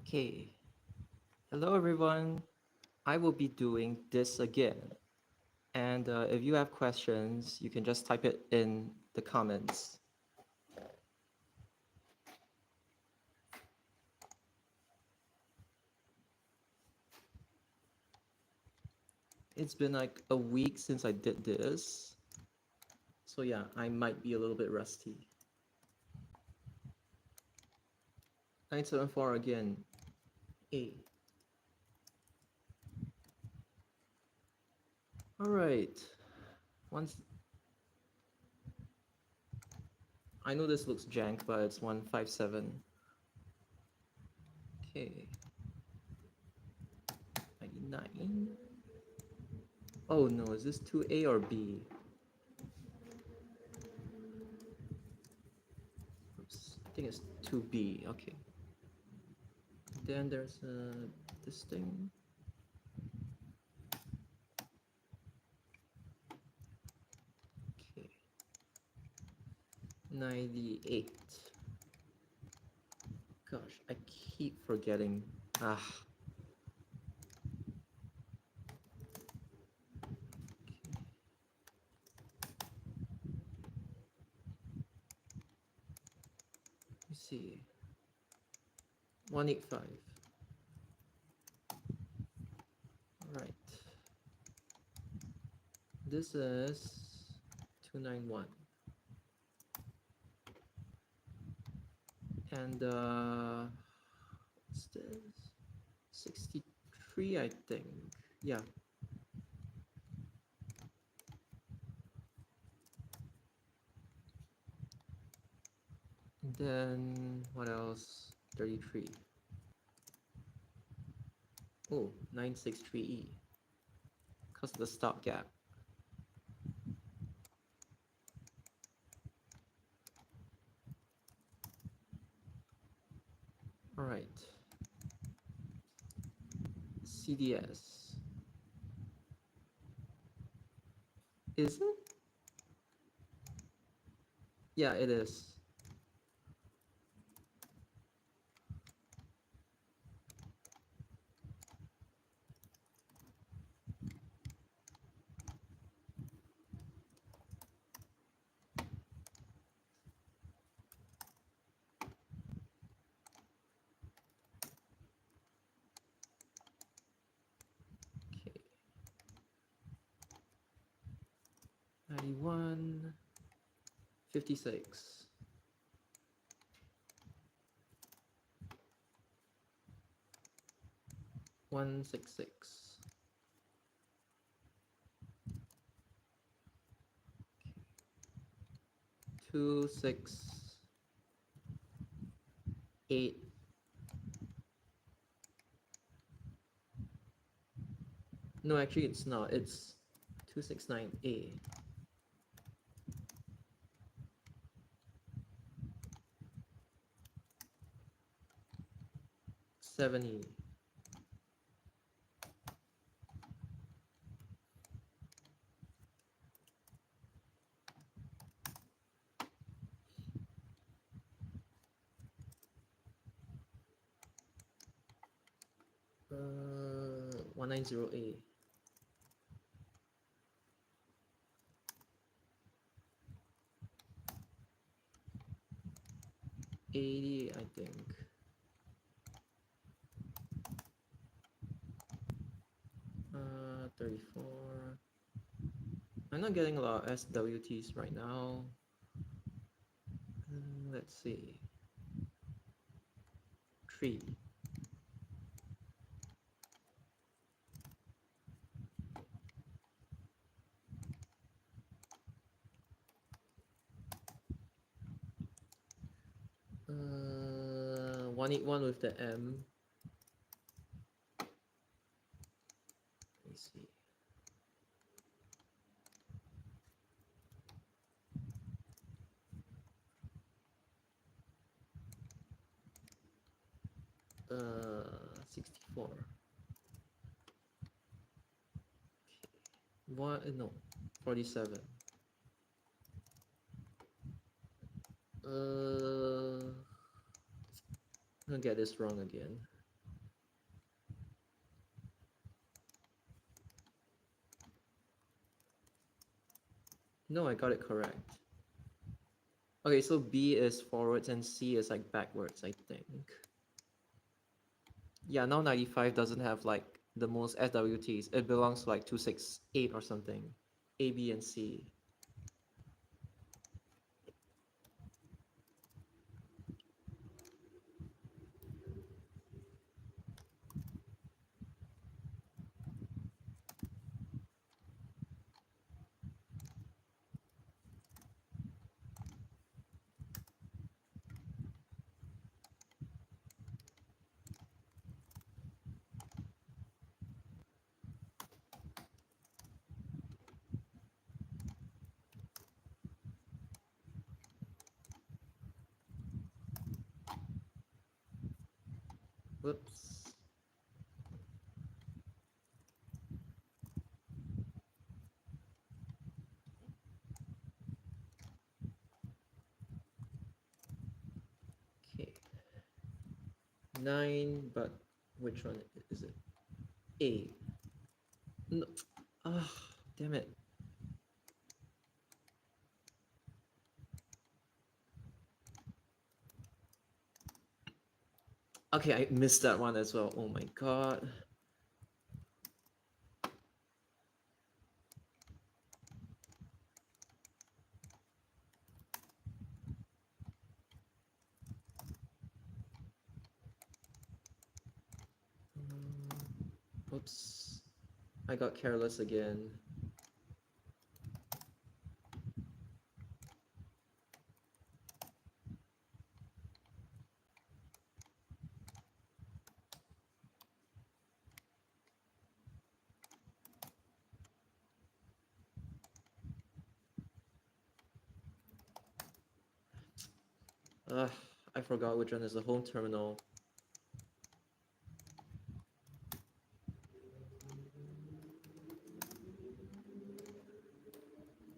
Okay, hello everyone. I will be doing this again. And if you have questions, you can just type it in the comments. It's been like a week since I did this. So yeah, I might be a little bit rusty. 974 again. A. All right. Once I know this looks jank, but it's 157. Okay. 99. Oh no, is this 2A or B? Oops, I think it's 2B. Okay. Then there's this thing. Okay. 98. Gosh, I keep forgetting. Ah. Let me see. 185. Right. This is 291. And what's this? 63, I think. Yeah. And then what else? 33. Oh, 963E. Because of the stopgap. All right. CDS. Is it? Yeah, it is. Okay. 91. 56. 166. 268. No, actually it's not. It's 269A. 70. 190A. 80, I think. 34. I'm not getting a lot of SWTs right now. Let's see. 3. 181 with the M. Let me see. Uh, 64. No, 47. I'm gonna get this wrong again. No, I got it correct. Okay, so B is forwards and C is like backwards, I think. Yeah, now 95 doesn't have like the most SWTs. It belongs to like 268 or something. A, B, and C. Whoops. Okay. 9, but which one is it? A. No. Ah, damn it. Okay, I missed that one as well. Oh my god. Oops. I got careless again. Ugh, I forgot which one is the home terminal.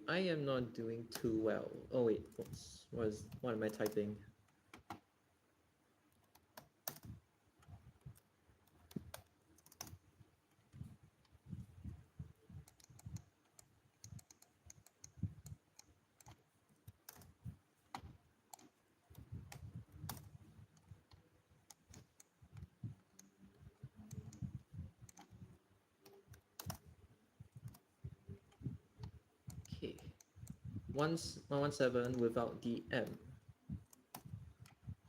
I am not doing too well. Oh wait, oops. What am I typing? Okay. 117 without the M.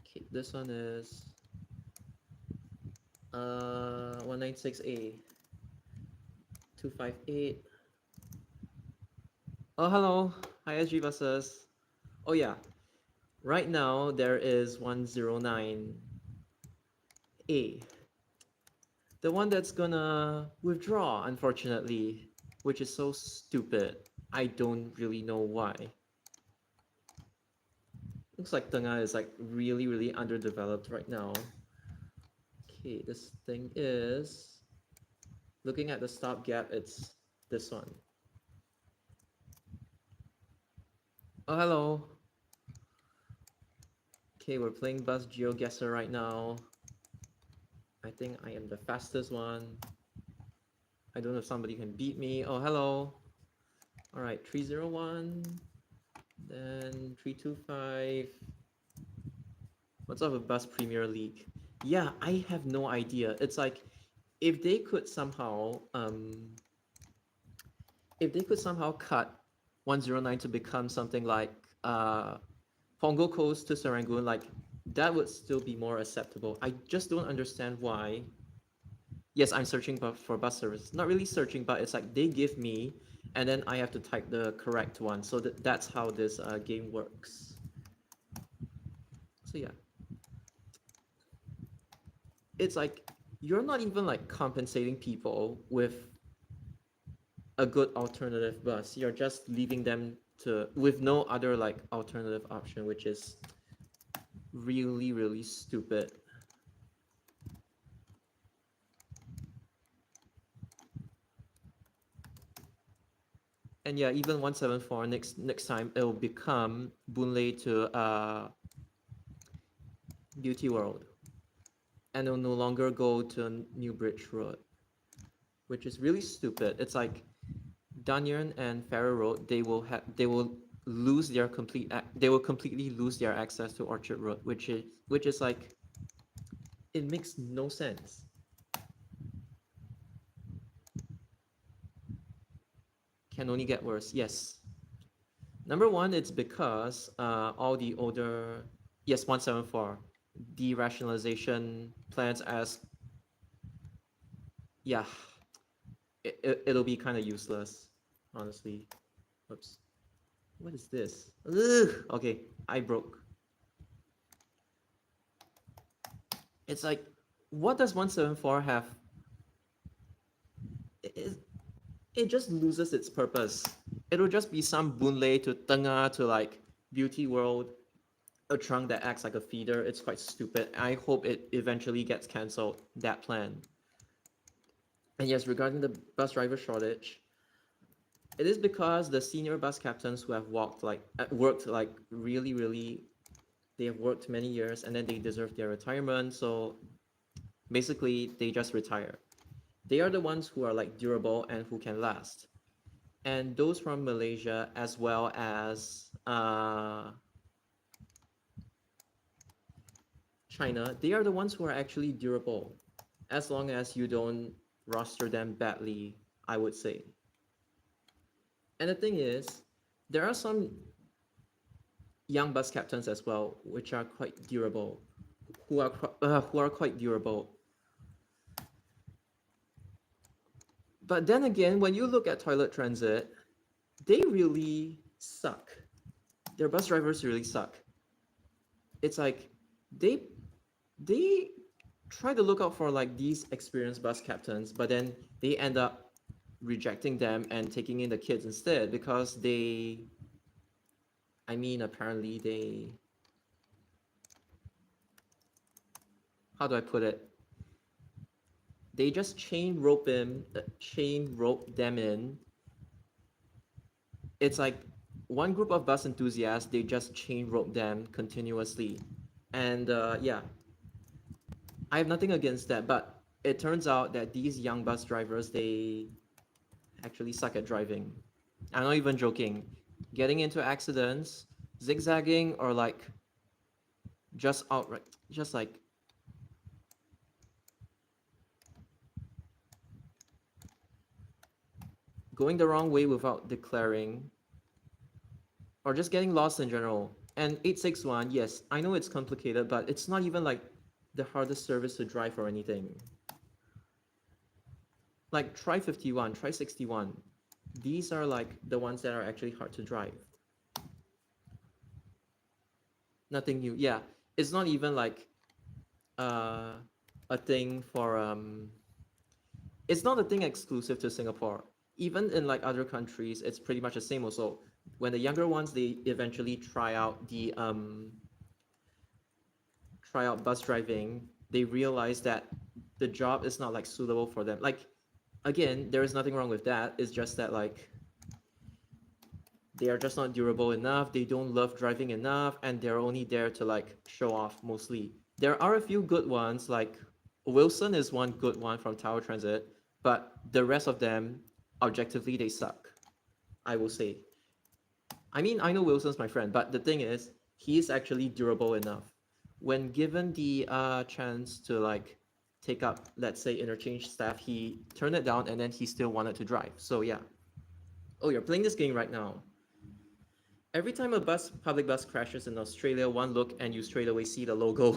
Okay, this one is 196A 258. Oh hello. Hi SG buses. Oh yeah. Right now there is 109A. The one that's gonna withdraw, unfortunately, which is so stupid. I don't really know why. Looks like Tengah is like really underdeveloped right now. Okay, this thing is, looking at the stopgap, it's this one. Oh, hello. Okay, we're playing bus GeoGuessr right now. I think I am the fastest one. I don't know if somebody can beat me. Oh, hello. All right, 301, then 325. What's up with Bus Premier League? Yeah, I have no idea. It's like if they could somehow cut 109 to become something like Pongo Coast to Serangoon, like that would still be more acceptable. I just don't understand why. Yes, I'm searching for bus service. Not really searching, but it's like they give me, and then I have to type the correct one. So that's how this game works. So yeah, it's like you're not even like compensating people with a good alternative bus. You're just leaving them to with no other like alternative option, which is really stupid. And yeah, even 174 next time it'll become Boonlay to Beauty World, and it'll no longer go to New Bridge Road, which is really stupid. It's like Danyan and Farrer Road, they will lose their they will completely lose their access to Orchard Road, which is like, it makes no sense. Can only get worse. Yes. Number one, it's because all the older, yes, 174, derationalization plans as, yeah, it'll be kind of useless, honestly. Oops. What is this? Ugh! Okay, I broke. It's like, what does 174 have? It, it just loses its purpose. It'll just be some Boonlay to Tengah to like Beauty World, a trunk that acts like a feeder. It's quite stupid. I hope it eventually gets cancelled, that plan. And yes, regarding the bus driver shortage, it is because the senior bus captains who have worked like really, really, they have worked many years and then they deserve their retirement. So basically, they just retire. They are the ones who are like durable and who can last. And those from Malaysia as well as China, they are the ones who are actually durable, as long as you don't roster them badly, I would say. And the thing is, there are some young bus captains as well, which are quite durable, who are quite durable. But then again, when you look at Toilet Transit, they really suck. Their bus drivers really suck. It's like they they try to look out for like these experienced bus captains, but then they end up rejecting them and taking in the kids instead because apparently how do I put it? They just chain rope them in. It's like one group of bus enthusiasts, they just chain rope them continuously. And yeah, I have nothing against that, but it turns out that these young bus drivers, they actually suck at driving. I'm not even joking. Getting into accidents, zigzagging, or like just outright, just like going the wrong way without declaring, or just getting lost in general. And 861, yes, I know it's complicated, but it's not even like the hardest service to drive or anything. Like try 51, try 61. These are like the ones that are actually hard to drive. Nothing new. Yeah, it's not even like a thing for it's not a thing exclusive to Singapore. Even in like other countries, it's pretty much the same also. When the younger ones, they eventually try out bus driving, they realize that the job is not like suitable for them. Like, again, there is nothing wrong with that. It's just that like they are just not durable enough, they don't love driving enough, and they're only there to like show off mostly. There are a few good ones, like Wilson is one good one from Tower Transit, but the rest of them, objectively, they suck, I will say. I mean, I know Wilson's my friend, but the thing is, he is actually durable enough. When given the chance to like take up, let's say, interchange staff, he turned it down and then he still wanted to drive. So yeah. Oh, you're playing this game right now. Every time a public bus crashes in Australia, one look and you straight away see the logo,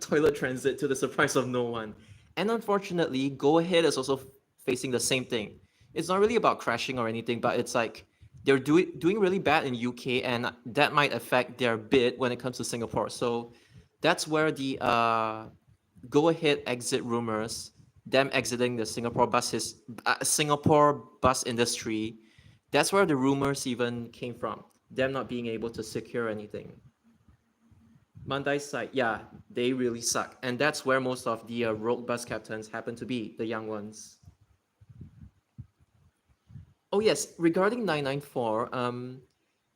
Toilet Transit, to the surprise of no one. And unfortunately, Go Ahead is also facing the same thing. It's not really about crashing or anything, but it's like they're doing really bad in UK, and that might affect their bid when it comes to Singapore. So that's where the Go Ahead exit rumors, them exiting the Singapore bus industry, that's where the rumors even came from. Them not being able to secure anything. Mandai's side, yeah, they really suck, and that's where most of the rogue bus captains happen to be, the young ones. Oh yes, regarding 994,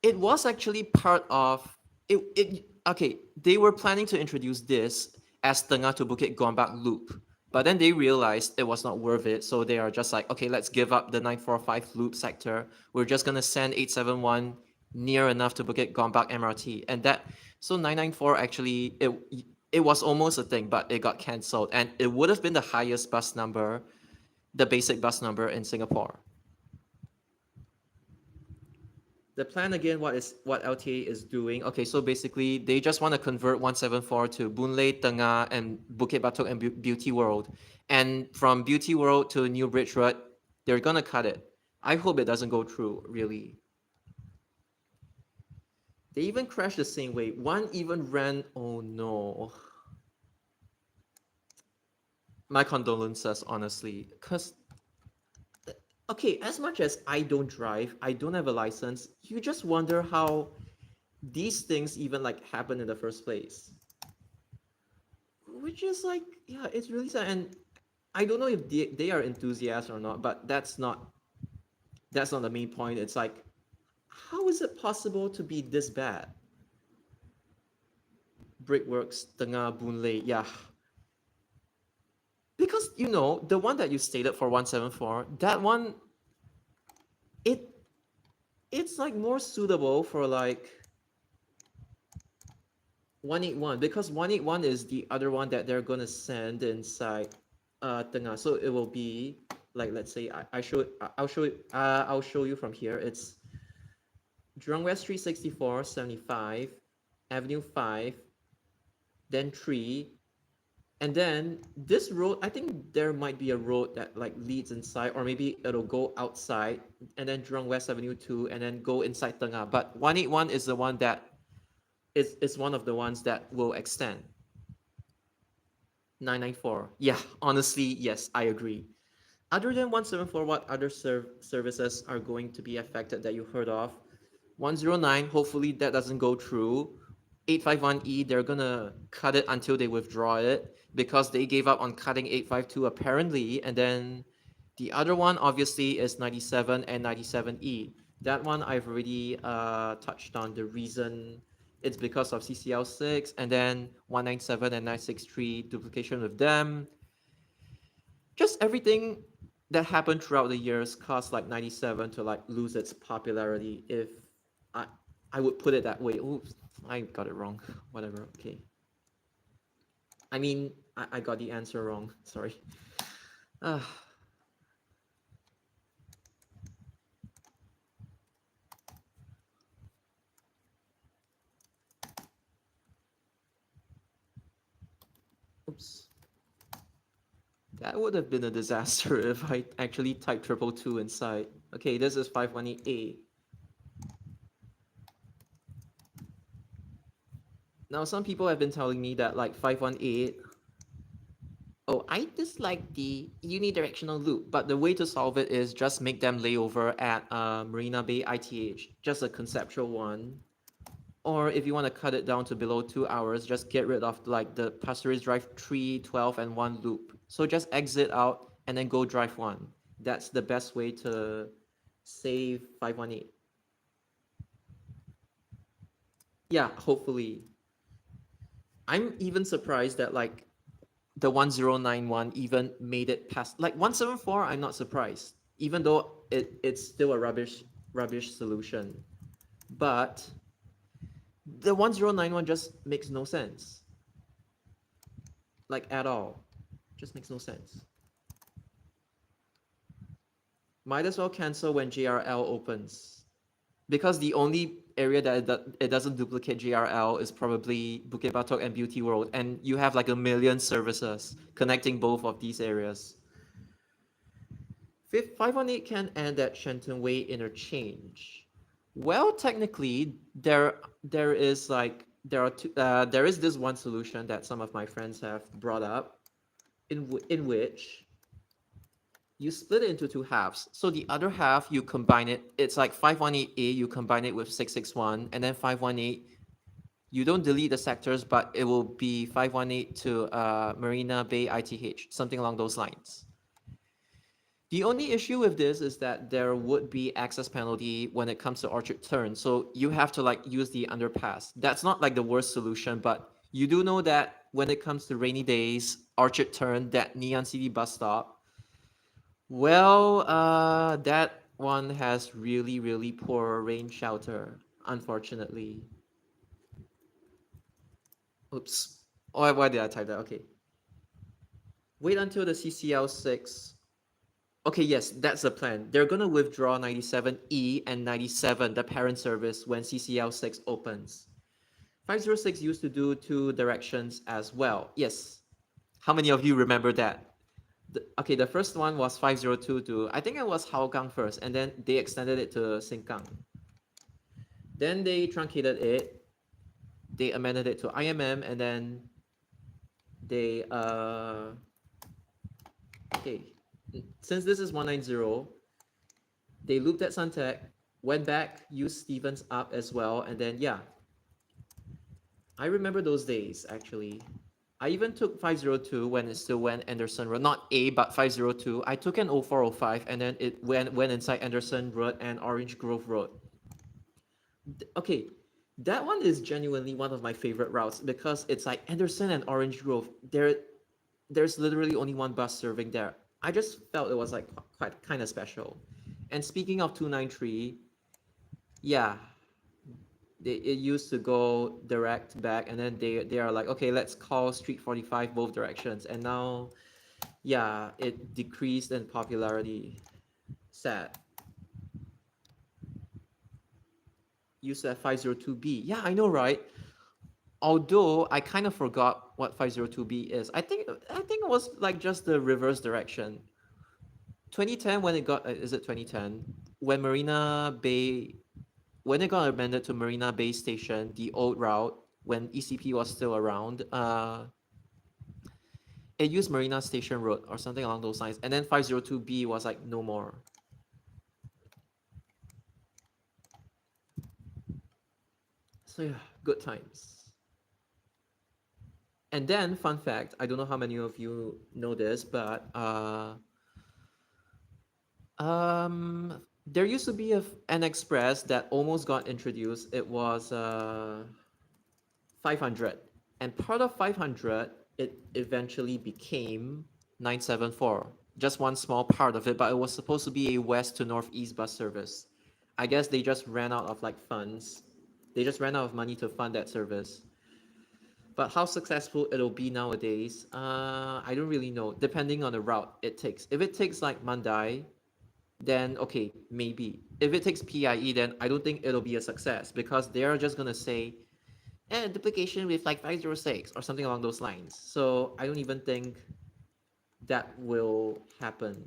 it was actually part of it. Okay, they were planning to introduce this as Tengah to Bukit Gombak loop, But then they realized it was not worth it, so they are just like, okay, let's give up the 945 loop sector. We're just gonna send 871 near enough to Bukit Gombak MRT, and that so 994 actually it was almost a thing, but it got cancelled, and it would have been the highest bus number, the basic bus number in Singapore. The plan again, what LTA is doing. Okay, so basically they just want to convert 174 to Boon Lay, Tengah, and Bukit Batok and Beauty World. And from Beauty World to New Bridge Road, they're gonna cut it. I hope it doesn't go through, really. They even crashed the same way. One even ran, oh no. My condolences, honestly. Because, okay, as much as I don't drive, I don't have a license, you just wonder how these things even like happen in the first place. Which is like, yeah, it's really sad. And I don't know if they are enthusiasts or not, but that's not the main point. It's like, how is it possible to be this bad? Brickworks, Tengah, Boon Lay, yeah. Because the one that you stated for 174, that one, it's like more suitable for like 181, because 181 is the other one that they're gonna send inside Tengah. So it will be like, let's say I'll show you from here. It's Jurong West 364, 75, Avenue 5, then 3, and then this road, I think there might be a road that like leads inside, or maybe it'll go outside, and then Jurong West Avenue 2, and then go inside Tengah. But 181 is the one that is one of the ones that will extend. 994. Yeah, honestly, yes, I agree. Other than 174, what other services are going to be affected that you heard of? 109, hopefully that doesn't go through. 851E, they're gonna cut it until they withdraw it, because they gave up on cutting 852 apparently. And then the other one obviously is 97 and 97E. That one I've already touched on. The reason, it's because of CCL6, and then 197 and 963 duplication with them. Just everything that happened throughout the years caused like 97 to like lose its popularity, if I I would put it that way. Oops, I got it wrong. Whatever, okay. I mean, I got the answer wrong. Sorry. Oops. That would have been a disaster if I actually typed 222 inside. Okay, this is 518A. Now, some people have been telling me that like 518, oh, I dislike the unidirectional loop, but the way to solve it is just make them lay over at Marina Bay ITH, just a conceptual one. Or if you want to cut it down to below 2 hours, just get rid of like the Pasir Ris Drive 3, 12, and 1 loop. So just exit out and then go drive 1. That's the best way to save 518. Yeah, hopefully. I'm even surprised that like the 1091 even made it past. Like 174, I'm not surprised, even though it's still a rubbish solution. But the 1091 just makes no sense. Like at all. Just makes no sense. Might as well cancel when JRL opens, because the only area that it doesn't duplicate JRL is probably Bukit Batok and Beauty World, and you have like a million services connecting both of these areas. 518 can end at Shenton Way interchange. Well, technically, there is this one solution that some of my friends have brought up, in which you split it into 2 halves. So the other half, you combine it. It's like 518A, you combine it with 661, and then 518, you don't delete the sectors, but it will be 518 to Marina Bay ITH, something along those lines. The only issue with this is that there would be access penalty when it comes to Orchard Turn. So you have to like use the underpass. That's not like the worst solution, but you do know that when it comes to rainy days, Orchard Turn, that Neon City bus stop. Well, that one has really, really poor rain shelter, unfortunately. Oops. Why did I type that? Okay. Wait until the CCL 6. Okay, yes, that's the plan. They're gonna withdraw 97E and 97, the parent service, when CCL 6 opens. 506 used to do two directions as well. Yes. How many of you remember that? Okay, the first one was 502 to, I think it was Haogang first, and then they extended it to Sengkang. Then they truncated it, they amended it to IMM, and then they, okay, since this is 190, they looped at Suntec, went back, used Stevens up as well, and then, yeah. I remember those days, actually. I even took 502 when it still went Anderson Road. Not A, but 502. I took an 0405 and then it went inside Anderson Road and Orange Grove Road. Okay, that one is genuinely one of my favorite routes because it's like Anderson and Orange Grove. There's literally only one bus serving there. I just felt it was like quite kind of special. And speaking of 293, yeah, it used to go direct back, and then they are like, okay, let's call Street 45 both directions, and now, yeah, it decreased in popularity. Sad. Used to have 502B. Yeah, I know, right? Although I kind of forgot what 502B is. I think it was like just the reverse direction. 2010 when it got is it 2010 when Marina Bay when it got amended to Marina Bay Station, the old route, when ECP was still around, it used Marina Station Road or something along those lines. And then 502B was like no more. So yeah, good times. And then, fun fact, I don't know how many of you know this, but there used to be an express that almost got introduced. It was 500. And part of 500, it eventually became 974. Just one small part of it, but it was supposed to be a west to northeast bus service. I guess they just ran out of like funds. They just ran out of money to fund that service. But how successful it'll be nowadays, I don't really know, depending on the route it takes. If it takes like Mandai, then okay, maybe. If it takes PIE, then I don't think it'll be a success because they're just gonna say, duplication with like 506 or something along those lines. So I don't even think that will happen.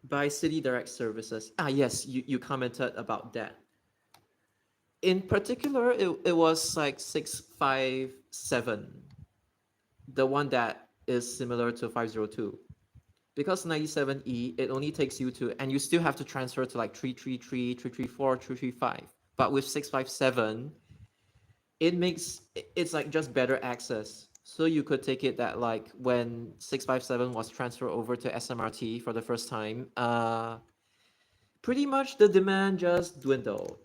By City Direct Services. Ah, yes, you commented about that. In particular, it was like 657, the one that is similar to 502. Because 97E, it only takes you to, and you still have to transfer to like 333, 334, 335. But with 657, it's like just better access. So you could take it that like when 657 was transferred over to SMRT for the first time, pretty much the demand just dwindled.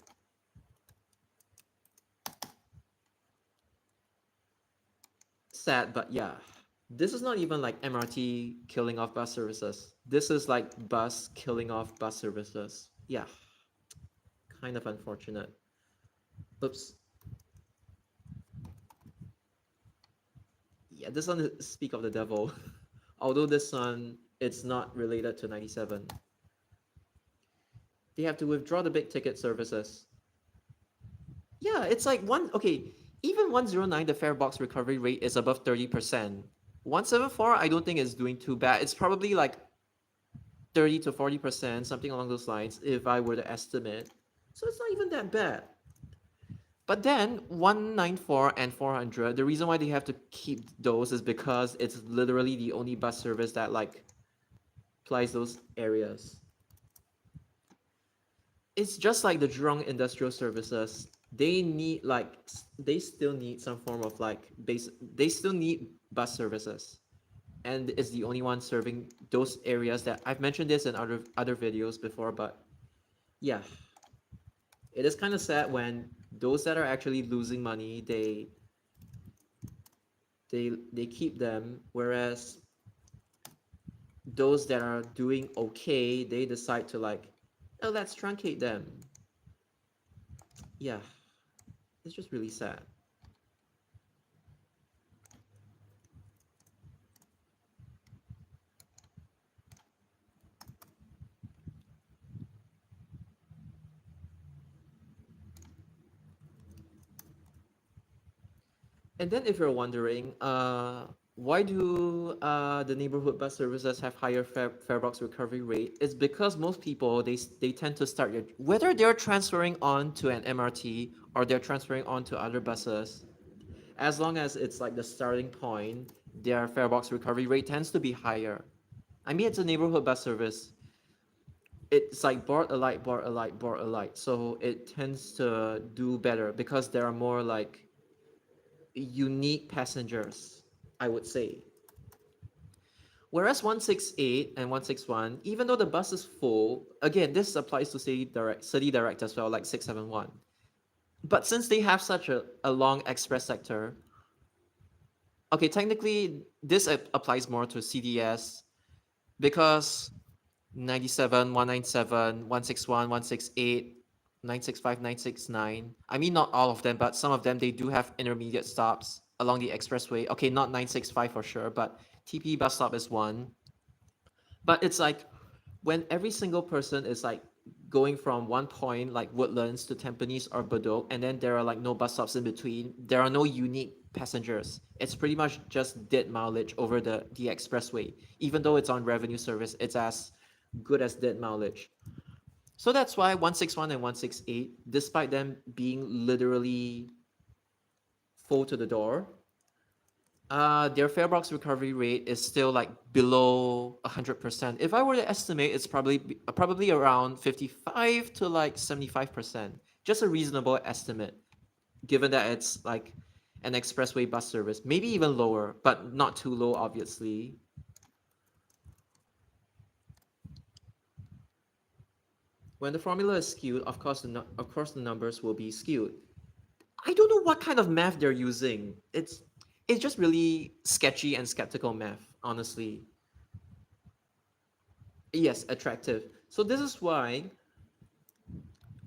Sad, but yeah. This is not even like MRT killing off bus services. This is like bus killing off bus services. Yeah. Kind of unfortunate. Oops. Yeah, this one is speak of the devil. Although this one, it's not related to 97. They have to withdraw the big ticket services. Yeah, it's like okay, even 109, the fare box recovery rate is above 30%. 174, I don't think is doing too bad. It's probably like 30 to 40%, something along those lines, if I were to estimate. So it's not even that bad. But then 194 and 400, the reason why they have to keep those is because it's literally the only bus service that like plies those areas. It's just like the Jurong Industrial Services. They still need some form of like they still need bus services. And it's the only one serving those areas that I've mentioned this in other videos before, but yeah. It is kind of sad when Those that are actually losing money, they keep them, whereas those that are doing okay, they decide to like, oh, let's truncate them. Yeah, it's just really sad. And then if you're wondering, why do the neighborhood bus services have higher fare box recovery rate? It's because most people they tend to start whether they're transferring on to an MRT or they're transferring on to other buses, as long as it's like the starting point, their fare box recovery rate tends to be higher. I mean, it's a neighborhood bus service. It's like board alike, board alike, board alike. So it tends to do better because there are more like unique passengers, I would say. Whereas 168 and 161, even though the bus is full, again, this applies to city direct as well, like 671. But since they have such a long express sector, okay, technically this applies more to CDS because 97, 197, 161, 168, 965, 969. I mean, not all of them, but some of them, they do have intermediate stops along the expressway. Okay, not 965 for sure, but TP bus stop is one. But it's like when every single person is like going from one point like Woodlands to Tampines or Bedok, and then there are like no bus stops in between. There are no unique passengers. It's pretty much just dead mileage over the expressway. Even though it's on revenue service, it's as good as dead mileage. So that's why 161 and 168, despite them being literally full to the door, their fare box recovery rate is still like below 100%. If I were to estimate, it's probably around 55 to like 75%. Just a reasonable estimate, given that it's like an expressway bus service. Maybe even lower, but not too low, obviously. When the formula is skewed, of course the numbers will be skewed. I don't know what kind of math they're using. It's just really sketchy and skeptical math, honestly. Yes, attractive. So this is why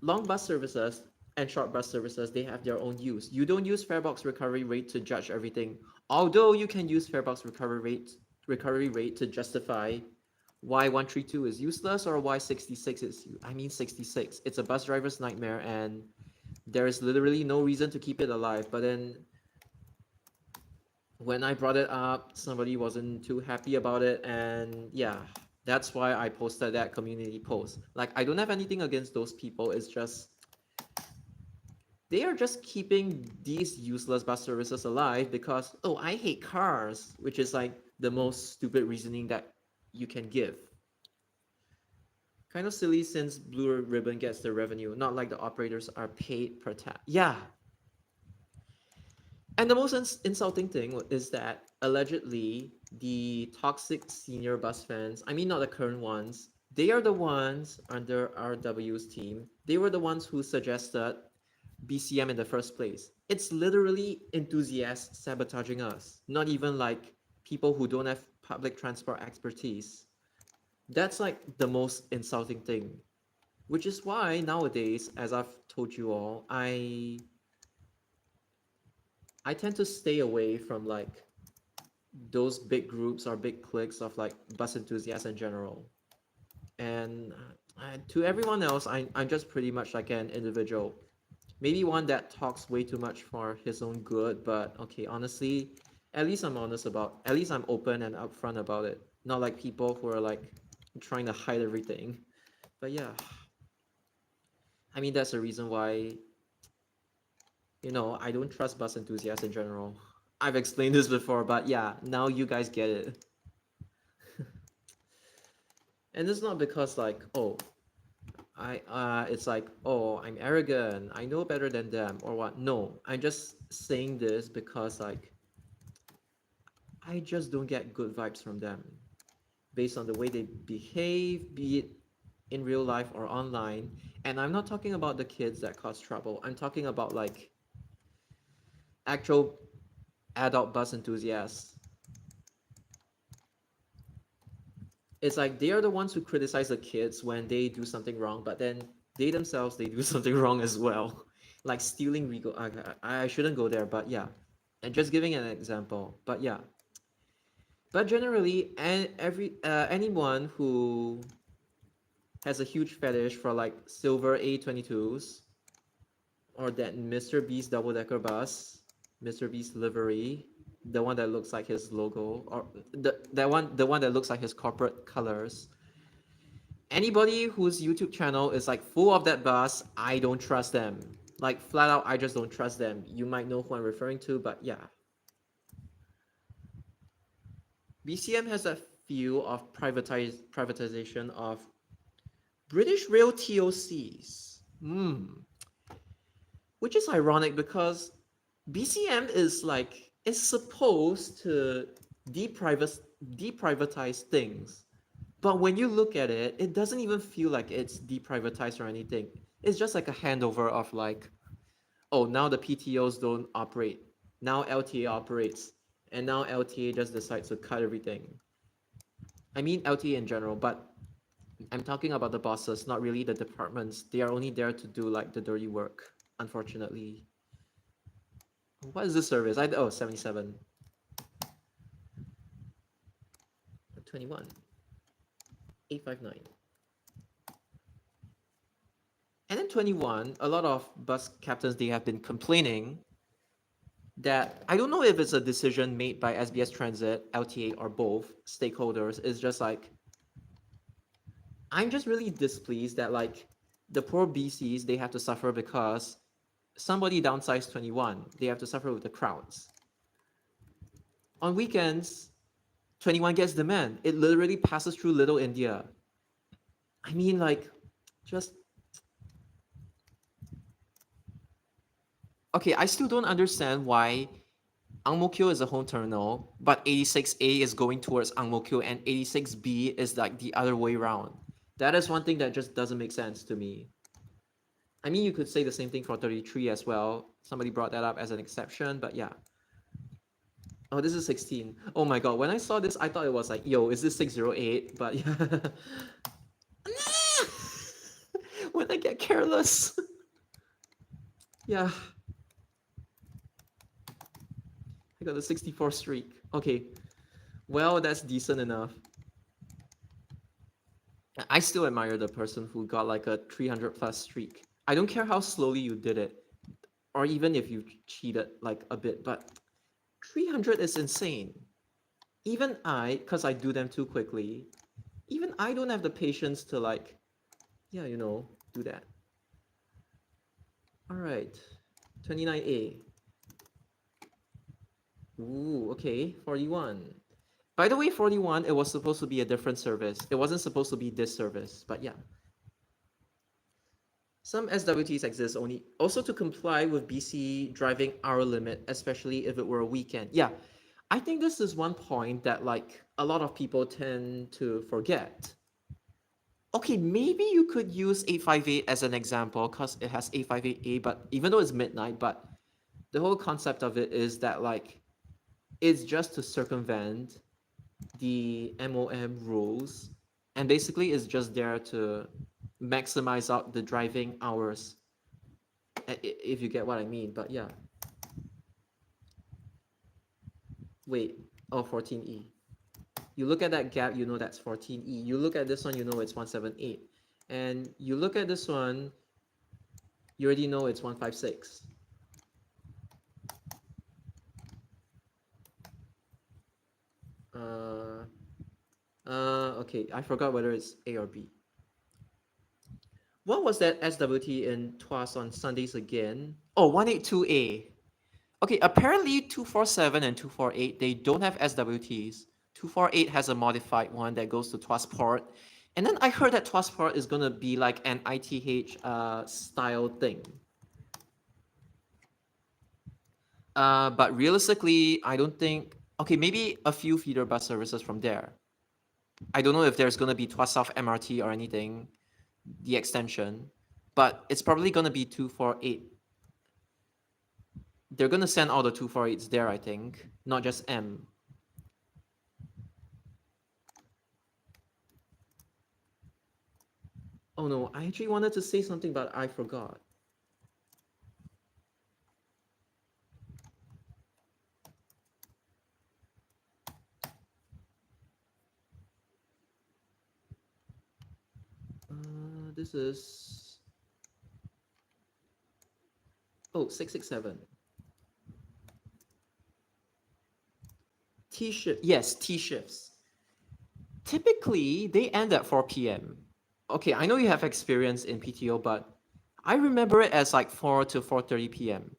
long bus services and short bus services, they have their own use. You don't use farebox recovery rate to judge everything, although you can use farebox recovery rate to justify why 132 is useless or why 66 is. I mean 66. It's a bus driver's nightmare, and there is literally no reason to keep it alive. But then when I brought it up, somebody wasn't too happy about it, and yeah, that's why I posted that community post. Like, I don't have anything against those people. It's just they are just keeping these useless bus services alive because, oh, I hate cars, which is like the most stupid reasoning that you can give. Kind of silly since Blue Ribbon gets the revenue, not like the operators are paid per tap. Yeah, and the most insulting thing is that allegedly the toxic senior bus fans, I mean, not the current ones, they are the ones under RW's team. They were the ones who suggested BCM in the first place. It's literally enthusiasts sabotaging us, not even like people who don't have public transport expertise. That's like the most insulting thing, which is why nowadays, as I've told you all, I tend to stay away from like those big groups or big cliques of like bus enthusiasts in general. And to everyone else, I'm just pretty much like an individual. Maybe one that talks way too much for his own good, but okay, honestly, at least I'm open and upfront about it. Not like people who are like trying to hide everything. But yeah, I mean, that's the reason why, I don't trust bus enthusiasts in general. I've explained this before, but yeah, now you guys get it. And it's not because like, oh, it's like, oh, I'm arrogant, I know better than them or what. No, I'm just saying this because like I just don't get good vibes from them based on the way they behave, be it in real life or online. And I'm not talking about the kids that cause trouble. I'm talking about like actual adult bus enthusiasts. It's like they are the ones who criticize the kids when they do something wrong, but then they themselves they do something wrong as well, like stealing Rego. I shouldn't go there, but yeah, and just giving an example. But yeah, but generally, and anyone who has a huge fetish for like silver A22s or that Mr. Beast double decker bus, Mr. Beast livery, the one that looks like his logo, or the one that looks like his corporate colors. Anybody whose YouTube channel is like full of that bus, I don't trust them. Like flat out, I just don't trust them. You might know who I'm referring to, but yeah. BCM has a feel of privatization of British Rail TOCs. Which is ironic because BCM is supposed to deprivatize things. But when you look at it, it doesn't even feel like it's deprivatized or anything. It's just like a handover of like, oh, now the PTOs don't operate. Now LTA operates. And now LTA just decides to cut everything. I mean LTA in general, but I'm talking about the bosses, not really the departments. They are only there to do like the dirty work, unfortunately. What is this service? 77. 21. 859. And then 21, a lot of bus captains, they have been complaining that I don't know if it's a decision made by SBS Transit, LTA, or both stakeholders. It's just like, I'm just really displeased that like the poor BCs, they have to suffer because somebody downsized 21. They have to suffer with the crowds. On weekends, 21 gets demand. It literally passes through Little India. I mean, like, just... Okay, I still don't understand why Ang Mo Kio is a home terminal, but 86A is going towards Ang Mo Kio and 86B is like the other way around. That is one thing that just doesn't make sense to me. I mean, you could say the same thing for 33 as well. Somebody brought that up as an exception, but yeah. Oh, this is 16. Oh my god, when I saw this, I thought it was like, yo, is this 608? But yeah. When I get careless. Yeah. I got a 64 streak. Okay. Well, that's decent enough. I still admire the person who got like a 300 plus streak. I don't care how slowly you did it, or even if you cheated like a bit, but 300 is insane. Even I, because I do them too quickly, even I don't have the patience to like, yeah, do that. All right, 29A. Ooh, okay, 41. By the way, 41, it was supposed to be a different service. It wasn't supposed to be this service, but yeah. Some SWTs exist only also to comply with BC driving hour limit, especially if it were a weekend. Yeah, I think this is one point that like a lot of people tend to forget. Okay, maybe you could use 858 as an example because it has 858A, but even though it's midnight, but the whole concept of it is that like it's just to circumvent the MOM rules, and basically it's just there to maximize out the driving hours, if you get what I mean. But yeah. Wait, oh, 14E. You look at that gap, you know that's 14E. You look at this one, you know it's 178. And you look at this one, you already know it's 156. Okay, I forgot whether it's A or B. What was that SWT in Tuas on Sundays again? Oh, 182A. Okay, apparently 247 and 248, they don't have SWTs. 248 has a modified one that goes to Tuas Port. And then I heard that Tuas Port is going to be like an ITH style thing. But realistically, I don't think... Okay, maybe a few feeder bus services from there. I don't know if there's going to be Tuas South MRT or anything. the extension, but it's probably gonna be 248. They're gonna send all the 248s there, I think, not just M. Oh no, I actually wanted to say something, but I forgot. This is 667. T shift, yes, T shifts. Typically, they end at 4 p.m. Okay, I know you have experience in PTO, but I remember it as like 4 to 4:30 p.m.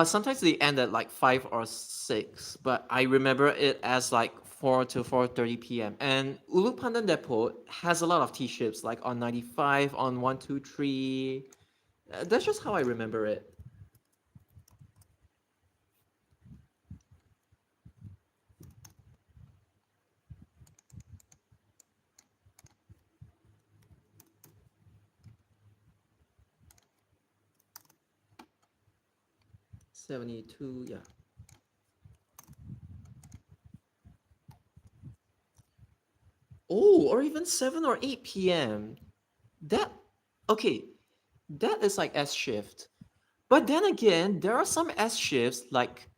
Sometimes they end at like 5 or 6, but I remember it as like 4 to 4:30 p.m. And Ulu Pandan Depot has a lot of T shifts, like on 95, on 123. That's just how I remember it. '72, yeah. Oh, or even 7 or 8 p.m. That, okay, that is like S shift. But then again, there are some S shifts like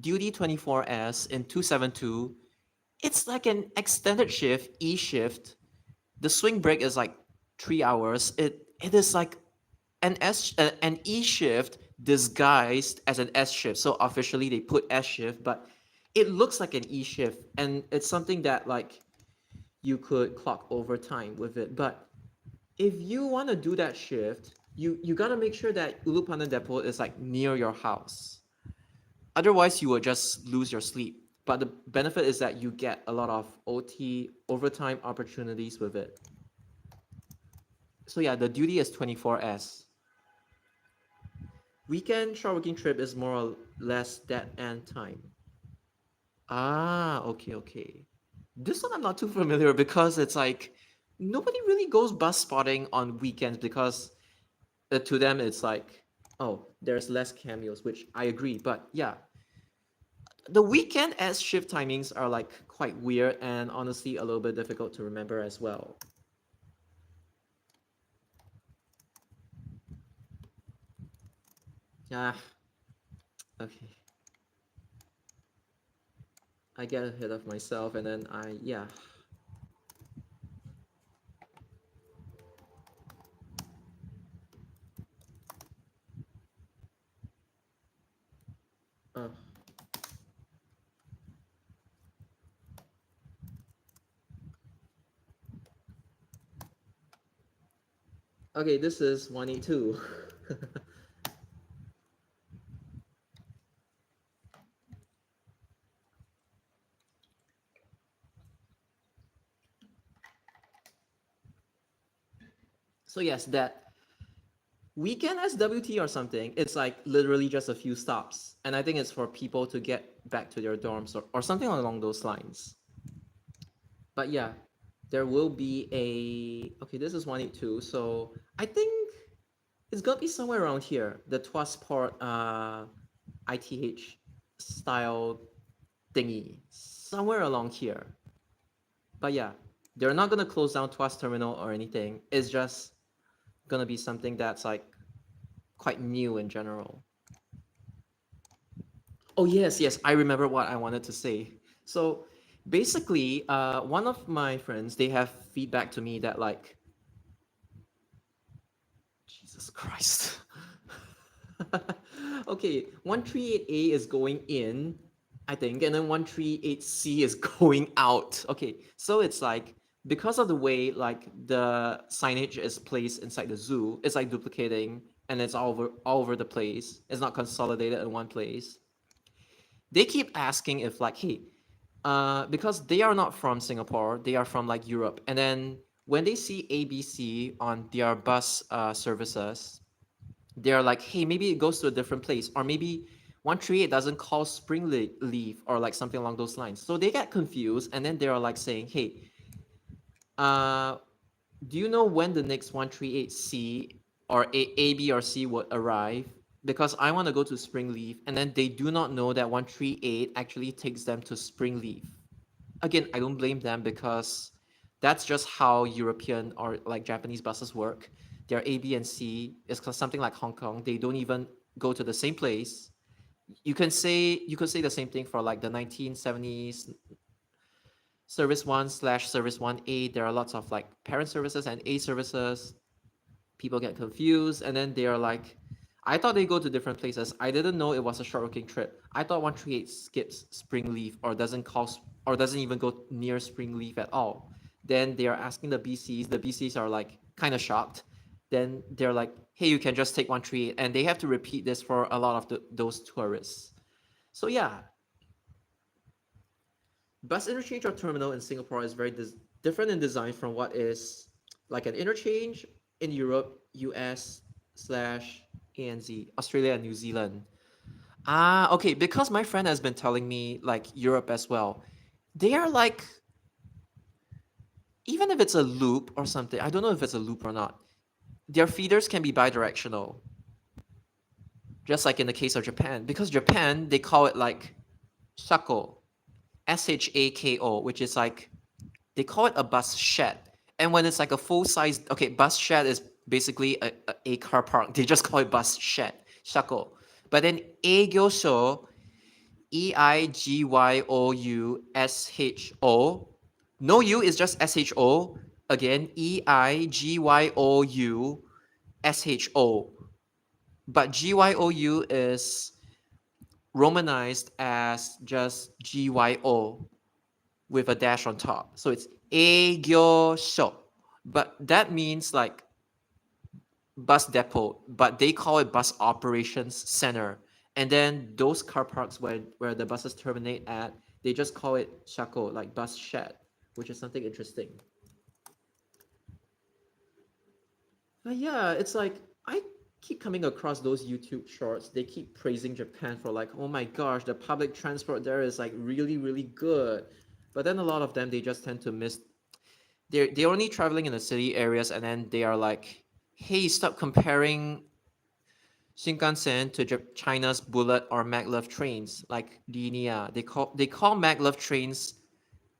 Duty 24S in 272. It's like an extended shift, E shift. The swing break is like 3 hours. It is like an E shift disguised as an S shift. So officially they put S shift, but it looks like an E shift, and it's something that like you could clock overtime with it. But if you want to do that shift, you gotta make sure that Ulupanan Depot is like near your house. Otherwise, you will just lose your sleep. But the benefit is that you get a lot of OT overtime opportunities with it. So yeah, the duty is 24S. Weekend short working trip is more or less that end time. Ah, okay, okay. This one I'm not too familiar because it's like nobody really goes bus spotting on weekends because to them it's like, oh, there's less cameos, which I agree. But yeah, the weekend as shift timings are like quite weird and honestly a little bit difficult to remember as well. Yeah, okay. I get ahead of myself and then yeah. Uh, okay, this is 182. So yes, that weekend SWT or something, it's like literally just a few stops. And I think it's for people to get back to their dorms or something along those lines. But yeah, there will be okay, this is 182. So I think it's gonna be somewhere around here. The Twasport ITH style thingy. Somewhere along here. But yeah, they're not gonna close down Twas terminal or anything. It's just gonna be something that's like quite new in general. Oh yes, yes, I remember what I wanted to say. So basically, one of my friends they have feedback to me that like, Jesus Christ. Okay, 138A is going in, I think, and then 138C is going out. Okay, so it's like because of the way like the signage is placed inside the zoo, it's like duplicating and it's all over the place. It's not consolidated in one place. They keep asking if like, hey, because they are not from Singapore, they are from like Europe, and then when they see ABC on their bus services, they're like, hey, maybe it goes to a different place, or maybe 138 doesn't call spring leaf or like something along those lines. So they get confused, and then they're like saying, hey, uh, Do you know when the next 138C or A, B, or C would arrive? Because I want to go to Springleaf, and then they do not know that 138 actually takes them to Springleaf. Again, I don't blame them because that's just how European or like Japanese buses work. Their A, B, and C is something like Hong Kong. They don't even go to the same place. You could say the same thing for like the 1970s service one slash service 1A. There are lots of like parent services and A services. People get confused, and then they are like, I thought they go to different places. I didn't know it was a short working trip. I thought 138 skips Springleaf or doesn't even go near Springleaf at all. Then they are asking the BCs. The BCs are like kind of shocked. Then they're like, hey, you can just take 138, and they have to repeat this for a lot of those tourists. So yeah, bus interchange or terminal in Singapore is very different in design from what is like an interchange in Europe, US slash ANZ, Australia and New Zealand. Ah, okay, because my friend has been telling me like Europe as well. They are like, even if it's a loop or something, I don't know if it's a loop or not, their feeders can be bidirectional, just like in the case of Japan. Because Japan, they call it like shako, SHAKO, which is like they call it a bus shed. And when it's like a full size, okay, bus shed is basically a car park. They just call it bus shed, shako. But then eigyosho, EIGYOUSHO, no U is just SHO. Again, EIGYOUSHO. But GYOU is romanized as just GYO with a dash on top. So it's eigyosho. But that means like bus depot, but they call it bus operations center. And then those car parks where the buses terminate at, they just call it shako, like bus shed, which is something interesting. But yeah, it's like I keep coming across those YouTube shorts. They keep praising Japan for like, oh my gosh, the public transport there is like really, really good. But then a lot of them they just tend to miss. They're only traveling in the city areas, and then they are like, hey, stop comparing Shinkansen to China's bullet or maglev trains like linear. They call maglev trains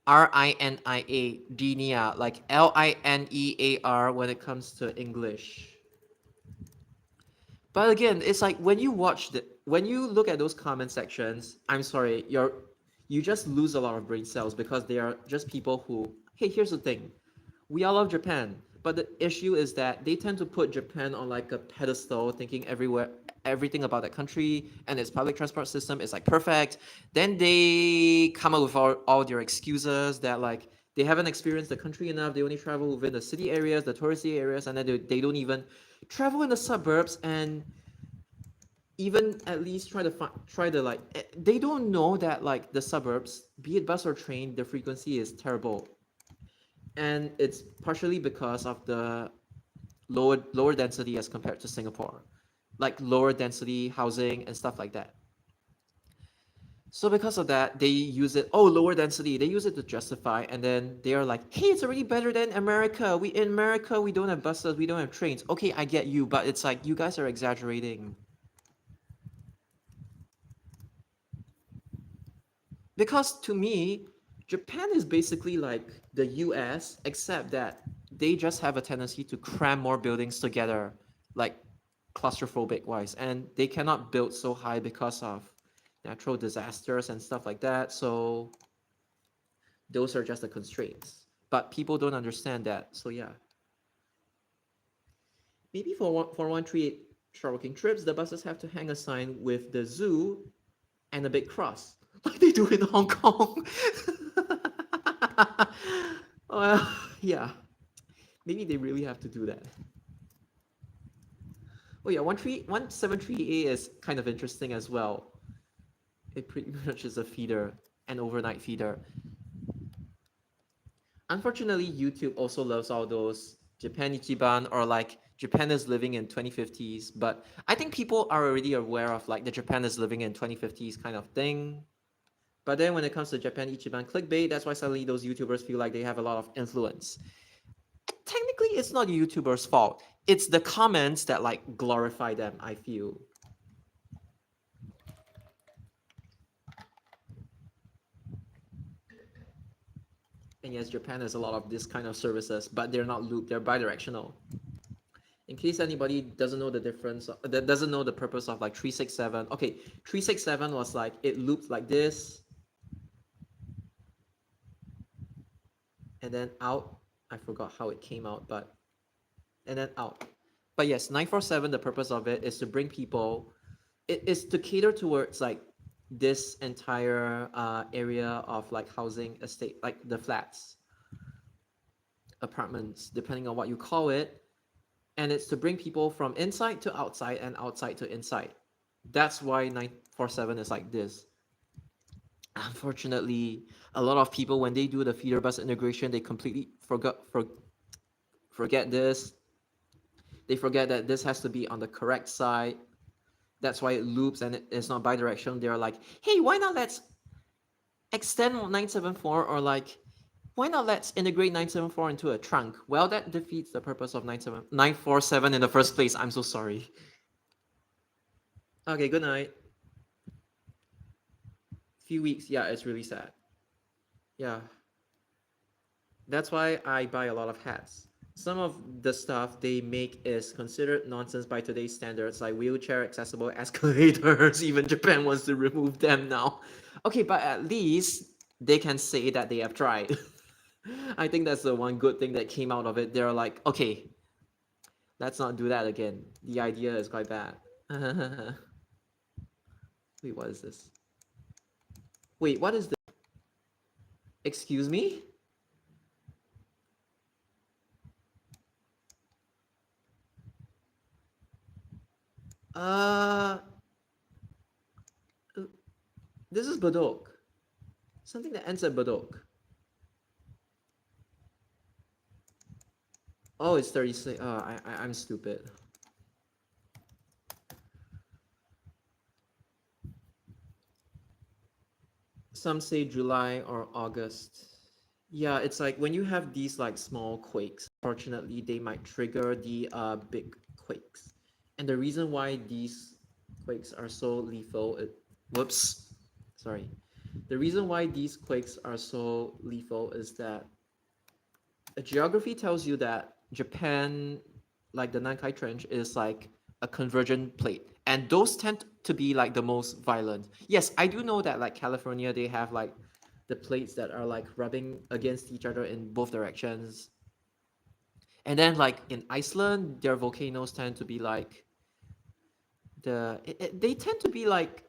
RINIA, linear, like LINEAR when it comes to English. But again, it's like when you look at those comment sections, I'm sorry, you just lose a lot of brain cells because they are just people who, hey, here's the thing. We all love Japan, but the issue is that they tend to put Japan on like a pedestal, thinking everything about that country and its public transport system is like perfect. Then they come up with all their excuses that like they haven't experienced the country enough. They only travel within the city areas, the touristy areas, and then they don't even travel in the suburbs and even at least try to like they don't know that like the suburbs, be it bus or train, the frequency is terrible, and it's partially because of the lower density as compared to Singapore, like lower density housing and stuff like that. So because of that, they use it. Oh, lower density. They use it to justify, and then they are like, "Hey, it's already better than America. In America we don't have buses, we don't have trains." Okay, I get you, but it's like you guys are exaggerating. Because to me, Japan is basically like the US, except that they just have a tendency to cram more buildings together, like claustrophobic wise, and they cannot build so high because of natural disasters and stuff like that. So those are just the constraints. But people don't understand that. So yeah, maybe for 138 short working trips, the buses have to hang a sign with the zoo and a big cross, like they do in Hong Kong. Well, yeah, maybe they really have to do that. Oh yeah, 173A is kind of interesting as well. It pretty much is a feeder, an overnight feeder. Unfortunately, YouTube also loves all those Japan Ichiban or like Japan is living in 2050s. But I think people are already aware of like the Japan is living in 2050s kind of thing. But then when it comes to Japan Ichiban clickbait, that's why suddenly those YouTubers feel like they have a lot of influence. Technically, it's not the YouTuber's fault. It's the comments that like glorify them, I feel. And yes, Japan has a lot of this kind of services, but they're not loop, they're bidirectional. In case anybody doesn't know the difference, that doesn't know the purpose of like 367. Okay, 367 was like, it looped like this, and then out. I forgot how it came out, but, and then out. But yes, 947, the purpose of it is to bring people, it is to cater towards like this entire area of like housing estate, like the flats, apartments, depending on what you call it. And it's to bring people from inside to outside and outside to inside. That's why 947 is like this. Unfortunately, a lot of people, when they do the feeder bus integration, they completely forget this. They forget that this has to be on the correct side. That's why it loops and it's not bidirectional. They're like, hey, why not let's extend 974, or like, why not let's integrate 974 into a trunk? Well, that defeats the purpose of 947 in the first place. I'm so sorry. Okay, good night. Few weeks, yeah, it's really sad. Yeah. That's why I buy a lot of hats. Some of the stuff they make is considered nonsense by today's standards, like wheelchair accessible escalators. Even Japan wants to remove them now. Okay, but at least they can say that they have tried. I think that's the one good thing that came out of it. They're like, okay, let's not do that again. The idea is quite bad. Wait, what is this? Wait, what is this? Excuse me? Uh, this is Badok. Something that ends at Badok. Oh, it's 36. Oh, I'm stupid. Some say July or August. Yeah, it's like when you have these like small quakes, fortunately, they might trigger the big quakes. And the reason why these quakes are so lethal, whoops, sorry. The reason why these quakes are so lethal is that geography tells you that Japan, like the Nankai Trench, is like a convergent plate, and those tend to be like the most violent. Yes, I do know that like California, they have like the plates that are like rubbing against each other in both directions, and then like in Iceland, their volcanoes tend to be like they tend to be like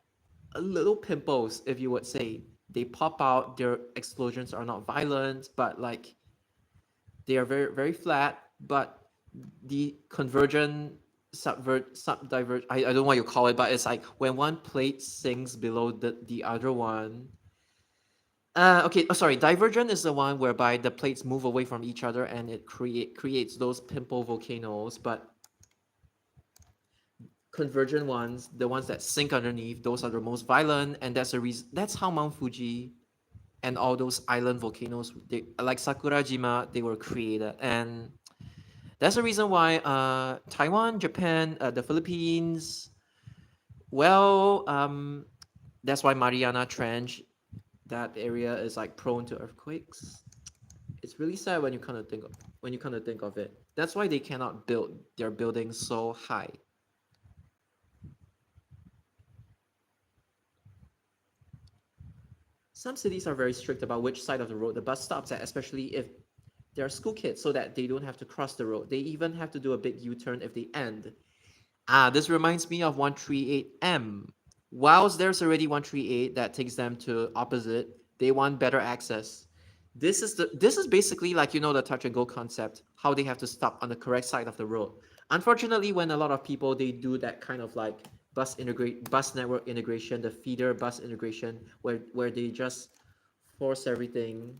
little pimples, if you would say. They pop out. Their explosions are not violent, but like they are very very flat, but the convergent subdiverge, I don't know what you call it, but it's like when one plate sinks below the other one. Okay, oh, sorry, divergent is the one whereby the plates move away from each other and it creates those pimple volcanoes, but convergent ones, the ones that sink underneath, those are the most violent, and that's the reason, that's how Mount Fuji and all those island volcanoes, like Sakurajima, they were created. And that's the reason why Taiwan, Japan, the Philippines, well, that's why Mariana Trench, that area is like prone to earthquakes. It's really sad when you kind of think of it. That's why they cannot build their buildings so high. Some cities are very strict about which side of the road the bus stops at, especially if they're school kids, so that they don't have to cross the road. They even have to do a big U-turn if they end. This reminds me of 138M. Whilst there's already 138 that takes them to opposite, they want better access. This is basically like, you know, the touch and go concept, how they have to stop on the correct side of the road. Unfortunately, when a lot of people they do that kind of like bus network integration, the feeder bus integration, where they just force everything.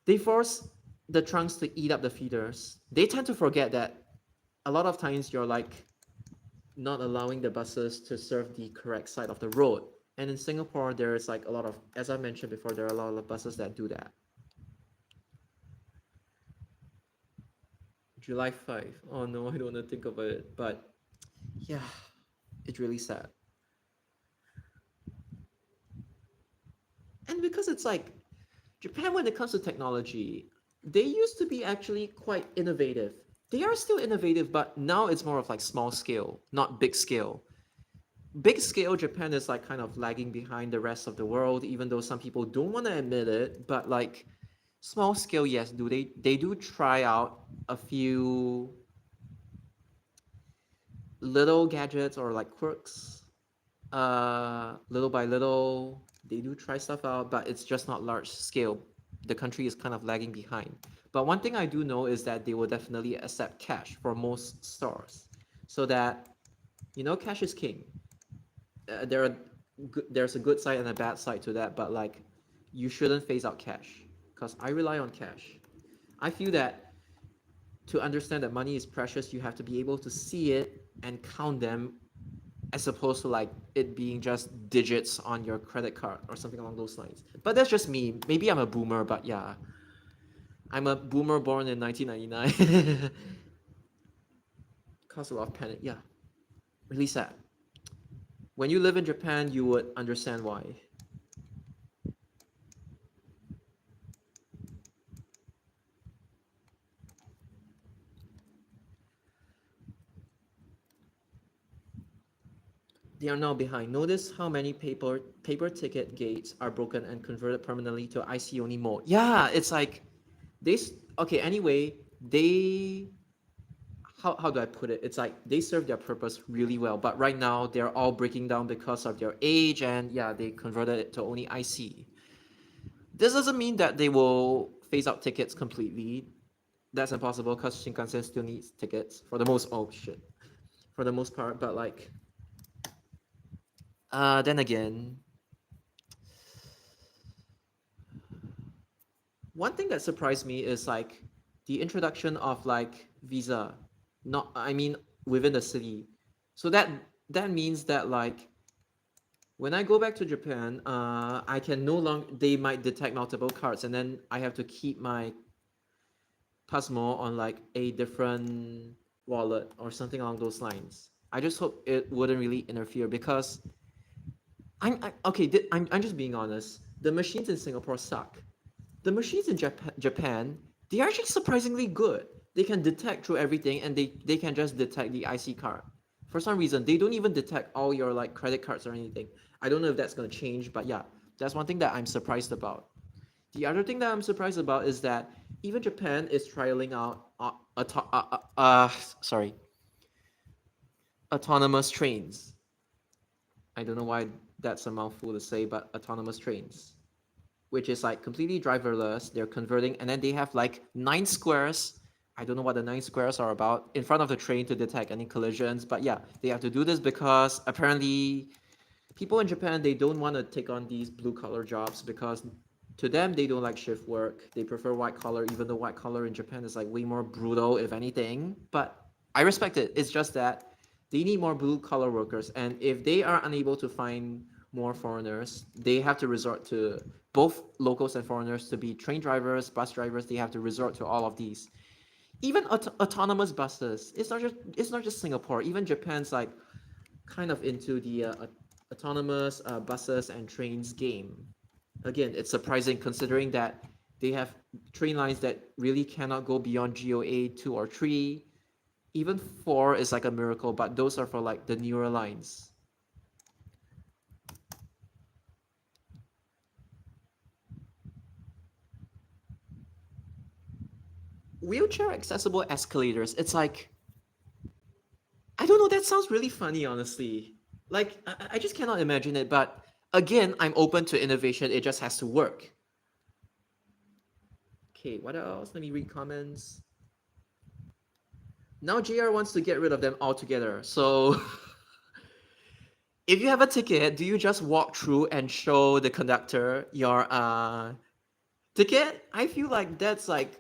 They force the trunks to eat up the feeders. They tend to forget that a lot of times you're like not allowing the buses to serve the correct side of the road. And in Singapore, there's like a lot of, as I mentioned before, there are a lot of buses that do that. July 5. Oh no, I don't want to think of it. But yeah, it's really sad. And because it's like Japan, when it comes to technology, they used to be actually quite innovative. They are still innovative, but now it's more of like small scale, not big scale. Big scale, Japan is like kind of lagging behind the rest of the world, even though some people don't want to admit it. But like small scale, yes, do they do try out a few little gadgets or like quirks, little by little. They do try stuff out, but it's just not large scale. The country is kind of lagging behind. But one thing I do know is that they will definitely accept cash for most stores, so that cash is king. There are there's a good side and a bad side to that, but like you shouldn't phase out cash because I rely on cash. I feel that to understand that money is precious, you have to be able to see it and count them as opposed to like it being just digits on your credit card or something along those lines. But that's just me. Maybe I'm a boomer, but yeah, I'm a boomer born in 1999. Caused a lot of panic. Yeah, really sad. When you live in Japan, you would understand why. They are now behind. Notice how many paper ticket gates are broken and converted permanently to IC only mode. Yeah, it's like they okay. Anyway, they how do I put it? It's like they serve their purpose really well, but right now they're all breaking down because of their age, and yeah, they converted it to only IC. This doesn't mean that they will phase out tickets completely. That's impossible because Shinkansen still needs tickets for the most. Oh shit, for the most part. But like, then again, one thing that surprised me is like the introduction of like visa, not I mean within the city. So that means that like when I go back to Japan, I can no longer they might detect multiple cards, and then I have to keep my Pasmo on like a different wallet or something along those lines. I just hope it wouldn't really interfere because okay. I'm just being honest. The machines in Singapore suck. The machines in Japan, they are actually surprisingly good. They can detect through everything, and they can just detect the IC card. For some reason, they don't even detect all your like credit cards or anything. I don't know if that's gonna change, but yeah, that's one thing that I'm surprised about. The other thing that I'm surprised about is that even Japan is trialing out sorry, autonomous trains. I don't know why that's a mouthful to say, but autonomous trains, which is like completely driverless. They're converting, and then they have like 9 squares. I don't know what the 9 squares are about in front of the train to detect any collisions. But yeah, they have to do this because apparently people in Japan they don't want to take on these blue collar jobs because to them they don't like shift work. They prefer white collar, even though white collar in Japan is like way more brutal, if anything. But I respect it. It's just that they need more blue collar workers, and if they are unable to find more foreigners, they have to resort to both locals and foreigners to be train drivers, bus drivers. They have to resort to all of these. Even autonomous buses. It's not just Singapore. Even Japan's like kind of into the autonomous buses and trains game. Again, it's surprising considering that they have train lines that really cannot go beyond GOA 2 or 3. Even 4 is like a miracle, but those are for like the newer lines. Wheelchair accessible escalators. It's like, I don't know, that sounds really funny, honestly. Like, I just cannot imagine it, but again, I'm open to innovation. It just has to work. Okay, what else? Let me read comments. Now JR wants to get rid of them altogether. So if you have a ticket, do you just walk through and show the conductor your ticket? I feel like that's like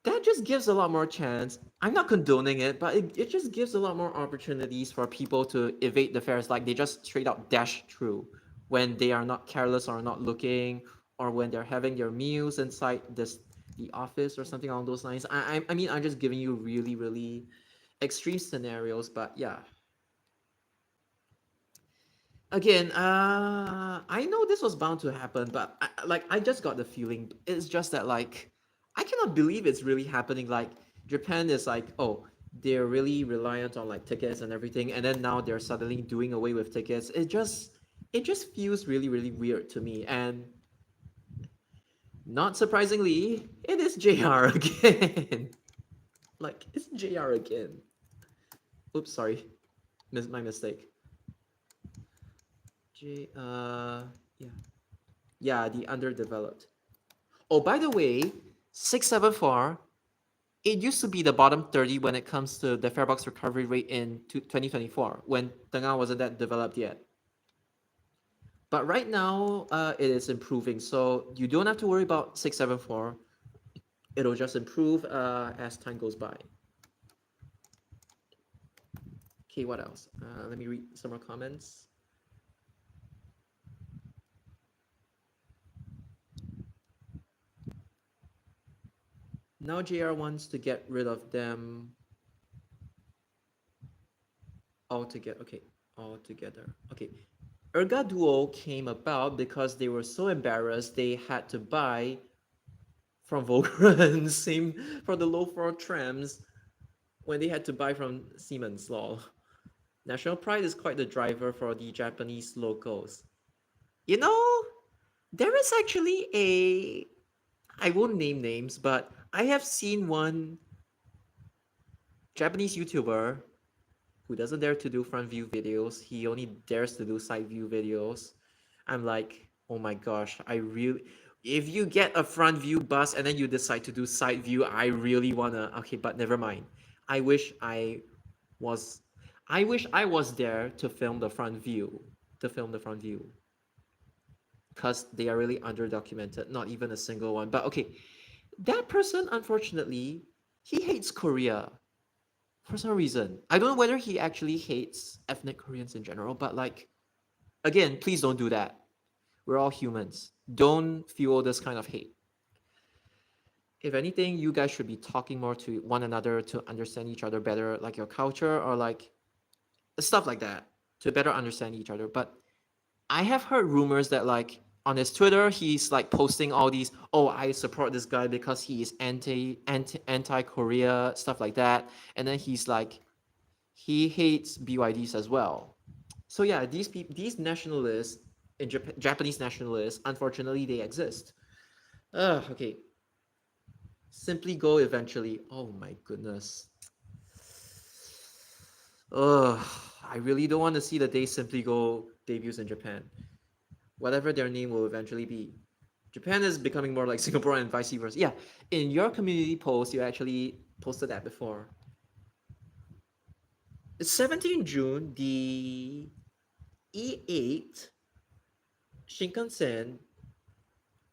that just gives a lot more chance. I'm not condoning it, but it just gives a lot more opportunities for people to evade the fares. Like they just straight up dash through when they are not careless or not looking, or when they're having their meals inside this The Office or something along those lines. I mean, I'm just giving you really, really extreme scenarios, but yeah. Again, I know this was bound to happen, but I just got the feeling it's just that like I cannot believe it's really happening. Like Japan is like, oh, they're really reliant on like tickets and everything, and then now they're suddenly doing away with tickets. It just feels really, really weird to me. And not surprisingly, it is JR again. Like it's JR again. Oops, sorry, my mistake. J yeah. Yeah, the underdeveloped. Oh, by the way, 674, it used to be the bottom 30 when it comes to the fare box recovery rate in 2024 when Tengah wasn't that developed yet. But right now, it is improving. So you don't have to worry about 674. It'll just improve as time goes by. Okay, what else? Let me read some more comments. Now JR wants to get rid of them altogether. Okay, altogether. Okay. Erga Duo came about because they were so embarrassed they had to buy from Volkswagen, same for the low floor trams when they had to buy from Siemens. Lol. National pride is quite the driver for the Japanese locals. You know, there is actually a. I won't name names, but I have seen one Japanese YouTuber who doesn't dare to do front view videos. He only dares to do side view videos. I'm like, oh my gosh, I really. If you get a front view bus and then you decide to do side view, I really wanna. Okay, but never mind. I wish I was. I wish I was there to film the front view. To film the front view. Because they are really underdocumented. Not even a single one. But okay, that person, unfortunately, he hates Korea for some reason. I don't know whether he actually hates ethnic Koreans in general, but like, again, please don't do that. We're all humans. Don't fuel this kind of hate. If anything, you guys should be talking more to one another to understand each other better, like your culture or like stuff like that, to better understand each other. But I have heard rumors that like on his Twitter, he's like posting all these, oh, I support this guy because he is anti Korea, stuff like that. And then he's like, he hates BYDs as well. So yeah, these nationalists, Japanese nationalists, unfortunately, they exist. Okay. Simply Go eventually. Oh my goodness. Ugh, I really don't want to see the day Simply Go debuts in Japan. Whatever their name will eventually be. Japan is becoming more like Singapore and vice versa. Yeah, in your community post, you actually posted that before. It's 17 June, the E8 Shinkansen.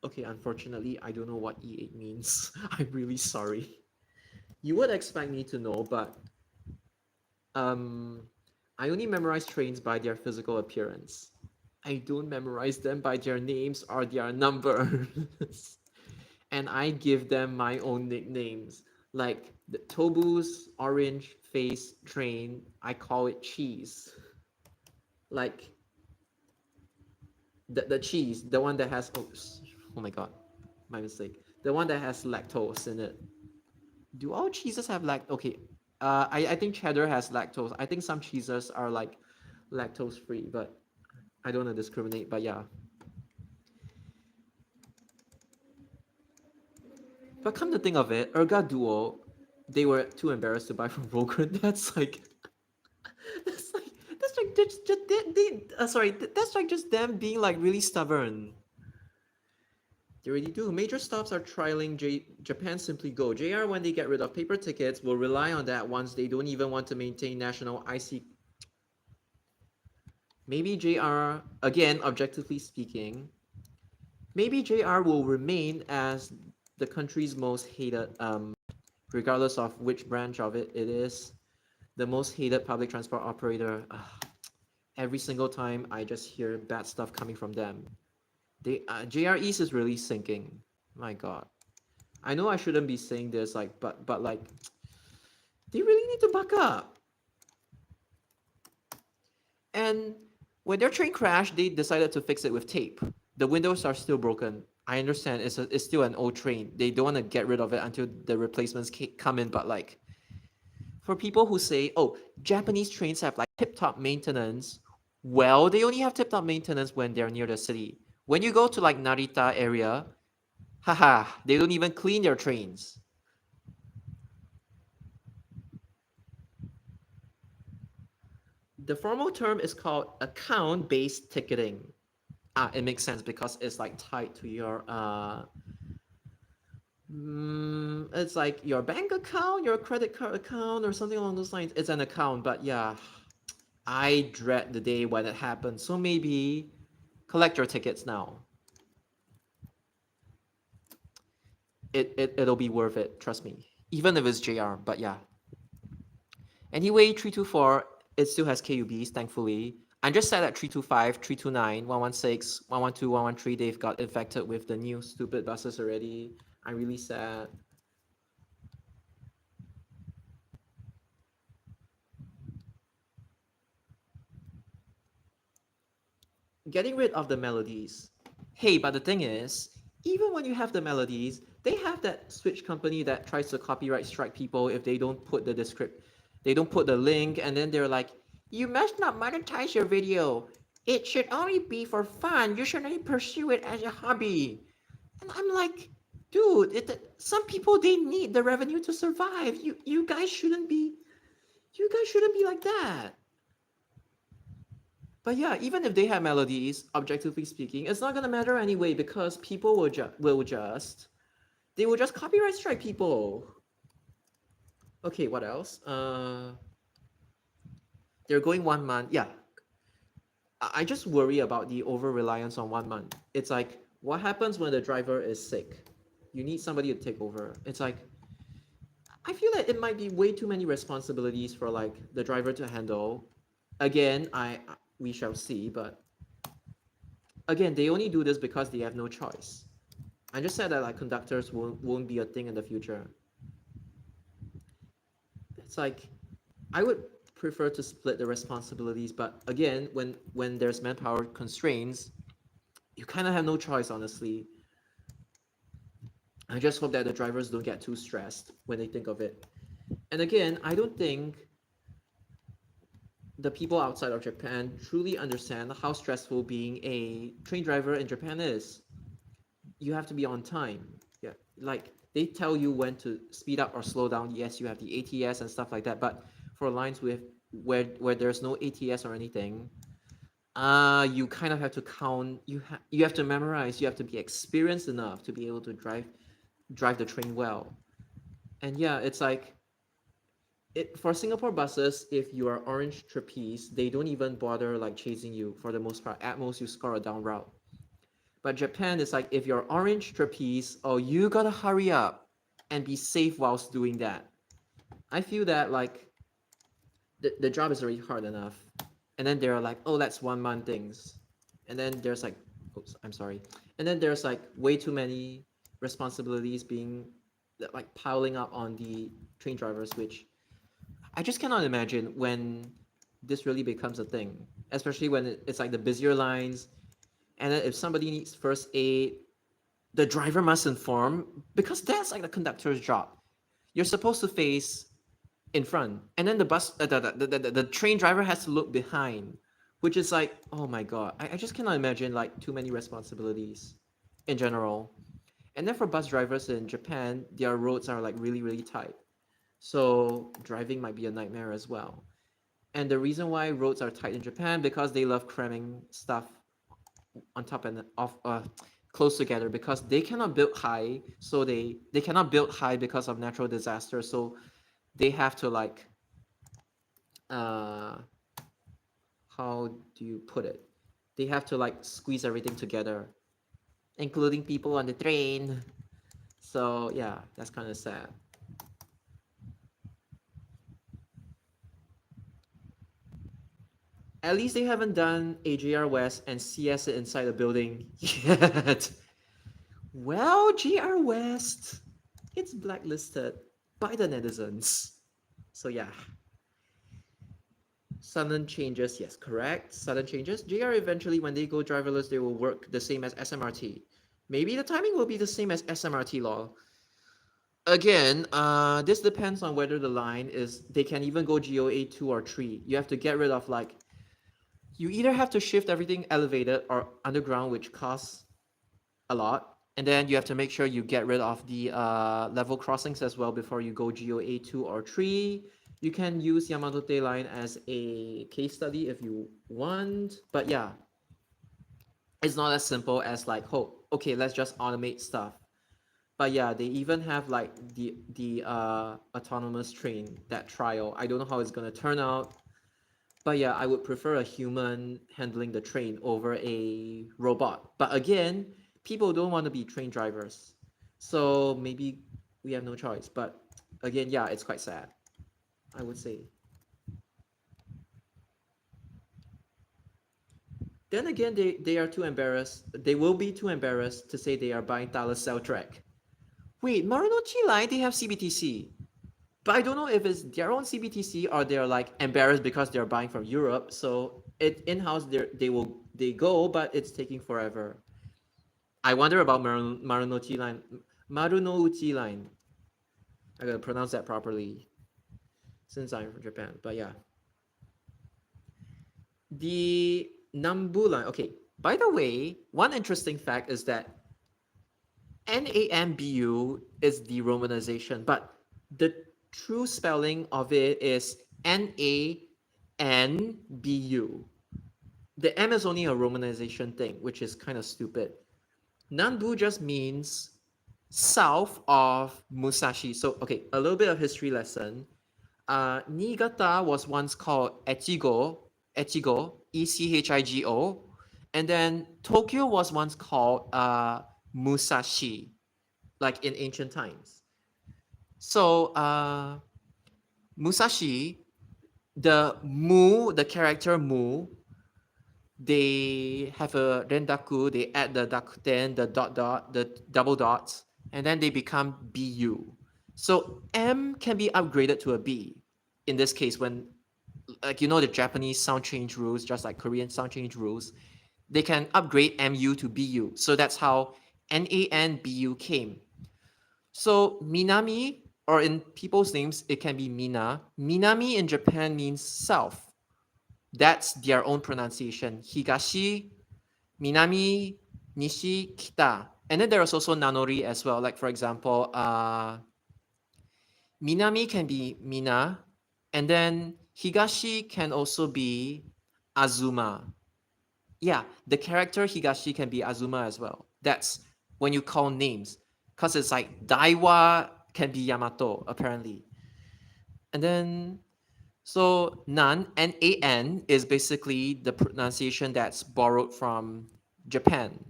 Okay, unfortunately, I don't know what E8 means. I'm really sorry. You would expect me to know, but um, I only memorize trains by their physical appearance. I don't memorize them by their names or their numbers. And I give them my own nicknames. Like the Tobu's orange face train, I call it cheese. Like the cheese, the one that has oh my god, my mistake. The one that has lactose in it. Do all cheeses have okay? I think cheddar has lactose. I think some cheeses are like lactose free, but I don't want to discriminate. But yeah. But come to think of it, Erga Duo, they were too embarrassed to buy from Volkswagen. That's like that's like just sorry, that's like just them being like really stubborn. They already do. Major stops are trialing Japan Simply Go. JR, when they get rid of paper tickets, will rely on that once they don't even want to maintain national IC. Maybe JR, again, objectively speaking, maybe JR will remain as the country's most hated, regardless of which branch of it is, the most hated public transport operator. Every single time I just hear bad stuff coming from them. JR East is really sinking. My God. I know I shouldn't be saying this, like, but like, they really need to buck up. And when their train crashed, they decided to fix it with tape. The windows are still broken. I understand it's still an old train. They don't want to get rid of it until the replacements come in. But like, for people who say, oh, Japanese trains have like tip-top maintenance, well, they only have tip-top maintenance when they're near the city. When you go to like Narita area, haha, they don't even clean their trains. The formal term is called account-based ticketing. It makes sense because it's like tied to your it's like your bank account, your credit card account, or something along those lines. It's an account, but yeah, I dread the day when it happens. So maybe collect your tickets now. It'll be worth it, trust me. Even if it's JR, but yeah. Anyway, 324, it still has KUBs, thankfully. I'm just sad that 325, 329, 116, 112, 113, they've got infected with the new stupid buses already. I'm really sad. Getting rid of the melodies. Hey, but the thing is, even when you have the melodies, they have that Switch company that tries to copyright strike people if they don't put the they don't put the link, and then they're like, you must not monetize your video. It should only be for fun. You should only pursue it as a hobby. And I'm like, dude, some people they need the revenue to survive. You guys shouldn't be like that. But yeah, even if they have melodies, objectively speaking, it's not gonna matter anyway because people will just copyright strike people. Okay, what else? They're going 1 month. Yeah, I just worry about the over reliance on 1 month. It's like, what happens when the driver is sick? You need somebody to take over. It's like, I feel like it might be way too many responsibilities for like the driver to handle. Again, we shall see, but again, they only do this because they have no choice. I just said that like conductors won't be a thing in the future. It's like I would prefer to split the responsibilities, but again, when there's manpower constraints, you kind of have no choice, honestly. I just hope that the drivers don't get too stressed when they think of it. And again, I don't think the people outside of Japan truly understand how stressful being a train driver in Japan is. You have to be on time. Yeah, like they tell you when to speed up or slow down. Yes, you have the ATS and stuff like that, but for lines with where there's no ATS or anything, you kind of have to count. You have to memorize. You have to be experienced enough to be able to drive the train well. And yeah, it's like for Singapore buses, if you are orange trapeze, they don't even bother like chasing you for the most part. At most, you score a down route. But Japan is like, if you're orange trapeze, oh, you gotta hurry up and be safe whilst doing that. I feel that like the job is already hard enough. And then they're like, oh, that's 1 month things. And then there's like, oops, I'm sorry. And then there's like way too many responsibilities being like piling up on the train drivers, which I just cannot imagine when this really becomes a thing, especially when it's like the busier lines. And then if somebody needs first aid, the driver must inform because that's like the conductor's job. You're supposed to face in front, and then the train driver has to look behind, which is like, oh my god, I just cannot imagine like too many responsibilities in general. And then for bus drivers in Japan, their roads are like really tight, so driving might be a nightmare as well. And the reason why roads are tight in Japan because they love cramming stuff on top and off close together because they cannot build high, so they cannot build high because of natural disaster, so they have to like uh how do you put it, they have to like squeeze everything together, including people on the train. So yeah, that's kind of sad. At least they haven't done AJR West and CS it inside the building yet. Well, GR West, it's blacklisted by the netizens. So yeah. Sudden changes, yes, correct. Sudden changes. JR eventually, when they go driverless, they will work the same as SMRT. Maybe the timing will be the same as SMRT law. Again, this depends on whether the line is, they can even go GOA 2 or 3. You have to get rid of like, you either have to shift everything elevated or underground, which costs a lot. And then you have to make sure you get rid of the level crossings as well before you go GOA 2 or 3. You can use Yamanote line as a case study if you want. But yeah, it's not as simple as like, oh, okay, let's just automate stuff. But yeah, they even have like the autonomous train, that trial. I don't know how it's gonna turn out. But yeah, I would prefer a human handling the train over a robot. But again, people don't want to be train drivers. So maybe we have no choice. But again, yeah, it's quite sad, I would say. Then again, they are too embarrassed. They will be too embarrassed to say they are buying Thales Cell Track. Wait, Marunouchi Line, they have CBTC. But I don't know if it's their own CBTC or they're like embarrassed because they're buying from Europe. So it in-house they go, but it's taking forever. I wonder about Marunouchi line. Marunouchi line. I gotta pronounce that properly since I'm from Japan. But yeah. The Nambu line. Okay. By the way, one interesting fact is that NAMBU is the romanization, but the true spelling of it is NANBU. The M is only a romanization thing, which is kind of stupid. Nanbu just means south of Musashi. So, okay, a little bit of history lesson. Niigata was once called Echigo, Echigo, and then Tokyo was once called Musashi, like in ancient times. So, Musashi, the character Mu, they have a rendaku, they add the dakuten, the dot dot, the double dots, and then they become BU. So M can be upgraded to a B. In this case, when like the Japanese sound change rules, just like Korean sound change rules, they can upgrade MU to BU. So that's how NANBU came. So Minami, or in people's names, it can be Mina. Minami in Japan means south. That's their own pronunciation. Higashi, Minami, Nishi, Kita. And then there is also Nanori as well. Like for example, Minami can be Mina, and then Higashi can also be Azuma. Yeah, the character Higashi can be Azuma as well. That's when you call names. Because it's like Daiwa can be Yamato, apparently. And then so Nan, is basically the pronunciation that's borrowed from Japan.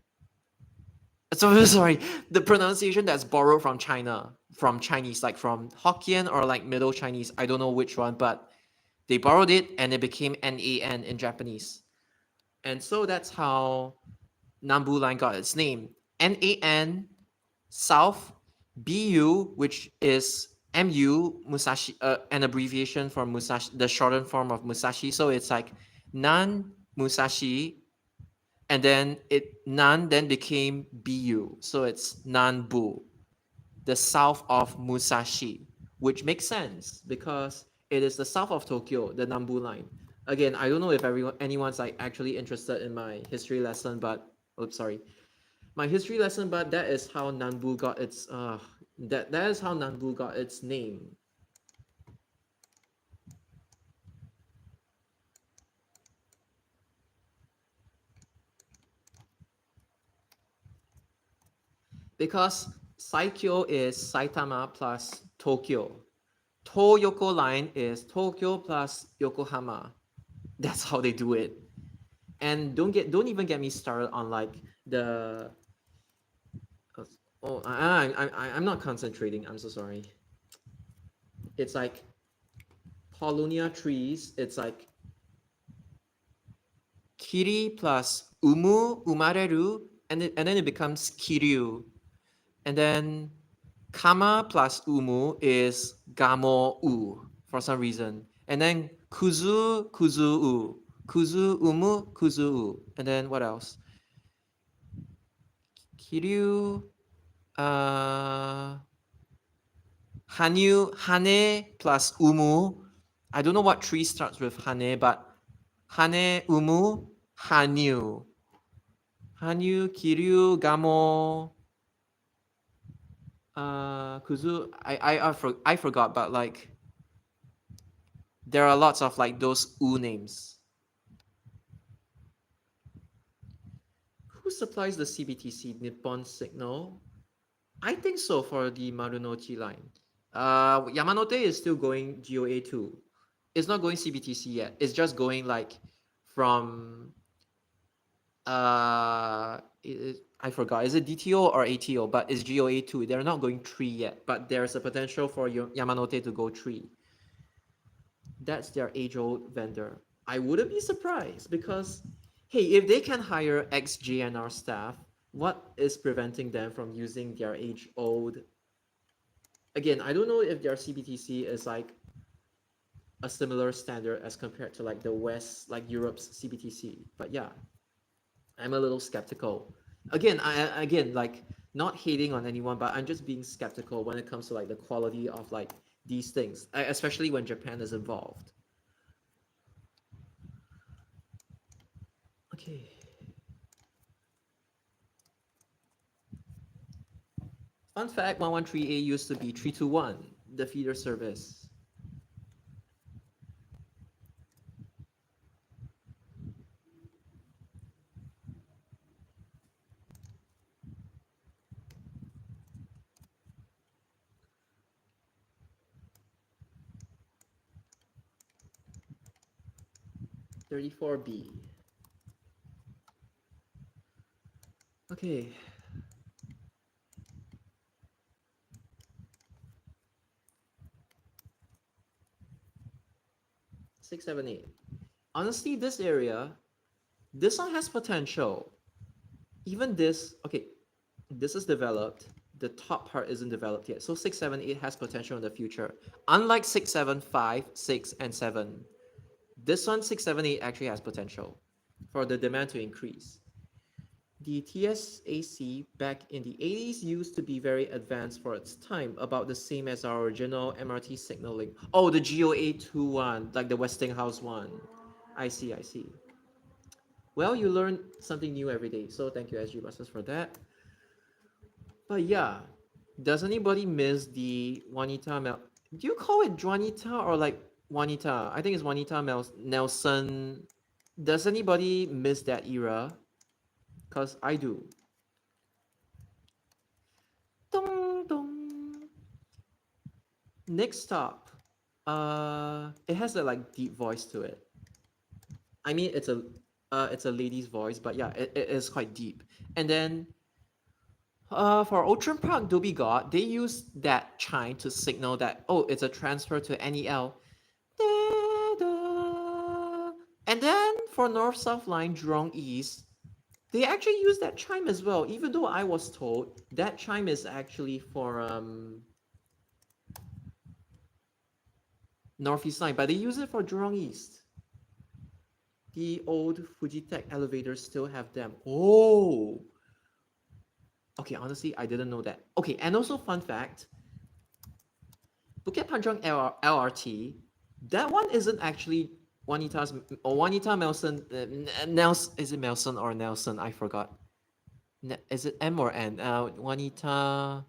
So sorry, the pronunciation that's borrowed from China, from Chinese, like from Hokkien or like Middle Chinese. I don't know which one, but they borrowed it and it became Nan in Japanese. And so that's how Nambu line got its name. Nan, South, BU, which is MU, Musashi, an abbreviation for Musashi, the shortened form of Musashi. So it's like Nan Musashi, and then Nan then became BU. So it's Nanbu, the south of Musashi, which makes sense because it is the south of Tokyo, the Nambu line. Again, I don't know if anyone's like actually interested in my history lesson, but oops, sorry, my history lesson. But that is how Nanbu got its that is how Nanbu got its name. Because Saikyo is Saitama plus Tokyo. Toyoko line is Tokyo plus Yokohama. That's how they do it. And don't even get me started on like the I'm not concentrating. I'm so sorry. It's like Paulownia trees. It's like Kiri plus Umareru, and then it becomes Kiryu. And then Kama plus umu is gamo u for some reason. And then kuzu, kuzu u. Kuzu umu, kuzu u. And then what else? Kiryu, hanyu, hane plus umu. I don't know what tree starts with hane, but hane, umu, hanyu. Hanyu, kiryu, gamo, kuzu. I forgot, but like there are lots of like those u names. Who supplies the CBTC Nippon Signal? I think so for the Marunouchi line. Yamanote is still going GOA2. It's not going CBTC yet. It's just going like from I forgot. Is it DTO or ATO? But it's GOA2. They're not going 3 yet, but there's a potential for Yamanote to go 3. That's their age-old vendor. I wouldn't be surprised because, hey, if they can hire ex-GNR staff, what is preventing them from using their age-old? Again, I don't know if their CBTC is like a similar standard as compared to like the West, like Europe's CBTC. But yeah, I'm a little skeptical. Again, like not hating on anyone, but I'm just being skeptical when it comes to like the quality of like these things, especially when Japan is involved. Okay. Fun fact, 113A used to be 321, the feeder service. $34B. Okay. Six, seven, eight. Honestly, this area, this one has potential. Even this, okay, this is developed. The top part isn't developed yet. So 6, 7, 8 has potential in the future. Unlike 6, 7, 5, 6, and 7. This one, 6, 7, 8 actually has potential for the demand to increase. The TSAC back in the 80s used to be very advanced for its time, about the same as our original MRT signaling. Oh, the GOA2 one, like the Westinghouse one. I see, I see. Well, you learn something new every day, so thank you, SG Buses, for that. But yeah, does anybody miss the Juanita Do you call it Juanita or like Juanita? I think it's Juanita Nelson. Does anybody miss that era? Because I do. Dong, dong. Next stop. It has a like deep voice to it. I mean, it's a lady's voice, but yeah, it is quite deep. And then for Outram Park Dhoby Ghaut, they use that chime to signal that, oh, it's a transfer to NEL. Da, da. And then for North South Line Jurong East, they actually use that chime as well, even though I was told that chime is actually for Northeast Line, but they use it for Jurong East. The old Fujitech elevators still have them. Oh! Okay, honestly, I didn't know that. Okay, and also fun fact, Bukit Panjang LRT, that one isn't actually Juanita's or Juanita Melson. Nelson, is it Melson or Nelson? I forgot. Is it M or N? Juanita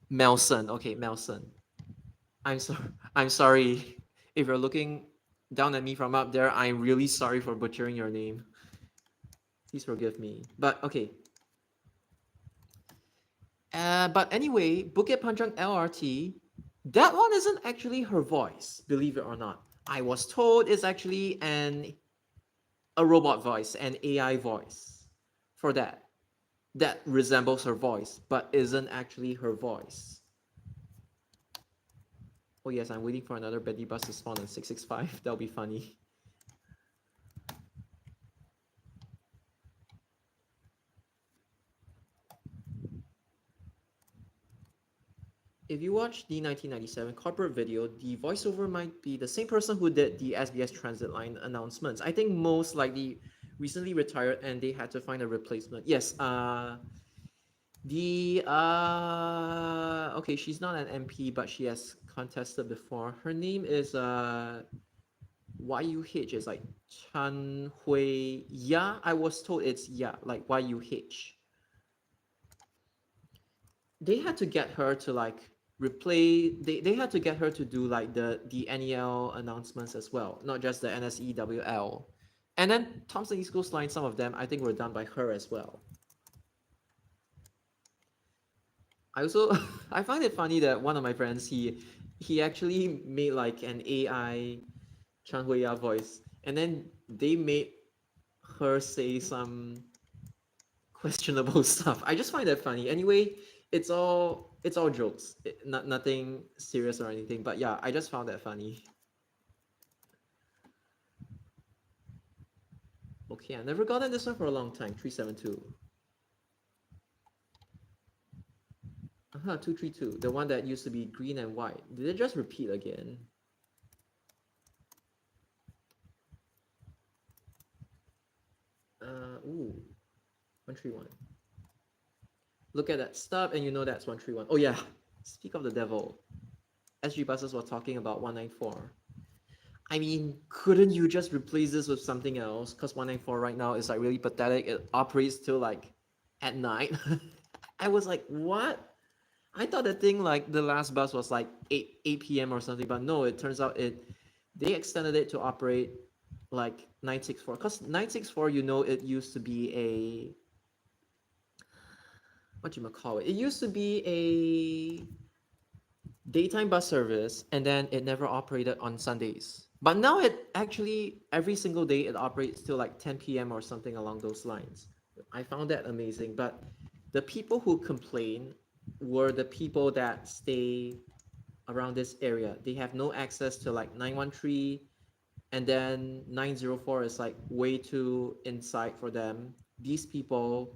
Melson. Okay, Melson. I'm sorry. I'm sorry if you're looking down at me from up there. I'm really sorry for butchering your name. Please forgive me. But okay. But anyway, Bukit Panjang LRT, that one isn't actually her voice, believe it or not. I was told it's actually a robot voice, an AI voice for that. That resembles her voice, but isn't actually her voice. Oh yes, I'm waiting for another Betty bus to spawn on 665. That'll be funny. if you watch the 1997 corporate video, the voiceover might be the same person who did the SBS Transit Line announcements. I think most likely recently retired and they had to find a replacement. Yes, okay, she's not an MP, but she has contested before. Her name is YUH, is like Chan Hui Ya. I was told it's Ya, like YUH. They had to get her to like replay, they had to get her to do like the NEL announcements as well, not just the NSEWL. And then Thompson East Coast Line, some of them I think were done by her as well. I also I find it funny that one of my friends, he actually made like an AI Chan Hui-ya voice, and then they made her say some questionable stuff. I just find that funny. Anyway, it's all jokes, not nothing serious or anything. But yeah, I just found that funny. Okay, I never gotten this one for a long time. 372. 232. The one that used to be green and white. Did it just repeat again? Ooh, 131. Look at that stub and you know that's 131. Oh yeah, speak of the devil. SG buses were talking about 194. I mean, couldn't you just replace this with something else? Because 194 right now is like really pathetic. It operates till like at night. I was like, what? I thought the thing like the last bus was like 8 p.m. or something, but no, it turns out they extended it to operate like 964. Because 964, you know, it used to be a what you call it? It used to be a daytime bus service, and then it never operated on Sundays. But now it actually every single day it operates till like 10 p.m. or something along those lines. I found that amazing. But the people who complain were the people that stay around this area. They have no access to like 913, and then 904 is like way too inside for them. These people,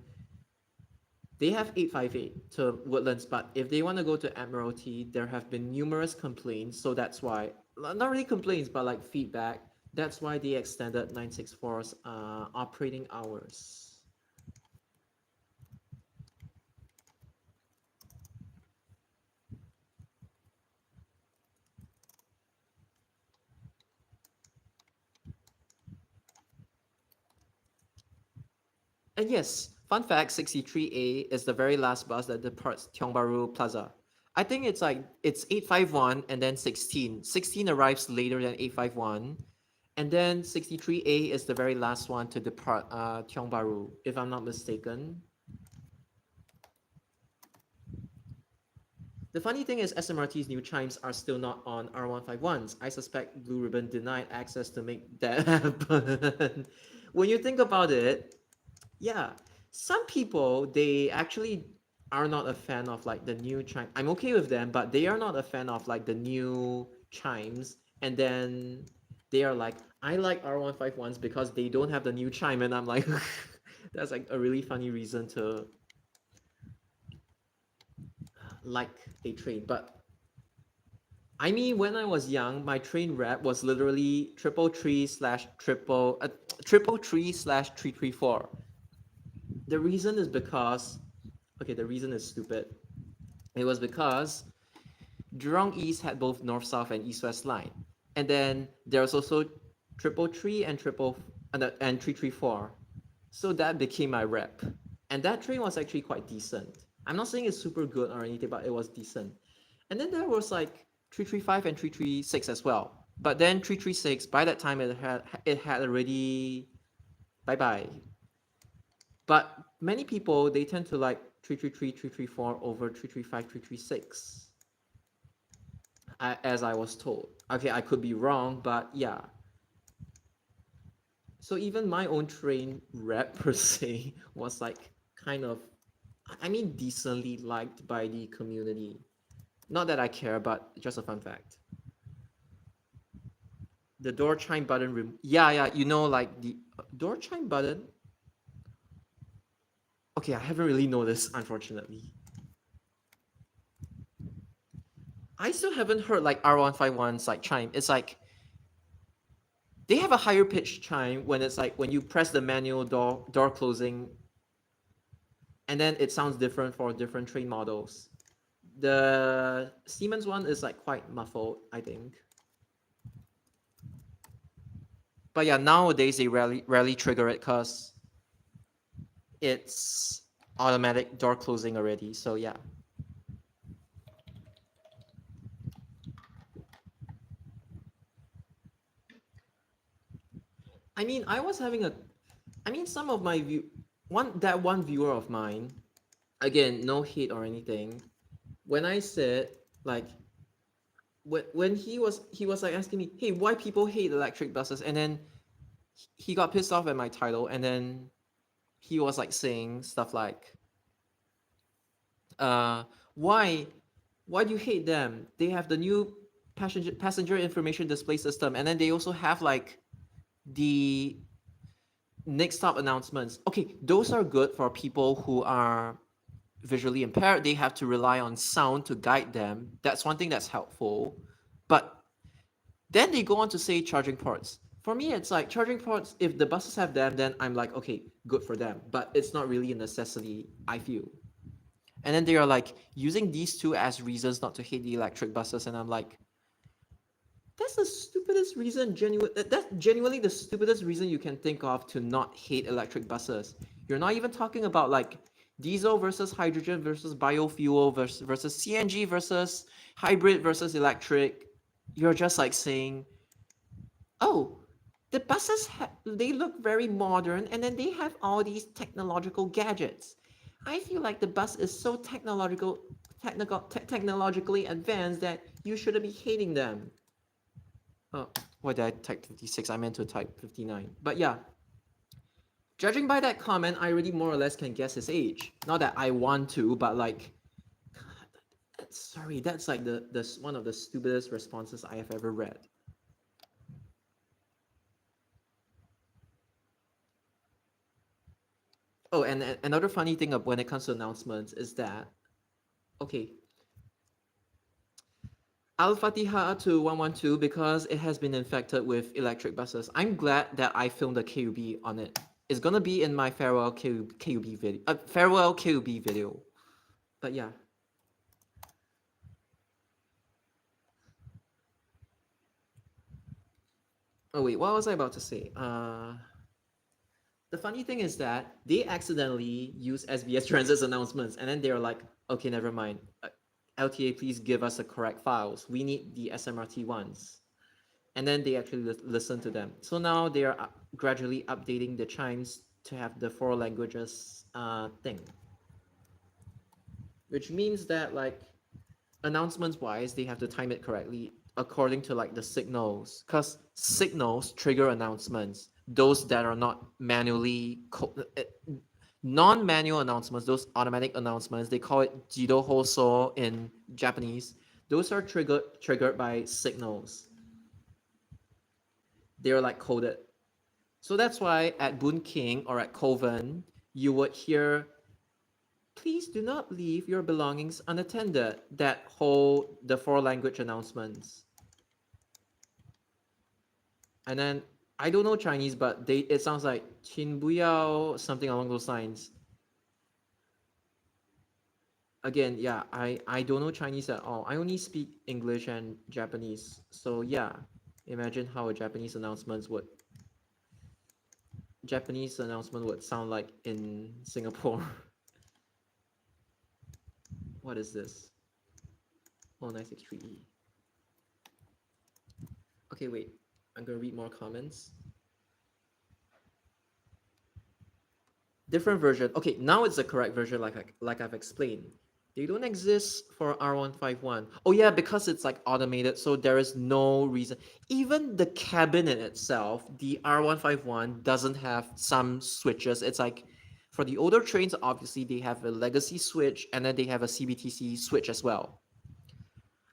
they have 858 to Woodlands, but if they want to go to Admiralty, there have been numerous complaints. So that's why, not really complaints, but like feedback. That's why they extended 964's operating hours. And yes, fun fact, 63A is the very last bus that departs Tiong Bahru Plaza. I think it's 851 and then 16. 16 arrives later than 851. And then 63A is the very last one to depart Tiong Bahru, if I'm not mistaken. The funny thing is SMRT's new chimes are still not on R151s. I suspect Blue Ribbon denied access to make that happen. When you think about it, yeah, some people they actually are not a fan of like the new chime. I'm okay with them, but they are not a fan of like the new chimes. And then they are like, I like R151s because they don't have the new chime, and I'm like, that's like a really funny reason to like a train. But I mean, when I was young, my train rep was literally triple three slash 334. The reason is because, okay, the reason is stupid. It was because Jurong East had both north south and east west line, and then there was also triple three and 334. So that became my rep, and that train was actually quite decent. I'm not saying it's super good or anything, but it was decent. And then there was like 335 and 336 as well. But then 336, by that time it had already bye bye. But many people they tend to like 333, 334 over 335, 336. As I was told. Okay, I could be wrong, but yeah. So even my own train rep per se was like kind of, I mean, decently liked by the community. Not that I care, but just a fun fact. The door chime button, yeah, you know, like the door chime button. Okay, I haven't really noticed, unfortunately. I still haven't heard like R151's like chime. It's like they have a higher pitch chime when it's like when you press the manual door closing, and then it sounds different for different train models. The Siemens one is like quite muffled, I think. But yeah, nowadays they rarely trigger it because it's automatic door closing already. So yeah. I mean, some of my one viewer of mine, again, no hate or anything. When I said like when he was like asking me, hey, why people hate electric buses, and then he got pissed off at my title, and then he was like saying stuff like, uh, why why do you hate them? They have the new passenger information display system, and then they also have like the next stop announcements. Okay, those are good for people who are visually impaired. They have to rely on sound to guide them. That's one thing that's helpful. But then they go on to say charging ports. For me, it's like charging ports, if the buses have them, then I'm like, okay, good for them. But it's not really a necessity, I feel. And then they are like using these two as reasons not to hate the electric buses. And I'm like, that's the stupidest reason, that's genuinely the stupidest reason you can think of to not hate electric buses. You're not even talking about like diesel versus hydrogen versus biofuel versus CNG versus hybrid versus electric. You're just like saying, oh, the buses they look very modern, and then they have all these technological gadgets. I feel like the bus is so technologically advanced that you shouldn't be hating them. Oh, why did I type 56? I meant to type 59. But yeah, judging by that comment, I already more or less can guess his age. Not that I want to, but like, sorry, that's like the one of the stupidest responses I have ever read. Oh, and another funny thing when it comes to announcements is that, okay, Al Fatiha to 112 because it has been infected with electric buses. I'm glad that I filmed a KUB on it. It's gonna be in my farewell KUB video. Farewell KUB video. But yeah. Oh wait, what was I about to say? The funny thing is that they accidentally use SBS Transit's announcements, and then they're like, okay, never mind. LTA, please give us the correct files. We need the SMRT ones. And then they actually listen to them. So now they are gradually updating the chimes to have the 4 languages thing. Which means that like announcements wise, they have to time it correctly according to like the signals, because signals trigger announcements. Those that are not manually non-manual announcements, those automatic announcements, they call it jido hoso in Japanese. Those are triggered by signals. They're like coded. So that's why at Boon King or at Kovan, you would hear, please do not leave your belongings unattended, that whole the 4 language announcements. And then I don't know Chinese, but it sounds like Qin Buyao, something along those lines. Again, yeah, I don't know Chinese at all. I only speak English and Japanese. So yeah, imagine how a Japanese announcement would sound like in Singapore. What is this? Oh, 963E. Okay, wait. I'm gonna read more comments. Different version. Okay, now it's the correct version, like I've explained. They don't exist for R151. Oh yeah, because it's like automated, so there is no reason. Even the cabinet itself, the R151 doesn't have some switches. It's like for the older trains, obviously they have a legacy switch, and then they have a CBTC switch as well.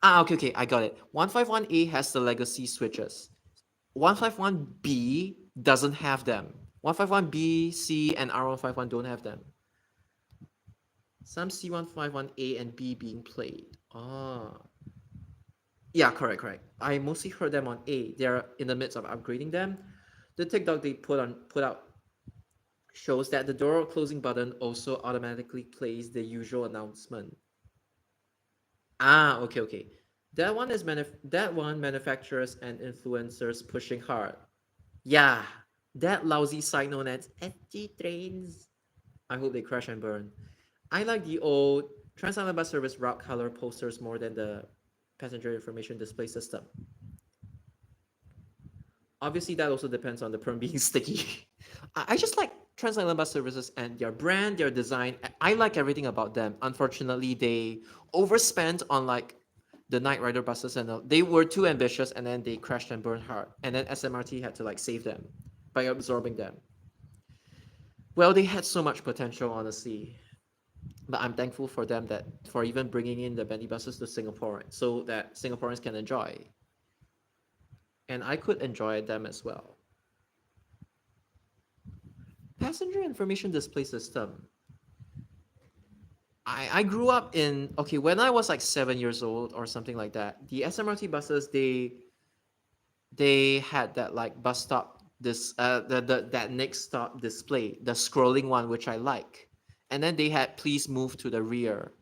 Okay, I got it. 151A has the legacy switches. 151B doesn't have them. 151B, C, and R151 don't have them. Some C151A and B being played. Ah. Yeah, correct. I mostly heard them on A. They're in the midst of upgrading them. The TikTok they put out shows that the door closing button also automatically plays the usual announcement. Ah, okay. That one manufacturers and influencers pushing hard. Yeah, that lousy site known as FG trains. I hope they crash and burn. I like the old Trans Island Bus Service route color posters more than the passenger information display system. Obviously, that also depends on the perm being sticky. I just like Trans Island Bus Services and their brand, their design. I like everything about them. Unfortunately, they overspent on like the Night Rider buses and they were too ambitious, and then they crashed and burned hard. And then SMRT had to like save them by absorbing them. Well, they had so much potential, honestly. But I'm thankful for them that for even bringing in the bendy buses to Singapore so that Singaporeans can enjoy. And I could enjoy them as well. Passenger information display system. I grew up in okay when I was like 7 years old or something like that. The SMRT buses they had that like bus stop this the that next stop display, the scrolling one, which I like, and then they had please move to the rear.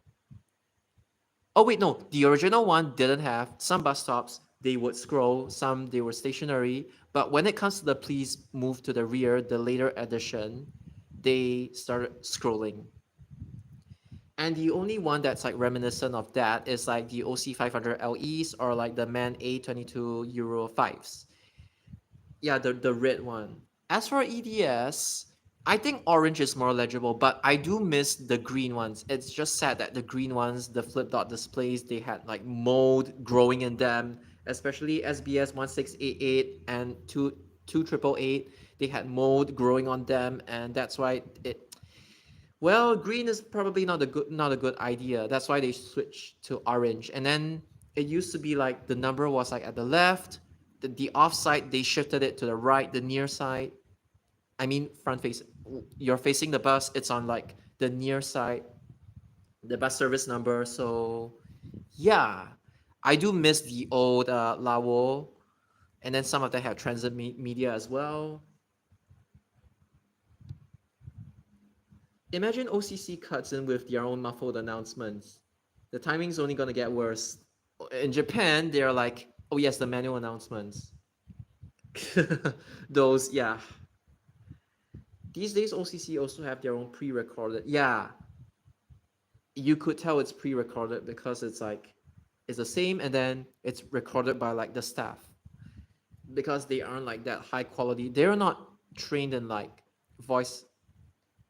Oh wait, no, the original one didn't have. Some bus stops they would scroll, some they were stationary. But when it comes to the please move to the rear, the later edition, they started scrolling. And the only one that's like reminiscent of that is like the OC 500 LEs or like the MAN A22 Euro 5s. Yeah, the red one. As for EDS, I think orange is more legible, but I do miss the green ones. It's just sad that the green ones, the flip dot displays, they had like mold growing in them, especially SBS 1688 and 2888. They had mold growing on them, and that's why it well, green is probably not a good idea. That's why they switched to orange. And then it used to be like the number was like at the left, the off side they shifted it to the right, the near side. I mean front face. You're facing the bus. It's on like the near side, the bus service number. So yeah, I do miss the old Lawo, and then some of them have transit media as well. Imagine OCC cuts in with their own muffled announcements. The timing's only gonna get worse. In Japan, they're like, oh yes, the manual announcements. Those, yeah. These days, OCC also have their own pre-recorded. Yeah, you could tell it's pre-recorded because it's like, it's the same, and then it's recorded by like the staff because they aren't like that high quality. They're not trained in like voice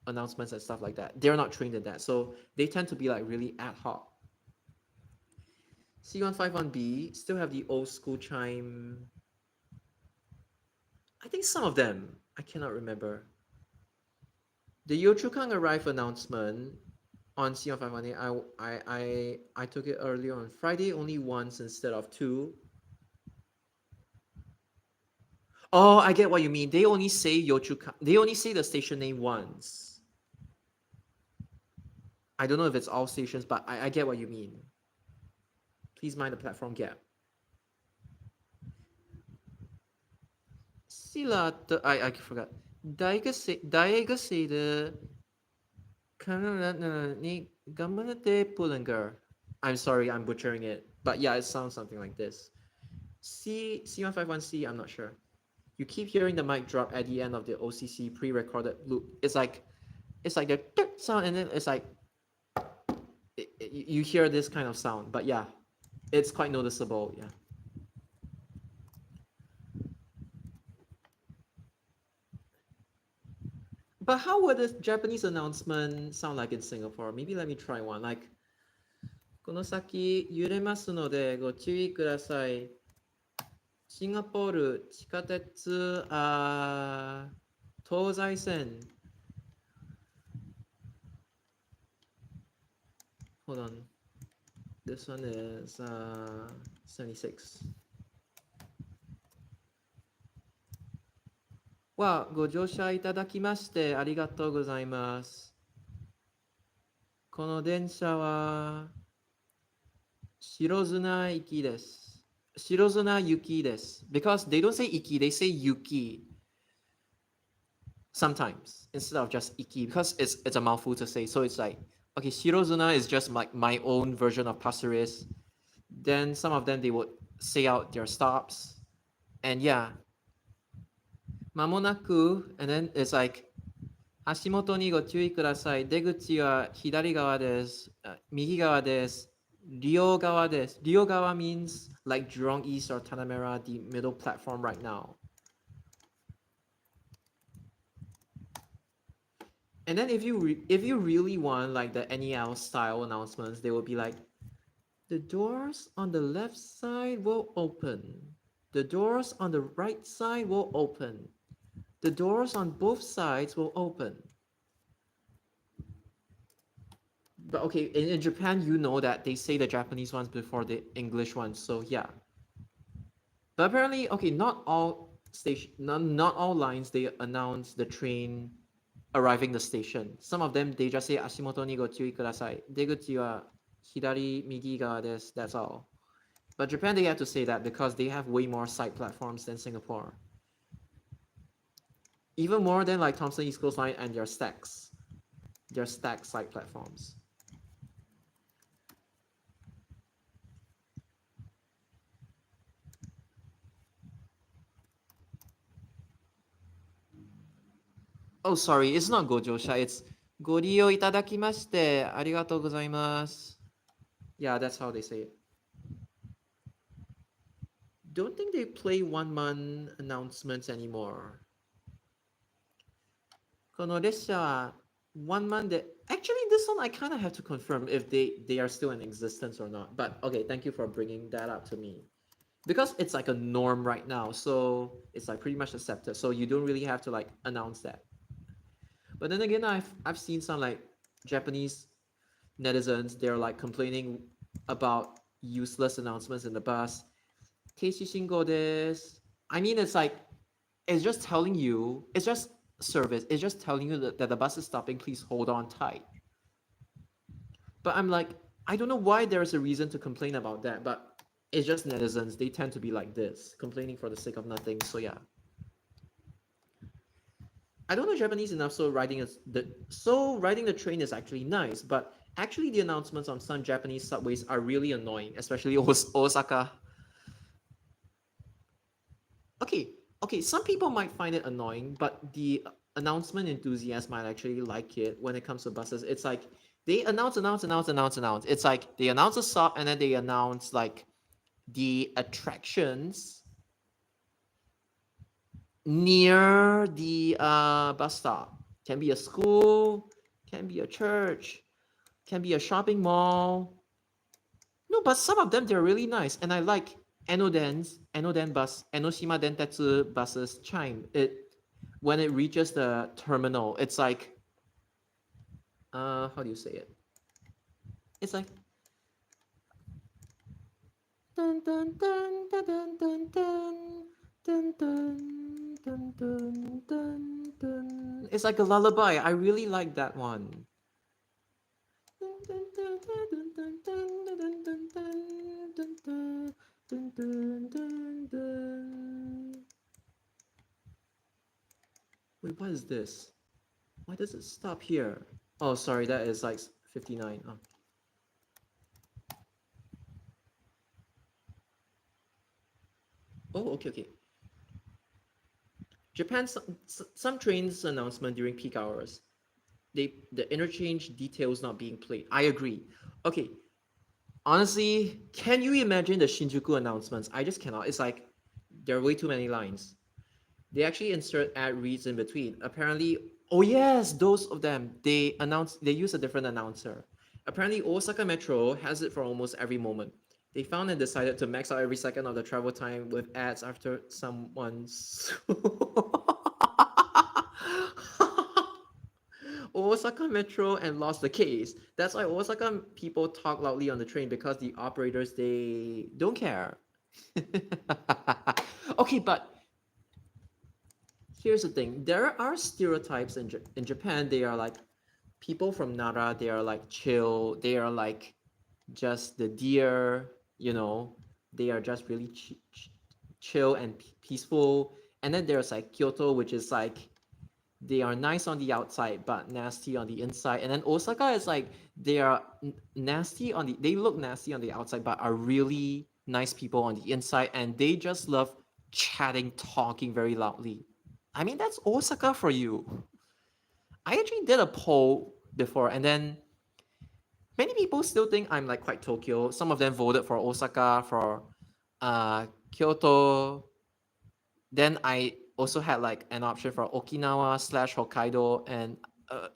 announcements and stuff like that. They're not trained in that, so they tend to be like really ad hoc. C151B still have the old school chime. I think some of them. I cannot remember. The Yio Chu Kang arrive announcement on C151A. I took it earlier on Friday only once instead of two. Oh, I get what you mean. They only say Yio Chu Kang. They only say the station name once. I don't know if it's all stations, but I get what you mean. Please mind the platform gap. Sila, I forgot. 大学生で ni gamanate Pullinger. I'm sorry, I'm butchering it. But yeah, it sounds something like this. C151C, I'm not sure. You keep hearing the mic drop at the end of the OCC pre-recorded loop. It's like the sound, and then it's like you hear this kind of sound. But yeah, it's quite noticeable. Yeah. But how would the Japanese announcement sound like in Singapore? Maybe let me try one. Like, この先揺れますのでご注意ください。シンガポール地下鉄東西線 Hold on. This one is 76. はご乗車いただきましてありがとうございます。この電車は白砂行きです。Shirozuna yuki desu. Because they don't say iki, they say yuki sometimes instead of just iki, because it's a mouthful to say. So it's like, okay, Shirozuna is just like my own version of Pasir Ris. Then some of them they would say out their stops. And yeah, mamonaku, and then it's like 足元にご注意ください。出口は左側です。右側です。両側です。両側 means like Jurong East or Tanah the middle platform right now. And then if you really want like the NEL style announcements, they will be like, the doors on the left side will open. The doors on the right side will open. The doors on both sides will open. But okay, in Japan, you know that they say the Japanese ones before the English ones, so yeah. But apparently, okay, not all lines they announce the train arriving the station. Some of them they just say 足元にご注意ください。出口は左右側です。That's all. But Japan they have to say that because they have way more side platforms than Singapore. Even more than like Thomson East Coast Line and their stacks. Their stacked side platforms. Oh, sorry, it's not Gojosha, it's ご利用いただきましてありがとうございます. Yeah, that's how they say it. Don't think they play 1-man announcements anymore. この列車は 1-manで actually this one I kind of have to confirm if they are still in existence or not. But okay, thank you for bringing that up to me. Because it's like a norm right now, so it's like pretty much accepted. So you don't really have to like announce that. But then again, I've seen some like Japanese netizens, they're like complaining about useless announcements in the bus. Keishi Shingo desu. I mean, it's like, it's just telling you, it's just service. It's just telling you that the bus is stopping. Please hold on tight. But I'm like, I don't know why there is a reason to complain about that, but it's just netizens. They tend to be like this, complaining for the sake of nothing. So yeah. I don't know Japanese enough, so riding the train is actually nice, but actually the announcements on some Japanese subways are really annoying, especially Osaka. Okay, some people might find it annoying, but the announcement enthusiasts might actually like it when it comes to buses. It's like they announce. It's like they announce a stop and then they announce like the attractions near the bus stop. Can be a school, can be a church, can be a shopping mall. No, but some of them they're really nice, and I like Enoden bus, Enoshima Dentetsu buses chime. It when it reaches the terminal, it's like how do you say it? It's like dun dun dun dun dun dun dun dun dun dun dun dun. It's like a lullaby. I really like that one. Wait, what is this? Why does it stop here? Oh, sorry, that is like 59. Oh, okay. Japan, some trains announcement during peak hours. The interchange details not being played. I agree. Okay, honestly, can you imagine the Shinjuku announcements? I just cannot. It's like there are way too many lines. They actually insert ad reads in between. Apparently, oh yes, those of them. They use a different announcer. Apparently, Osaka Metro has it for almost every moment. They found and decided to max out every second of the travel time with ads after someone's Osaka Metro and lost the case. That's why Osaka people talk loudly on the train because the operators they don't care. Okay, but here's the thing. There are stereotypes in Japan. They are like people from Nara. They are like chill. They are like just the deer, you know. they are just really chill and peaceful. And then there's like Kyoto, which is like they are nice on the outside but nasty on the inside. And then Osaka is like they are nasty on the they look nasty on the outside but are really nice people on the inside, and they just love chatting, talking very loudly. I mean, that's Osaka for you. I actually did a poll before, and then many people still think I'm like quite Tokyo. Some of them voted for Osaka, for Kyoto. Then I also had like an option for Okinawa slash Hokkaido, and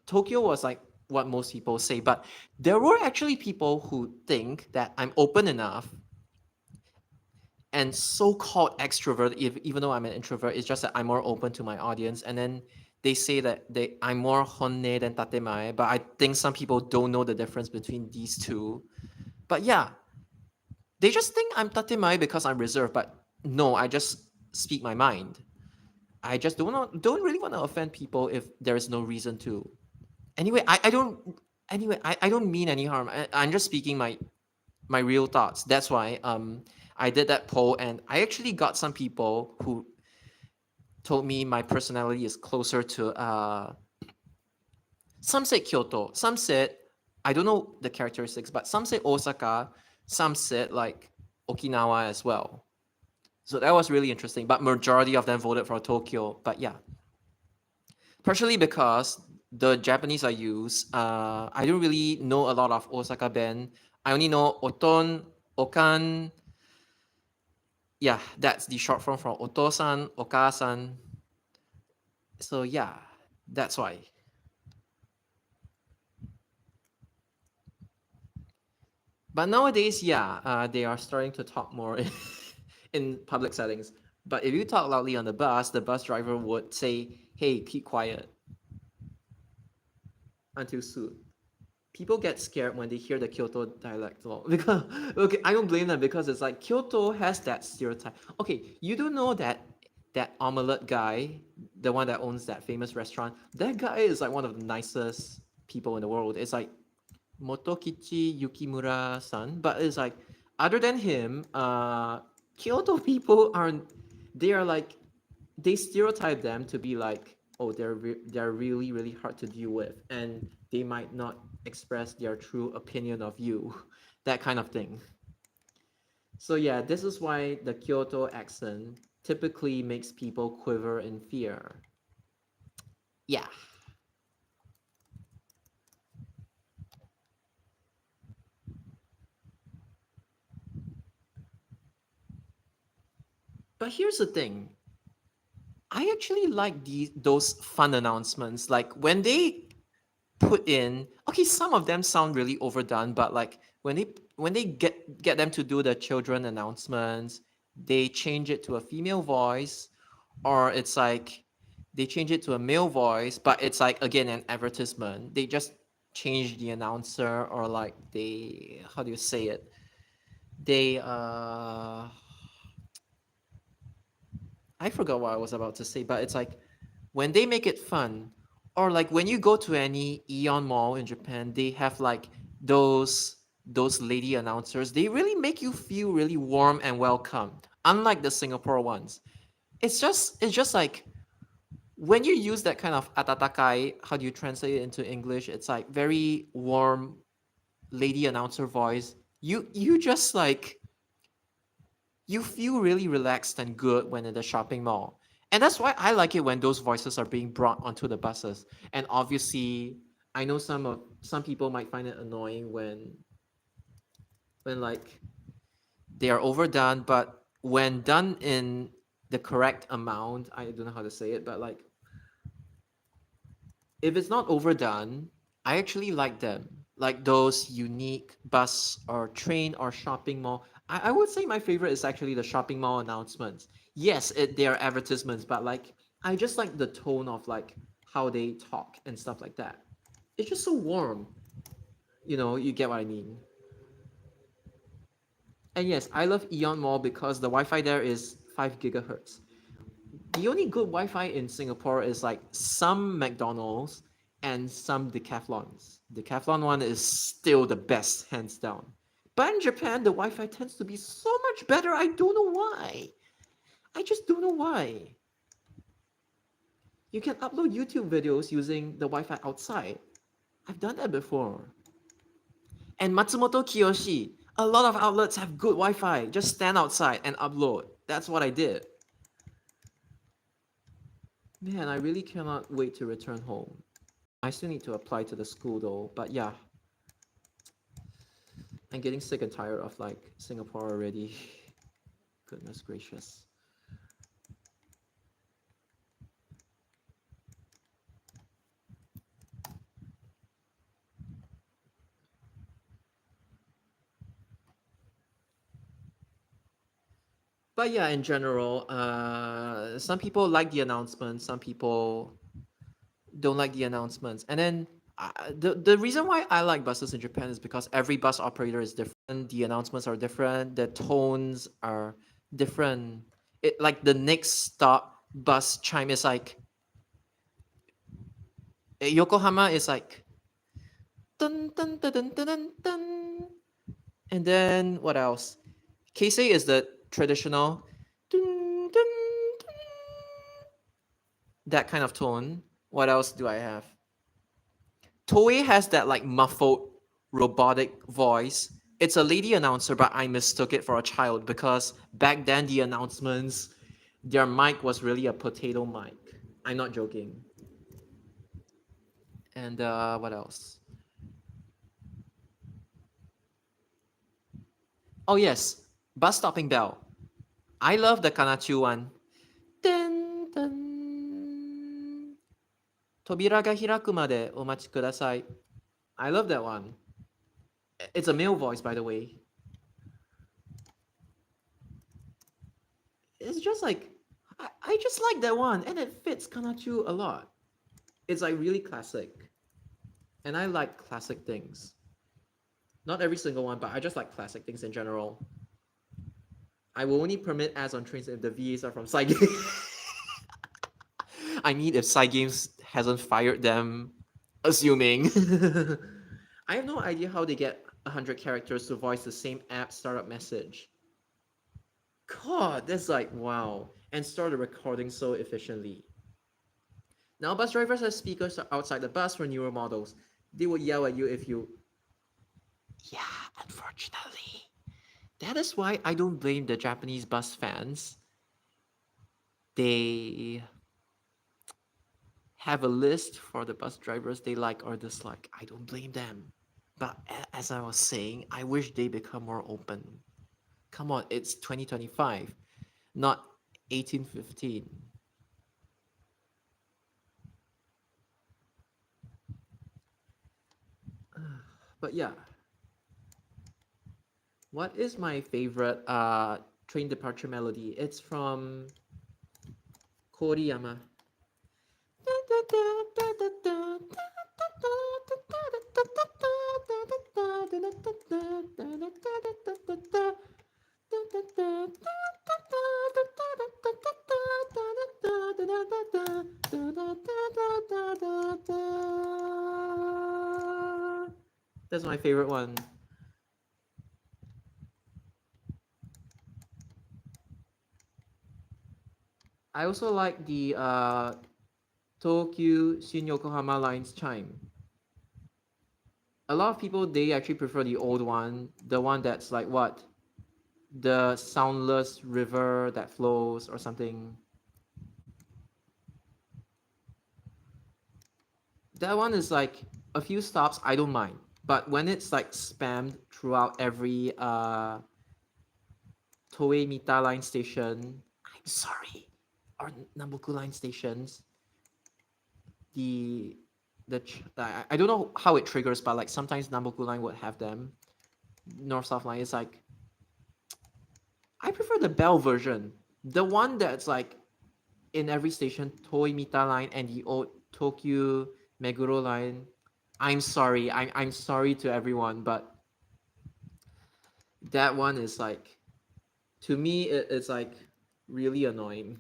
Tokyo was like what most people say. But there were actually people who think that I'm open enough and so-called extrovert, even though I'm an introvert. It's just that I'm more open to my audience. And then they say that I'm more honne than tatemae, but I think some people don't know the difference between these two. But yeah, they just think I'm tatemae because I'm reserved, but no, I just speak my mind. I just don't really want to offend people if there is no reason to. Anyway, I don't mean any harm. I'm just speaking my real thoughts. That's why I did that poll, and I actually got some people who told me my personality is closer to some said Kyoto, some said I don't know the characteristics, but some said Osaka, some said like Okinawa as well. So that was really interesting. But majority of them voted for Tokyo. But yeah, partially because the Japanese I use, I don't really know a lot of Osaka band. I only know Oton, Okan. Yeah, that's the short form for Otosan, Okasan. So yeah, that's why. But nowadays, yeah, they are starting to talk more in public settings. But if you talk loudly on the bus driver would say, "Hey, keep quiet until soon." People get scared when they hear the Kyoto dialect law because okay, I don't blame them because it's like Kyoto has that stereotype. Okay, you don't know that omelette guy, the one that owns that famous restaurant. That guy is like one of the nicest people in the world. It's like Motokichi Yukimura-san, but it's like other than him, Kyoto people are they are like they stereotype them to be like, oh, they're really really hard to deal with, and they might not express their true opinion of you, that kind of thing. So yeah, this is why the Kyoto accent typically makes people quiver in fear. Yeah. But here's the thing. I actually like those fun announcements. Like when they put in, okay, some of them sound really overdone, but like when they get them to do the children announcements, they change it to a female voice, or it's like they change it to a male voice, but it's like again an advertisement. They just change the announcer, or like they, how do you say it? They I forgot what I was about to say, but it's like when they make it fun, or like when you go to any Eon Mall in Japan, they have like those lady announcers. They really make you feel really warm and welcome. Unlike the Singapore ones, it's just like when you use that kind of atatakai, how do you translate it into English? It's like very warm lady announcer voice. You just like you feel really relaxed and good when in the shopping mall. And that's why I like it when those voices are being brought onto the buses. And obviously, I know some people might find it annoying when like they are overdone, but when done in the correct amount, I don't know how to say it, but like if it's not overdone, I actually like them. Like those unique bus or train or shopping mall. I would say my favorite is actually the shopping mall announcements. Yes, they are advertisements, but like I just like the tone of like how they talk and stuff like that. It's just so warm. You get what I mean. And yes, I love Eon Mall because the Wi-Fi there is 5 gigahertz. The only good Wi-Fi in Singapore is like some McDonald's and some Decathlons. Decathlon one is still the best, hands down. But in Japan, the Wi-Fi tends to be so much better. I don't know why. I just don't know why. You can upload YouTube videos using the Wi-Fi outside. I've done that before. And Matsumoto Kiyoshi, a lot of outlets have good Wi-Fi. Just stand outside and upload. That's what I did. Man, I really cannot wait to return home. I still need to apply to the school though, but yeah. I'm getting sick and tired of like Singapore already. Goodness gracious. But yeah, in general, some people like the announcements, some people don't like the announcements. And then the reason why I like buses in Japan is because every bus operator is different. The announcements are different. The tones are different. It like the next stop bus chime is like Yokohama is like dun dun dun dun dun dun. Dun. And then what else? Keisei is the traditional dun, dun, dun, that kind of tone. What else do I have? Toei has that like muffled robotic voice. It's a lady announcer, but I mistook it for a child because back then the announcements, their mic was really a potato mic. I'm not joking. And what else? Oh yes, bus stopping bell. I love the Kanachu one. Dun, dun. Tobira ga hiraku made omachi kudasai. I love that one. It's a male voice, by the way. It's just like I just like that one, and it fits Kanachu a lot. It's like really classic, and I like classic things. Not every single one, but I just like classic things in general. I will only permit ads on trains if the VAs are from Cygames. I mean, if Cygames hasn't fired them, assuming. I have no idea how they get 100 characters to voice the same app startup message. God, that's like wow. And start the recording so efficiently. Now, bus drivers have speakers outside the bus for newer models. They will yell at you if you. Yeah, unfortunately. That is why I don't blame the Japanese bus fans. They have a list for the bus drivers they like or dislike. I don't blame them. But as I was saying, I wish they become more open. Come on, it's 2025, not 1815. But yeah, what is my favorite train departure melody? It's from Koriyama. That's my favorite one. I also like the Tokyu Shin Yokohama Lines chime. A lot of people they actually prefer the old one, the one that's like what? The soundless river that flows or something. That one is like a few stops, I don't mind. But when it's like spammed throughout every Toei Mita line station, I'm sorry, or Namboku line stations, the I don't know how it triggers, but like sometimes Namboku line would have them. North South line is like I prefer the Bell version, the one that's like in every station, Toei Mita line and the old Tokyo Meguro line. I'm sorry, I'm sorry to everyone, but that one is like to me it's like really annoying.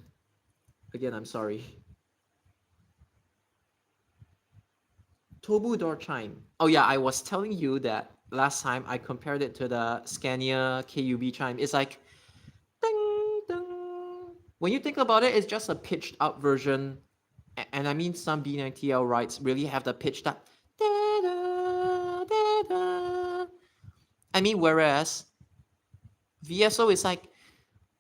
Again, I'm sorry. Tobu door chime. Oh yeah, I was telling you that last time I compared it to the Scania KUB chime. It's like When you think about it, it's just a pitched up version. And I mean, some B9TL rides really have the pitched up. I mean, whereas VSO is like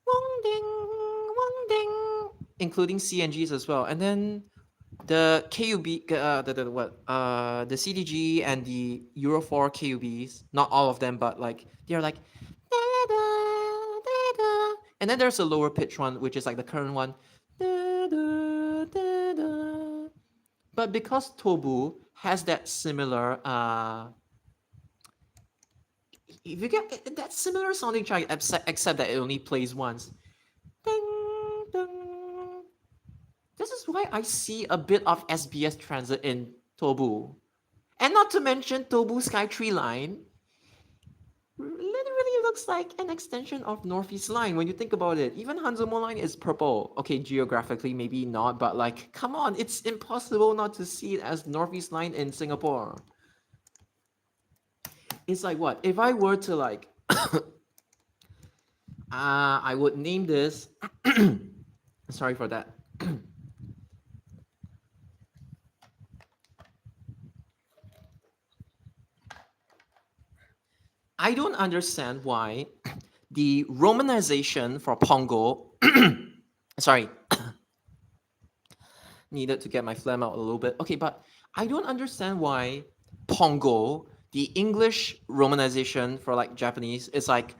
wong ding, wong ding, including CNGs as well. And then the KUB, the CDG and the Euro 4 KUBs, not all of them, but like they're like, da, da, da, da. And then there's a lower pitch one, which is like the current one. Da, da, da, da. But because Tobu has that similar, if you get that similar sounding track, except that it only plays once. Ding, ding. This is why I see a bit of SBS Transit in Tobu. And not to mention Tobu Skytree line literally looks like an extension of Northeast Line when you think about it. Even Hanzomo Line is purple. Okay, geographically maybe not, but like, come on, it's impossible not to see it as Northeast Line in Singapore. It's like what? If I were to like, I would name this, sorry for that. I don't understand why the romanization for Pongo, sorry, needed to get my phlegm out a little bit. Okay, but I don't understand why Pongo, the English romanization for like Japanese, is like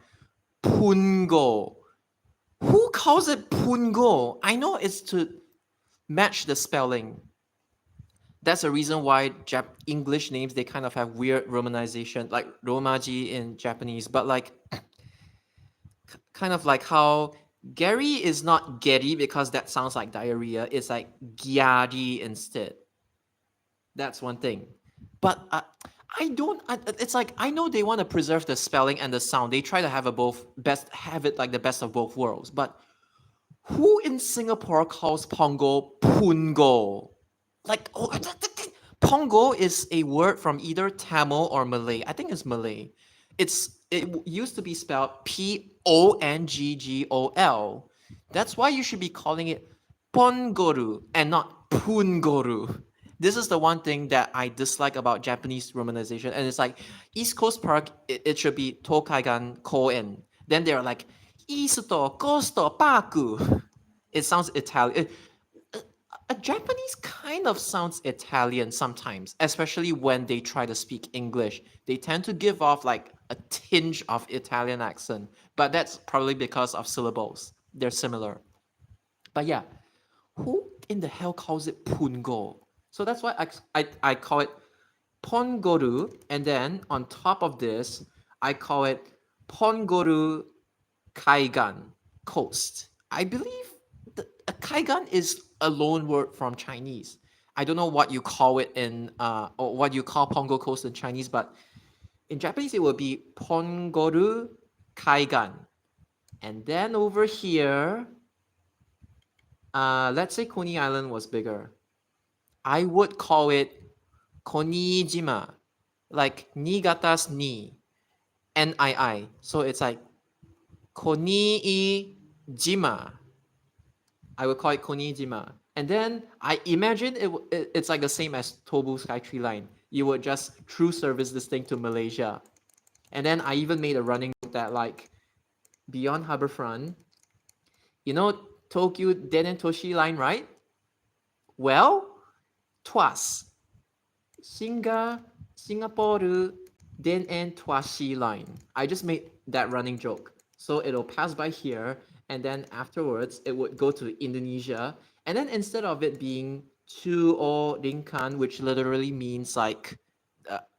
Pungo. Who calls it Pungo? I know it's to match the spelling. That's a reason why English names, they kind of have weird romanization, like Romaji in Japanese, but like kind of like how Gary is not Gary because that sounds like diarrhea. It's like Gyari instead. That's one thing. But I don't. It's like I know they want to preserve the spelling and the sound. They try to have have it like the best of both worlds. But who in Singapore calls Pongo Pungo? Like, Pongo is a word from either Tamil or Malay. I think it's Malay. It used to be spelled Ponggol. That's why you should be calling it Pongoru and not Pungoru. This is the one thing that I dislike about Japanese romanization. And it's like East Coast Park, it should be Tokaigan Koen. Then they're like Isuto Costo Paku. It sounds Italian. A Japanese kind of sounds Italian sometimes, especially when they try to speak English. They tend to give off like a tinge of Italian accent, but that's probably because of syllables. They're similar. But yeah, who in the hell calls it Pungo? So that's why I call it Pongoru, and then on top of this, I call it Pongoru Kaigan, coast. I believe a Kaigan is a loan word from Chinese. I don't know what you call it in or what you call Pongo Coast in Chinese, but in Japanese it would be Pongoru Kaigan. And then over here, let's say Coney Island was bigger. I would call it Konijima, like Niigata's ni, N-I-I. So it's like Konijima. I would call it Konijima. And then I imagine it's like the same as Tobu Skytree Line. You would just through service this thing to Malaysia. And then I even made a running joke that like beyond Harbourfront, you know Tokyo Denen Toshi Line, right? Well, Tuas. Singapore Denen Toshi Line. I just made that running joke. So it'll pass by here, and then afterwards it would go to Indonesia, and then instead of it being Chuo Ringkan, which literally means like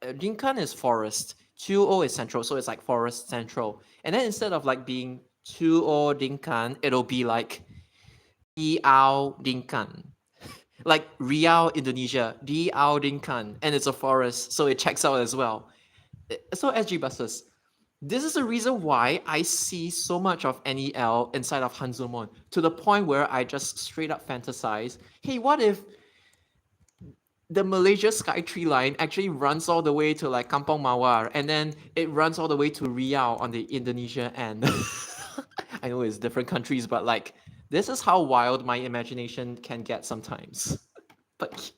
Ringkan is forest, Chuo is central, so it's like forest central, and then instead of like being Chuo Ringkan, it'll be like Riau Ringkan, like Riau, Indonesia, Riau Ringkan, and it's a forest, so it checks out as well. So SG buses. This is the reason why I see so much of NEL inside of Hanzomon, to the point where I just straight up fantasize, hey, what if the Malaysia Skytree line actually runs all the way to like Kampong Mawar, and then it runs all the way to Riau on the Indonesia end. I know it's different countries, but like This is how wild my imagination can get sometimes. But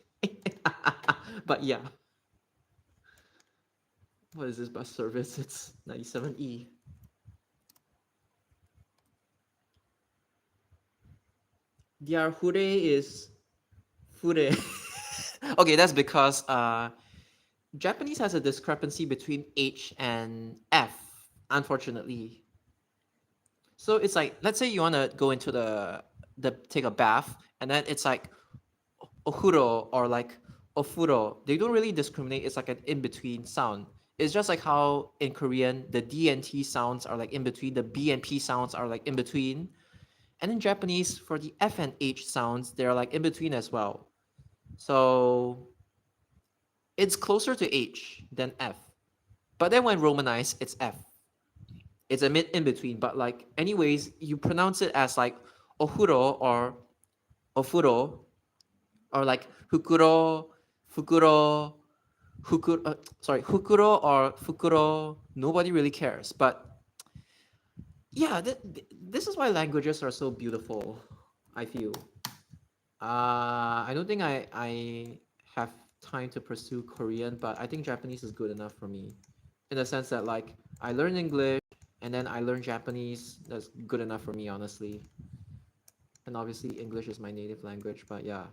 but yeah. What is this bus service? It's 97E. Their hure is fure. Okay, that's because Japanese has a discrepancy between H and F, unfortunately. So it's like, let's say you want to go into the take a bath, and then it's like ohuro or like ofuro. They don't really discriminate. It's like an in between sound. It's just like how in Korean the D and T sounds are like in between, the B and P sounds are like in between, and in Japanese for the F and H sounds they're like in between as well. So it's closer to H than F. But then when romanized, it's F. It's a mid in between. But like, anyways, you pronounce it as like ohuro or ofuro or like hukuro, fukuro, hukuro or fukuro. Nobody really cares. But yeah, this is why languages are so beautiful, I feel. I don't think I have time to pursue Korean, but I think Japanese is good enough for me, in the sense that like I learn English and then I learn Japanese. That's good enough for me, honestly. And obviously English is my native language, but yeah.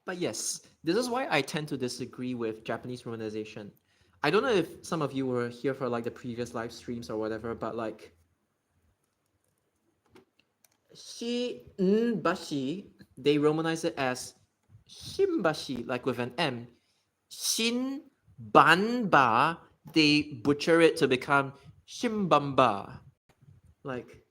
But yes, this is why I tend to disagree with Japanese romanization. I don't know if some of you were here for like the previous live streams or whatever, but like Shinbashi, they romanize it as Shimbashi, like with an M. Shin Banba, they butcher it to become Shimbamba. Like,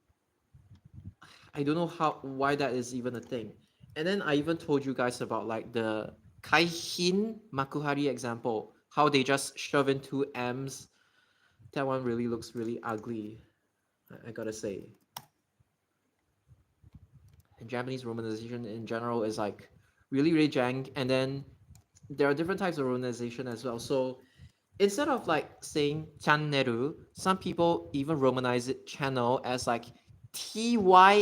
I don't know why that is even a thing. And then I even told you guys about like the Kaihin Makuhari example, how they just shove in two M's. That one really looks really ugly, I gotta say. And Japanese romanization in general is like really, really jank. And then there are different types of romanization as well. So instead of like saying channeru, some people even romanize it channel as like Tyanneru.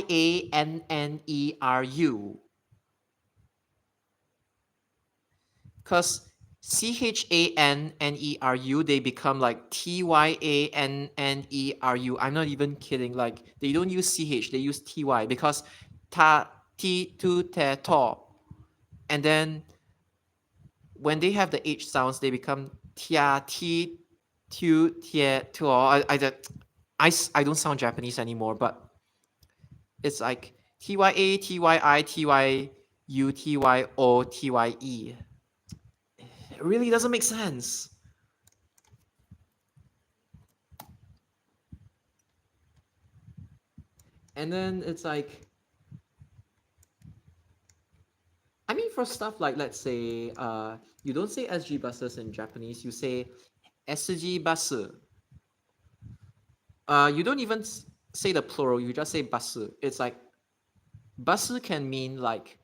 Because Channeru, they become like Tyanneru. I'm not even kidding. Like they don't use CH, they use TY because ta ti tu te to. And then when they have the H sounds, they become tia ti tu tie to. I don't sound Japanese anymore, but it's like TYA, TYI, TYU, TYO, TYE. It really doesn't make sense. And then it's like, I mean, for stuff like, let's say, you don't say SG buses in Japanese, you say SG basu. You don't even say the plural, you just say basu. It's like, basu can mean like,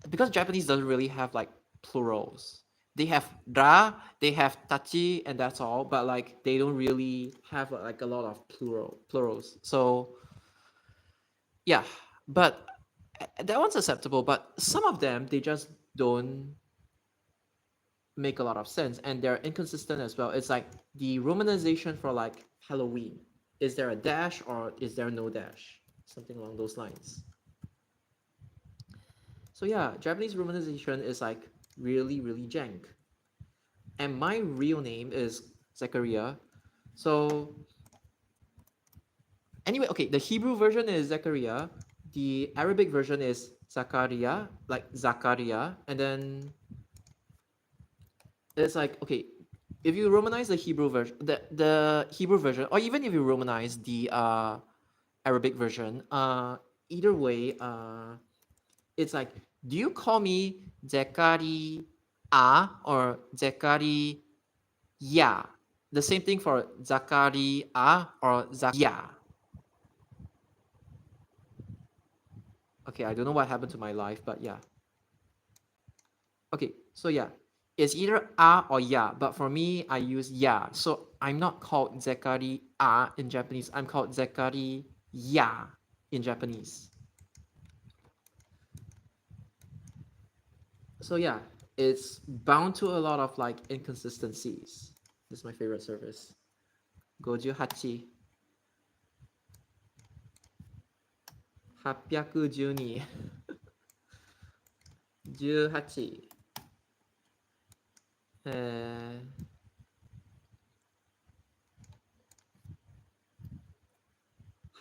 because Japanese doesn't really have like plurals. They have ra, they have tachi, and that's all. But like they don't really have like a lot of plurals. So yeah, but that one's acceptable. But some of them they just don't make a lot of sense, and they're inconsistent as well. It's like the romanization for like Halloween. Is there a dash or is there no dash? Something along those lines. So yeah, Japanese romanization is like really, really jank. And my real name is Zechariah. So anyway, okay, the Hebrew version is Zechariah. The Arabic version is Zakaria, like Zakaria. And then it's like, okay, if you romanize the Hebrew version, the Hebrew version, or even if you romanize the Arabic version, either way, it's like, do you call me Zekari or Zekari The same thing for Zakaria or Zakia. Okay, I don't know what happened to my life, but yeah. Okay, so yeah. It's either a or ya, but for me, I use ya. So I'm not called Zekari a in Japanese. I'm called Zekari ya in Japanese. So yeah, it's bound to a lot of like inconsistencies. This is my favorite service. Goju hachi. 812 18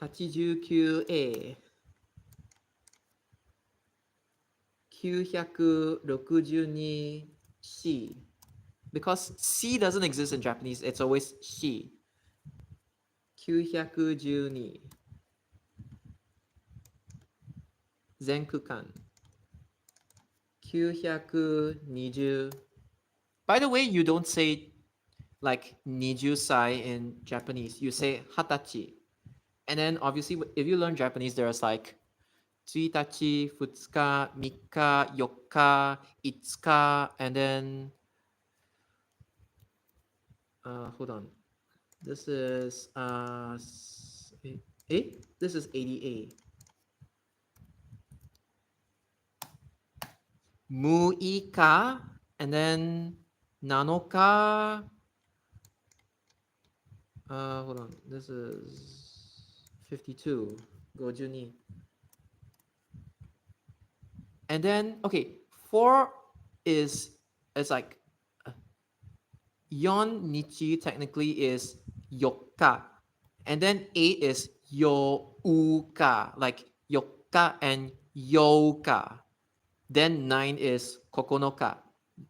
89A 962C. Because C doesn't exist in Japanese, it's always she. 912全区間920. By the way, you don't say like nijusai in Japanese. You say hatachi. And then obviously, if you learn Japanese, there's like 1日、2日、3日、4日、5日, and then hold on. This is this is 80A. 6日, and then 7日. Hold on. This is 52. 52. And then, okay, 4 is, it's like, yon nichi technically is yokka. And then 8 is youka, like yokka and yoka. Then 9 is kokonoka.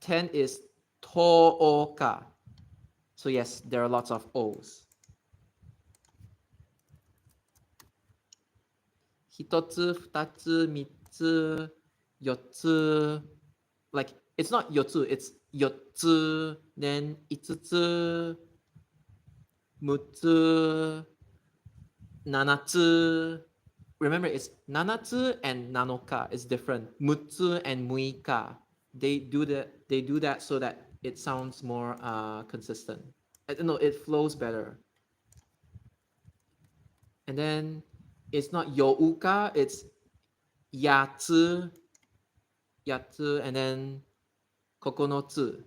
10 is tooka. So yes, there are lots of O's. 1つ、2つ、3つ、4つ. Like, it's not 4つ, it's 4つ, then 5つ、6つ、7つ. Remember, it's 7つ and 7日 is different. 6つ and 6日. They do that so that it sounds more consistent. No, it flows better. And then it's not youka, it's yatsu, and then kokonotsu.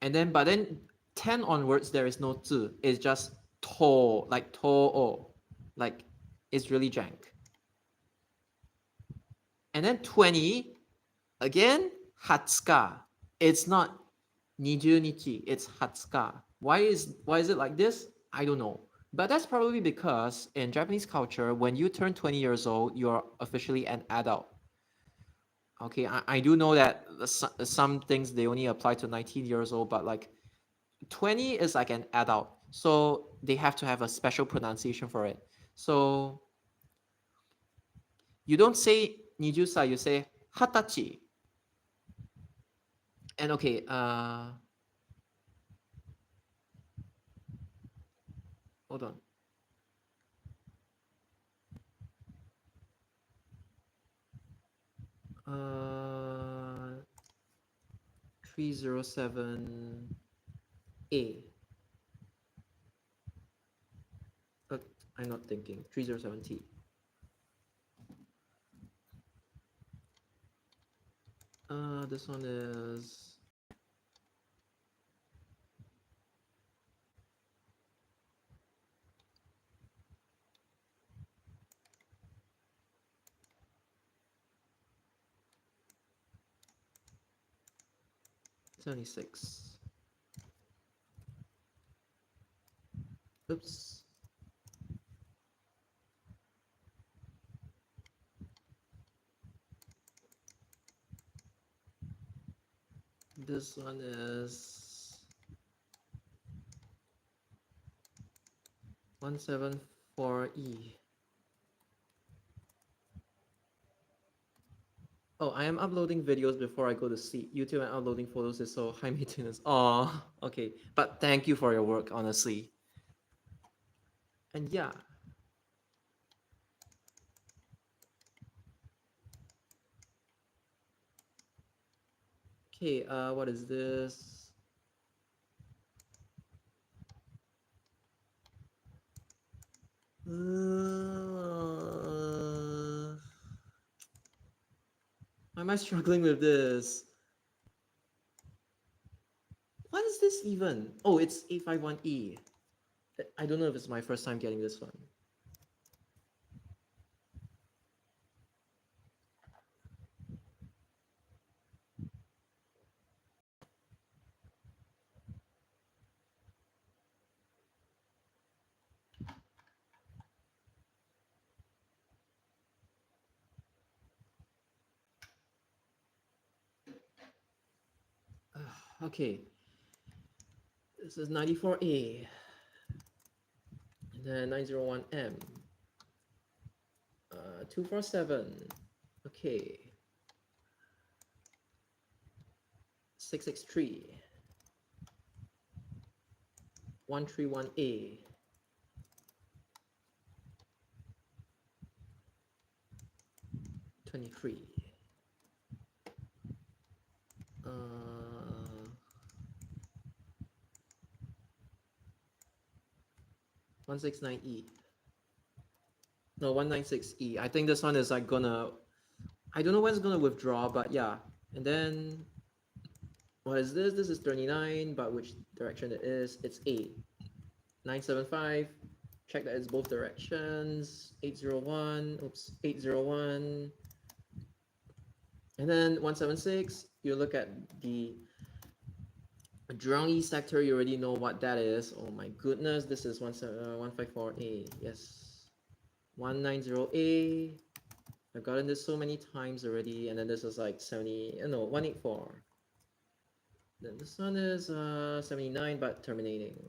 And then, but then 10 onwards, there is no tsu. It's just to, like to, like it's really jank. And then 20, again, hatsuka. It's not nijunichi, it's hatsuka. Why is it like this? I don't know. But that's probably because in Japanese culture, when you turn 20 years old, you're officially an adult. Okay, I do know that some things they only apply to 19 years old, but like 20 is like an adult. So they have to have a special pronunciation for it. So you don't say nijusa, you say hatachi. And okay, hold on. Uh, 307A. But I'm not thinking. 307T. This one is 76. Oops. This one is 174E. Oh, I am uploading videos before I go to sleep. YouTube and uploading photos is so high maintenance. Oh, okay. But thank you for your work, honestly. And yeah. Okay, what is this? Why am I struggling with this? What is this even? Oh, it's 851E. I don't know if it's my first time getting this one. Okay. This is 94A. And then 901M. 247. Okay. 663. 131A. 23. 169E. No, 196E. I think this one is like gonna, I don't know when it's gonna withdraw, but yeah. And then, what is this? This is 39, but which direction it is? It's A. 975. Check that it's both directions. 801. Oops, 801. And then 176. You look at the Jurong sector, you already know what that is. Oh my goodness, this is 154A. Yes. 190A. I've gotten this so many times already, and then this is like 70, no, 184. Then this one is 79, but terminating.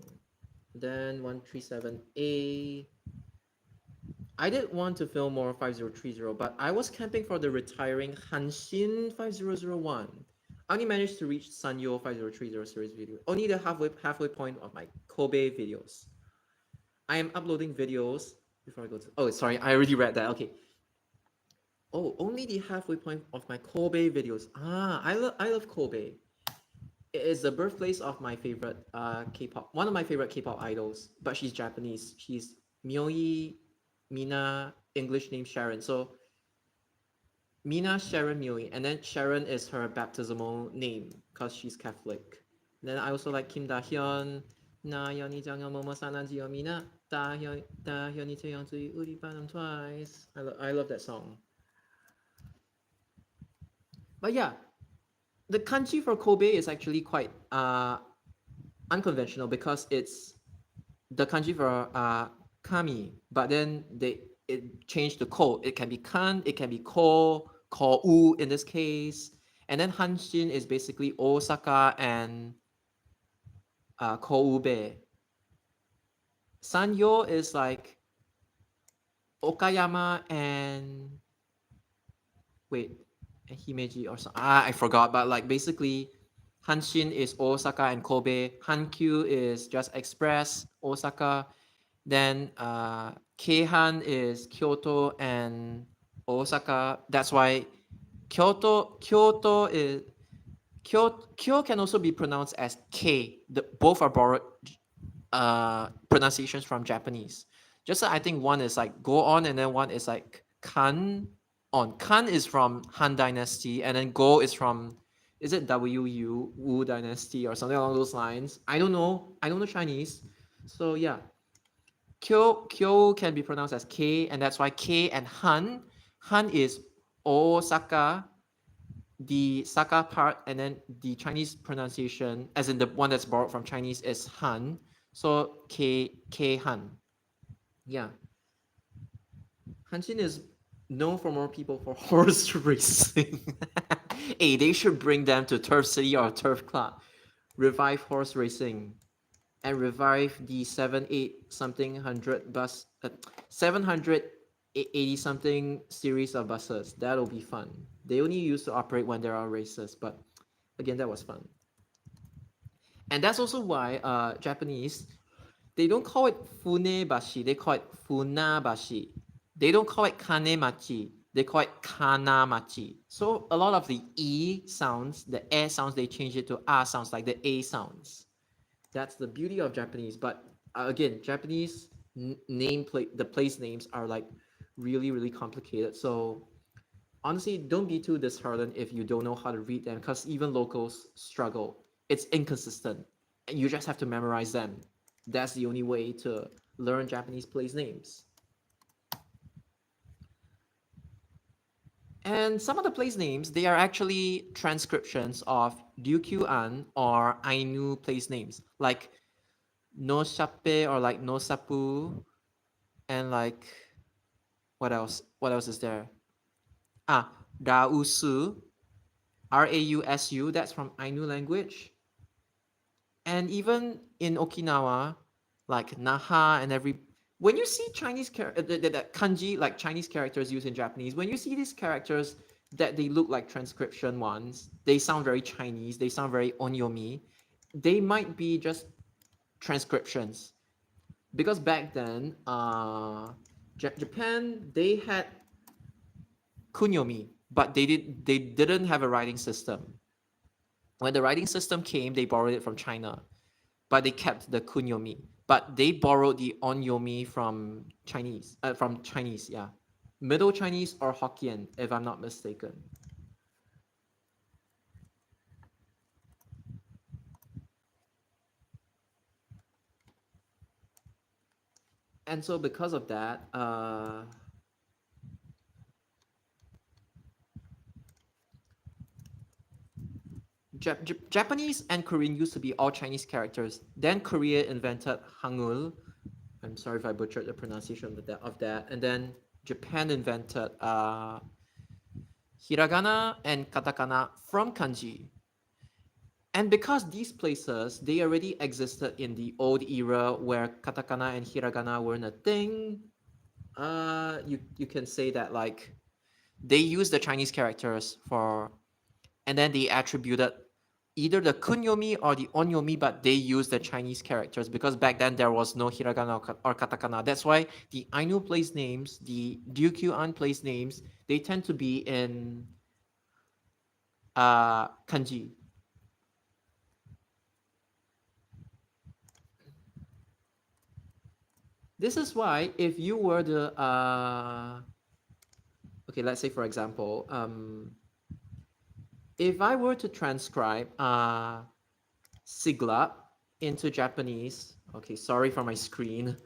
Then 137A. I did want to film more 5030, but I was camping for the retiring Hanshin 5001. I only managed to reach Sanyo 5030 series video. Only the halfway point of my Kobe videos. I am uploading videos before I go to. Oh, sorry, I already read that. Okay. Oh, only the halfway point of my Kobe videos. I love Kobe. It is the birthplace of my favorite K-pop, one of my favorite K-pop idols, but she's Japanese. She's Myoi Mina, English name Sharon. So Mina Sharon Myoi, and then Sharon is her baptismal name because she's Catholic. Then I also like Kim Da Hyun. Na Hyun이 장여 뭐뭐 사난지요 미나 Da Hyun이 태양주의 우리 반음 twice. I love that song. But yeah, the kanji for Kobe is actually quite unconventional because it's the kanji for kami, but then it changed to ko. It can be kan, it can be ko u in this case, and then Hanshin is basically Osaka and Koube. Sanyo is like Okayama and wait, Himeji or something. I forgot, but like basically Hanshin is Osaka and Kobe. Hankyu is just Express, Osaka. Then Keihan is Kyoto and Osaka. That's why Kyoto is Kyo can also be pronounced as K. Both are borrowed pronunciations from Japanese. Just like I think one is like go on and then one is like kan on. Kan is from Han Dynasty and then go is from, is it Wu Dynasty or something along those lines? I don't know. I don't know Chinese. So yeah. Kyo can be pronounced as K, and that's why K and Han. Han is Osaka, the Saka part, and then the Chinese pronunciation, as in the one that's borrowed from Chinese, is Han. So K Han. Yeah. Hanshin is known for more people for horse racing. Hey, they should bring them to Turf City or Turf Club. Revive horse racing. And revive the 780 something bus, 780 something series of buses. That'll be fun. They only used to operate when there are races, but again, that was fun. And that's also why Japanese, they don't call it Funebashi, they call it Funabashi. They don't call it Kanemachi, they call it Kanamachi. So a lot of the E sounds, the E sounds, they change it to A sounds, like the A sounds. That's the beauty of Japanese. But again, Japanese the place names are like really, really complicated. So honestly, don't be too disheartened if you don't know how to read them, because even locals struggle. It's inconsistent. And you just have to memorize them. That's the only way to learn Japanese place names. And some of the place names, they are actually transcriptions of Ryukyuan or Ainu place names, like No Shape or like No Sapu, and like what else? What else is there? Rausu, Rausu. That's from Ainu language. And even in Okinawa, like Naha and every when you see Chinese the kanji like Chinese characters used in Japanese, when you see these characters that they look like transcription ones, they sound very Chinese, they sound very onyomi. They might be just transcriptions because back then, Japan they had kunyomi, but they didn't have a writing system. When the writing system came, they borrowed it from China, but they kept the kunyomi. But they borrowed the onyomi from Chinese, yeah, Middle Chinese or Hokkien, if I'm not mistaken. And so because of that, Japanese and Korean used to be all Chinese characters. Then Korea invented Hangul. I'm sorry if I butchered the pronunciation of that. And then Japan invented hiragana and katakana from kanji. And because these places, they already existed in the old era where katakana and hiragana weren't a thing, you can say that like they used the Chinese characters for, and then they attributed either the kunyomi or the onyomi, but they used the Chinese characters because back then there was no hiragana or katakana. That's why the Ainu place names, the Ryukyuan place names, they tend to be in kanji. This is why if you were the okay, let's say for example, if I were to transcribe Siglap into Japanese, okay, sorry for my screen,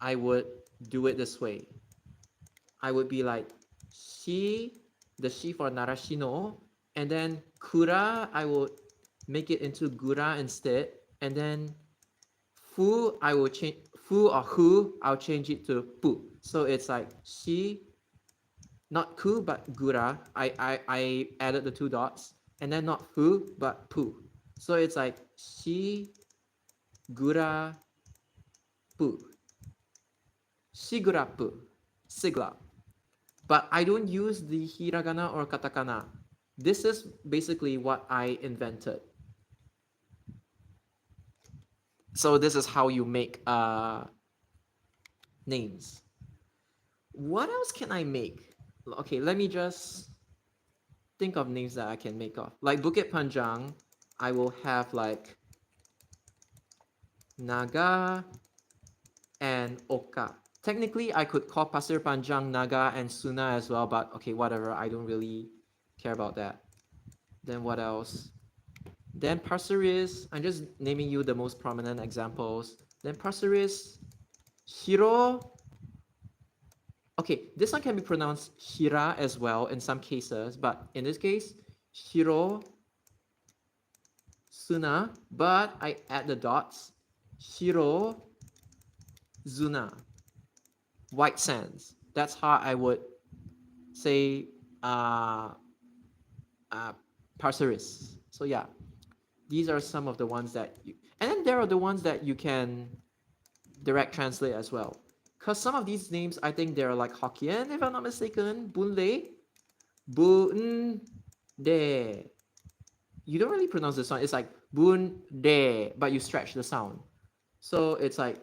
I would do it this way. I would be like shi, the shi for narashino, and then kura, I would make it into gura instead, and then fu, I will change fu or hu, I'll change it to pu. So it's like shi, not ku but gura. I added the two dots, and then not fu but pu. So it's like shi gura pu, shigura pu, sigla. But I don't use the hiragana or katakana. This is basically what I invented. So this is how you make names. What else can I make? Okay, let me just think of names that I can make of. Like Bukit Panjang, I will have like Naga and Oka. Technically, I could call Pasir Panjang Naga and Suna as well, but okay, whatever. I don't really care about that. Then what else? Then Pasir Ris, I'm just naming you the most prominent examples. Then Pasir Ris, Hiro. Okay, this one can be pronounced Hira as well in some cases, but in this case, Hiro, Suna, but I add the dots. Hiro, Zuna, White Sands. That's how I would say Pasir Ris. So yeah, these are some of the ones that you, and then there are the ones that you can direct translate as well. Because some of these names, I think they're like Hokkien, if I'm not mistaken. Bunle, Bun De. You don't really pronounce this one. It's like Bun De, but you stretch the sound. So it's like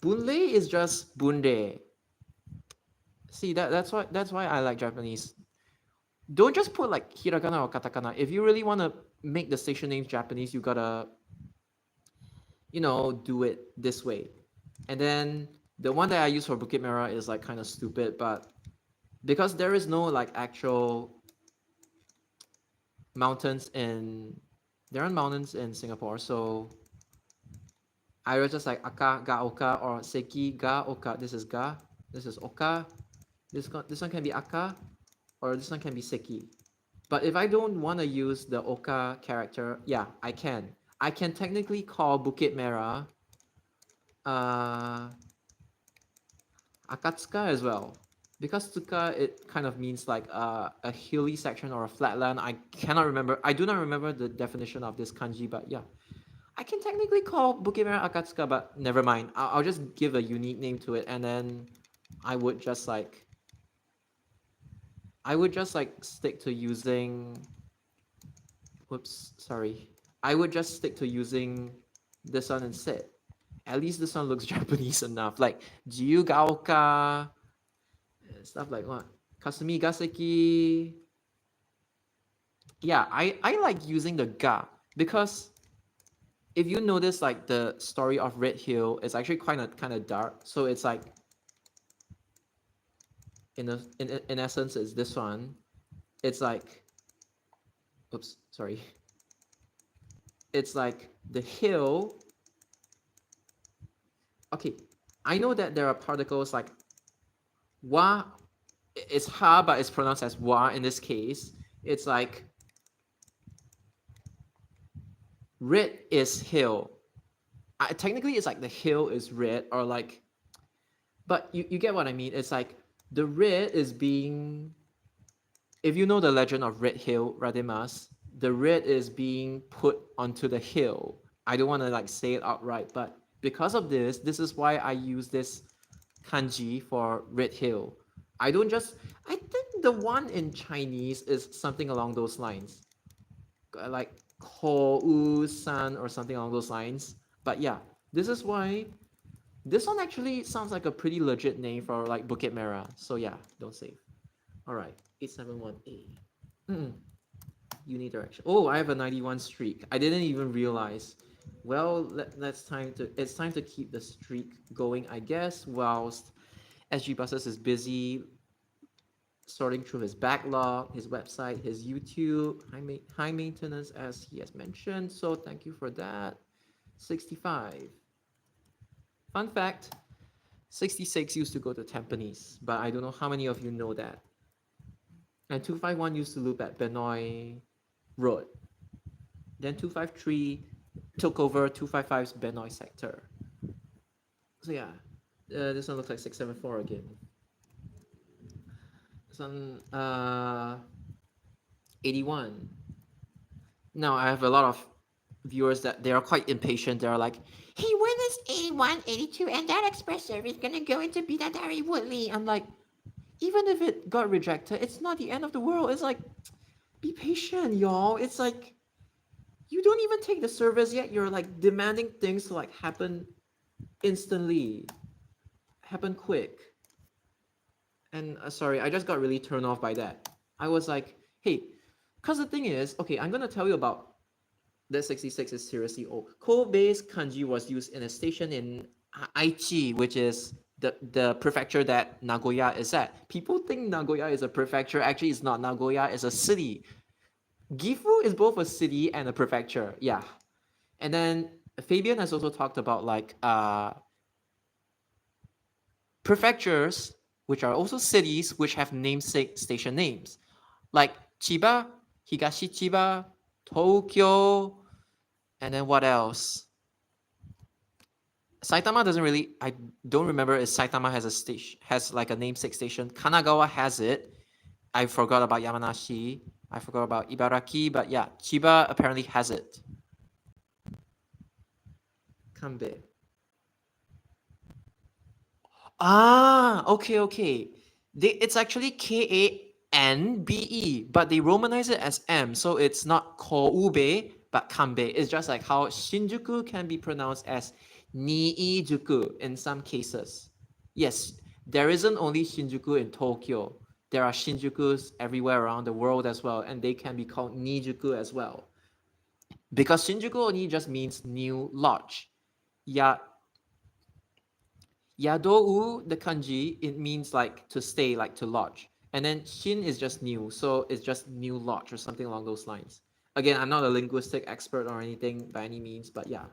Bunle is just Bunde. See that's why I like Japanese. Don't just put like hiragana or katakana. If you really want to make the station names Japanese, you gotta do it this way. And then the one that I use for Bukit Merah is like kind of stupid, but because there is no like actual mountains in there aren't mountains in Singapore, so I was just like Aka ga Oka or Seki ga Oka. This is ga, this is Oka. This one can be Aka, or this one can be Seki. But if I don't want to use the Oka character, yeah, I can. I can technically call Bukit Merah Akatsuka as well. Because Tsuka, it kind of means like a hilly section or a flatland. I cannot remember. I do not remember the definition of this kanji, but yeah. I can technically call Bukit Merah Akatsuka, but never mind. I'll just give a unique name to it, and then I would just like stick to using. Whoops, sorry. I would just stick to using this one instead. At least this one looks Japanese enough. Like Jiugaoka, stuff like what? Kasumi Gaseki. Yeah, I like using the ga because if you notice like the story of Red Hill, it's actually kind of dark. So it's like in essence it's this one. It's like oops, sorry. It's like the hill. Okay, I know that there are particles like wa, it's ha, but it's pronounced as wa in this case. It's like red is hill. Technically, it's like the hill is red, or like, but you get what I mean. It's like the red is being, if you know the legend of Red Hill, Rademas, the red is being put onto the hill. I don't want to like say it outright, but because of this is why I use this kanji for Red Hill. I don't just, I think the one in Chinese is something along those lines. Like Ko U San or something along those lines. But yeah, this is why this one actually sounds like a pretty legit name for like Bukit Merah. So yeah, don't save. All right, 871A. Unidirection. Oh, I have a 91 streak. I didn't even realize. Well, it's time to keep the streak going, I guess, whilst SG Buses is busy sorting through his backlog, his website, his YouTube, high maintenance as he has mentioned. So thank you for that. 65. Fun fact, 66 used to go to Tampines, but I don't know how many of you know that. And 251 used to loop at Benoy Road. Then 253 took over 255's Benoy sector. So yeah, this one looks like 674 again. This one, 81. Now I have a lot of viewers that they are quite impatient. They're like, hey, when is 81, 82, and that express service gonna go into Bidadari Woodley? I'm like, even if it got rejected, it's not the end of the world. It's like, be patient, y'all. It's like, you don't even take the service yet. You're like demanding things to like happen instantly, happen quick. And sorry, I just got really turned off by that. I was like, hey, because the thing is, okay, I'm gonna tell you about that 66 is seriously old. Ko-based kanji was used in a station in Aichi, which is the prefecture that Nagoya is at. People think Nagoya is a prefecture. Actually, it's not. Nagoya is a city. Gifu is both a city and a prefecture. Yeah. And then Fabian has also talked about like prefectures, which are also cities, which have namesake station names. Like Chiba, Higashi Chiba, Tokyo, and then what else? Saitama doesn't really. I don't remember if Saitama has a station, has like a namesake station. Kanagawa has it. I forgot about Yamanashi. I forgot about Ibaraki, but yeah, Chiba apparently has it. Kanbe. Okay. It's actually Kanbe, but they romanize it as M, so it's not Koube, but Kanbe. It's just like how Shinjuku can be pronounced as Niijuku in some cases. Yes, there isn't only Shinjuku in Tokyo. There are Shinjukus everywhere around the world as well, and they can be called Nijuku as well. Because Shinjuku only just means new lodge. Yeah, Yadou, the kanji, it means like to stay, like to lodge. And then shin is just new, so it's just new lodge or something along those lines. Again, I'm not a linguistic expert or anything by any means, but yeah.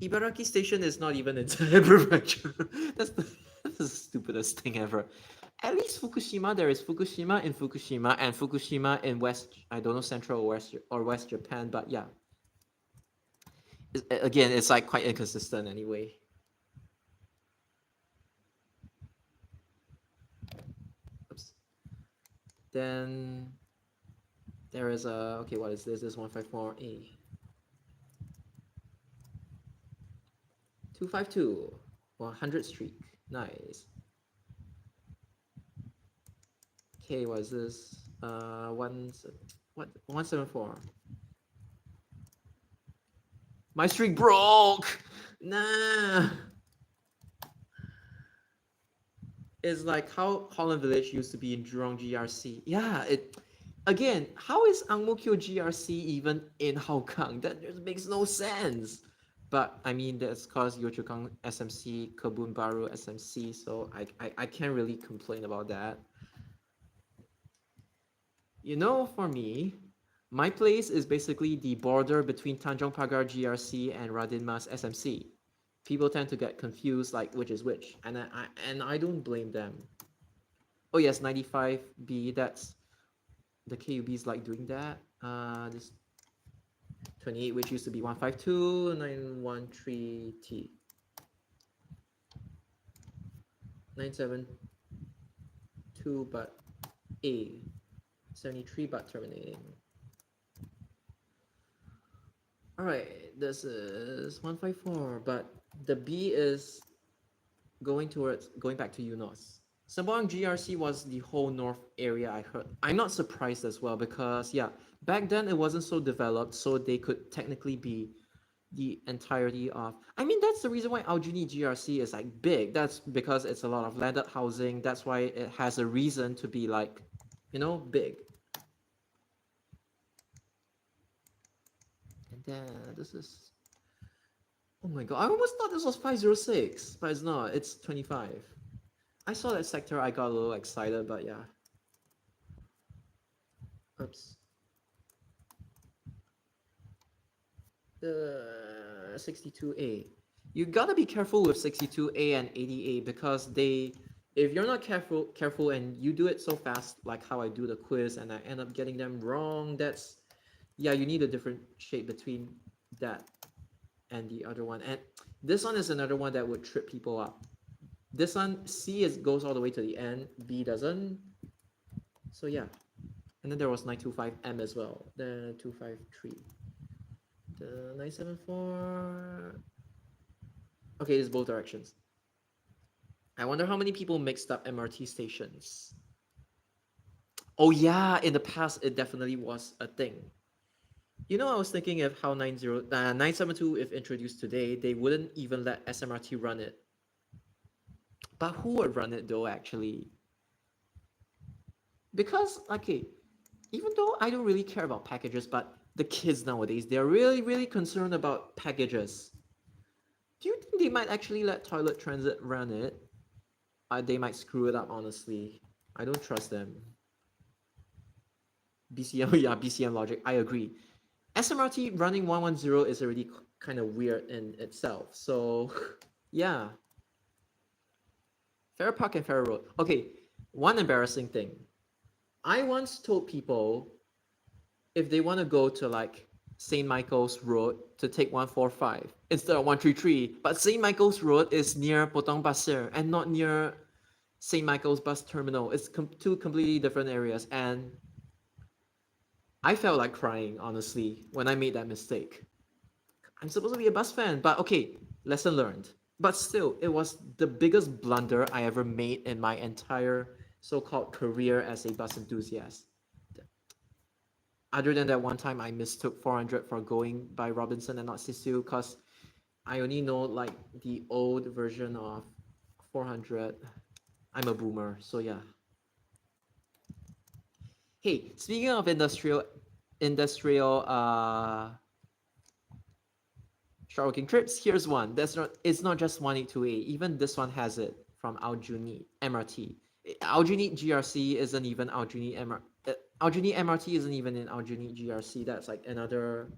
Ibaraki Station is not even in prefecture. That's the stupidest thing ever. At least Fukushima, there is Fukushima in Fukushima and Fukushima in West, I don't know, Central or West Japan, but yeah. Again, it's like quite inconsistent anyway. Oops. Then there is a, okay, what is this? This 154A. 252. 100 streak. Nice. Okay, what is this? What? 174. My streak broke! Nah! It's like how Holland Village used to be in Jurong GRC. Yeah, again, how is Ang Mo Kio GRC even in Hougang? That just makes no sense. But I mean, that's because Yio Chu Kang SMC, Kebun Baru SMC, so I can't really complain about that. You know, for me, my place is basically the border between Tanjong Pagar GRC and Radin Mas SMC. People tend to get confused, like which is which, and I don't blame them. Oh yes, 95B. That's the KUBs like doing that. This 28, which used to be 152 913T. 972, but A. 73, but terminating. All right, this is 154, but the B is going back to Eunos. Sembawang GRC was the whole north area, I heard. I'm not surprised as well because, yeah, back then it wasn't so developed, so they could technically be the entirety of. I mean, that's the reason why Aljunied GRC is like big. That's because it's a lot of landed housing. That's why it has a reason to be like, big. And then this is. Oh my god, I almost thought this was 506, but it's not. It's 25. I saw that sector, I got a little excited, but yeah. Oops. The 62A. You gotta be careful with 62A and 80A because if you're not careful and you do it so fast, like how I do the quiz and I end up getting them wrong, yeah, you need a different shape between that and the other one. And this one is another one that would trip people up. This one, C goes all the way to the end, B doesn't. So yeah. And then there was 925M as well, the 253. The 974. Okay, it's both directions. I wonder how many people mixed up MRT stations. Oh yeah, in the past it definitely was a thing. I was thinking of how 972, if introduced today, they wouldn't even let SMRT run it. But who would run it though, actually? Because, okay, even though I don't really care about packages, but the kids nowadays, they're really, really concerned about packages. Do you think they might actually let Toilet Transit run it? They might screw it up, honestly. I don't trust them. BCM, yeah, BCM logic, I agree. SMRT running 110 is already kind of weird in itself. So, yeah. Farrer Park and Farrer Road. Okay, one embarrassing thing. I once told people if they want to go to like St. Michael's Road to take 145 instead of 133, but St. Michael's Road is near Potong Pasir and not near St. Michael's bus terminal. It's two completely different areas, and I felt like crying, honestly, when I made that mistake. I'm supposed to be a bus fan, but okay, lesson learned. But still, it was the biggest blunder I ever made in my entire so-called career as a bus enthusiast. Other than that one time I mistook 400 for going by Robinson and not Sisu because I only know like the old version of 400. I'm a boomer, so yeah. Hey, speaking of industrial Short working trips. Here's one. It's not just 182A. Even this one has it from Aljunied MRT. Aljunied GRC isn't even Aljunied MRT. Aljunied MRT isn't even in Aljunied GRC. That's like another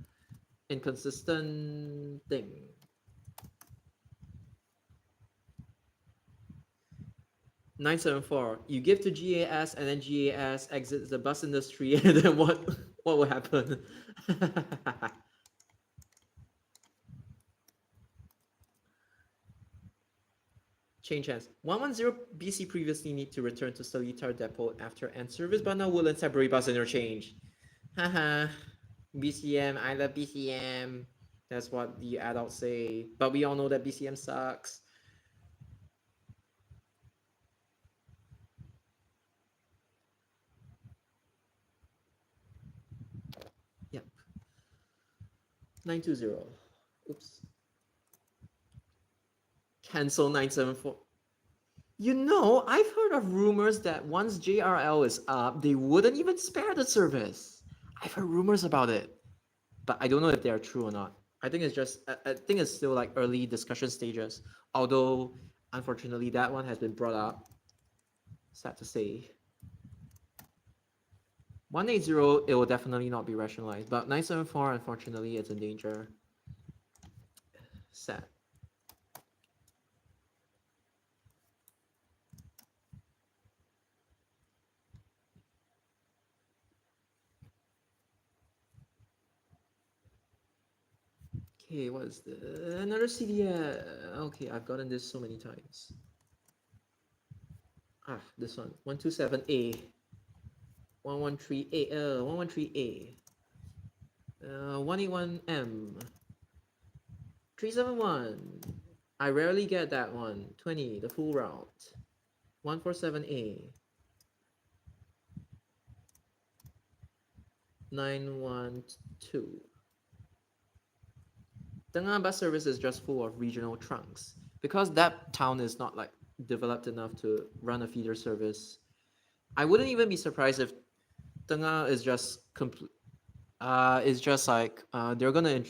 inconsistent thing. (974). You give to GAS and then GAS exits the bus industry, and then what will happen? Change hands. 110 BC previously need to return to Seletar Depot after end service, but now Woodlands February bus interchange. Haha. BCM, I love BCM. That's what the adults say. But we all know that BCM sucks. Yep. 920. Oops. Cancel 974. You know, I've heard of rumors that once JRL is up, they wouldn't even spare the service. I've heard rumors about it, but I don't know if they are true or not. I think it's still like early discussion stages. Although, unfortunately, that one has been brought up. Sad to say. 180, it will definitely not be rationalized, but 974, unfortunately, it's in danger. Sad. Okay, what is this? Another CDS. Okay, I've gotten this so many times. Ah, this one. 127A. 113A. 113A. 181M. 371. I rarely get that one. 20, the full route. 147A. 912. Tengah bus service is just full of regional trunks. Because that town is not like developed enough to run a feeder service. I wouldn't even be surprised if Tengah is just they're gonna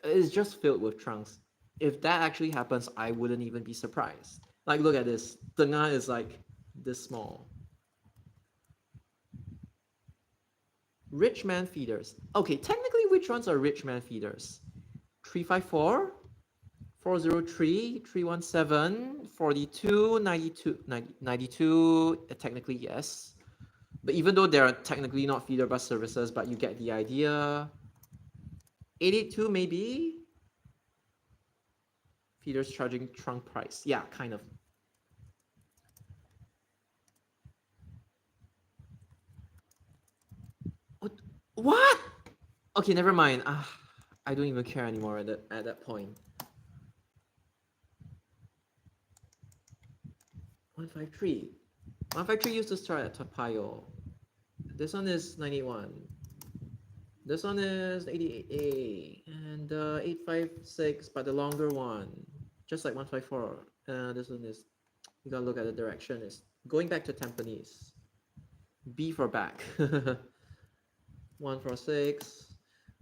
it's just filled with trunks. If that actually happens, I wouldn't even be surprised. Like, look at this. Tengah is like this small. Rich man feeders. Okay, technically, which ones are rich man feeders? 354, 403, 317, 42, 92, 92, technically yes. But even though they're technically not feeder bus services, but you get the idea. 882 maybe? Feeders charging trunk price. Yeah, kind of. What? Okay, never mind. I don't even care anymore at that point. 153. 153 used to start at Topayo. This one is 91. This one is 88A. And 856, but the longer one. Just like 154. This one is, you gotta look at the direction, is going back to Tampines. B for back. 146.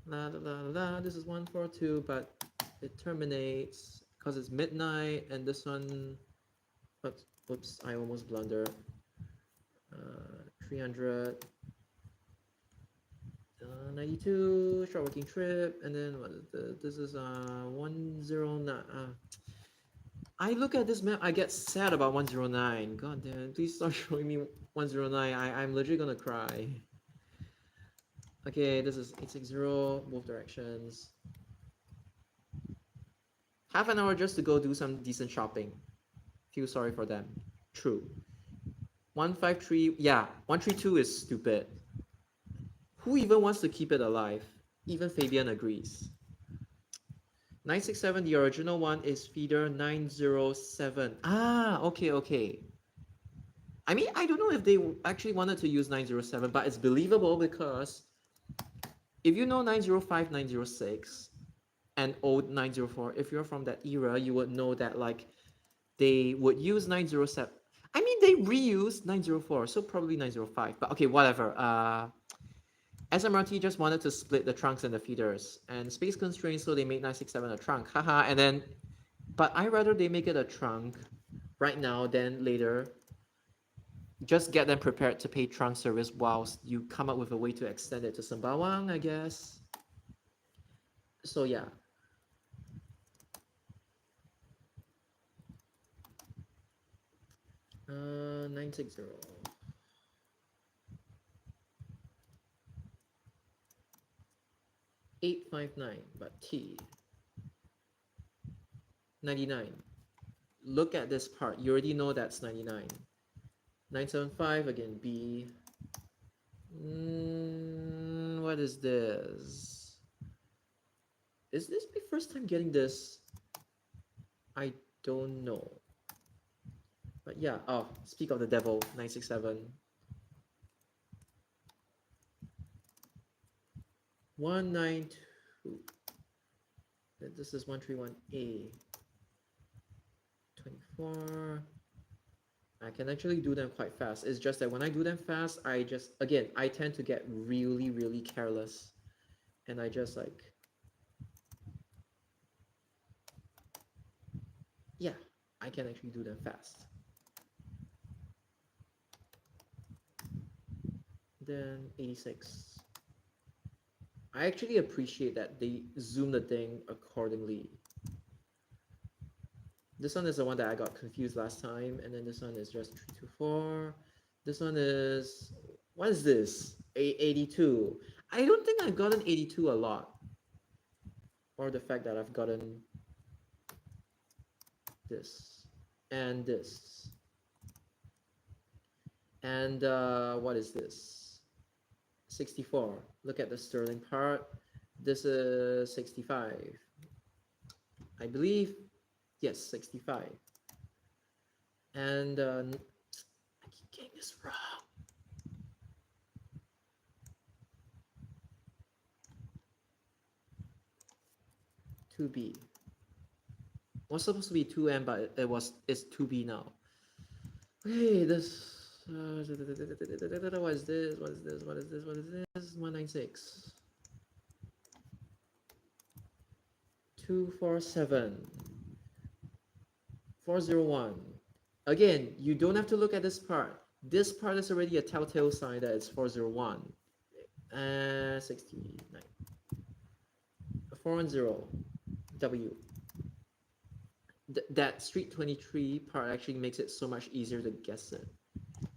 La la la la. This is 142, but it terminates because it's midnight, and this one. Oops, I almost blundered. 300. 92 short working trip, and then what is this is 109. I look at this map, I get sad about 109. God damn, please stop showing me 109. I'm literally gonna cry. Okay, this is 860, both directions. Half an hour just to go do some decent shopping. Feel sorry for them. True. 153, yeah, 132 is stupid. Who even wants to keep it alive? Even Fabian agrees. 967, the original one is feeder 907. Okay. I mean, I don't know if they actually wanted to use 907, but it's believable because if you know 905, 906, and old 904, if you're from that era, you would know that like they would use 907. I mean, they reused 904, so probably 905. But okay, whatever. SMRT just wanted to split the trunks and the feeders, and space constraints, so they made 967 a trunk. Haha, and then, but I rather they make it a trunk right now than later. Just get them prepared to pay trunk service whilst you come up with a way to extend it to Sembawang, I guess. So yeah. Uh, 960. 859, but T. 99. Look at this part. You already know that's 99. 975, again, B. What is this? Is this my first time getting this? I don't know. But yeah, oh, speak of the devil, 967. 192. This is 131A. 24. I can actually do them quite fast. It's just that when I do them fast, I tend to get really, really careless. And I just like, yeah, I can actually do them fast. Then 86. I actually appreciate that they zoom the thing accordingly. This one is the one that I got confused last time, and then this one is just 324. This one is, what is this? 82. I don't think I've gotten 82 a lot. Or the fact that I've gotten this and this. And what is this? 64. Look at the sterling part. This is 65. I believe, yes, 65. And I keep getting this wrong. Two B. Was supposed to be 2M, but it's 2B now. Okay, this. What is this? What is this? What is this? What is this? 196. 247. 401. Again, you don't have to look at this part. This part is already a telltale sign that it's 401. 69. 410. W. That street 23 part actually makes it so much easier to guess it.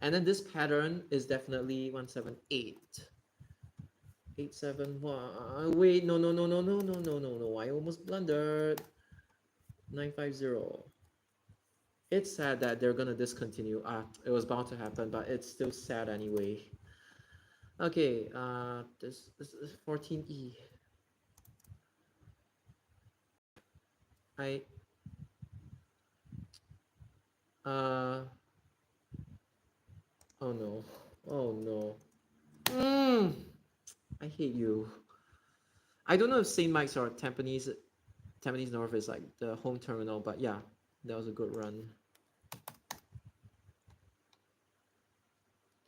And then this pattern is definitely 178. 871. Wait, no. I almost blundered. 950. It's sad that they're gonna discontinue. It was bound to happen, but it's still sad anyway. Okay, this is 14E. Oh no. Oh no. I hate you. I don't know if St. Mike's or Tampines North is like the home terminal, but yeah, that was a good run.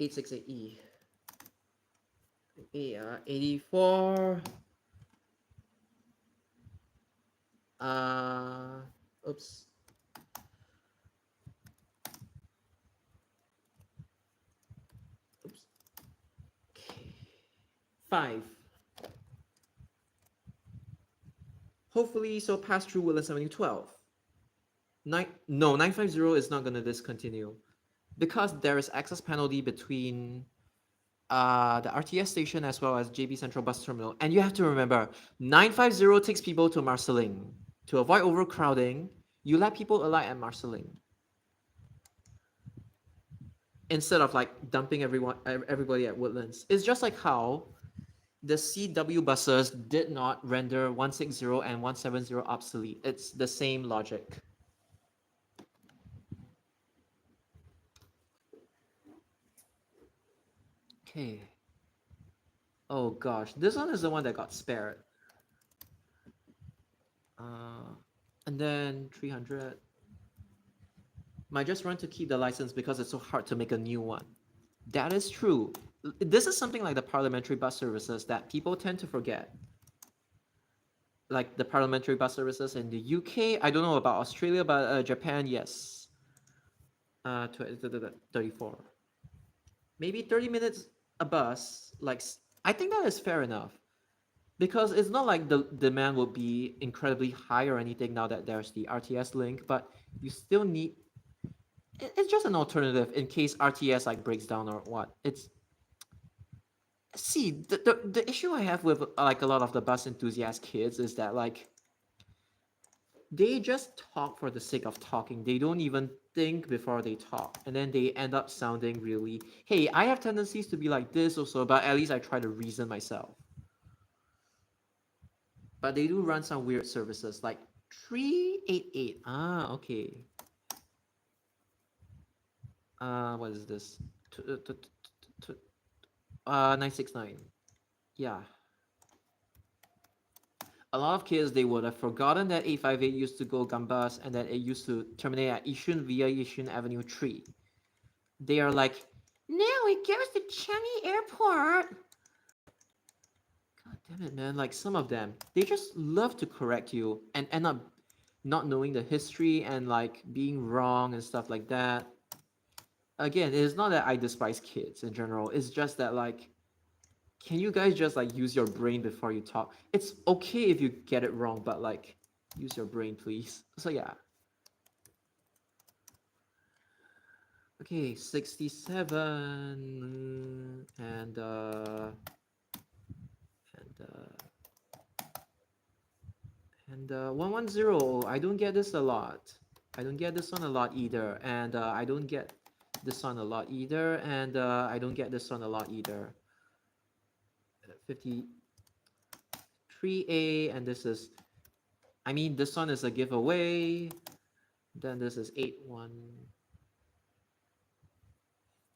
868E. 84. Oops. Okay. 5. Hopefully, so pass through Woodlands Avenue 12. 950 is not going to discontinue because there is access penalty between the RTS station as well as JB Central Bus Terminal. And you have to remember, 950 takes people to Marsiling. To avoid overcrowding, you let people alight at Marsiling instead of like dumping everybody at Woodlands. It's just like how the CW buses did not render 160 and 170 obsolete. It's the same logic. Okay. Oh gosh, this one is the one that got spared. And then 300. Might just run to keep the license because it's so hard to make a new one. That is true. This is something like the parliamentary bus services that people tend to forget. Like the parliamentary bus services in the UK. I don't know about Australia, but Japan, yes. 34. Maybe 30 minutes a bus. Like, I think that is fair enough. Because it's not like the demand would be incredibly high or anything now that there's the RTS link, but you still need it's just an alternative in case RTS like breaks down or what. It's see the issue I have with like a lot of the bus enthusiast kids is that like they just talk for the sake of talking. They don't even think before they talk, and then they end up sounding really. Hey, I have tendencies to be like this also, but at least I try to reason myself. But they do run some weird services like 388. Ah, okay. What is this? 969. Yeah. A lot of kids they would have forgotten that 858 used to go Gambas and that it used to terminate at Yishun via Yishun Avenue 3. They are like, now it goes to Changi Airport. God damn it, man. Like some of them, they just love to correct you and end up not knowing the history and like being wrong and stuff like that. Again, it is not that I despise kids in general. It's just that like, can you guys just like use your brain before you talk? It's okay if you get it wrong, but like, use your brain, please. So yeah. Okay, 67 and 110. I don't get this a lot. I don't get this one a lot either, and I don't get this one a lot either, and I don't get this one a lot either. 53A, and this is, I mean, this one is a giveaway. Then this is 81.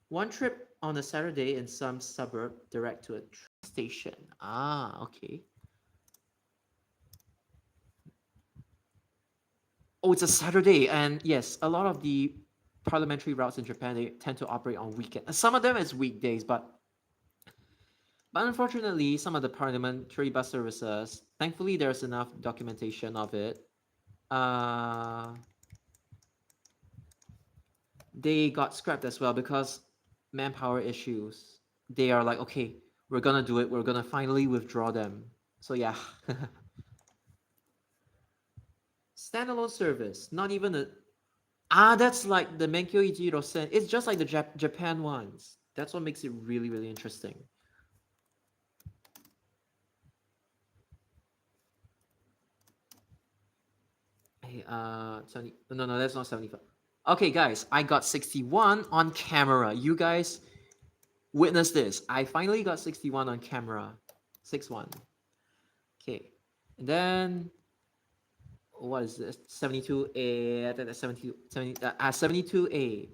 One trip on a Saturday in some suburb direct to a train station. Ah, okay. Oh, it's a Saturday, and yes, a lot of the parliamentary routes in Japan they tend to operate on weekends. Some of them is weekdays, but unfortunately, some of the parliamentary bus services, thankfully, there's enough documentation of it. They got scrapped as well because manpower issues. They are like, okay, we're gonna do it. We're gonna finally withdraw them. So yeah. Standalone service, not even a. Ah, that's like the Menkyo Ichiro Sen. It's just like the Japan ones. That's what makes it really, really interesting. Hey, 70. No, that's not 75. Okay, guys, I got 61 on camera. You guys witness this. I finally got 61 on camera. 6-1. Okay. And then what is this? 72A, 72A,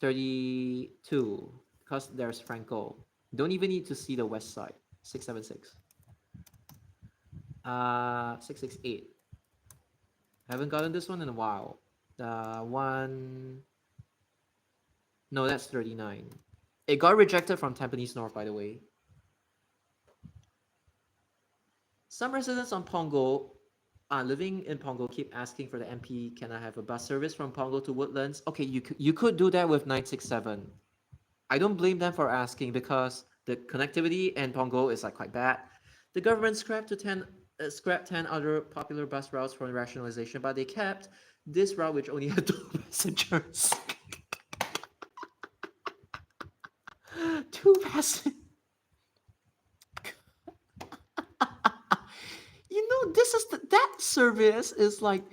32, because there's Franco. Don't even need to see the west side. 676. 668. Haven't gotten this one in a while. One. No, that's 39. It got rejected from Tampines North, by the way. Some residents on Pongo living in Pongo keep asking for the MP, can I have a bus service from Pongo to Woodlands? Okay, you could do that with 967. I don't blame them for asking because the connectivity in Pongo is like quite bad. The government scrapped 10 other popular bus routes for rationalization, but they kept this route which only had 2 passengers. 2 passengers. This is that service is like,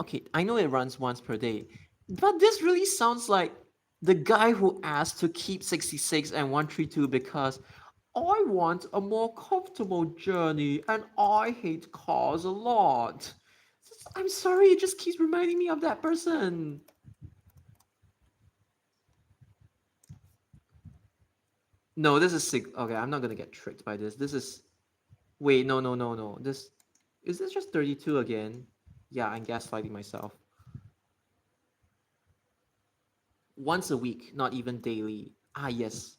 okay, I know it runs once per day, but this really sounds like the guy who asked to keep 66 and 132 because I want a more comfortable journey and I hate cars a lot. I'm sorry, it just keeps reminding me of that person. No, this is sick. Okay, I'm not gonna get tricked by this. This is, wait, no. This is this just 32 again? Yeah, I'm gaslighting myself. Once a week, not even daily. Ah, yes.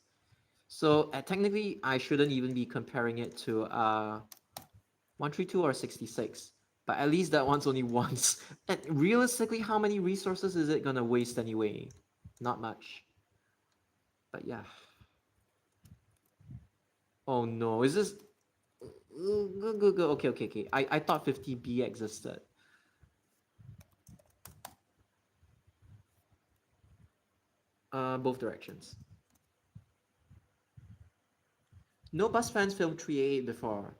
So technically, I shouldn't even be comparing it to 132 or 66. But at least that one's only once. And realistically, how many resources is it gonna waste anyway? Not much. But yeah. Oh no, is this... Okay, okay, okay. I thought 50B existed. Both directions. No bus fans filmed 388 before.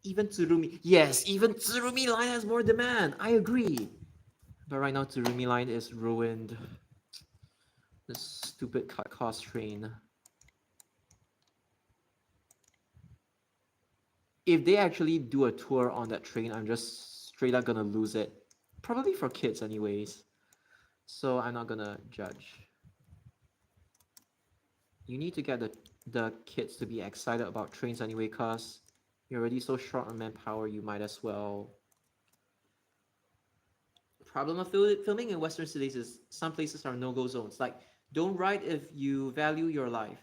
Even Tsurumi. Yes, even Tsurumi line has more demand. I agree. But right now, Tsurumi line is ruined. This stupid cut cost train. If they actually do a tour on that train, I'm just straight up gonna lose it. Probably for kids, anyways. So I'm not gonna judge. You need to get the kids to be excited about trains anyway, cause you're already so short on manpower. You might as well. Problem of filming in Western cities is some places are no-go zones. Like, don't ride if you value your life.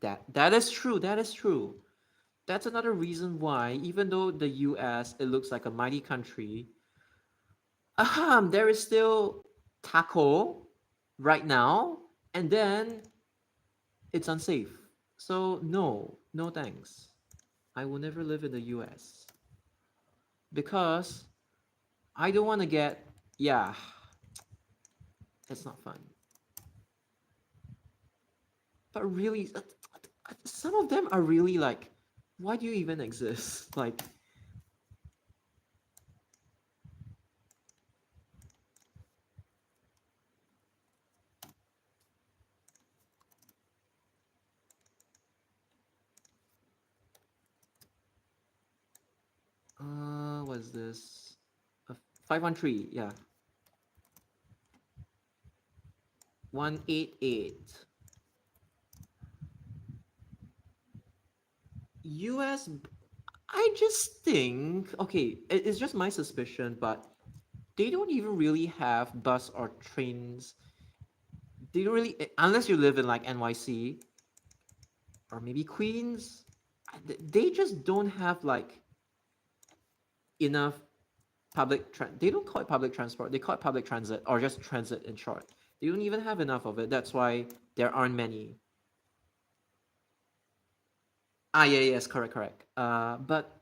That is true. That is true. That's another reason why, even though the US it looks like a mighty country, there is still taco right now, and then it's unsafe. So no, no thanks. I will never live in the US because I don't want to get... yeah, it's not fun. But really, some of them are really like, why do you even exist? Like, what's this? 513, yeah. 188. US, I just think, okay, it's just my suspicion, but they don't even really have bus or trains. They don't really, unless you live in like NYC or maybe Queens, they just don't have like enough they don't call it public transport, they call it public transit or just transit in short. They don't even have enough of it. That's why there aren't many. Yeah, yes, correct, correct. But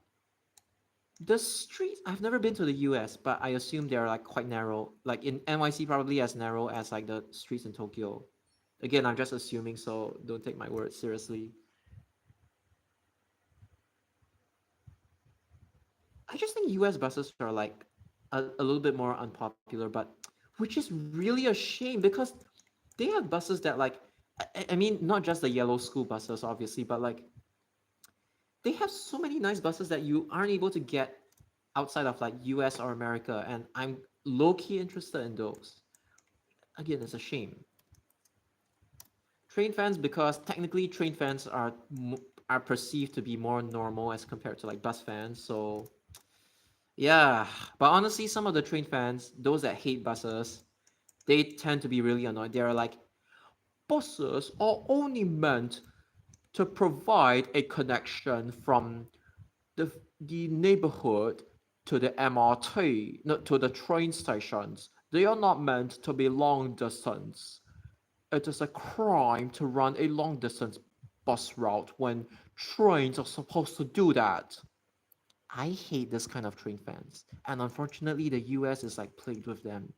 the streets, I've never been to the US, but I assume they're like quite narrow. Like in NYC, probably as narrow as like the streets in Tokyo. Again, I'm just assuming, so don't take my word seriously. I just think US buses are like a little bit more unpopular, but which is really a shame because they have buses that like, I mean, not just the yellow school buses, obviously, but like they have so many nice buses that you aren't able to get outside of like US or America, and I'm low key interested in those. Again, it's a shame. Train fans, because technically train fans are perceived to be more normal as compared to like bus fans. So yeah, but honestly, some of the train fans, those that hate buses, they tend to be really annoyed. They're like, buses are only meant to provide a connection from the neighborhood to the MRT, not to the train stations. They are not meant to be long distance. It is a crime to run a long distance bus route when trains are supposed to do that. I hate this kind of train fans, and unfortunately, the US is like plagued with them.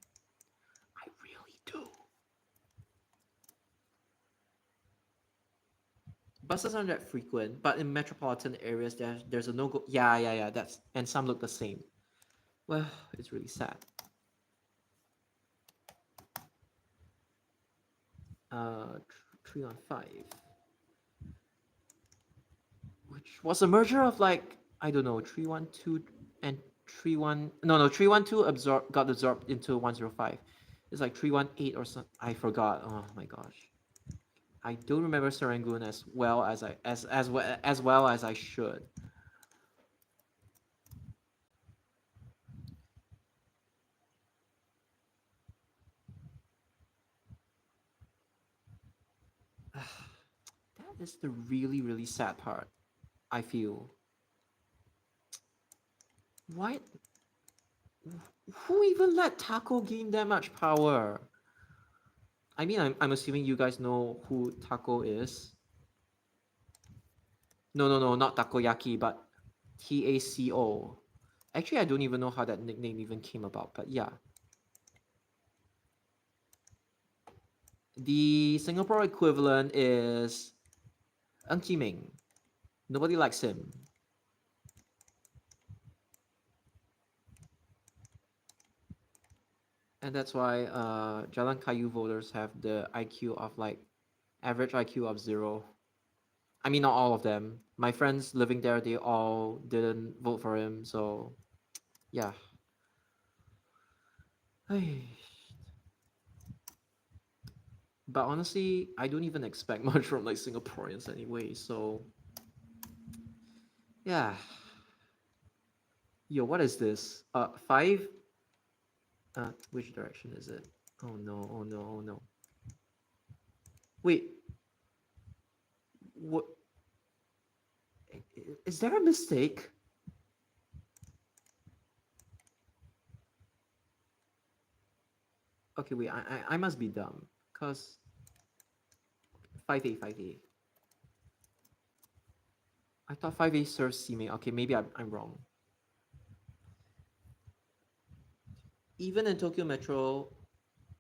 I really do. Buses aren't that frequent, but in metropolitan areas, there's a no go. Yeah, yeah, yeah. That's and some look the same. Well, it's really sad. 315, which was a merger of like, I don't know, 312 and 31. No, 312 got absorbed into 105. It's like 318 or something. I forgot. Oh my gosh. I don't remember Serangoon as well as as well as I should. is the really sad part, I feel. Why? Who even let Taco gain that much power? I mean, I'm assuming you guys know who Taco is. No, not takoyaki, but TACO. Actually, I don't even know how that nickname even came about, but yeah. The Singapore equivalent is Ng Chi Ming. Nobody likes him. And that's why Jalan Kayu voters have the IQ of like average IQ of 0. I mean, not all of them. My friends living there, they all didn't vote for him. So, yeah. But honestly, I don't even expect much from like Singaporeans anyway. So, yeah. Yo, what is this? 5. Which direction is it? Oh no! Oh no! Oh no! Wait. What? Is there a mistake? Okay, wait. I must be dumb. Cause 5A. I thought 5A serves Simei. Okay, maybe I'm wrong. Even in Tokyo Metro,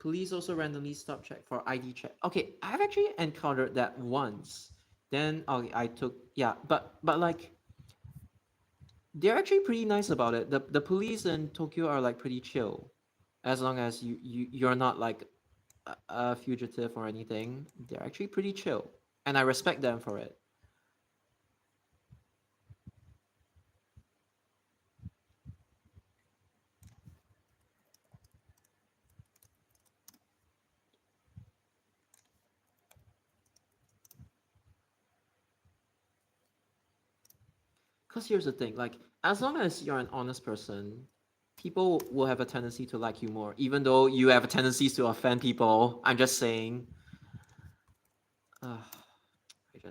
police also randomly stop check for ID check. Okay, I've actually encountered that once. Then I took, yeah, but like they're actually pretty nice about it. The police in Tokyo are like pretty chill, as long as you're not like a fugitive or anything. They're actually pretty chill, and I respect them for it. Because here's the thing, like as long as you're an honest person, people will have a tendency to like you more, even though you have a tendency to offend people. I'm just saying. Uh,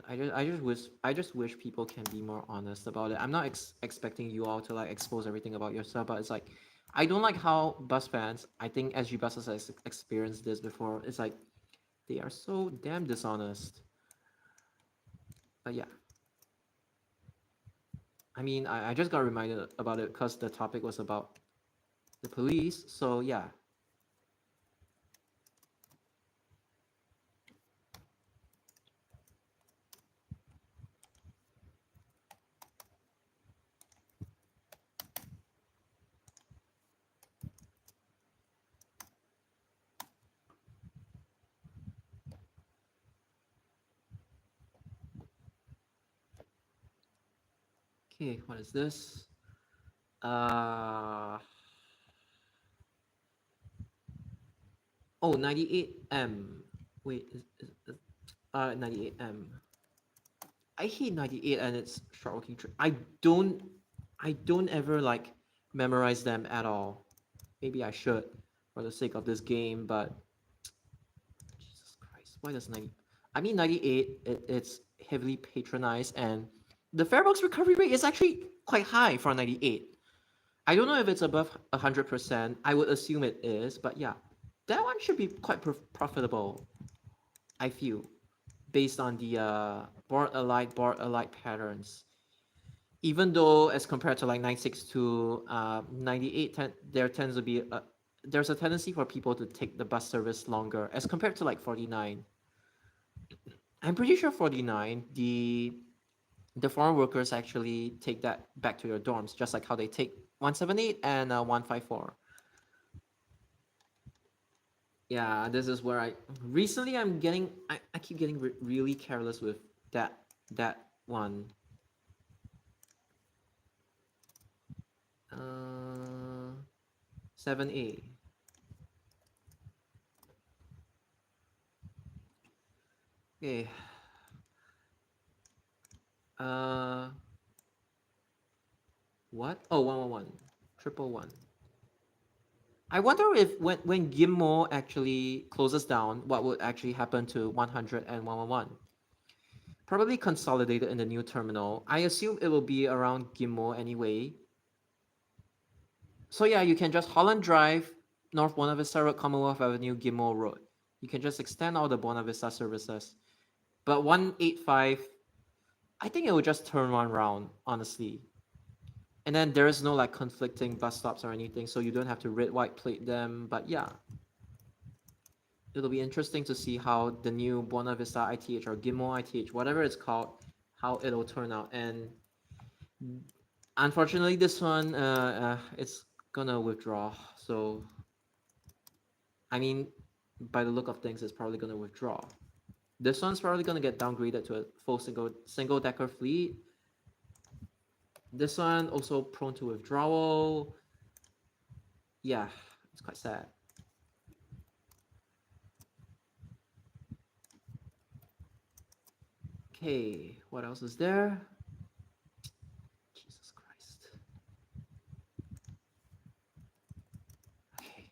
I just wish people can be more honest about it. I'm not expecting you all to like expose everything about yourself, but it's like I don't like how bus fans. I think SG buses has experienced this before. It's like they are so damn dishonest. But yeah, I mean, I just got reminded about it because the topic was about the police. So yeah. Okay, what is this? Uh oh, 98M. Wait, 98M. I hate 98 and its short working trip. I don't ever like memorize them at all. Maybe I should for the sake of this game, but Jesus Christ, why does 90? I mean 98. It's heavily patronized, and the farebox recovery rate is actually quite high for 98. I don't know if it's above 100%. I would assume it is, but yeah, that one should be quite profitable. I feel based on the board alike patterns. Even though as compared to like 962, 98, there tends to be there's a tendency for people to take the bus service longer as compared to like 49. I'm pretty sure 49, the foreign workers actually take that back to their dorms, just like how they take 178 and 154. Yeah, this is where recently I keep getting really careless with that one. 7A. Okay. Uh, what? Oh, 111. Triple one. I wonder if when Gimmo actually closes down, what would actually happen to 100 and 111? Probably consolidated in the new terminal. I assume it will be around Gimmo anyway. So yeah, you can just Holland Drive, North Buona Vista Road, Commonwealth Avenue, Gimmo Road. You can just extend all the Buona Vista services. But 185, I think it will just turn one round, honestly. And then there is no like conflicting bus stops or anything, so you don't have to red white plate them. But yeah, it'll be interesting to see how the new Buona Vista ITH or Gimmo ITH, whatever it's called, how it'll turn out. And unfortunately, this one, it's gonna withdraw. So, I mean, by the look of things, it's probably gonna withdraw. This one's probably gonna get downgraded to a full single decker fleet. This one also prone to withdrawal. Yeah, it's quite sad. Okay, what else is there? Jesus Christ. Okay.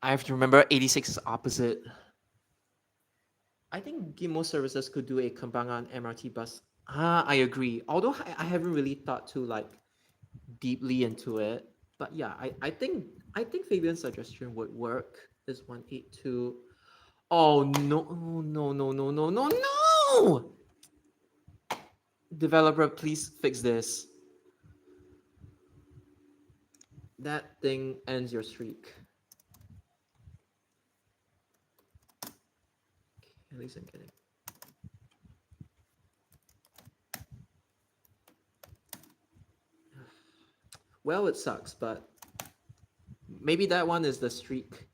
I have to remember 86 is opposite. I think Gimo services could do a Kembangan MRT bus. I agree. Although I haven't really thought too like deeply into it. But yeah, I think Fabian's suggestion would work. Is 182. Oh no, no, no, no, no, no, no! Developer, please fix this. That thing ends your streak. Okay, at least I'm getting. Well, it sucks, but maybe that one is the streak.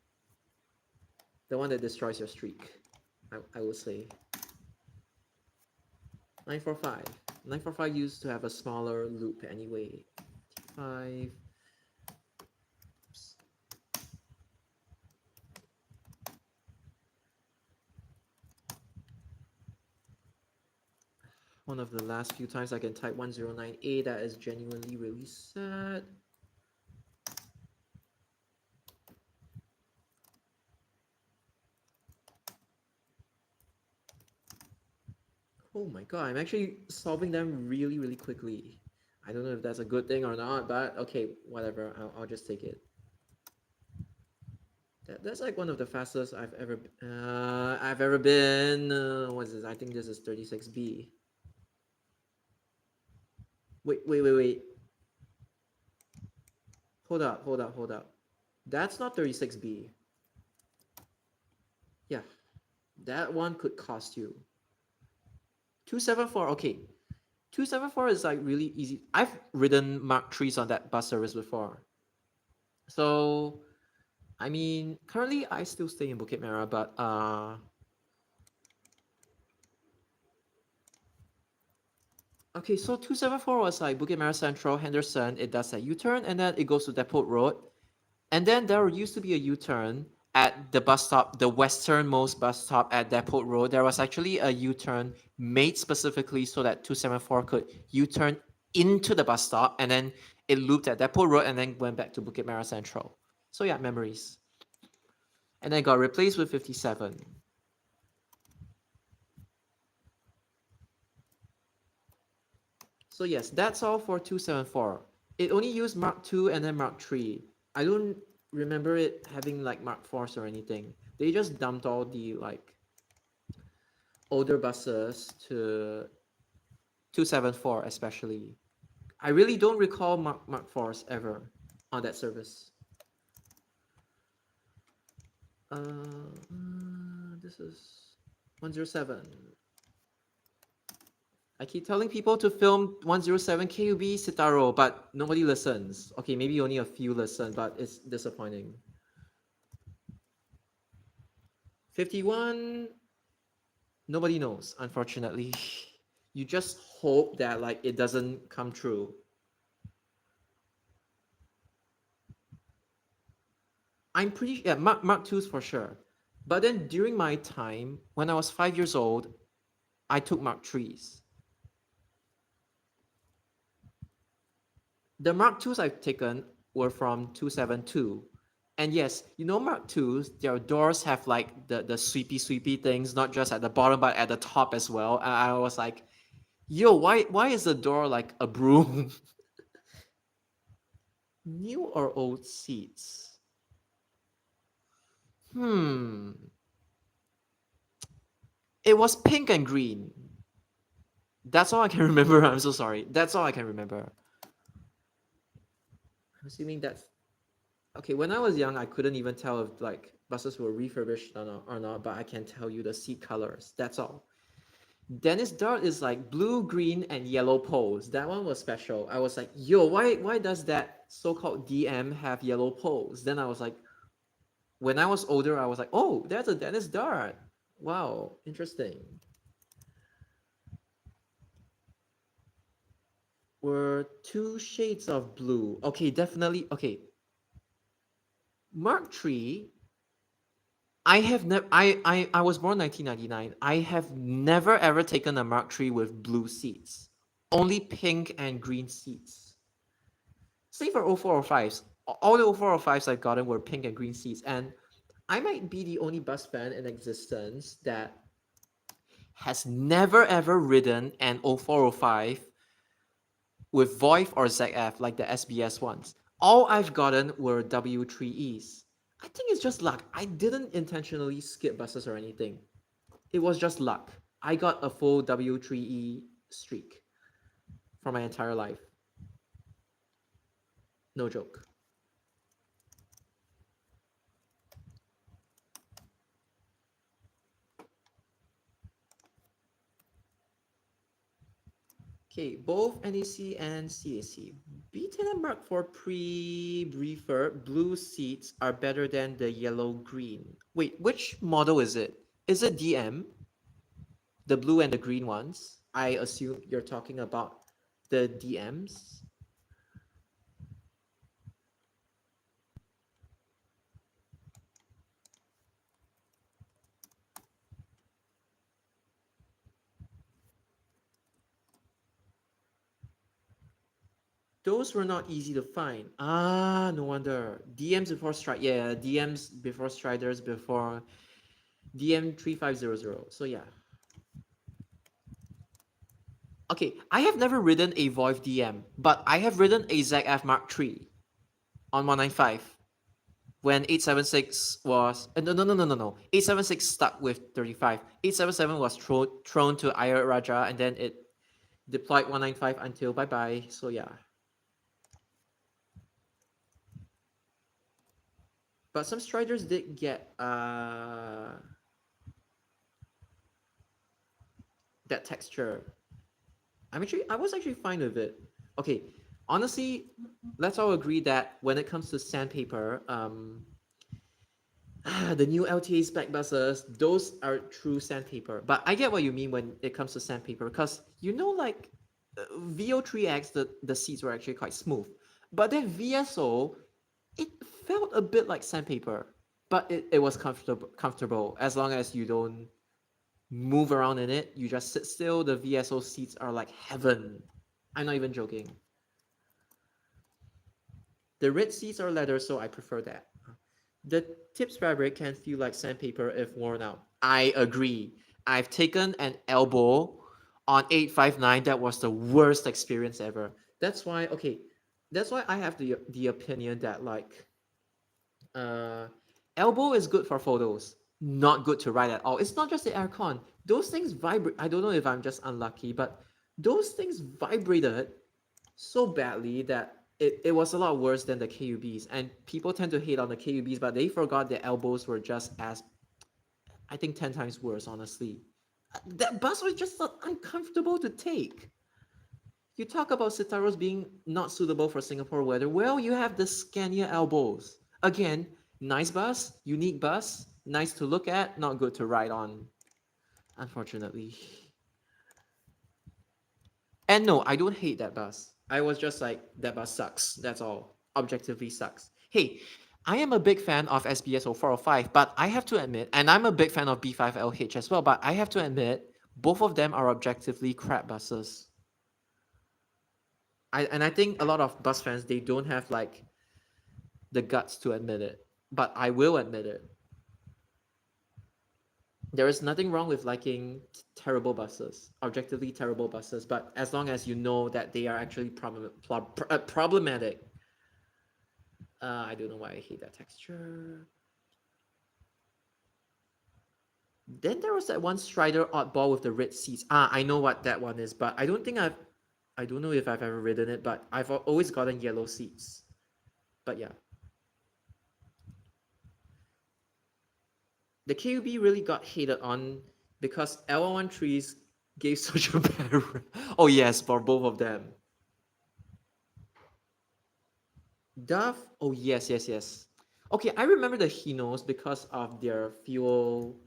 The one that destroys your streak. I will say. 945. 945 used to have a smaller loop anyway. 5. Oops. One of the last few times I can type 109A, that is genuinely really sad. Oh my god, I'm actually solving them really, really quickly. I don't know if that's a good thing or not, but okay, whatever. I'll just take it. That's like one of the fastest I've ever been. What is this? I think this is 36B. Wait. Hold up. That's not 36B. Yeah, that one could cost you. 274, okay. 274 is like really easy. I've ridden Mark 3s on that bus service before. So, I mean, currently I still stay in Bukit Merah, but okay, so 274 was like Bukit Merah Central, Henderson, it does a U-turn and then it goes to Depot Road. And then there used to be a U-turn at the bus stop, the westernmost bus stop at Depot Road. There was actually a U-turn made specifically so that 274 could U-turn into the bus stop and then it looped at Depot Road and then went back to Bukit Merah Central. So yeah, memories. And then got replaced with 57. So yes, that's all for 274. It only used Mark 2 and then Mark 3. I don't remember it having like Mark 4s or anything. They just dumped all the like older buses to 274 especially. I really don't recall Mark 4s ever on that service. This is 107. I keep telling people to film 107 KUB Sitaro, but nobody listens. Okay, maybe only a few listen, but it's disappointing. 51, nobody knows, unfortunately. You just hope that like it doesn't come true. I'm pretty yeah, Mark 2s for sure. But then during my time, when I was 5 years old, I took Mark 3s. The Mark 2s I've taken were from 272. And yes, you know Mark IIs, their doors have like the sweepy things, not just at the bottom but at the top as well. And I was like, yo, why is the door like a broom? New or old seats? It was pink and green. That's all I can remember. I'm so sorry. That's all I can remember. I'm assuming that's okay. When I was young, I couldn't even tell if like buses were refurbished or not, but I can tell you the seat colors. That's all. Dennis Dart is like blue, green, and yellow poles. That one was special. I was like, yo, why does that so-called DM have yellow poles? Then I was like, when I was older, I was like, oh, that's a Dennis Dart. Wow, interesting. Were two shades of blue. Okay, definitely. Okay. Mark III. I have never. I was born 1999. I have never ever taken a Mark III with blue seats. Only pink and green seats. Same for 0405s. All the 0405s I've gotten were pink and green seats, and I might be the only bus fan in existence that has never ever ridden an 0405 with VoIP or ZF like the SBS ones. All I've gotten were W3Es. I think it's just luck. I didn't intentionally skip buses or anything. It was just luck. I got a full W3E streak for my entire life. No joke. Okay, both NEC and CAC. B10 and Mark IV pre-briefer blue seats are better than the yellow-green. Wait, which model is it? Is it DM? The blue and the green ones? I assume you're talking about the DMs. Those were not easy to find. Ah, no wonder. DMs before Stride. Yeah, DMs before Striders before DM 3500. So yeah. Okay, I have never ridden a VoIP DM, but I have ridden a ZF Mark III on 195 when 876 was no 876 stuck with 35. 877 was thrown to Ayer Raja and then it deployed 195 until bye bye. So yeah. But some Striders did get that texture. I was actually fine with it. Okay, honestly, let's all agree that when it comes to sandpaper, the new LTA spec buses, those are true sandpaper. But I get what you mean when it comes to sandpaper, because you know, like VO3X, the seats were actually quite smooth. But then VSO, it felt a bit like sandpaper, but it was comfortable as long as you don't move around in it. You just sit still. The VSO seats are like heaven. I'm not even joking. The red seats are leather, so I prefer that. The tips fabric can feel like sandpaper if worn out. I agree. I've taken an elbow on 859. That was the worst experience ever. That's why, okay, that's why I have the opinion that like uh elbow is good for photos, not good to ride at all. It's not just the aircon. Those things vibrate. I don't know if I'm just unlucky, but those things vibrated so badly that it was a lot worse than the KUBs. And people tend to hate on the KUBs, but they forgot their elbows were just as, I think, 10 times worse, honestly. That bus was just uncomfortable to take. You talk about Citaros being not suitable for Singapore weather. Well, you have the Scania elbows. Again, nice bus, unique bus, nice to look at, not good to ride on, unfortunately. And no, I don't hate that bus. I was just like, that bus sucks. That's all. Objectively sucks. Hey, I am a big fan of SBS 0405, but I have to admit, and I'm a big fan of B5LH as well, but I have to admit, both of them are objectively crap buses. And I think a lot of bus fans, they don't have like the guts to admit it. but I will admit it. There is nothing wrong with liking terrible buses, objectively terrible buses, but as long as you know that they are actually problematic. I don't know why I hate that texture. Then there was that one Strider oddball with the red seats. I know what that one is, but I don't know if I've ever ridden it, but I've always gotten yellow seats. But yeah. The KUB really got hated on because L113s gave such a bad. Oh yes, for both of them. Dove. Oh yes, yes, yes. Okay, I remember the Hinos because of their fuel.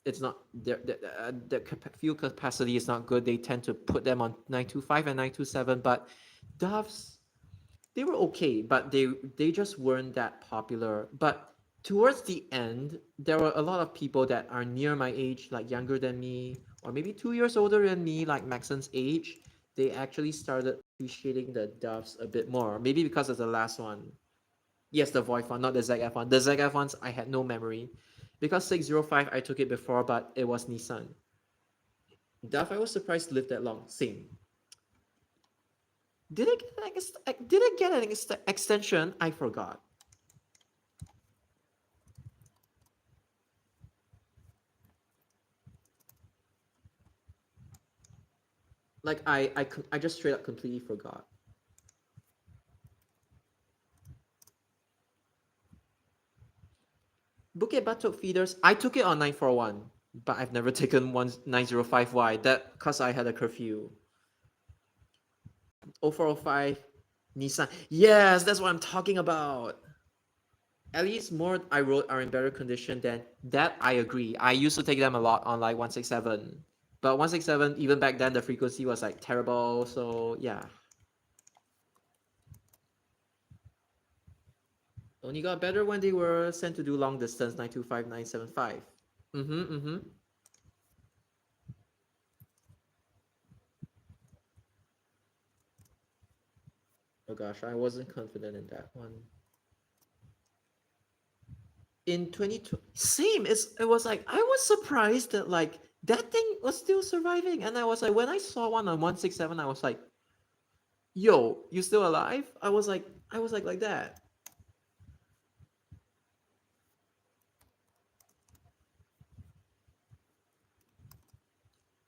It's not the fuel capacity is not good. They tend to put them on 925 and 927, but Doves, they were okay, but they just weren't that popular. But towards the end, there were a lot of people that are near my age, like younger than me, or maybe 2 years older than me, like Maxon's age. They actually started appreciating the Doves a bit more. Maybe because of the last one. Yes, the Void one, not the ZF one. The ZF ones, I had no memory. Because 605, I took it before, but it was Nissan. Dove, I was surprised lived that long. Same. Did I get an extension? I forgot. Like I just straight up completely forgot. Bukit Batok feeders. I took it on 941, but I've never taken 905Y. That because I had a curfew. 0405 Nissan. Yes, that's what I'm talking about. At least more I wrote are in better condition than that. I agree. I used to take them a lot on like 167, but 167 even back then the frequency was like terrible. So yeah, only got better when they were sent to do long distance 925 975. Mm-hmm. Oh gosh, I wasn't confident in that one. In 2020, same. It was like I was surprised that like that thing was still surviving, and I was like when I saw one on 167, I was like, "Yo, you still alive?" I was like that.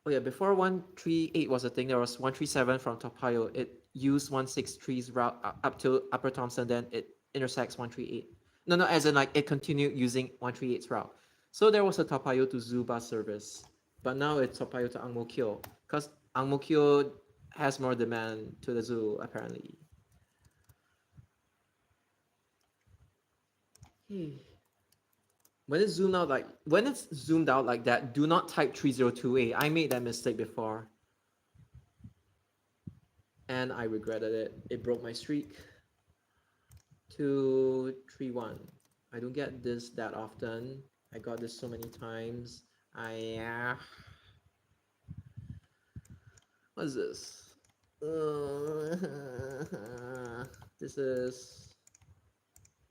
Oh yeah, before 138 was a thing, there was 137 from Toa Payoh. It used 163's route up to Upper Thompson, then it intersects 138. No, as in like it continued using 138's route. So there was a Toa Payoh to Zoo bus service, but now it's Toa Payoh to Ang Mo Kio because Ang Mo Kio has more demand to the zoo apparently. When it's zoomed out like that, do not type 302A. I made that mistake before. And I regretted it. It broke my streak. 231. I don't get this that often. I got this so many times. What is this? This is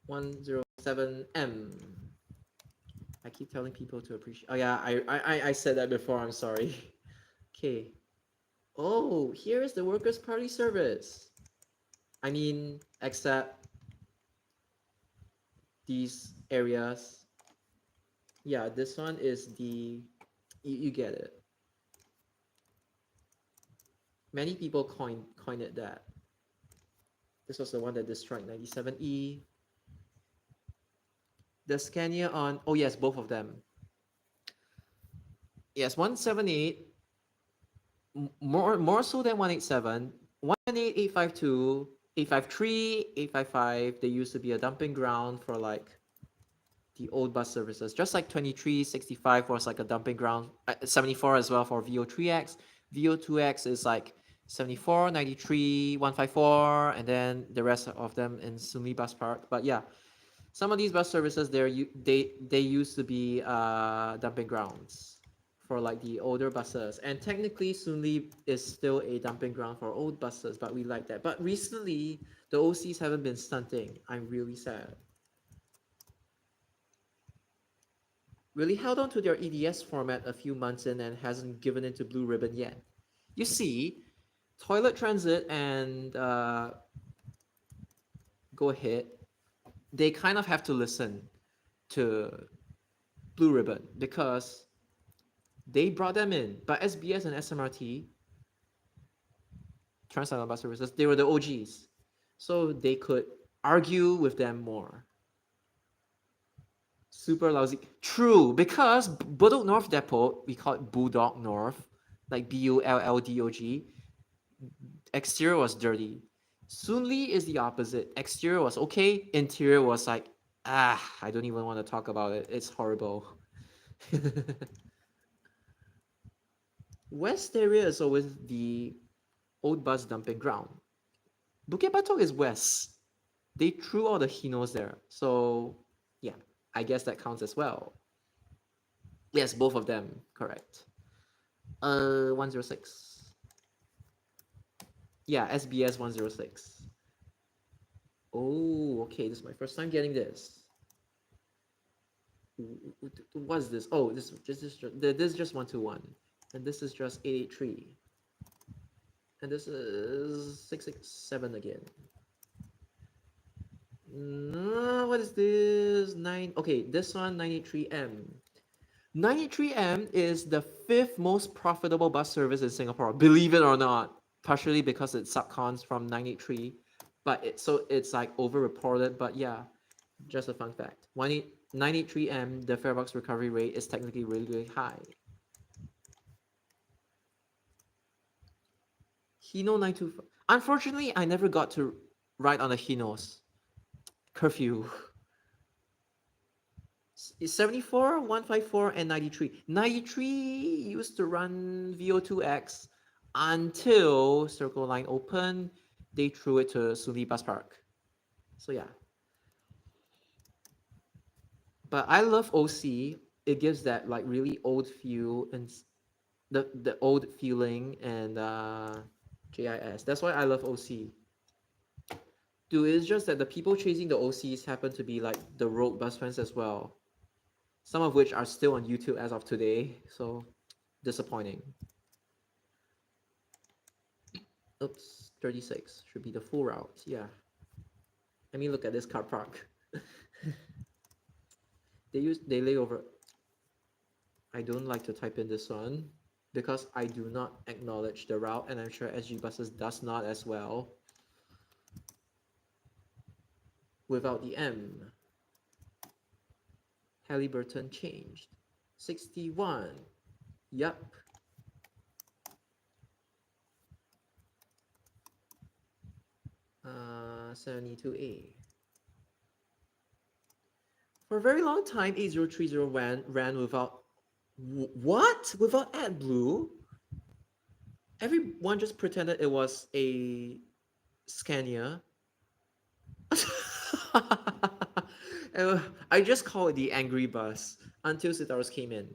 107M. I keep telling people to appreciate. Oh yeah, I said that before. I'm sorry. Okay. Oh, here is the Workers' Party service. I mean, except these areas. Yeah, this one is the. You get it. Many people coined it that. This was the one that destroyed 97E. The Scania on. Oh yes, both of them. Yes, 178. More so than 187. 178, 852, 853, 855. They used to be a dumping ground for like the old bus services. Just like 2365 was like a dumping ground. 74 as well for VO3X. VO2X is like 74, 93, 154, and then the rest of them in Sumi Bus Park. But yeah, some of these bus services they used to be dumping grounds for like the older buses, and technically Sunli is still a dumping ground for old buses, but we like that. But recently the OCs haven't been stunting. I'm really sad. really held on to their EDS format a few months in and hasn't given into Blue Ribbon yet. You see, Toilet Transit and Go Ahead, they kind of have to listen to Blue Ribbon because they brought them in. But SBS and SMRT, Trans-Island Bus Services, they were the OGs. So they could argue with them more. Super lousy. True, because Bulldog North Depot, we call it Bulldog North, like BULLDOG. Exterior was dirty. Soonly is the opposite. Exterior was okay. Interior was like, I don't even want to talk about it. It's horrible. West area is always the old bus dumping ground. Bukit Batok is west. They threw all the Hinos there. So, yeah, I guess that counts as well. Yes, both of them, correct. 106. Yeah, SBS 106. Oh, okay, this is my first time getting this. What's this? Oh, this is just 121. And this is just 883. And this is 667 again. No, what is this? Okay, this one 93M. 93M is the 5th most profitable bus service in Singapore, believe it or not. Partially because it subcons from 93, but it's like overreported. But yeah, just a fun fact. 93M, the farebox recovery rate is technically really, really high. Hino 925. Unfortunately, I never got to ride on the Hinos. Curfew. 74, 154, and 93. 93 used to run VO2X until Circle Line opened. They threw it to Suli Bus Park. So yeah. But I love OC. It gives that like really old feel and the old feeling and JIS. That's why I love OC. Dude, it's just that the people chasing the OCs happen to be like the rogue bus fans as well. Some of which are still on YouTube as of today, so disappointing. Oops, 36 should be the full route. Yeah. I mean, look at this car park. they lay over. I don't like to type in this one because I do not acknowledge the route, and I'm sure SG Buses does not as well. Without the M. Halliburton changed. 61. Yup. Uh, 72A. For a very long time, 8030 ran without... What? Without AdBlue? Everyone just pretended it was a Scania. I just call it the angry bus until Citaros came in.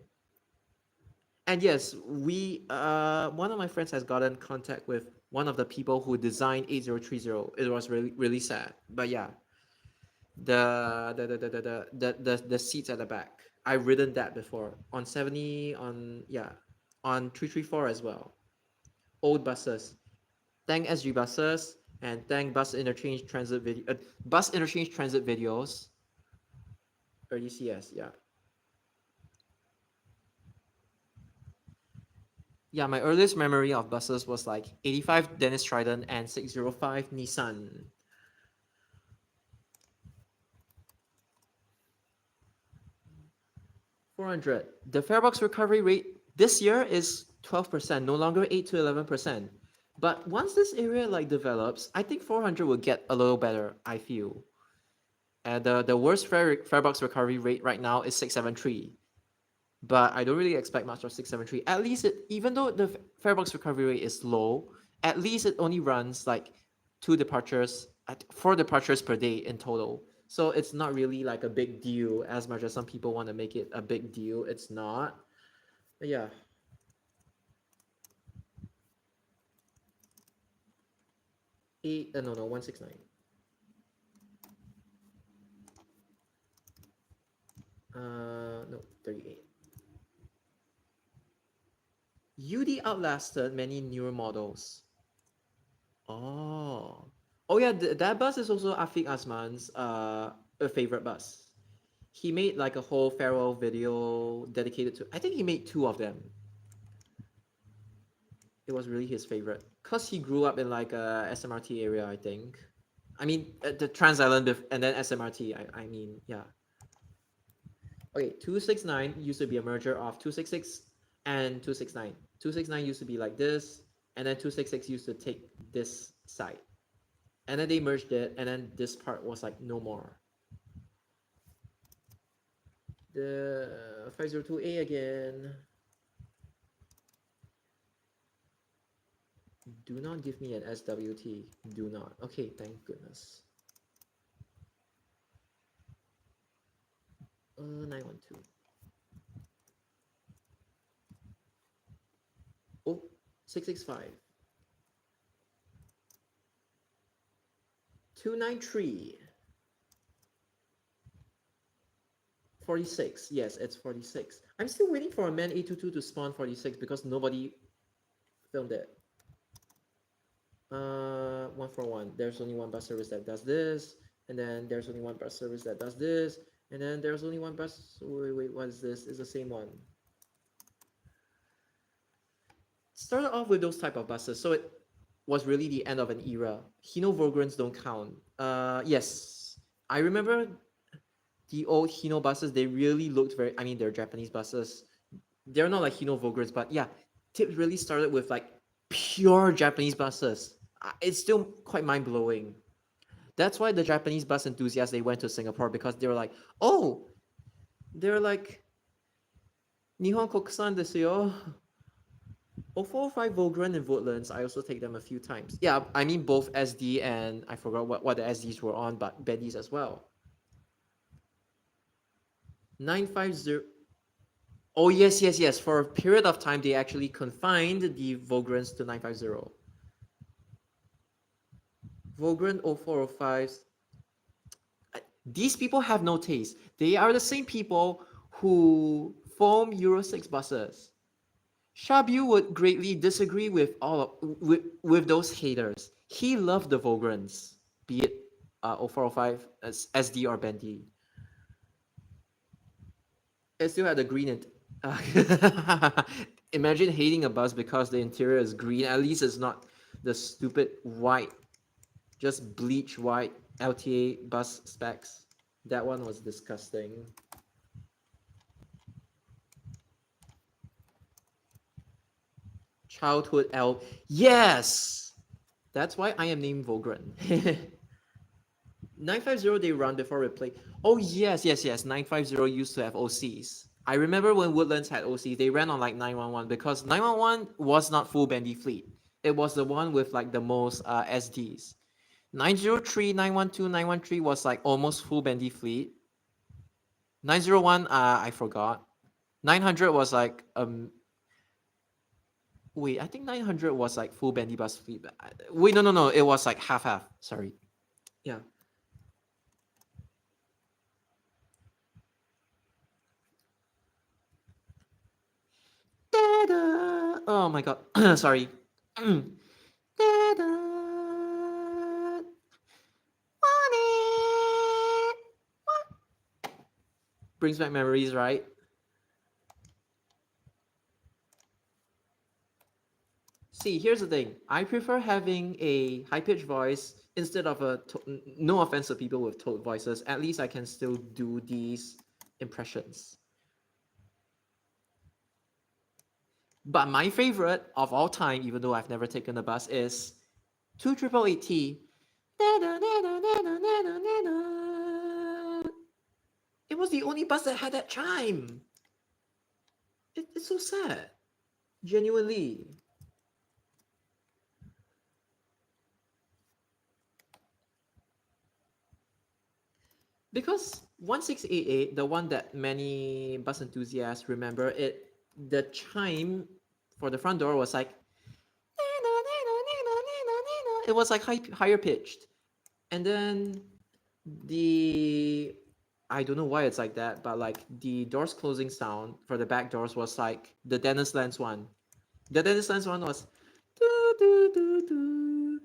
And yes, one of my friends has gotten contact with one of the people who designed 8030. It was really sad. But yeah, the seats at the back. I've ridden that before on 70 on 334 as well. Old buses. Thank SG buses and thank bus interchange transit videos. Or ECS, yeah. Yeah, my earliest memory of buses was like 85 Dennis Trident and 605 Nissan. $400. The farebox recovery rate this year is 12%, no longer 8 to 11%. But once this area like develops, I think 400 will get a little better, I feel. The worst farebox recovery rate right now is 673. But I don't really expect much of 673. At least even though the farebox recovery rate is low, at least it only runs like 4 departures per day in total. So it's not really like a big deal as much as some people want to make it a big deal. It's not. But yeah. No, 169. No, no, 38. UD outlasted many newer models. Oh. Oh yeah, that bus is also Afiq Asman's a favorite bus. He made like a whole farewell video dedicated to, I think he made 2 of them. It was really his favorite. Cause he grew up in like a SMRT area, I think. I mean, the Trans Island and then SMRT, I mean, yeah. Okay, 269 used to be a merger of 266 and 269. 269 used to be like this, and then 266 used to take this side. And then they merged it, and then this part was like no more. The 502A again. Do not give me an SWT. Do not. Okay, thank goodness. 912. Oh, 665. 293. 46. Yes, it's 46. I'm still waiting for a man 822 to spawn 46 because nobody filmed it. 141. There's only one bus service that does this, and then there's only one bus service that does this, and then there's only one bus. Wait, what is this? It's the same one. Started off with those type of buses, so it was really the end of an era. Hino Vograns don't count. Yes, I remember the old Hino buses. They really looked very. I mean, they're Japanese buses. They're not like Hino Vograns, but yeah, Tips really started with like pure Japanese buses. It's still quite mind blowing. That's why the Japanese bus enthusiasts, they went to Singapore because they were like, oh, they're like Nihon Kokusan desu yo. 0405 Volgren and Woodlands, I also take them a few times. Yeah, I mean both SD and I forgot what the SDs were on, but Betty's as well. 950. Oh yes. For a period of time, they actually confined the Volgrens to 950. Volgren 0405s. These people have no taste. They are the same people who foam Euro 6 buses. Shabu would greatly disagree with with those haters. He loved the Vograns, be it 0405, SD or Bendy. It still had the green and imagine hating a bus because the interior is green. At least it's not the stupid white, just bleach white LTA bus specs. That one was disgusting. Childhood L. Yes! That's why I am named Vogren. 950 they run before we play. Oh yes. 950 used to have OCs. I remember when Woodlands had OCs, they ran on like 911 because 911 was not full bandy fleet. It was the one with like the most SDs. 903, 912, 913 was like almost full bandy fleet. 901, I forgot. 900 was like wait, I think 900 was like full bandy bus fleet. Wait, no, it was like half. Sorry. Yeah. Da-da. Oh my god. Sorry. Da-da. Brings back memories, right? See, here's the thing. I prefer having a high-pitched voice instead of no offense to people with tone voices. At least I can still do these impressions. But my favorite of all time, even though I've never taken a bus, is 2888T. It was the only bus that had that chime. It's so sad. Genuinely. Because 1688, the one that many bus enthusiasts remember, the chime for the front door was like, it was like higher pitched. And then I don't know why it's like that, but like the doors closing sound for the back doors was like the Dennis Lens one. The Dennis Lens one was doo, doo, doo, doo.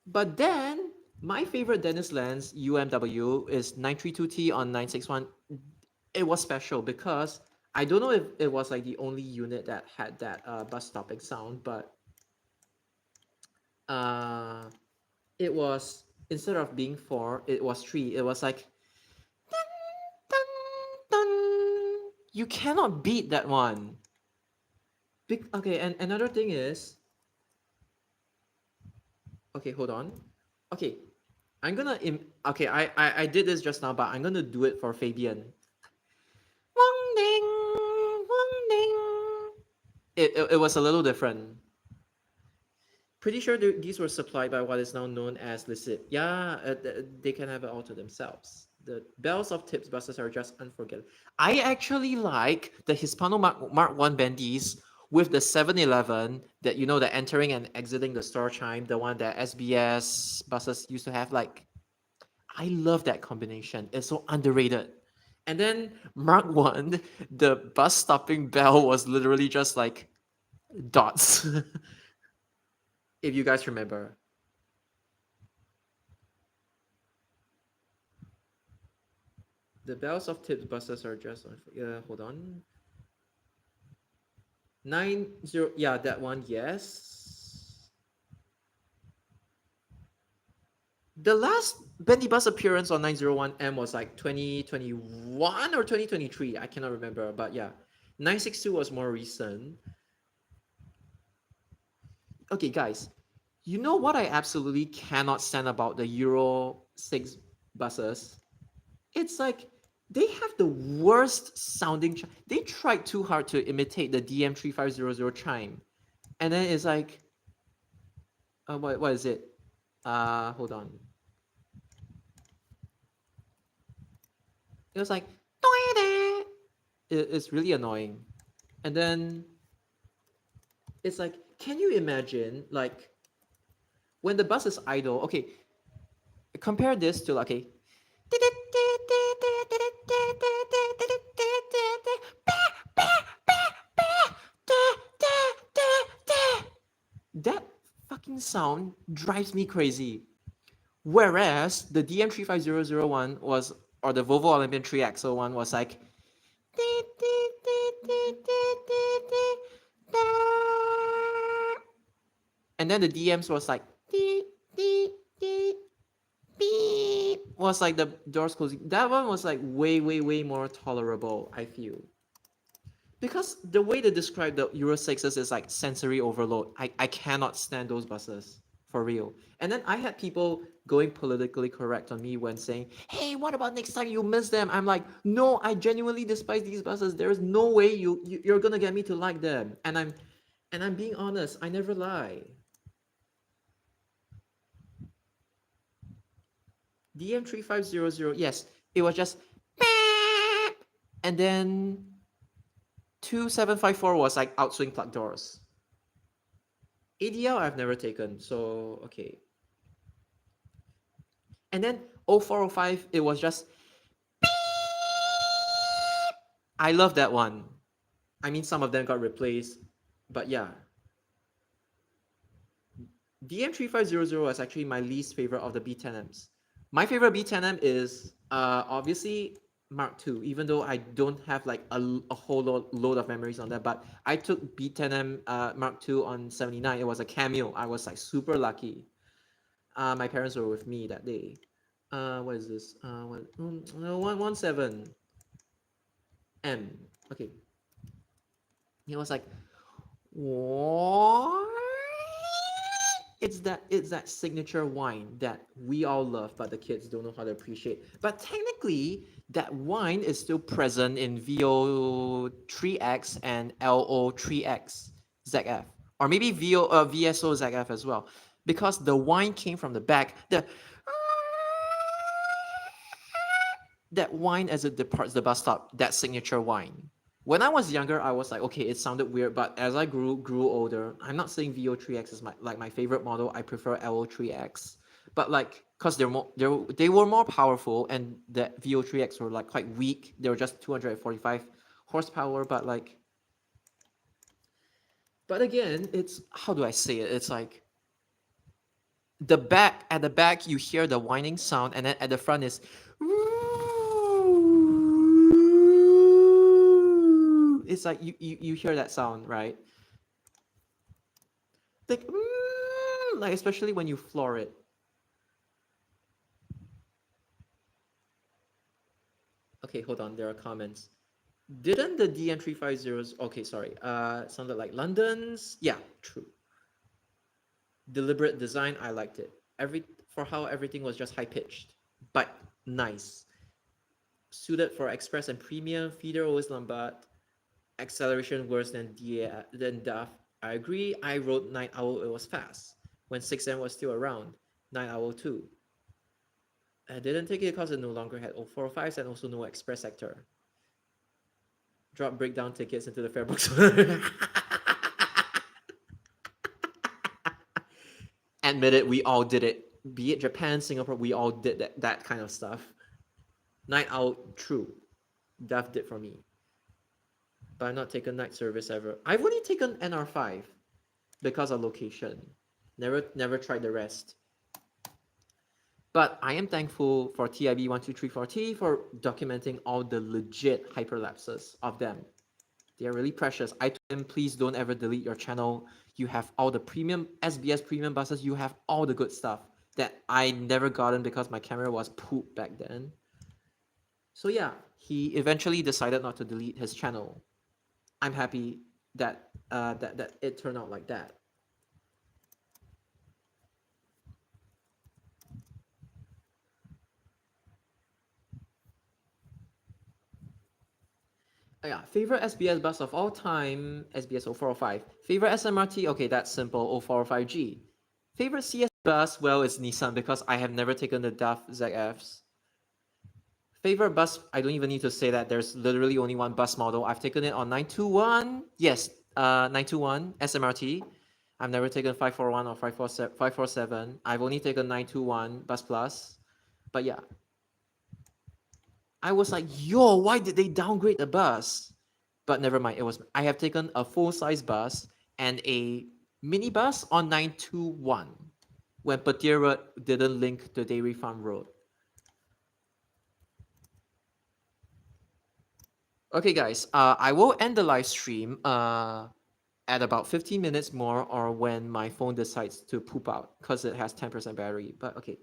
But then my favorite Dennis Lens UMW is 932T on 961. It was special because I don't know if it was like the only unit that had that bus stopping sound, but uh, it was, instead of being 4, it was 3. It was like dun, dun, dun. You cannot beat that one. Okay, and another thing is, okay, hold on. Okay, okay, I did this just now, but I'm gonna do it for Fabian. Wong ding, wong ding. It was a little different. Pretty sure these were supplied by what is now known as Licit. Yeah, they can have it all to themselves. The bells of tips buses are just unforgettable. I actually like the Hispano Mark 1 bendies with the 7-Eleven that, you know, the entering and exiting the store chime, the one that SBS buses used to have. Like, I love that combination. It's so underrated. And then Mark 1, the bus stopping bell was literally just like dots. If you guys remember. The bells of tips buses are just on. Hold on. 90. Yeah, that one. Yes. The last Bendy Bus appearance on 901M was like 2021 or 2023. I cannot remember, but yeah, 962 was more recent. Okay, guys, you know what I absolutely cannot stand about the Euro 6 buses? It's like they have the worst sounding. They tried too hard to imitate the DM3500 chime, and then it's like, what is it? Hold on. It was like, it's really annoying, and then it's like, can you imagine like when the bus is idle? Okay, compare this to like, okay, that fucking sound drives me crazy. Whereas the DM35001 was, or the Volvo Olympian 3XO one was like, and then the DMs was like, was like the doors closing. That one was like way, way, way more tolerable, I feel. Because the way they describe the Euro 6s is like sensory overload. I cannot stand those buses. For real. And then I had people going politically correct on me when saying, hey, what about next time you miss them? I'm like, no, I genuinely despise these buses. There is no way you're gonna get me to like them. And I'm being honest, I never lie. DM3500, yes, it was just and then 2754 was like outswing plug doors. ADL I've never taken, so okay. And then 0405, it was just I love that one. I mean, some of them got replaced, but yeah. DM3500 was actually my least favorite of the B10Ms. My favorite B10M is obviously Mark II, even though I don't have like a whole load of memories on that. But I took B10M Mark II on 79. It was a cameo. I was like super lucky. My parents were with me that day. What is this? 117 M. Okay. He was like, what? It's that signature whine that we all love, but the kids don't know how to appreciate. But technically, that whine is still present in VO3X and LO3X ZF, or maybe VSO ZF as well, because the whine came from the back. That whine as it departs the bus stop, that signature whine. When I was younger, I was like, okay, it sounded weird, but as I grew older, I'm not saying VO3X is my favorite model. I prefer LO3X, but like because they were more powerful, and the VO3X were like quite weak. They were just 245 horsepower, but again, it's, how do I say it? It's like at the back you hear the whining sound, and then at the front is it's like you hear that sound, right? Like especially when you floor it. Okay, hold on, there are comments. Didn't the DN350s, okay, sorry, sounded like London's? Yeah, true. Deliberate design, I liked it. For how everything was just high pitched, but nice. Suited for express and premium. Feeder always lambat. Acceleration worse than DAF. I agree. I wrote Night Owl, it was fast. When 6M was still around. Night Owl 2. I didn't take it because it no longer had 0405s and also no express sector. Drop breakdown tickets into the fare box. Admit it, we all did it. Be it Japan, Singapore, we all did that kind of stuff. Night Out, true. DAF did for me. But I've not taken night service ever. I've only taken NR5 because of location. Never tried the rest. But I am thankful for TIB1234T for documenting all the legit hyperlapses of them. They are really precious. I told them, please don't ever delete your channel. You have all the premium SBS premium buses. You have all the good stuff that I never gotten because my camera was poop back then. So yeah, he eventually decided not to delete his channel. I'm happy that that it turned out like that. Yeah, favorite SBS bus of all time, SBS 0405. Favorite SMRT, okay, that's simple, 0405G. Favorite CS bus, well, it's Nissan because I have never taken the DAF ZFs. Favorite bus, I don't even need to say that. There's literally only one bus model. I've taken it on 921. Yes, 921 SMRT. I've never taken 541 or 547. I've only taken 921 Bus Plus. But yeah, I was like, yo, why did they downgrade the bus? But never mind. I have taken a full-size bus and a minibus on 921 when Petir Road didn't link to Dairy Farm Road. Okay, guys, I will end the live stream at about 15 minutes more, or when my phone decides to poop out because it has 10% battery. But okay.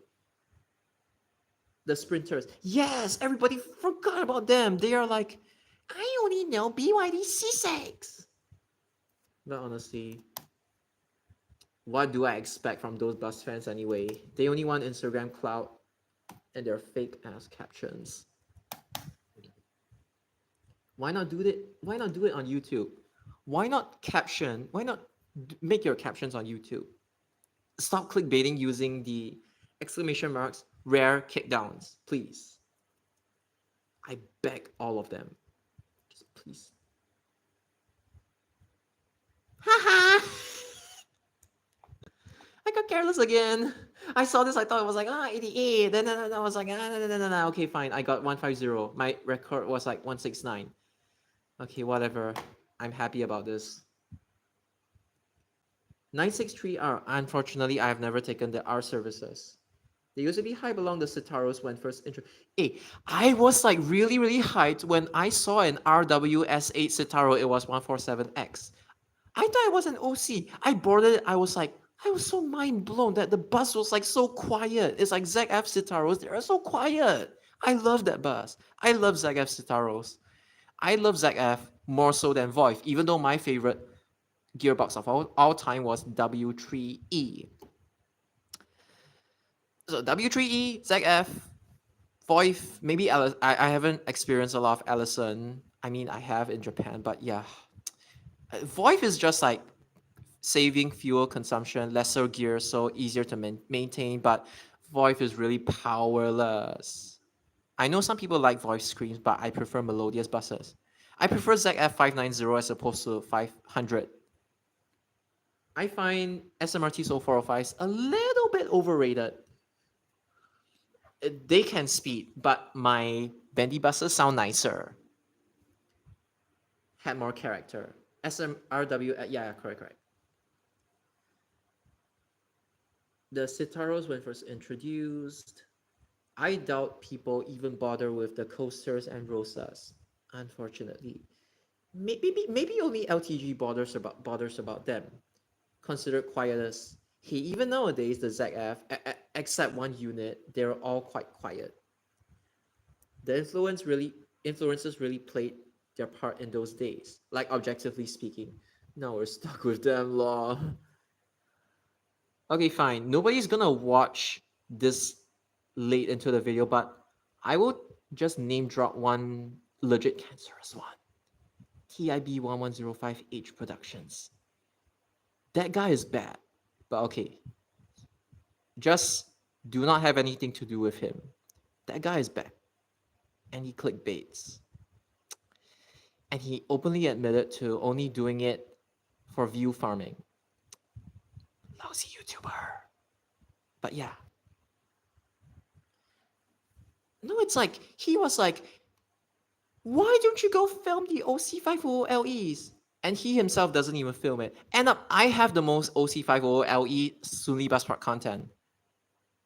The sprinters. Yes, everybody forgot about them. They are like, I only know BYD C6. But honestly, what do I expect from those bus fans anyway? They only want Instagram clout and their fake ass captions. Why not do it? Why not do it on YouTube? Why not caption? Why not make your captions on YouTube? Stop clickbaiting using the exclamation marks rare kickdowns, please. I beg all of them. Just please. Haha! I got careless again. I saw this, I thought it was like 88. Then I was like no. Okay, fine. I got 150. My record was like 169. Okay, whatever. I'm happy about this. 963R. Unfortunately, I have never taken the R services. They used to be hype along the Citaros when first intro. Hey, I was like really hyped when I saw an RWS8 Citaro. It was 147X. I thought it was an OC. I boarded it. I was so mind blown that the bus was like so quiet. It's like ZF Citaros. They are so quiet. I love that bus. I love ZF Citaros. I love ZF more so than Voif, even though my favorite gearbox of all time was W3E. So W3E, ZF, Voif, maybe I haven't experienced a lot of Allison. I mean, I have in Japan, but yeah. Voif is just like saving fuel consumption, lesser gear, so easier to maintain, but Voif is really powerless. I know some people like Voif screens, but I prefer melodious buses. I prefer ZF 590 as opposed to 500. I find SMRT's 0405s a little bit overrated. They can speed, but my bendy buses sound nicer. Had more character. SMRW, yeah, correct. The Citaros, when first introduced, I doubt people even bother with the coasters and rosas, unfortunately. Maybe only LTG bothers about them. Considered quiet as hey, even nowadays the ZF, except one unit, they're all quite quiet. The influencers really played their part in those days, like objectively speaking. Now we're stuck with them, law. Okay, fine. Nobody's gonna watch this late into the video, but I will just name drop one legit cancerous one. TIB1105H Productions. That guy is bad. But okay, just do not have anything to do with him. That guy is bad. And he clickbaits. And he openly admitted to only doing it for view farming. Lousy YouTuber. But yeah. No, it's like, he was like, why don't you go film the OC500LEs? And he himself doesn't even film it. End up, I have the most OC500LE Sunli bus part content.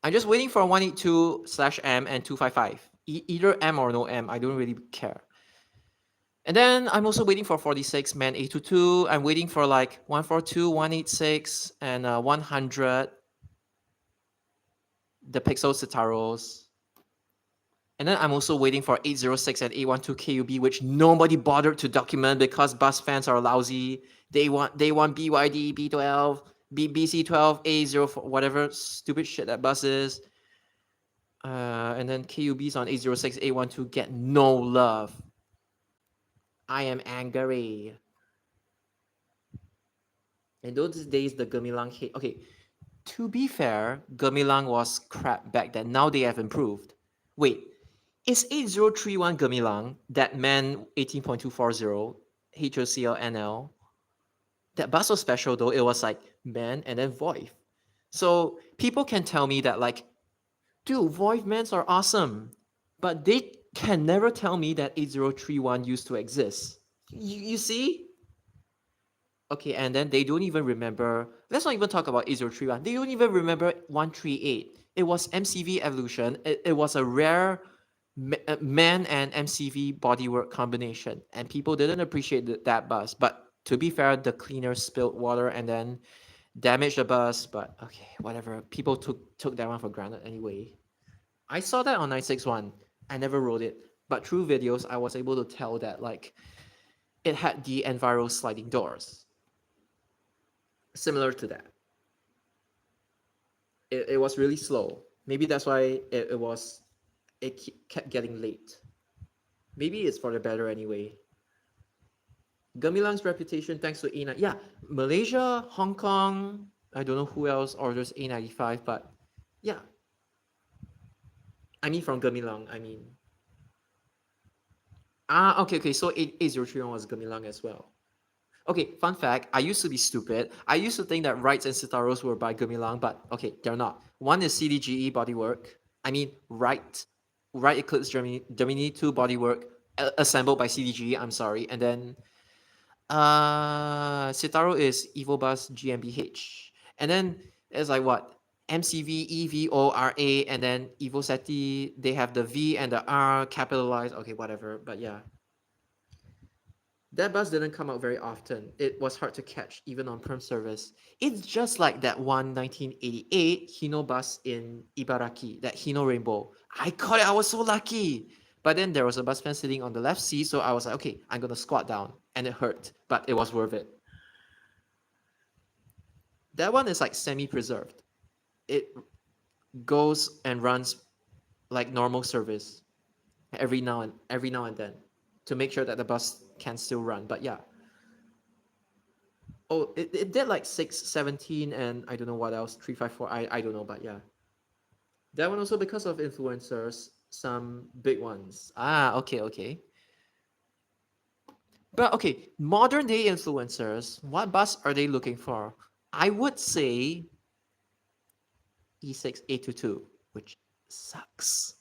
I'm just waiting for 182/M and 255. Either M or no M, I don't really care. And then I'm also waiting for 46 man A22. I'm waiting for like 142, 186, and 100. The Pixel Citaros. And then I'm also waiting for 806 and 812 KUB, which nobody bothered to document because bus fans are lousy. They want BYD, B12, BC12, A04, whatever stupid shit that bus is. And then KUBs on 806, 812 get no love. I am angry. In those days, the Gemilang hate. Okay, to be fair, Gemilang was crap back then. Now they have improved. Wait, is 8031 Gemilang that man 18.240 HOCL NL? That bus was special though. It was like man and then VoIP. So people can tell me that like, dude, VoIP mans are awesome, but they can never tell me that 8031 used to exist. You see? Okay, and then they don't even remember. Let's not even talk about 8031. They don't even remember 138. It was MCV Evolution. It was a rare man and MCV bodywork combination, and people didn't appreciate that bus. But to be fair, the cleaner spilled water and then damaged the bus. But okay, whatever. People took that one for granted anyway. I saw that on 961. I never rode it, but through videos, I was able to tell that like it had the Enviro sliding doors. Similar to that. It was really slow. Maybe that's why it kept getting late. Maybe it's for the better anyway. Gemilang's reputation thanks to A9. Yeah, Malaysia, Hong Kong, I don't know who else orders A95, but yeah. I mean from Gemilang, I mean. Okay, so 8031 was Gemilang as well. Okay, fun fact, I used to be stupid. I used to think that Wrights and Citaros were by Gemilang, but okay, they're not. One is CDGE bodywork. I mean, Wright Eclipse Gemini 2 bodywork assembled by CDGE, I'm sorry. And then Citaro is EvoBus GmbH. And then it's like what? MCV, EVORA, and then EvoSeti, they have the V and the R capitalized. Okay, whatever, but yeah. That bus didn't come out very often. It was hard to catch, even on perm service. It's just like that one 1988 Hino bus in Ibaraki, that Hino Rainbow. I caught it, I was so lucky. But then there was a bus fan sitting on the left seat, so I was like, okay, I'm gonna squat down. And it hurt, but it was worth it. That one is like semi-preserved. It goes and runs like normal service every now and then to make sure that the bus can still run. But yeah. Oh, it did like 617 and I don't know what else, 354. I don't know, but yeah. That one also because of influencers, some big ones. Okay. But okay, modern day influencers, what bus are they looking for? I would say E6 822, which sucks.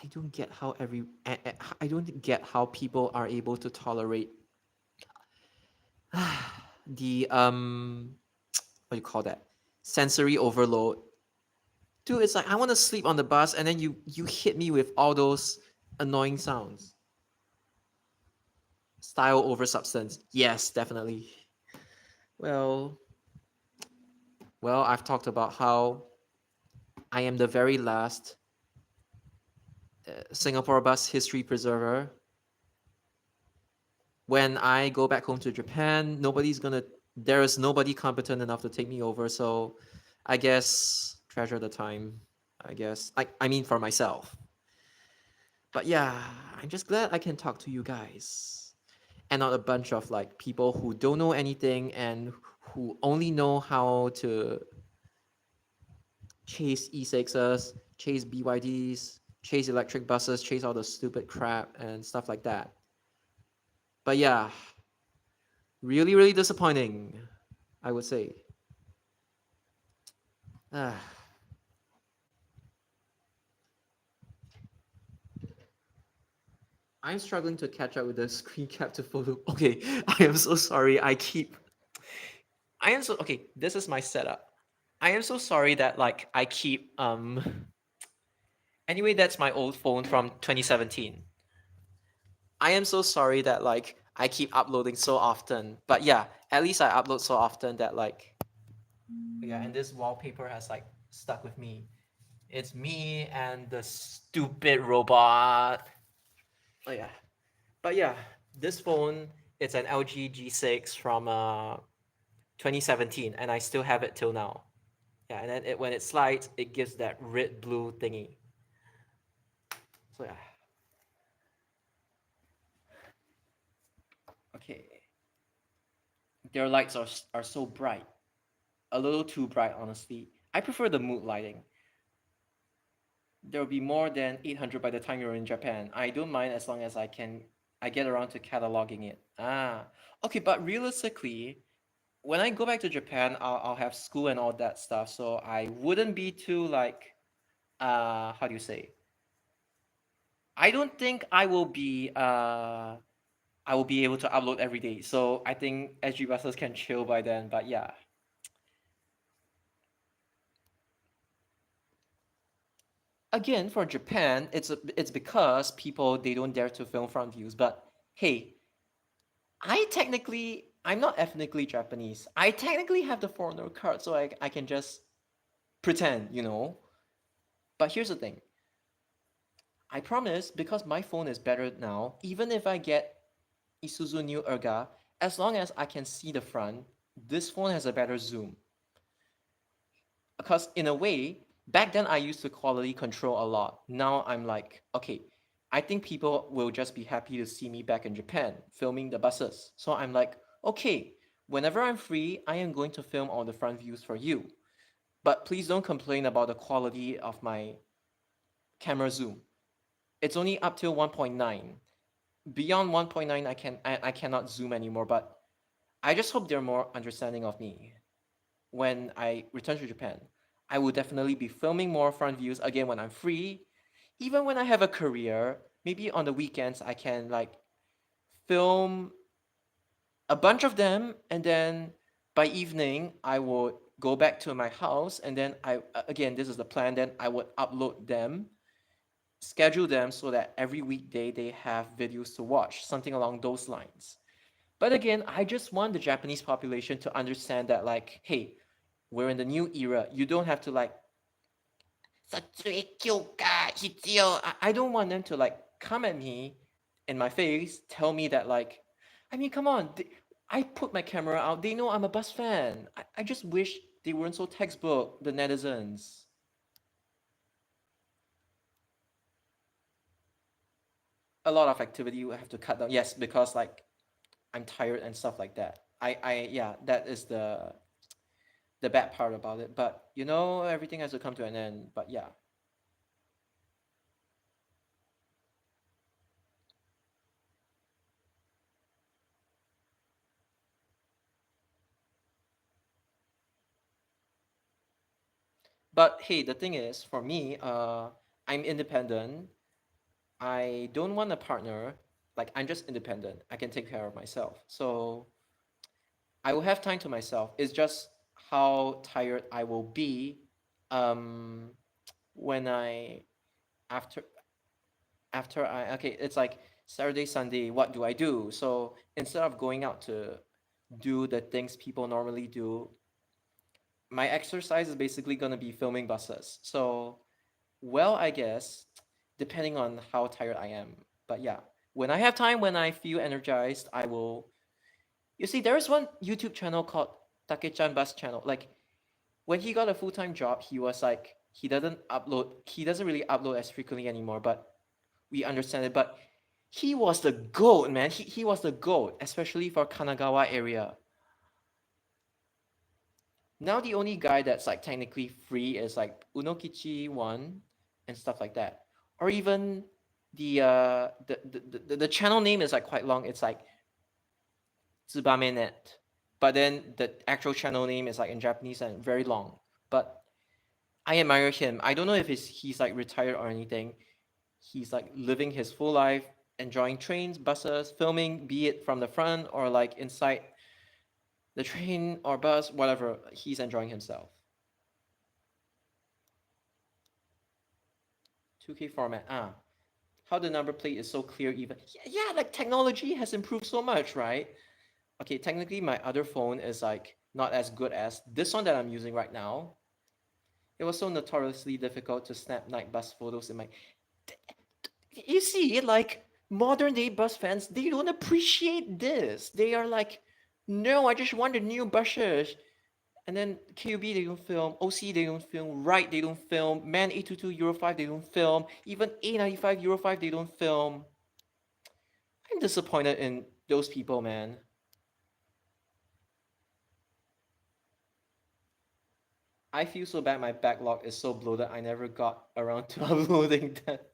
I don't get how I don't get how people are able to tolerate the what do you call that? Sensory overload. Dude, it's like I want to sleep on the bus and then you hit me with all those annoying sounds. Style over substance. Yes, definitely. Well, I've talked about how I am the very last Singapore bus history preserver. When I go back home to Japan, there is nobody competent enough to take me over. So I guess treasure the time. I guess. I mean for myself. But yeah, I'm just glad I can talk to you guys. And not a bunch of like people who don't know anything and who only know how to chase E6s, chase BYDs, chase electric buses, chase all the stupid crap and stuff like that. But yeah, really, really disappointing, I would say. Ah. I'm struggling to catch up with the screen cap to photo. Okay, I am so sorry. I am so okay. This is my setup. I am so sorry that like I keep Anyway, that's my old phone from 2017. I am so sorry that like I keep uploading so often. But yeah, at least I upload so often that like yeah, and this wallpaper has like stuck with me. It's me and the stupid robot. Oh yeah. But yeah, this phone, it's an LG G6 from 2017 and I still have it till now. Yeah, and then when it slides, it gives that red blue thingy. So yeah. Okay. Their lights are so bright. A little too bright, honestly. I prefer the mood lighting. There will be more than 800 by the time you're in Japan. I don't mind as long as I get around to cataloging it. Ah. Okay, but realistically, when I go back to Japan, I'll have school and all that stuff, so I wouldn't be too like how do you say? I don't think I will be able to upload every day. So I think SG Busters can chill by then. But yeah. Again, for Japan, it's because people they don't dare to film front views. But hey, I'm not ethnically Japanese. I technically have the foreigner card, so I can just pretend, you know. But here's the thing. I promise, because my phone is better now, even if I get Isuzu New Erga, as long as I can see the front, this phone has a better zoom. Because in a way, back then I used to quality control a lot. Now I'm like, okay, I think people will just be happy to see me back in Japan filming the buses. So I'm like, okay, whenever I'm free, I am going to film all the front views for you. But please don't complain about the quality of my camera zoom. It's only up till 1.9. Beyond 1.9, I cannot zoom anymore. But I just hope they're more understanding of me when I return to Japan. I will definitely be filming more front views again when I'm free. Even when I have a career, maybe on the weekends I can like film a bunch of them, and then by evening I would go back to my house, and then I again, this is the plan, then I would upload them, schedule them so that every weekday they have videos to watch, something along those lines. But again, I just want the Japanese population to understand that like, hey, we're in the new era. You don't have to like I don't want them to like come at me in my face, tell me that like, I mean, come on, I put my camera out. They know I'm a bus fan. I just wish they weren't so textbook, the netizens. A lot of activity will have to cut down. Yes, because like I'm tired and stuff like that. Yeah, that is the bad part about it. But you know, everything has to come to an end. But yeah. But hey, the thing is, for me, I'm independent. I don't want a partner. Like I'm just independent. I can take care of myself. So I will have time to myself. It's just how tired I will be um when I after after I okay, it's like Saturday, Sunday, what do I do? So instead of going out to do the things people normally do, my exercise is basically gonna be filming buses. So well, I guess, depending on how tired I am. But yeah, when I have time, when I feel energized, I will. You see, there is one YouTube channel called Take-chan Bus Channel. Like when he got a full time job, he was like he doesn't really upload as frequently anymore. But we understand it. But he was the goat, man. He was the goat, especially for Kanagawa area. Now the only guy that's like technically free is like Unokichi one and stuff like that, or even the channel name is like quite long. It's like Tsubame.net, but then the actual channel name is like in Japanese and very long. But I admire him. I don't know if he's like retired or anything. He's like living his full life, enjoying trains, buses, filming, be it from the front or like inside the train or bus, whatever. He's enjoying himself. 2K format. How the number plate is so clear even. Yeah, like technology has improved so much, right? Okay, technically my other phone is like not as good as this one that I'm using right now. It was so notoriously difficult to snap night bus photos in my. You see, like modern day bus fans, they don't appreciate this. They are like, no, I just want the new buses. And then KUB they don't film, OC they don't film, Right they don't film, Man 822 Euro 5 they don't film, even A95 Euro 5 they don't film. I'm disappointed in those people, man. I feel so bad my backlog is so bloated I never got around to uploading that.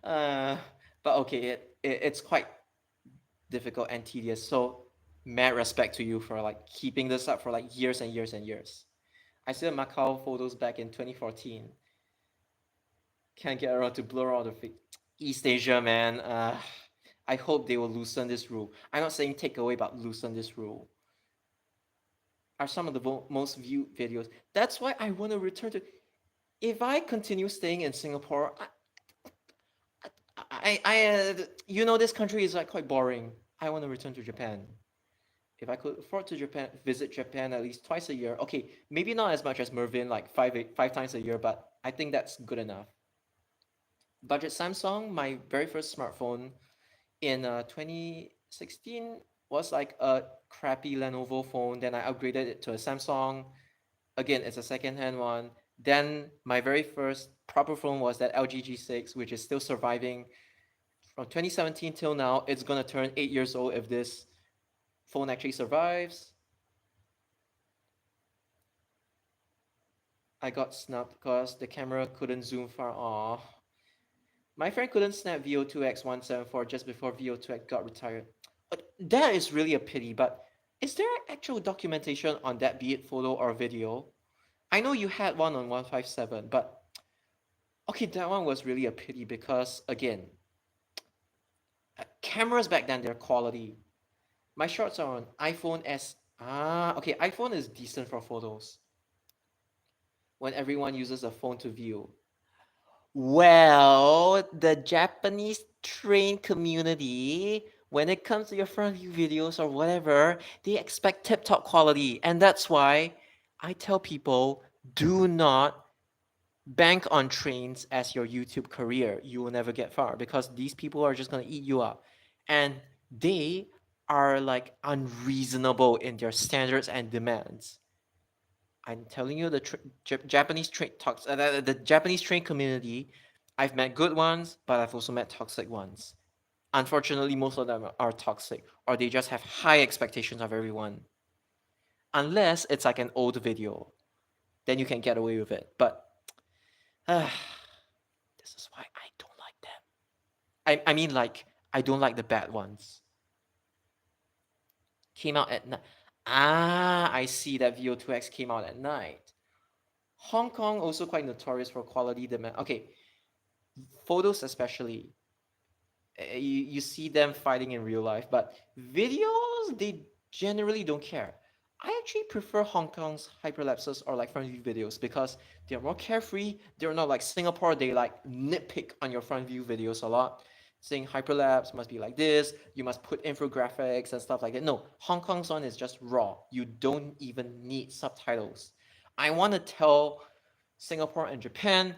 uh, but okay, it's quite difficult and tedious. So mad respect to you for like keeping this up for like years and years and years. I still have Macau photos back in 2014. Can't get around to blur all the East Asia, man. I hope they will loosen this rule. I'm not saying take away, but loosen this rule. Are some of the most viewed videos. That's why I want to return to. If I continue staying in Singapore, you know, this country is like quite boring. I want to return to Japan. If I could afford to visit Japan at least twice a year. Okay, maybe not as much as Mervin, like five times a year, but I think that's good enough. Budget Samsung, my very first smartphone in 2016 was like a crappy Lenovo phone. Then I upgraded it to a Samsung. Again, it's a second-hand one. Then my very first proper phone was that LG G6, which is still surviving from 2017 till now. It's gonna turn 8 years old if this phone actually survives. I got snubbed because the camera couldn't zoom far. Aw. My friend couldn't snap VO2X174 just before VO2X got retired. That is really a pity, but is there actual documentation on that, be it photo or video? I know you had one on 157, but okay, that one was really a pity because, again, cameras back then, they're quality. My shots are on iPhone S. Okay, iPhone is decent for photos when everyone uses a phone to view. Well, the Japanese train community, when it comes to your front view videos or whatever, they expect tip top quality. And that's why I tell people do not bank on trains as your YouTube career. You will never get far because these people are just going to eat you up. And they are like unreasonable in their standards and demands. I'm telling you, the Japanese train talks the Japanese train community. I've met good ones, but I've also met toxic ones. Unfortunately, most of them are toxic, or they just have high expectations of everyone. Unless it's like an old video, then you can get away with it. But this is why I don't like them. I mean, like I don't like the bad ones. Came out at night. I see that VO2X came out at night. Hong Kong also quite notorious for quality demand. Okay, photos especially. You see them fighting in real life, but videos they generally don't care. I actually prefer Hong Kong's hyperlapses or like front view videos because they're more carefree. They're not like Singapore. They like nitpick on your front view videos a lot, saying hyperlapse must be like this. You must put infographics and stuff like that. No, Hong Kong's one is just raw. You don't even need subtitles. I want to tell Singapore and Japan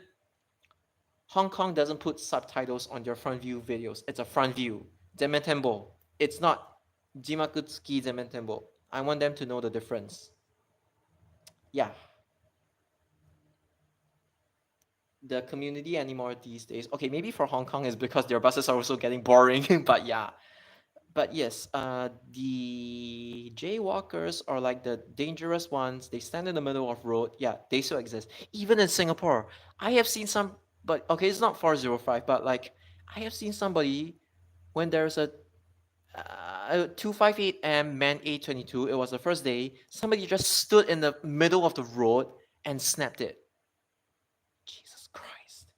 Hong Kong doesn't put subtitles on their front view videos. It's a front view. Zemetembo. It's not Jimakutsuki Zemetembo. I want them to know the difference. Yeah. The community anymore these days. Okay, maybe for Hong Kong is because their buses are also getting boring, but yeah. But yes, the jaywalkers are like the dangerous ones. They stand in the middle of road. Yeah, they still exist. Even in Singapore, I have seen some. But okay, it's not 405, but like I have seen somebody when there's a 258M Man A22. It was the first day. Somebody just stood in the middle of the road and snapped it. Jesus Christ.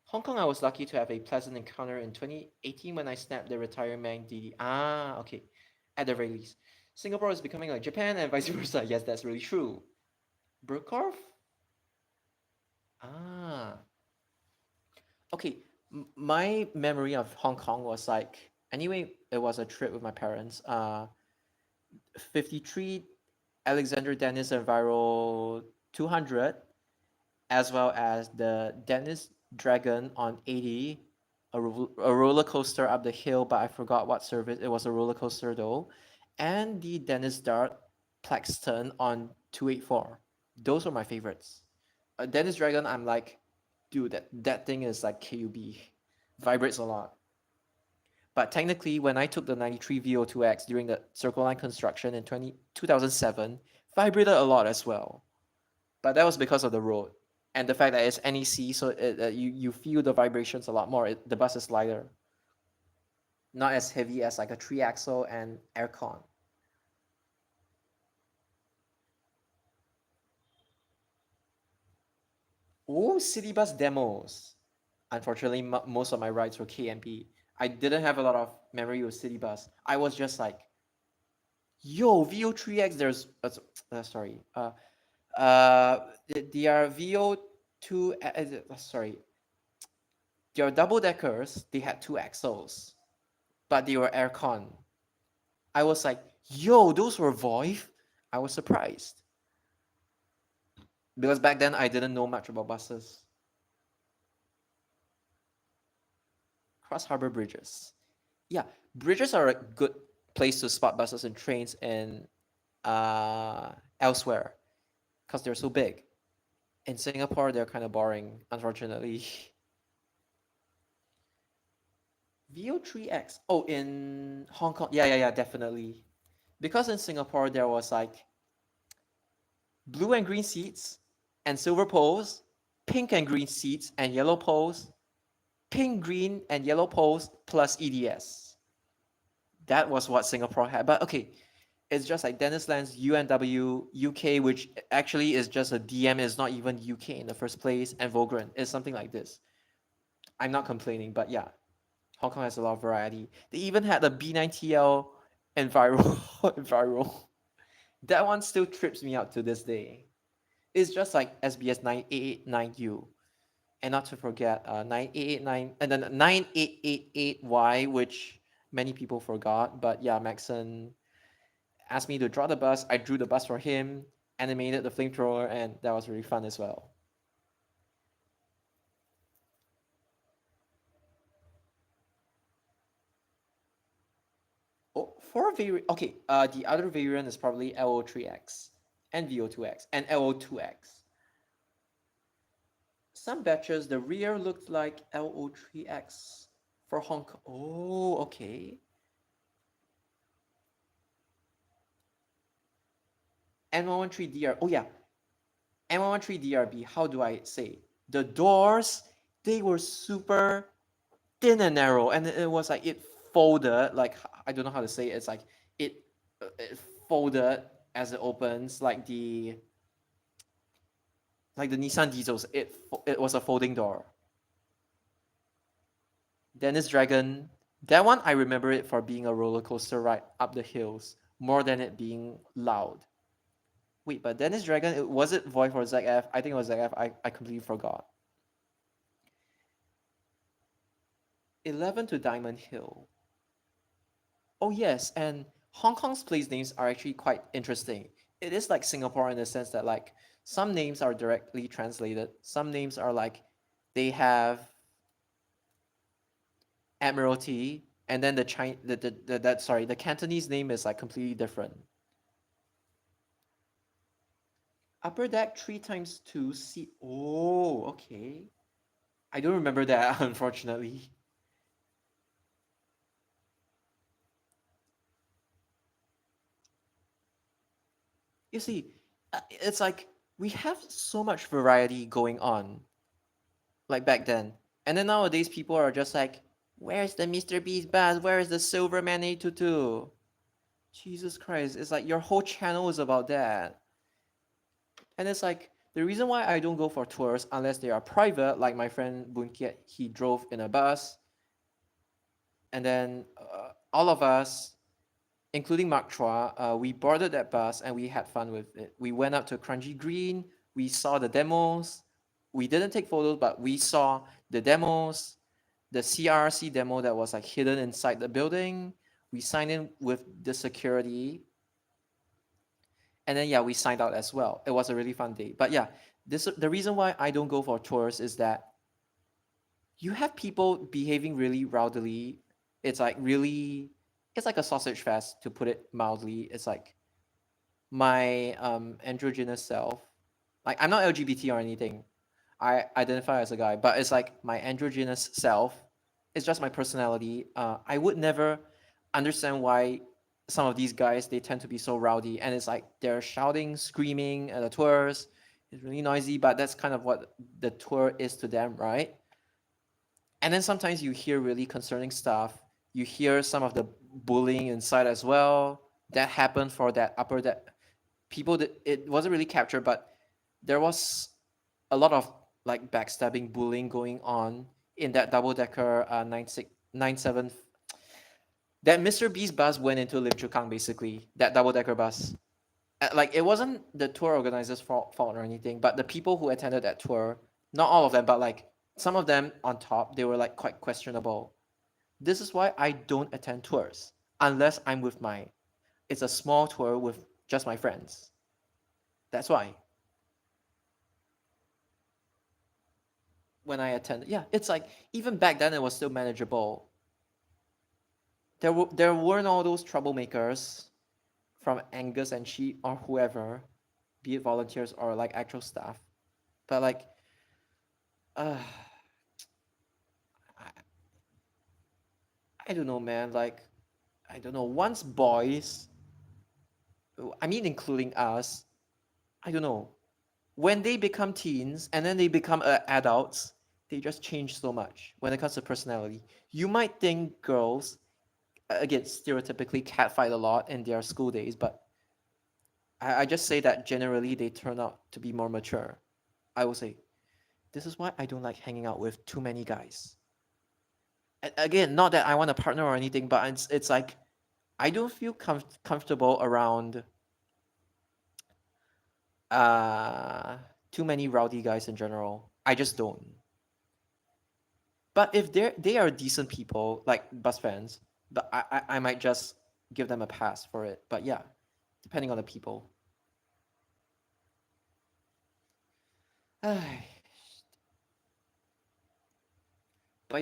Hong Kong, I was lucky to have a pleasant encounter in 2018 when I snapped the retired Man DD. Ah, okay. At the very least. Singapore is becoming like Japan and vice versa. Yes, that's really true. Burkhardt? Ah. Okay. My memory of Hong Kong was like, anyway, it was a trip with my parents. 53 Alexander Dennis Enviro 200, as well as the Dennis Dragon on 80, a roller coaster up the hill, but I forgot what service. It was a roller coaster though, and the Dennis Dart Plaxton on 284. Those were my favorites. Dennis Dragon, I'm like, dude, that thing is like KUB, vibrates a lot. But technically, when I took the 93 VO2X during the Circle Line construction in 2007, vibrated a lot as well. But that was because of the road and the fact that it's NEC, so you feel the vibrations a lot more. The bus is lighter, not as heavy as like a 3-axle and aircon. Oh, city bus demos. Unfortunately, most of my rides were KMP. I didn't have a lot of memory with city bus. I was just like, yo, VO3X, there's, sorry, their VO2, sorry, their double deckers, they had 2 axles, but they were aircon. I was like, yo, those were VoIF? I was surprised. Because back then I didn't know much about buses. Cross harbor bridges. Yeah, bridges are a good place to spot buses and trains and elsewhere because they're so big. In Singapore, they're kind of boring, unfortunately. VO3X. Oh, in Hong Kong. Yeah, definitely. Because in Singapore, there was like blue and green seats and silver poles, pink and green seats and yellow poles, pink, green, and yellow poles plus EDS. That was what Singapore had. But okay, it's just like Dennis Land's UNW UK, which actually is just a DM, is not even UK in the first place, and Vogren is something like this. I'm not complaining, but yeah, Hong Kong has a lot of variety. They even had the B9TL Enviro. Enviro. That one still trips me out to this day. It's just like SBS 9889U. And not to forget 9889 and then 9888Y, which many people forgot. But yeah, Maxon asked me to draw the bus. I drew the bus for him, animated the flamethrower, and that was really fun as well. Oh, for a variant, okay, the other variant is probably LO3X and VO2X and LO2X. Some batches, the rear looked like LO3X for Hong Kong. Oh, okay. N113DR. Oh yeah, N113DRB. How do I say? The doors, they were super thin and narrow, and it was like it folded. Like I don't know how to say it. It's like it folded as it opens, like the Nissan Diesels, it was a folding door. Dennis Dragon, that one I remember it for being a roller coaster ride up the hills more than it being loud. Wait, but Dennis Dragon, was it Void for ZF? I think it was ZF. I completely forgot. 11 to Diamond Hill. Oh yes, and Hong Kong's place names are actually quite interesting. It is like Singapore in the sense that like some names are directly translated. Some names are like they have Admiralty, and then the Cantonese name is like completely different. Upper deck 3x2 seat. Oh, okay. I don't remember that unfortunately. You see, it's like we have so much variety going on, like back then. And then nowadays, people are just like, where's the Mr. Beast bus? Where is the Silverman 822? Jesus Christ, it's like your whole channel is about that. And it's like, the reason why I don't go for tours unless they are private, like my friend Boon Kiet, he drove in a bus. And then all of us, including Mark Chua, we boarded that bus and we had fun with it. We went up to Crunchy Green, we saw the demos. We didn't take photos, but we saw the demos, the CRC demo that was like hidden inside the building. We signed in with the security. And then yeah, we signed out as well. It was a really fun day. But yeah, the reason why I don't go for tours is that you have people behaving really rowdily. It's like really, it's like a sausage fest, to put it mildly. It's like my androgynous self. Like I'm not LGBT or anything. I identify as a guy, but it's like my androgynous self. It's just my personality. I would never understand why some of these guys they tend to be so rowdy, and it's like they're shouting, screaming at the tours. It's really noisy, but that's kind of what the tour is to them, right? And then sometimes you hear really concerning stuff. You hear some of the bullying inside as well. That happened for that upper that people that it wasn't really captured, but there was a lot of like backstabbing, bullying going on in that double decker 9697. That Mr. Beast bus went into Lim Chu Kang basically. That double decker bus. Like it wasn't the tour organizers' fault or anything, but the people who attended that tour, not all of them, but like some of them on top, they were like quite questionable. This is why I don't attend tours unless I'm with my. It's a small tour with just my friends. That's why. When I attended, yeah, it's like even back then it was still manageable. There weren't all those troublemakers from Angus and She or whoever, be it volunteers or like actual staff. But like, I, I don't know, man. Like, I don't know. Once boys, I mean, including us, I don't know. When they become teens and then they become adults, they just change so much when it comes to personality. You might think girls, again, stereotypically catfight a lot in their school days, but I just say that generally they turn out to be more mature. I will say, this is why I don't like hanging out with too many guys. Again, not that I want a partner or anything, but it's like I don't feel comfortable around too many rowdy guys in general. I just don't. But if they are decent people, like bus fans, but I might just give them a pass for it. But yeah, depending on the people. But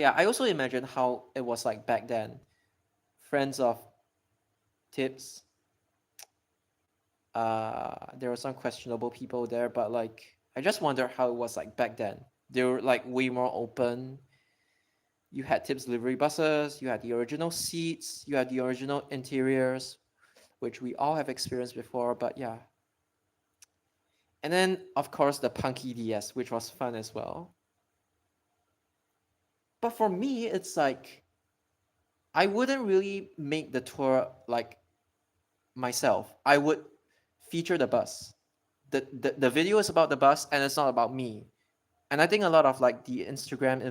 yeah, I also imagine how it was like back then. Friends of Tips. There were some questionable people there, but like I just wonder how it was like back then. They were like way more open. You had Tips delivery buses, you had the original seats, you had the original interiors, which we all have experienced before, but yeah. And then of course the Punky DS, which was fun as well. But for me, it's like I wouldn't really make the tour like myself. I would feature the bus. The video is about the bus and it's not about me. And I think a lot of like the Instagram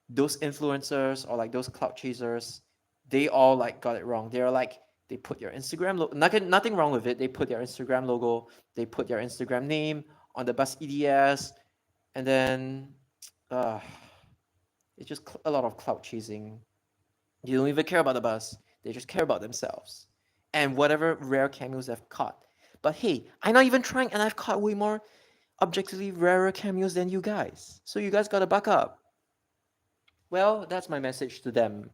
those influencers or like those cloud chasers, they all like got it wrong. They're like they put your Instagram logo, nothing wrong with it. They put their Instagram logo, they put their Instagram name on the bus EDS, and then uh, it's just a lot of cloud chasing. They don't even care about the bus. They just care about themselves and whatever rare cameos they've caught. But hey, I'm not even trying, and I've caught way more objectively rarer cameos than you guys. So you guys gotta buck up. Well, that's my message to them.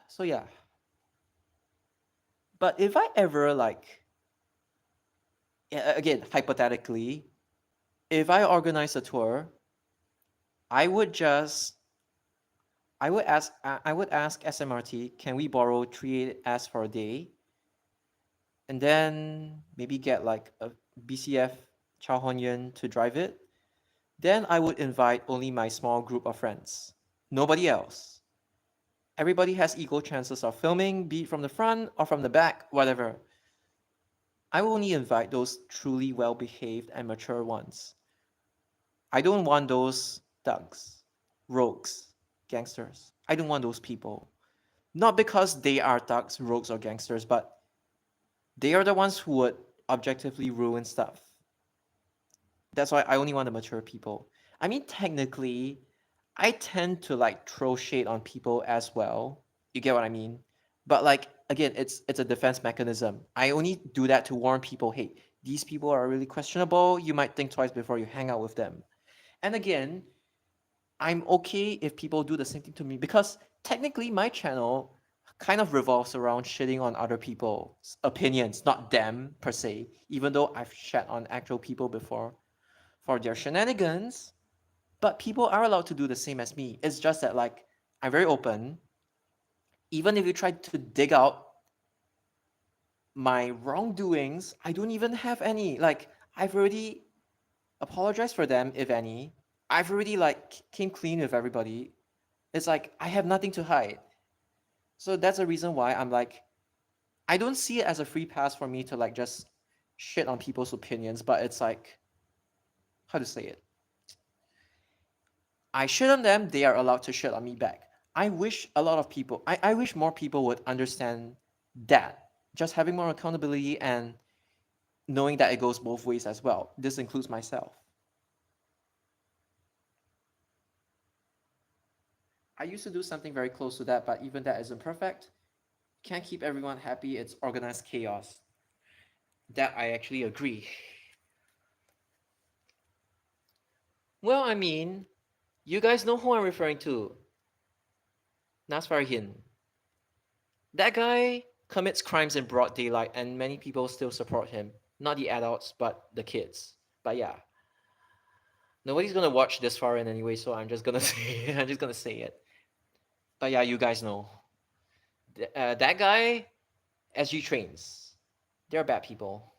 So yeah. But if I ever like, again, hypothetically, if I organize a tour, I would just, I would ask SMRT, can we borrow 3S for a day, and then maybe get like a BCF Chao Hon to drive it. Then I would invite only my small group of friends, nobody else. Everybody has equal chances of filming, be it from the front or from the back, whatever. I will only invite those truly well behaved and mature ones. I don't want those thugs, rogues, gangsters. I don't want those people. Not because they are thugs, rogues, or gangsters, but they are the ones who would objectively ruin stuff. That's why I only want the mature people. I mean, technically, I tend to like throw shade on people as well. You get what I mean? But like again, it's a defense mechanism. I only do that to warn people, hey, these people are really questionable. You might think twice before you hang out with them. And again, I'm okay if people do the same thing to me because technically my channel kind of revolves around shitting on other people's opinions, not them per se, even though I've shat on actual people before for their shenanigans. But people are allowed to do the same as me. It's just that like I'm very open. Even if you try to dig out my wrongdoings, I don't even have any. Like I've already apologized for them, if any. I've already like came clean with everybody. It's like I have nothing to hide. So that's a reason why I'm like I don't see it as a free pass for me to like just shit on people's opinions, but it's like how to say it? I shit on them, they are allowed to shit on me back. I wish a lot of people, I wish more people would understand that. Just having more accountability and knowing that it goes both ways as well. This includes myself. I used to do something very close to that, but even that isn't perfect. Can't keep everyone happy, it's organized chaos. That I actually agree. Well, I mean, you guys know who I'm referring to. Nasfarihin. That guy commits crimes in broad daylight, and many people still support him. Not the adults, but the kids. But yeah, nobody's gonna watch this far in anyway, so I'm just gonna say I'm just gonna say it. But yeah, you guys know that guy. SG trains. They're bad people,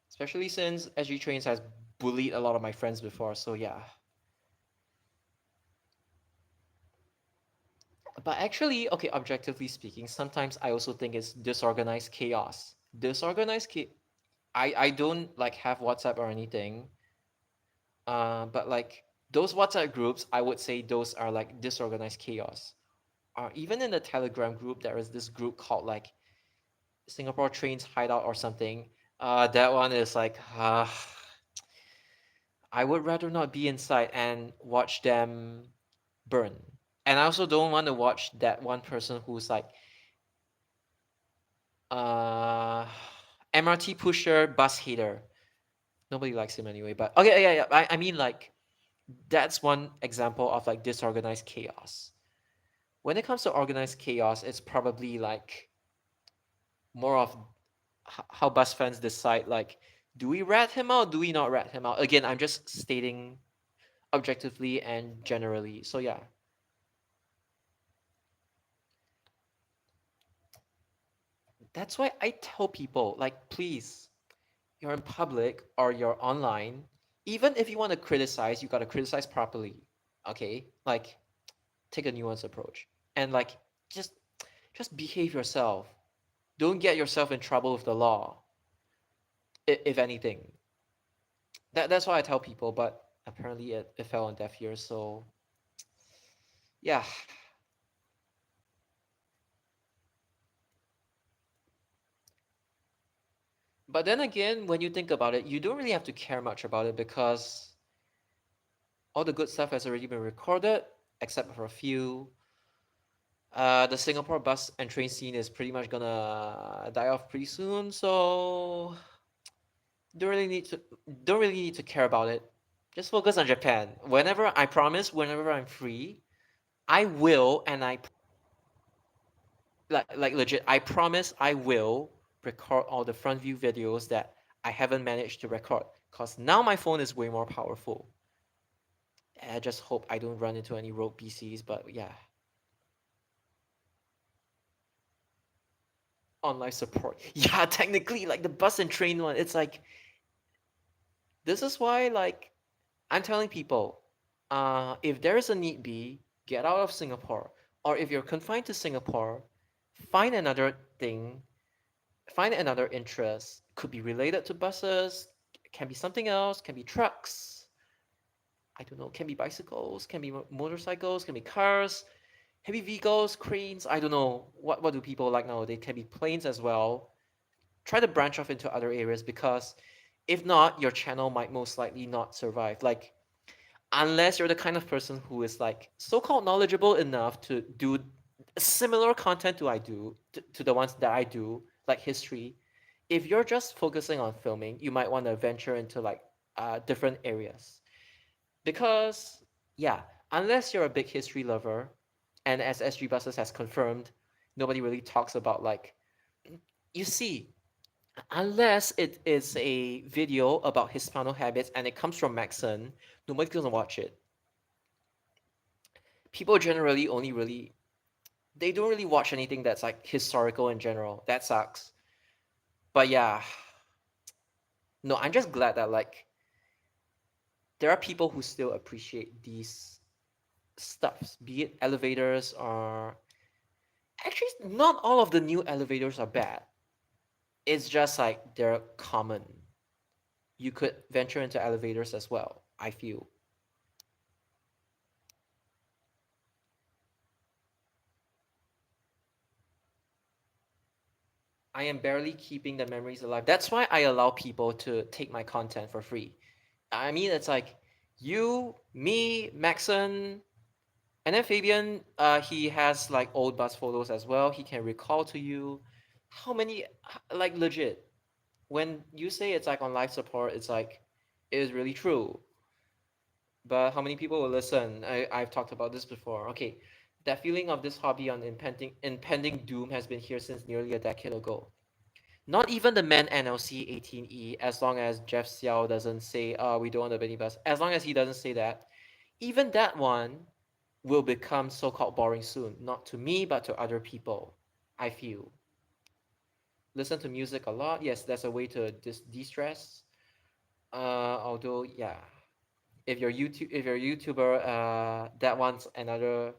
especially since SG trains has bullied a lot of my friends before. So yeah. But actually, okay, objectively speaking, sometimes I also think it's disorganized chaos. Disorganized chaos. I don't like have WhatsApp or anything. But like those WhatsApp groups, I would say those are like disorganized chaos. Even in the Telegram group, there is this group called like Singapore Trains Hideout or something. That one is like, I would rather not be inside and watch them burn. And I also don't want to watch that one person who's like, uh, MRT pusher, bus hater. Nobody likes him anyway. But okay, yeah, yeah. I mean, like, that's one example of like disorganized chaos. When it comes to organized chaos, it's probably like more of how bus fans decide like, do we rat him out? Do we not rat him out? Again, I'm just stating objectively and generally. So yeah, that's why I tell people like, please, you're in public or you're online. even if you want to criticize, you got to criticize properly. Okay? Like take a nuanced approach. And like just just behave yourself. Don't get yourself in trouble with the law, if anything. That's what I tell people, but apparently it fell on deaf ears. So yeah. But then again, when you think about it, you don't really have to care much about it because all the good stuff has already been recorded, except for a few. The Singapore bus and train scene is pretty much gonna die off pretty soon, so don't really need to don't really need to care about it. Just focus on Japan. Whenever I'm free, I will, and I like legit, I promise I will record all the front view videos that I haven't managed to record. Cause now my phone is way more powerful. And I just hope I don't run into any rogue PCs, but yeah. Online support. Yeah, technically, like the bus and train one, it's like this is why like I'm telling people, if there is a need be, get out of Singapore. Or if you're confined to Singapore, find another thing, find another interest. Could be related to buses, can be something else, can be trucks. I don't know, can be bicycles, can be motorcycles, can be cars, heavy vehicles, cranes. I don't know. What do people like nowadays? Can be planes as well. Try to branch off into other areas because if not, your channel might most likely not survive. Like unless you're the kind of person who is like so-called knowledgeable enough to do similar content to the ones that I do, like history. If you're just focusing on filming, you might want to venture into like different areas because yeah, unless you're a big history lover, and as SG Buses has confirmed, nobody really talks about like you see unless it is a video about Hispano habits and it comes from Maxon, nobody's gonna watch it. People generally only really they don't really watch anything that's like historical in general. That sucks. But yeah, no, I'm just glad that like there are people who still appreciate these stuffs, be it elevators or actually not all of the new elevators are bad. It's just like they're common. You could venture into elevators as well, I feel. I am barely keeping the memories alive. That's why I allow people to take my content for free. I mean, it's like you, me, Maxon, and then Fabian. He has like old bus photos as well. He can recall to you how many, like legit. When you say it's like on life support, it's like it is really true. But how many people will listen? I've talked about this before. Okay, that feeling of this hobby on impending doom has been here since nearly a decade ago. Not even the man NLC 18E, as long as Jeff Xiao doesn't say, we don't want a mini bus. As long as he doesn't say that, even that one will become so-called boring soon. Not to me, but to other people, I feel. Listen to music a lot. Yes, that's a way to de-stress. Although, yeah, if you're a YouTuber, that one's another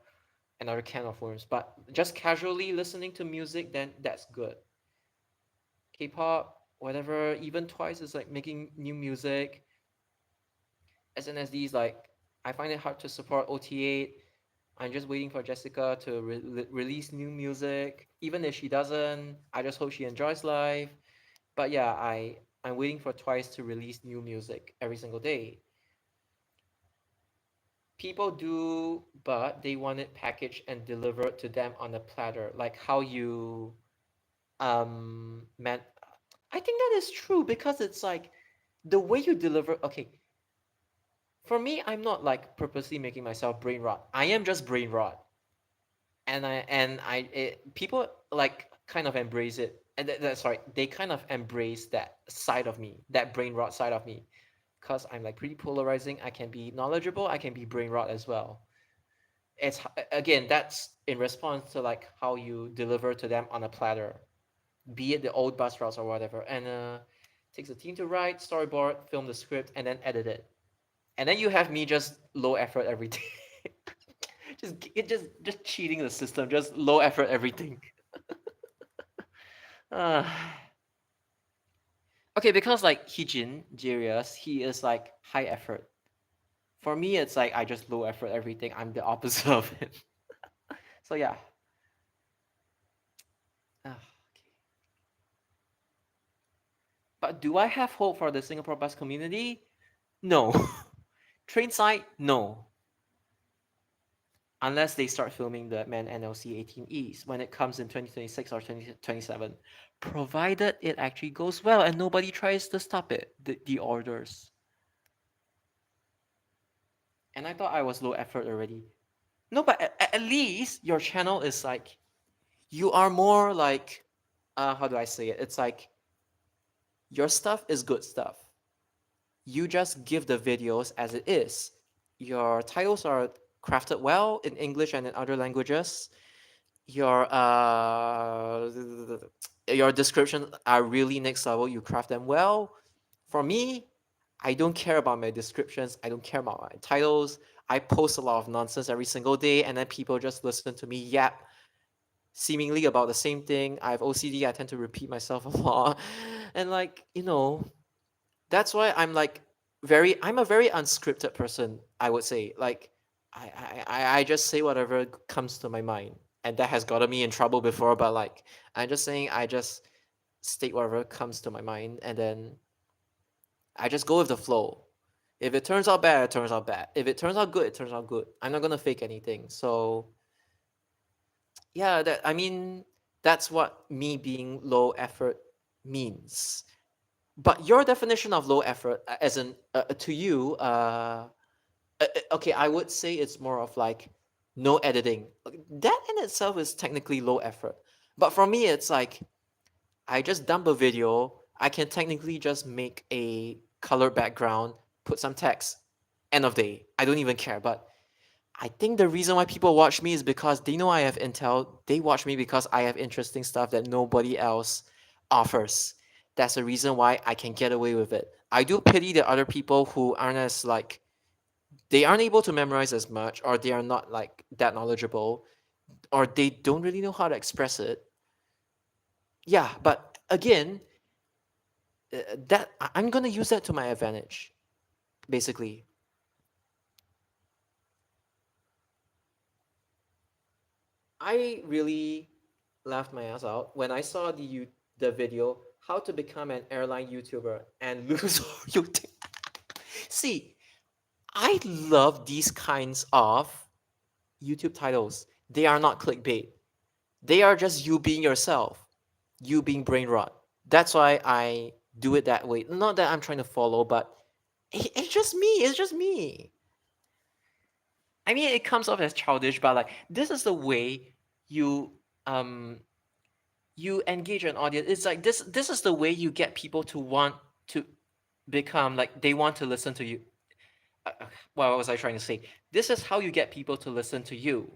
can of worms. But just casually listening to music, then that's good. K-pop, whatever, even Twice is like making new music. SNSD is like, I find it hard to support OT8. I'm just waiting for Jessica to release new music. Even if she doesn't, I just hope she enjoys life. But yeah, I'm waiting for Twice to release new music every single day. People do, but they want it packaged and delivered to them on a platter, like how you man. I think that is true because it's like the way you deliver. Okay, for me, I'm not like purposely making myself brain rot. I am just brain rot, people like kind of embrace it, and that's right. They kind of embrace that side of me, that brain rot side of me, because I'm like pretty polarizing. I can be knowledgeable. I can be brain rot as well. It's again that's in response to like how you deliver to them on a platter, be it the old bus routes or whatever, and takes a team to write, storyboard, film the script, and then edit it. And then you have me just low effort everything. Just cheating the system, just low effort everything. Uh, okay, because like Hijin, Jirius, he is like high effort. For me, it's like I just low effort everything. I'm the opposite of him. So yeah. Okay. But do I have hope for the Singapore bus community? No. Train side, no. Unless they start filming the MAN NLC 18Es when it comes in 2026 or 2027. Provided it actually goes well and nobody tries to stop it, the orders. And I thought I was low effort already. No, but at least your channel is like, you are more like, how do I say it? It's like, your stuff is good stuff. You just give the videos as it is. Your titles are crafted well in English and in other languages. Your your descriptions are really next level. You craft them well. For me, I don't care about my descriptions. I don't care about my titles. I post a lot of nonsense every single day, and then people just listen to me yap seemingly about the same thing. I have OCD. I tend to repeat myself a lot, and like that's why I'm a very unscripted person. I would say I just say whatever comes to my mind, and that has gotten me in trouble before. But like I'm just saying, I just state whatever comes to my mind, and then I just go with the flow. If it turns out bad, it turns out bad. If it turns out good, it turns out good. I'm not gonna fake anything. So yeah, that's what me being low effort means. But your definition of low effort, as in to you, okay, I would say it's more of like no editing. That in itself is technically low effort. But for me, it's like I just dump a video. I can technically just make a colored background, put some text, end of day. I don't even care. But I think the reason why people watch me is because they know I have intel. They watch me because I have interesting stuff that nobody else offers. That's the reason why I can get away with it. I do pity the other people who aren't as like they aren't able to memorize as much, or they are not like that knowledgeable, or they don't really know how to express it. Yeah, but again, that I'm gonna use that to my advantage, basically. I really laughed my ass out when I saw the video how to become an airline YouTuber and lose all your See, I love these kinds of YouTube titles. They are not clickbait. They are just you being yourself, you being brain rot. That's why I do it that way. Not that I'm trying to follow, but it's just me. It's just me. I mean, it comes off as childish, but like this is the way you um you engage an audience. It's like this is the way you get people to want to become like they want to listen to you. What was I trying to say? This is how you get people to listen to you.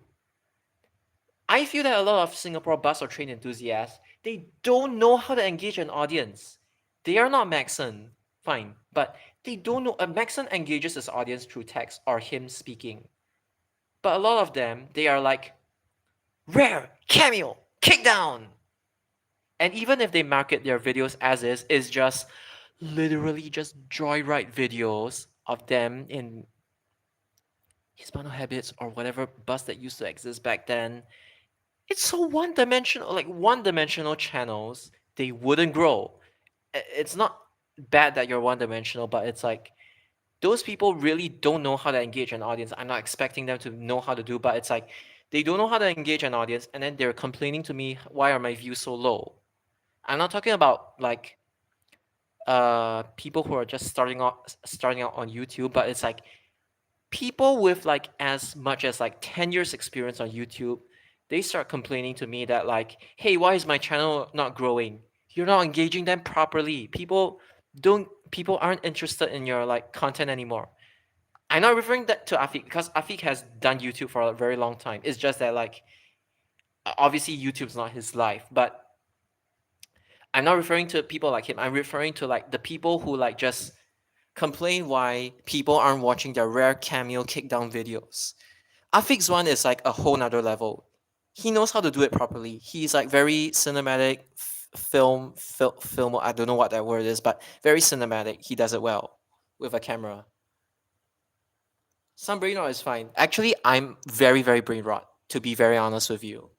I feel that a lot of Singapore bus or train enthusiasts, they don't know how to engage an audience. They are not Maxon, fine, but they don't know. Maxon engages his audience through text or him speaking. But a lot of them, they are like, rare, cameo, kick down. And even if they market their videos as is, it's just literally just joyride videos of them in Hispano habits or whatever bus that used to exist back then. It's so one-dimensional, like one-dimensional channels, they wouldn't grow. It's not bad that you're one-dimensional, but it's like those people really don't know how to engage an audience. I'm not expecting them to know how to do, but it's like they don't know how to engage an audience, and then they're complaining to me, why are my views so low? I'm not talking about like people who are just starting out on YouTube, but it's like people with like as much as like 10 years experience on YouTube, they start complaining to me that like, hey, why is my channel not growing? You're not engaging them properly. People aren't interested in your like content anymore. I'm not referring that to Afik because Afik has done YouTube for a very long time. It's just that like obviously YouTube's not his life, but I'm not referring to people like him. I'm referring to like the people who like just complain why people aren't watching their rare cameo kickdown videos. Afik's one is like a whole nother level. He knows how to do it properly. He's like very cinematic, film. I don't know what that word is, but very cinematic. He does it well with a camera. Some brain rot is fine. Actually, I'm very, very brain rot, to be very honest with you.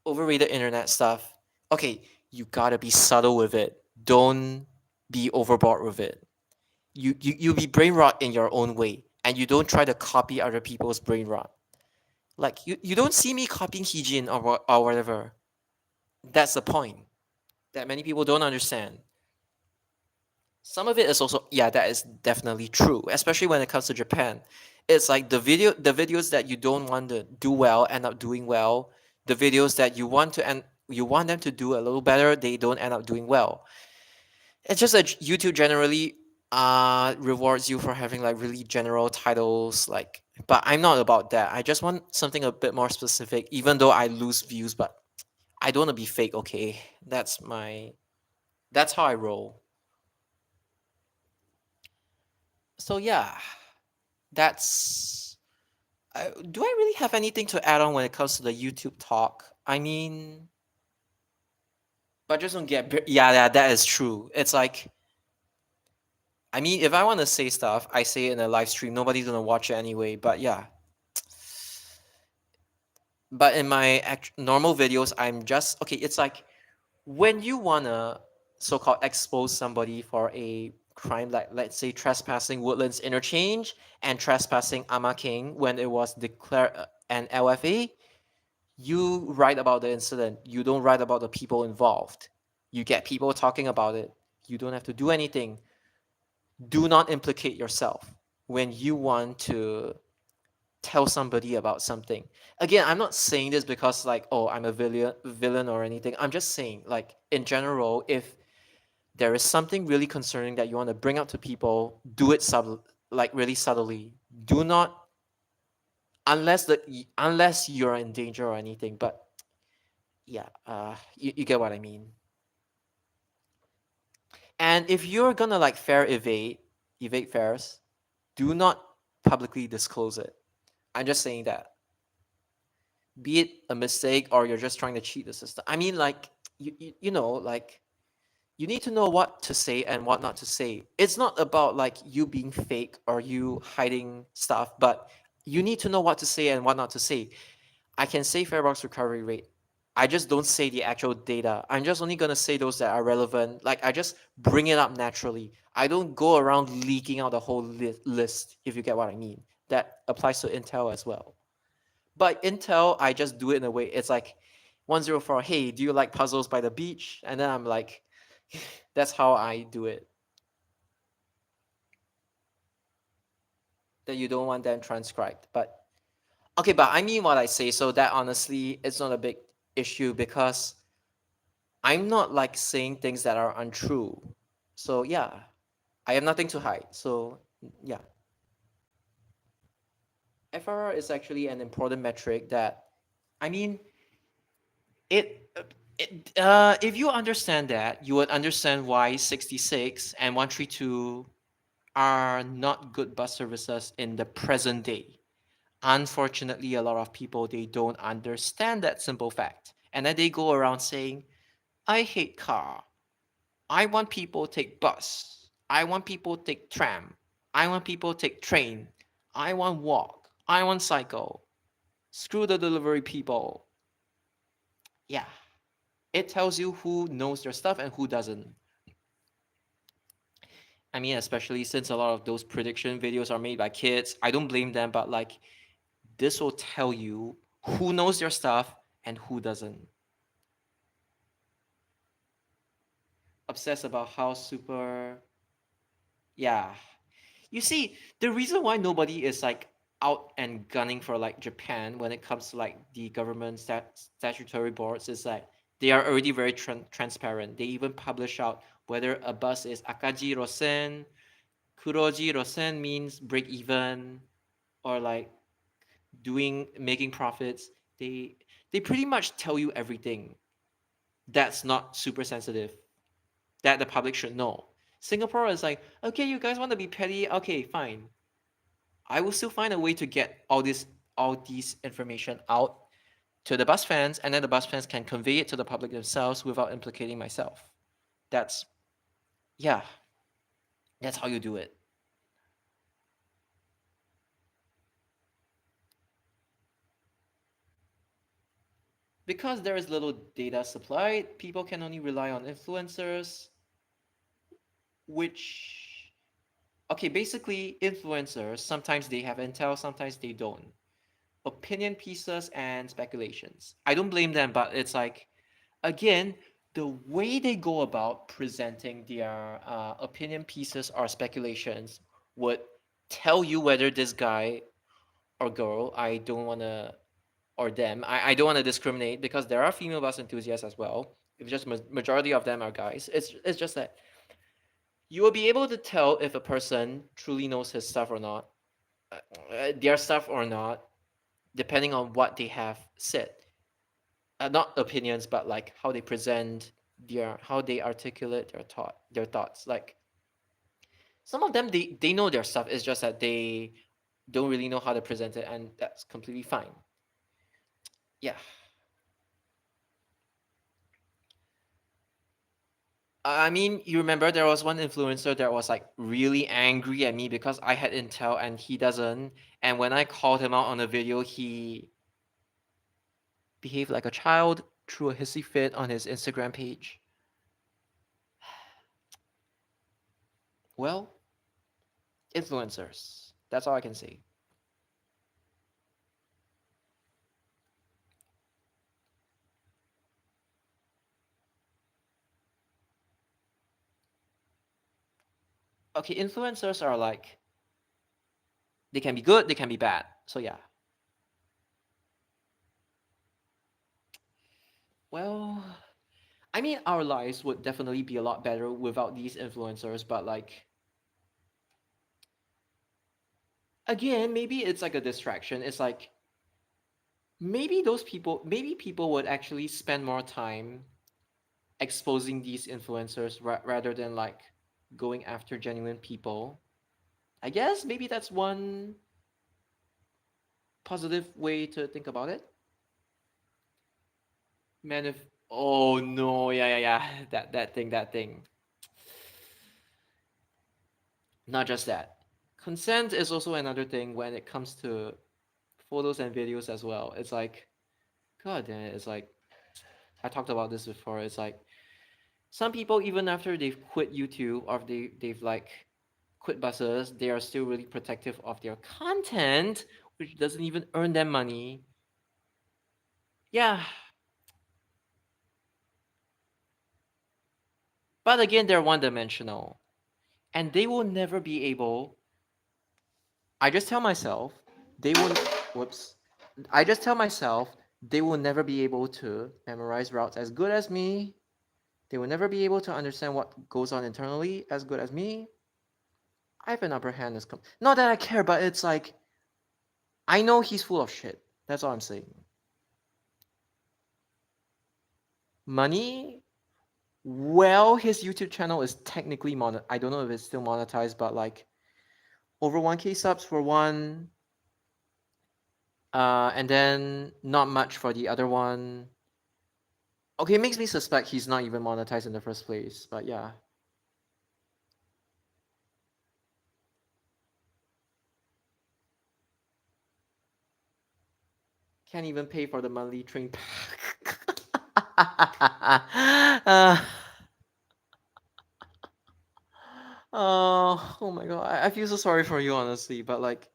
Overrated internet stuff. Okay, you gotta be subtle with it. Don't be overboard with it. You be brain rot in your own way, and you don't try to copy other people's brain rot. Like you don't see me copying Heejin or whatever. That's the point that many people don't understand. Some of it is also, yeah, that is definitely true, especially when it comes to Japan. It's like the videos that you don't want to do well end up doing well. The videos that you want them to do a little better, they don't end up doing well. It's just that YouTube generally rewards you for having like really general titles, like, but I'm not about that. I just want something a bit more specific, even though I lose views, but I don't want to be fake, okay? That's how I roll. So yeah, that's do I really have anything to add on when it comes to the YouTube talk? I mean, but just don't yeah, that is true. It's like, I mean, if I want to say stuff, I say it in a live stream. Nobody's gonna watch it anyway. But yeah, but in my normal videos, I'm just okay. It's like when you wanna so-called expose somebody for a crime, like let's say trespassing Woodlands Interchange and trespassing Ama King when it was declared an LFA. You write about the incident. You don't write about the people involved. You get people talking about it. You don't have to do anything. Do not implicate yourself when you want to tell somebody about something. Again, I'm not saying this because like, oh, I'm a villain or anything. I'm just saying like in general, if there is something really concerning that you want to bring up to people, do it like really subtly. Do not unless you're in danger or anything. But yeah, you get what I mean. And if you're gonna like evade fares, do not publicly disclose it. I'm just saying that. Be it a mistake or you're just trying to cheat the system. I mean, like you know, like you need to know what to say and what not to say. It's not about like you being fake or you hiding stuff, but you need to know what to say and what not to say. I can say farebox recovery rate. I just don't say the actual data. I'm just only gonna say those that are relevant. Like I just bring it up naturally. I don't go around leaking out the whole list, if you get what I mean. That applies to Intel as well. But Intel, I just do it in a way. It's like 104, hey, do you like puzzles by the beach? And then I'm like, that's how I do it. That you don't want them transcribed. But okay, but I mean what I say, so that honestly it's not a big issue because I'm not like saying things that are untrue. So yeah, I have nothing to hide. So yeah, FRR is actually an important metric that, I mean, it, if you understand that, you would understand why 66 and 132 are not good bus services in the present day. Unfortunately, a lot of people they don't understand that simple fact. And then they go around saying, I hate car. I want people take bus. I want people take tram. I want people take train. I want walk. I want cycle. Screw the delivery people. Yeah. It tells you who knows their stuff and who doesn't. I mean, especially since a lot of those prediction videos are made by kids. I don't blame them, but like this will tell you who knows their stuff and who doesn't. Obsessed about how super, yeah. You see, the reason why nobody is like out and gunning for like Japan when it comes to like the government statutory boards is like they are already very transparent. They even publish out whether a bus is akaji rosen, kuroji rosen means break even, or like making profits. They pretty much tell you everything that's not super sensitive that the public should know. Singapore is like, okay, you guys want to be petty? Okay, fine. I will still find a way to get all these information out to the bus fans, and then the bus fans can convey it to the public themselves without implicating myself. That's yeah, that's how you do it. Because there is little data supply, people can only rely on influencers, which okay, basically influencers, sometimes they have intel, sometimes they don't. Opinion pieces and speculations. I don't blame them, but it's like again, the way they go about presenting their opinion pieces or speculations would tell you whether this guy or girl, I don't want to, or them, I don't want to discriminate because there are female bus enthusiasts as well. If just majority of them are guys, it's just that you will be able to tell if a person truly knows his stuff or not, their stuff or not, depending on what they have said. Not opinions, but like how they present how they articulate their thoughts. Like some of them, they know their stuff. It's just that they don't really know how to present it, and that's completely fine. Yeah. I mean, you remember there was one influencer that was like really angry at me because I had intel and he doesn't. And when I called him out on a video, he behaved like a child, threw a hissy fit on his Instagram page. Well, influencers. That's all I can say. Okay, influencers are like they can be good, they can be bad. So yeah. Well, I mean our lives would definitely be a lot better without these influencers, but like again, maybe it's like a distraction. It's like maybe people would actually spend more time exposing these influencers rather than like going after genuine people. I guess maybe that's one positive way to think about it. Man, if oh no, yeah, that thing. Not just that. Consent is also another thing when it comes to photos and videos as well. It's like, god damn it, it's like I talked about this before. It's like some people even after they've quit YouTube or they've like quit buses, they are still really protective of their content, which doesn't even earn them money. Yeah, but again, they're one dimensional. And they will never be able. I just tell myself they will. Whoops. I just tell myself they will never be able to memorize routes as good as me. They will never be able to understand what goes on internally as good as me. I have an upper hand. Not that I care, but it's like I know he's full of shit. That's all I'm saying. Money. Well, his YouTube channel is technically I don't know if it's still monetized, but like over 1K subs for one, and then not much for the other one. Okay, it makes me suspect he's not even monetized in the first place, but yeah. Can't even pay for the monthly train pack. uh, oh my god, I feel so sorry for you, honestly, but like,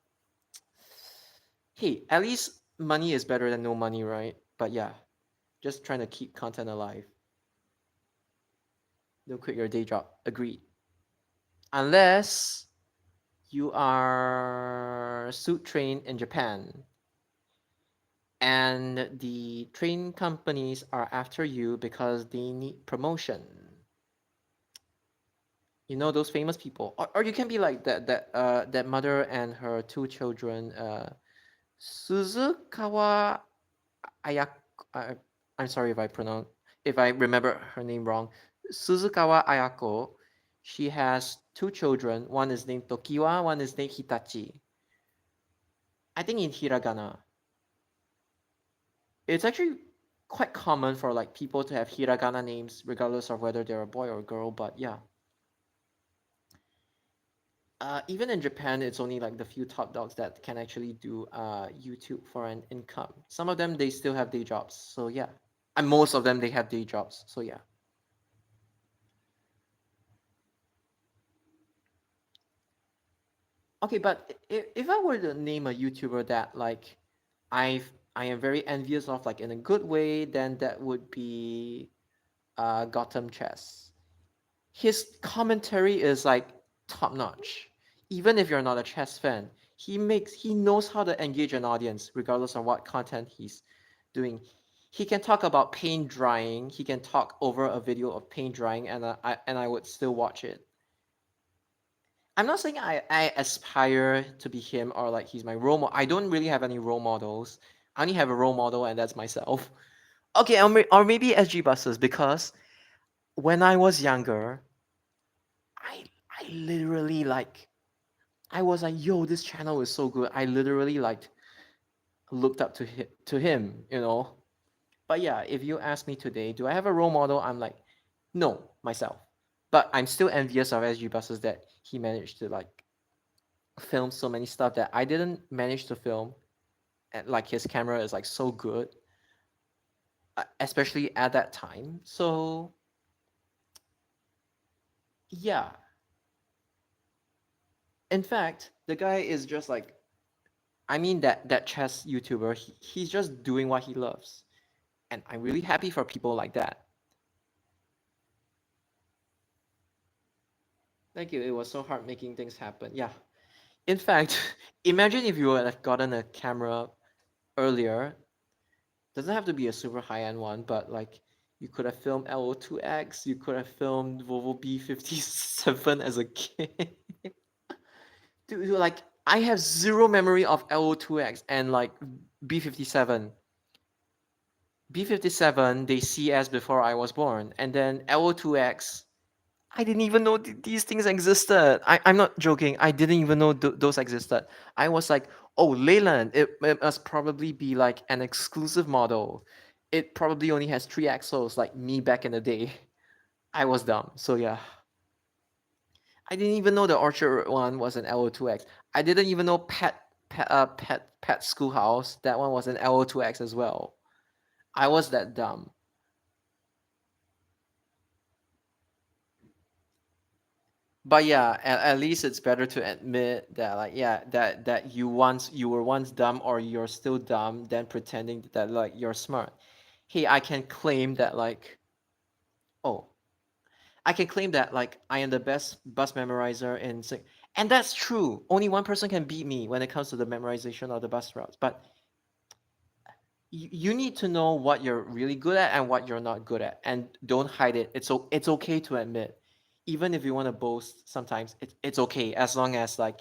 hey, at least money is better than no money, right? But yeah, just trying to keep content alive. Don't quit your day job. Agreed. Unless you are suit trained in Japan and the train companies are after you because they need promotion. You know those famous people, or you can be like that mother and her two children, Suzukawa Ayako. I'm sorry if I remember her name wrong. Suzukawa Ayako. She has two children. One is named Tokiwa, one is named Hitachi. I think in hiragana. It's actually quite common for like people to have hiragana names regardless of whether they're a boy or a girl, but yeah. Even in Japan, it's only like the few top dogs that can actually do YouTube for an income. Some of them they still have day jobs, so yeah. And most of them they have day jobs, so yeah. Okay, but if I were to name a YouTuber that like I am very envious of, like in a good way, then that would be Gotham Chess. His commentary is like top notch. Even if you're not a chess fan, he knows how to engage an audience regardless of what content he's doing. He can talk about paint drying. He can talk over a video of paint drying, and I would still watch it. I'm not saying I aspire to be him or like he's my role model. I don't really have any role models. I only have a role model, and that's myself. Okay, or maybe SG buses, because when I was younger, I literally like I was like, yo, this channel is so good. I literally like looked up to him, you know. But yeah, if you ask me today, do I have a role model? I'm like, no, myself. But I'm still envious of SG buses that he managed to like film so many stuff that I didn't manage to film. And like his camera is like so good, especially at that time. So yeah, in fact, the guy is just like, I mean that chess YouTuber. He's just doing what he loves, and I'm really happy for people like that. Thank you. It was so hard making things happen. Yeah. In fact, imagine if you would have gotten a camera earlier. Doesn't have to be a super high-end one, but like you could have filmed LO2X, you could have filmed Volvo B57 as a kid. Dude, like I have zero memory of LO2X and like B57. B57 they see as before I was born, and then LO2X I didn't even know these things existed. I'm not joking. I didn't even know those existed. I was like, oh, Leyland, it must probably be like an exclusive model. It probably only has 3 axles like me back in the day. I was dumb. So yeah. I didn't even know the Orchard one was an LO2X. I didn't even know Pet Schoolhouse, that one was an LO2X as well. I was that dumb. But yeah, at least it's better to admit that like yeah that you were once dumb or you're still dumb than pretending that like you're smart. Hey, I can claim that like oh I can claim that like I am the best bus memorizer and that's true. Only one person can beat me when it comes to the memorization of the bus routes. But you need to know what you're really good at and what you're not good at, and don't hide it. It's okay to admit, even if you want to boast. Sometimes it's okay as long as like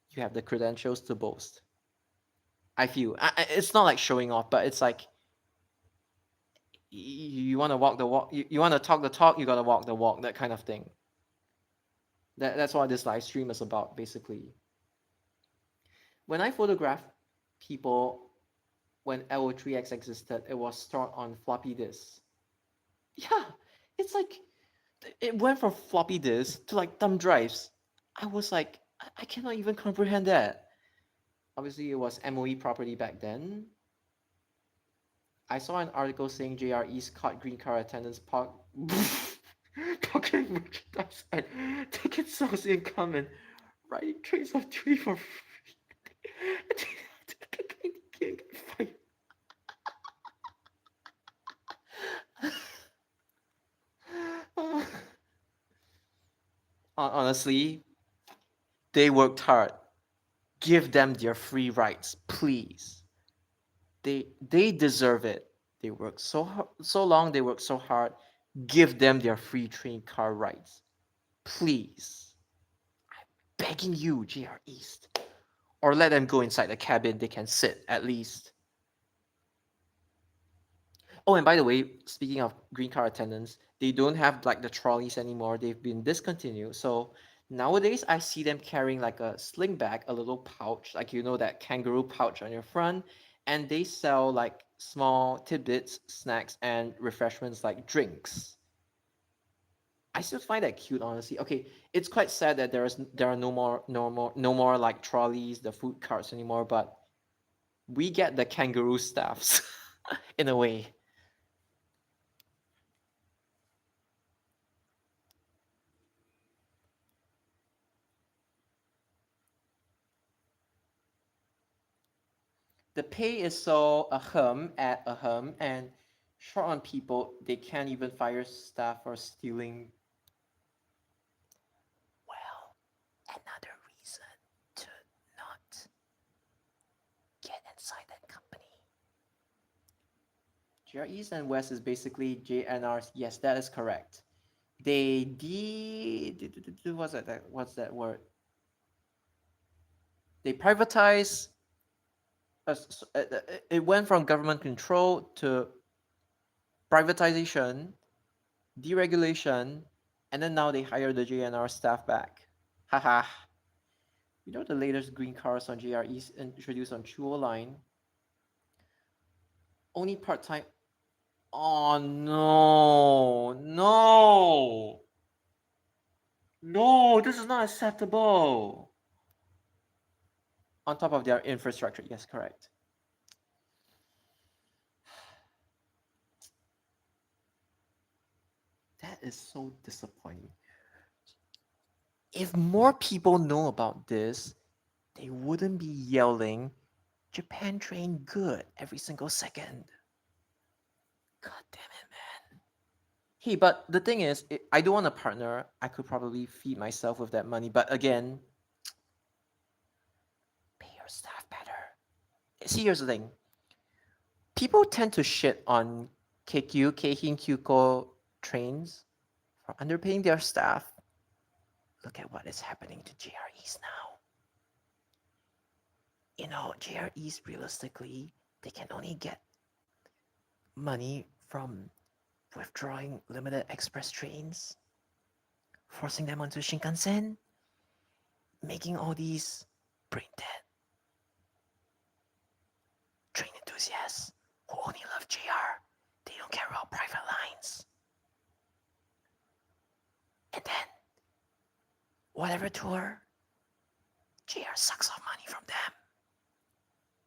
you have the credentials to boast. I feel it's not like showing off, but it's like you want to walk the walk, you want to talk the talk, you got to walk the walk, that kind of thing. That's what this live stream is about, basically. When I photograph people when LO3X existed, it was stored on floppy disks. Yeah, it's like it went from floppy disks to like thumb drives. I was like, I cannot even comprehend that. Obviously, it was MOE property back then. I saw an article saying JR East caught green car attendants pocketing merchandise and ticket sales income and riding trains of duty for free. Honestly, they worked hard. Give them their free rights, please. They deserve it. They work so long. They work so hard. Give them their free train car rights, please. Begging you, JR East, or let them go inside the cabin. They can sit at least. Oh, and by the way, speaking of green car attendants, they don't have like the trolleys anymore. They've been discontinued. So nowadays, I see them carrying like a sling bag, a little pouch, like you know that kangaroo pouch on your front, and they sell like small tidbits, snacks, and refreshments like drinks. I still find that cute, honestly. Okay, it's quite sad that there are no more like trolleys, the food carts anymore, but we get the kangaroo staffs in a way. The pay is so ahem at ahem, and short on people, they can't even fire staff for stealing. Well, another reason to not get inside that company. GR East and West is basically JNRs. Yes, that is correct. They what's that word? They privatize. It went from government control to privatization, deregulation, and then now they hire the JNR staff back. Haha. You know the latest green cars on JREs introduced on Chuo line? Only part time. Oh no, no, no, this is not acceptable. On top of their infrastructure, yes, correct. That is so disappointing. If more people know about this, they wouldn't be yelling, Japan train good every single second. God damn it, man. Hey, but the thing is, I don't want a partner. I could probably feed myself with that money. But again, pay your staff better. See, here's the thing. People tend to shit on KQ, Keihin Kyuko trains for underpaying their staff. Look at what is happening to JREs now. You know, JREs realistically, they can only get money from withdrawing limited express trains, forcing them onto Shinkansen, making all these brain dead train enthusiasts who only love JR. They don't care about private lines. And then, whatever tour, JR sucks off money from them.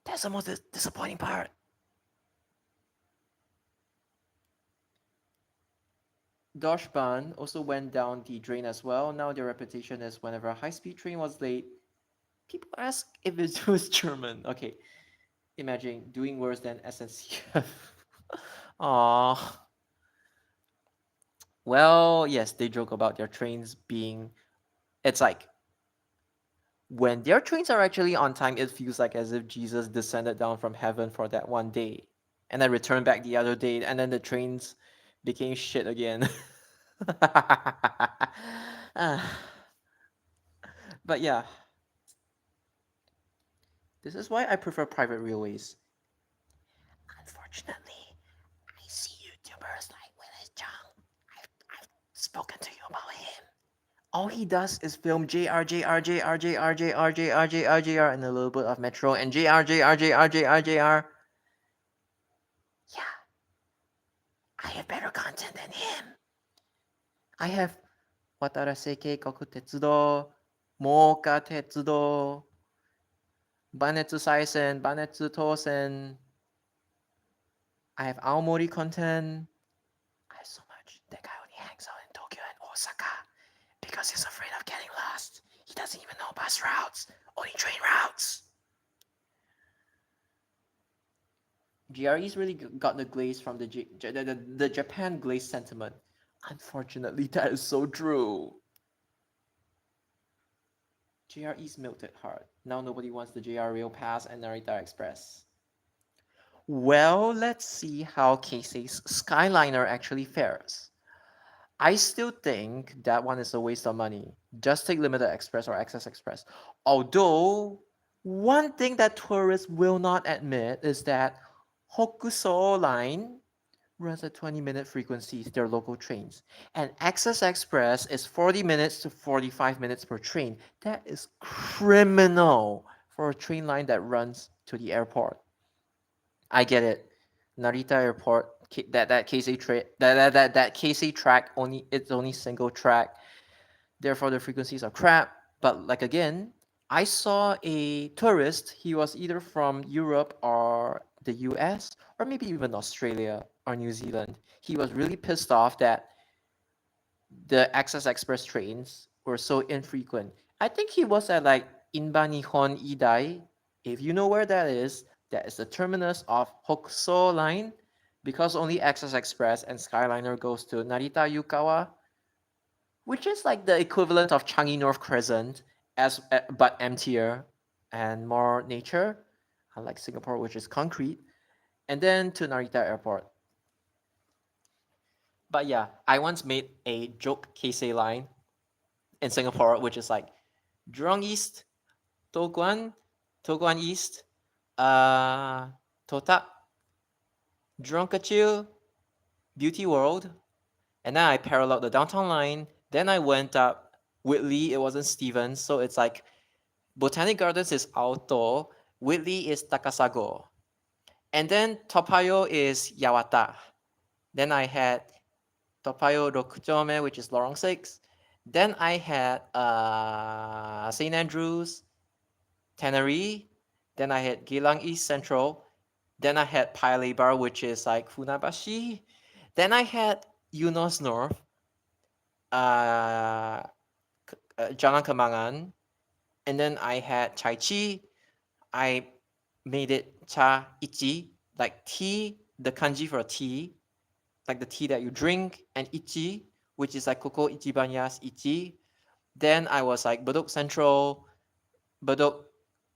That's the most disappointing part. Doshban also went down the drain as well. Now their reputation is whenever a high-speed train was late, people ask if it was German. Okay, imagine doing worse than SNCF. Aww. Well, yes, they joke about their trains being. It's like when their trains are actually on time, it feels like as if Jesus descended down from heaven for that one day and then returned back the other day, and then the trains became shit again. Ah, but yeah, this is why I prefer private railways. Unfortunately, I see YouTubers like Willis Chung. I've spoken to you about him. All he does is film JR, JR, JR, JR, JR, JR, JR, JR, and a little bit of Metro, and JR, JR, JR, JR, JR. Yeah, I have better content than him. I have Watarase Keikoku Tetsudo, Mooka Tetsudo, Banetsu Saisen, Banetsu Tosen. I have Aomori content. I have so much. That guy only hangs out in Tokyo and Osaka because he's afraid of getting lost. He doesn't even know bus routes, only train routes. GRE's really got the glaze from the Japan glaze sentiment. Unfortunately, that is so true. JRE's milked it hard. Now nobody wants the JR Rail Pass and Narita Express. Well, let's see how Keisei's Skyliner actually fares. I still think that one is a waste of money. Just take Limited Express or Access Express. Although, one thing that tourists will not admit is that Hokuso line runs at 20-minute frequencies, they're local trains. And Access Express is 40 minutes to 45 minutes per train. That is criminal for a train line that runs to the airport. I get it. Narita Airport, that Keisei that Keisei track only it's only single track. Therefore, the frequencies are crap. But like again, I saw a tourist. He was either from Europe or the US or maybe even Australia or New Zealand. He was really pissed off that the Access Express trains were so infrequent. I think he was at like Inba Nihon Idai. If you know where that is the terminus of Hokuso line because only Access Express and Skyliner goes to Narita Yukawa, which is like the equivalent of Changi North Crescent as but emptier and more nature, unlike Singapore, which is concrete, and then to Narita Airport. But yeah, I once made a joke Keisei line in Singapore, which is like Jurong East, Toguan, Toguan East, uh, Totak, Jurong Kecil, Beauty World, and then I paralleled the downtown line. Then I went up Whitley. It wasn't Stevens, so it's like Botanic Gardens is Aoto, Whitley is Takasago, and then Topayo is Yawata. Then I had Topayo Rokuchome, which is Lorong 6. Then I had St. Andrews, Tannery. Then I had Geylang East Central. Then I had Paya Lebar, which is like Funabashi. Then I had Eunos North, uh, Jalan Kembangan. And then I had Chai Chi. I made it Cha Ichi, like tea, the kanji for tea, like the tea that you drink, and Ichi, which is like Koko Ichibanyas Ichi. Then I was like Bedok Central, Bedok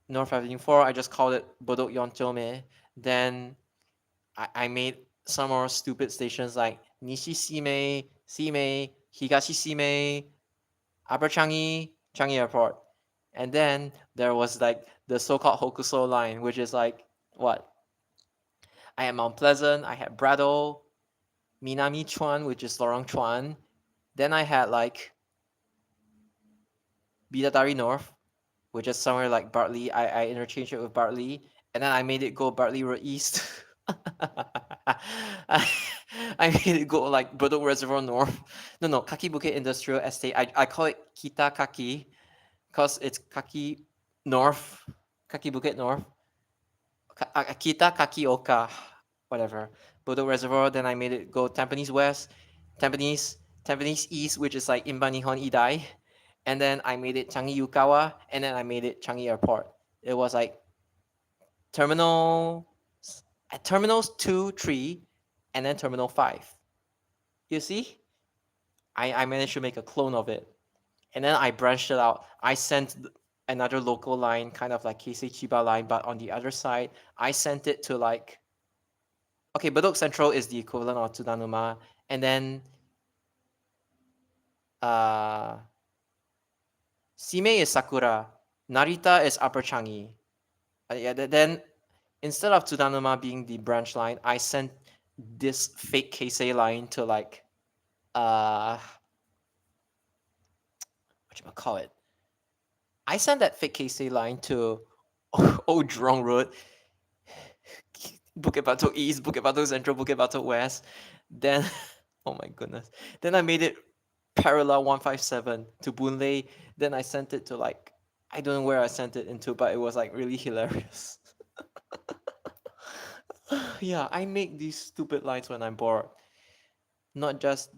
North Avenue 4. I just called it Bedok Yonchome. Then I made some more stupid stations like Nishi Sime, Sime, Higashi Sime, Upper Changi, Changi Airport. And then there was like the so-called Hokuso line, which is like what? I had Mount Pleasant, I had Brado, Minami Chuan, which is Lorong Chuan. Then I had like Bidadari North, which is somewhere like Bartley. I interchanged it with Bartley, and then I made it go Bartley Road East. I made it go like Bedok Reservoir North. No, Kaki Bukit Industrial Estate. I call it Kita Kaki because it's Kaki North, Kaki Bukit North, Kita Kaki Oka, whatever. Bedok Reservoir. Then I made it go Tampines West, Tampines East, which is like Inba Nihon Idai. And then I made it Changi Yukawa, and then I made it Changi Airport. It was like terminal at terminals 2, 3, and then terminal 5. You see? I managed to make a clone of it. And then I branched it out. I sent another local line, kind of like Keisei Chiba line, but on the other side, I sent it to like okay, Bedok Central is the equivalent of Tsudanuma, and then uh Sime is Sakura, Narita is Upper Changi. Yeah, then instead of Tsudanuma being the branch line, I sent this fake Keisei line to like what you call it? I sent that fake Keisei line to Old Jurong Road, Bukit Batok East, Bukit Batok Central, Bukit Batok West. Then, oh my goodness. Then I made it parallel 157 to Boon Lay. Then I sent it to like, I don't know where I sent it into, but it was like really hilarious. Yeah, I make these stupid lines when I'm bored. Not just,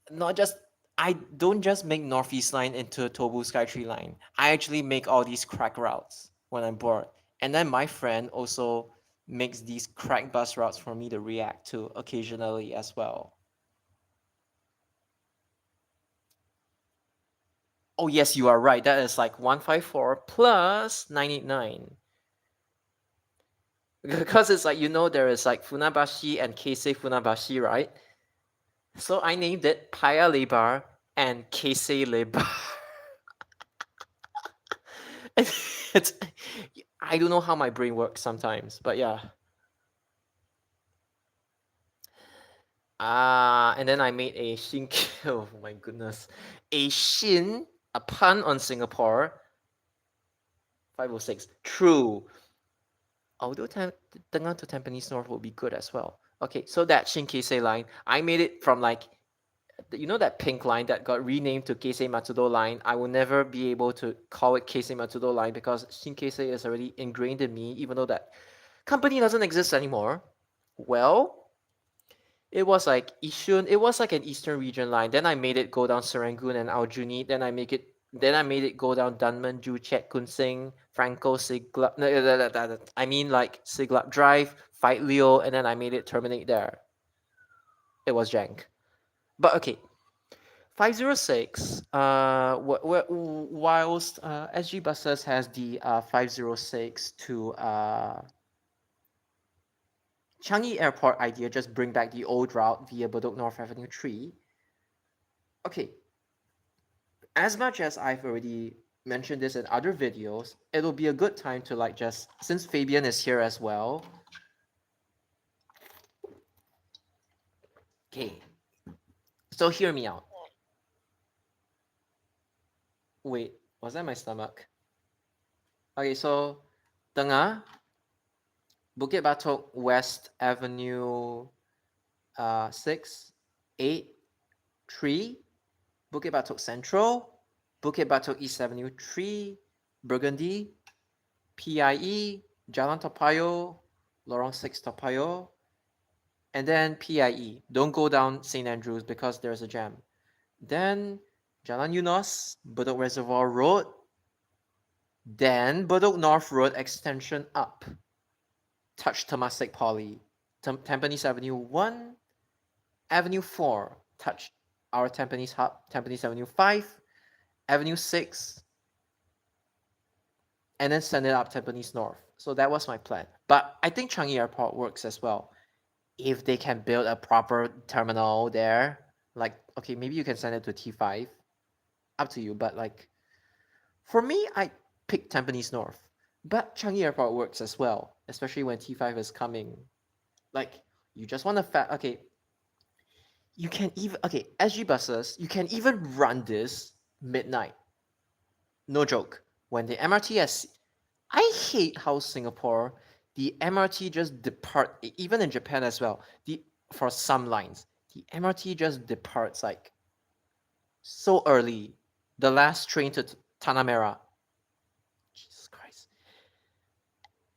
not just, I don't just make Northeast Line into a Tobu Skytree line. I actually make all these crack routes when I'm bored. And then my friend also makes these crack bus routes for me to react to occasionally as well. Oh yes, you are right. That is like 154 plus 989. Because it's like there is like Funabashi and Keisei Funabashi, right? So I named it Paya Lebar and Keisei Lebar. it's I don't know how my brain works sometimes, but yeah. And then I made a Shin. Oh my goodness, a Shin, a pun on Singapore. 506. True. Although Tengah to Tampines North would be good as well. Okay, so that Shin Keisei line, I made it from like, you know, that pink line that got renamed to Keisei Matsudo line. I will never be able to call it Keisei Matsudo line because Shin Keisei is already ingrained in me, even though that company doesn't exist anymore. Well, it was like Ishun. It was like an Eastern region line. Then I made it go down Serangoon and Aljunied. Then I made it go down Dunman, Joo Chiat, Kunsing, Franco, Siglap. No, I mean like Siglap Drive, Fight Leo, and then I made it terminate there. It was jank. But okay, 506. Whilst SG Buses has the 506 to Changi Airport idea, just bring back the old route via Bedok North Avenue 3. Okay, as much as I've already mentioned this in other videos, it'll be a good time to like just, since Fabian is here as well. Okay, so hear me out. Wait, was that my stomach? Okay, so Tengah, Bukit Batok West Avenue 6, 8, 3, Bukit Batok Central, Bukit Batok East Avenue 3, Burgundy, PIE, Jalan Toa Payoh, Lorong 6 Toa Payoh, and then PIE. Don't go down St. Andrews because there's a jam. Then Jalan Eunos, Bedok Reservoir Road, then Bedok North Road extension up. Touch Temasek Poly, Tampines Avenue 1, Avenue 4, touch our Tampines Hub, Tampines Avenue 5, Avenue 6, and then send it up Tampines North. So that was my plan. But I think Changi Airport works as well. If they can build a proper terminal there, like, okay, maybe you can send it to T5. Up to you. But like, for me, I pick Tampines North. But Changi Airport works as well, especially when T5 is coming. Like, you just want to okay, you can even, okay, SG buses, you can even run this midnight. No joke. When the MRT has, I hate how Singapore, the MRT just depart, even in Japan as well, the for some lines, the MRT just departs like so early. The last train to Tanah Merah. Jesus Christ.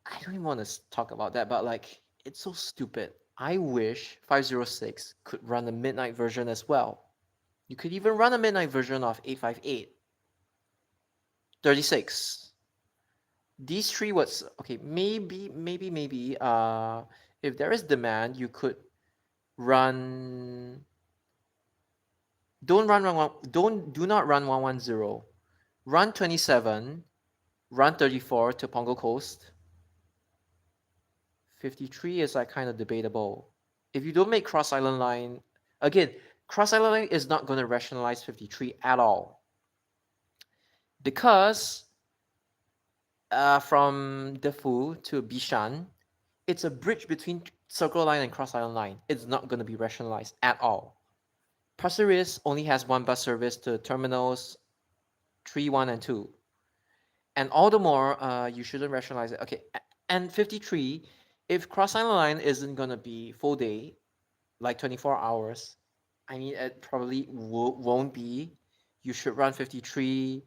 I don't even want to talk about that, but like, it's so stupid. I wish 506 could run a midnight version as well. You could even run a midnight version of 858. 36. These three words, okay, maybe, if there is demand, you could run, do not run 110. Run 27, run 34 to Pongo Coast. 53 is like kind of debatable. If you don't make Cross Island Line, again, Cross Island Line is not going to rationalize 53 at all. Because from Defu to Bishan, it's a bridge between Circle Line and Cross Island Line. It's not going to be rationalized at all. Pasir Ris only has one bus service to terminals 3, 1, and 2. And all the more, you shouldn't rationalize it. Okay, and 53, if Cross Island Line isn't going to be full day, like 24 hours, I mean, it probably won't be. You should run 53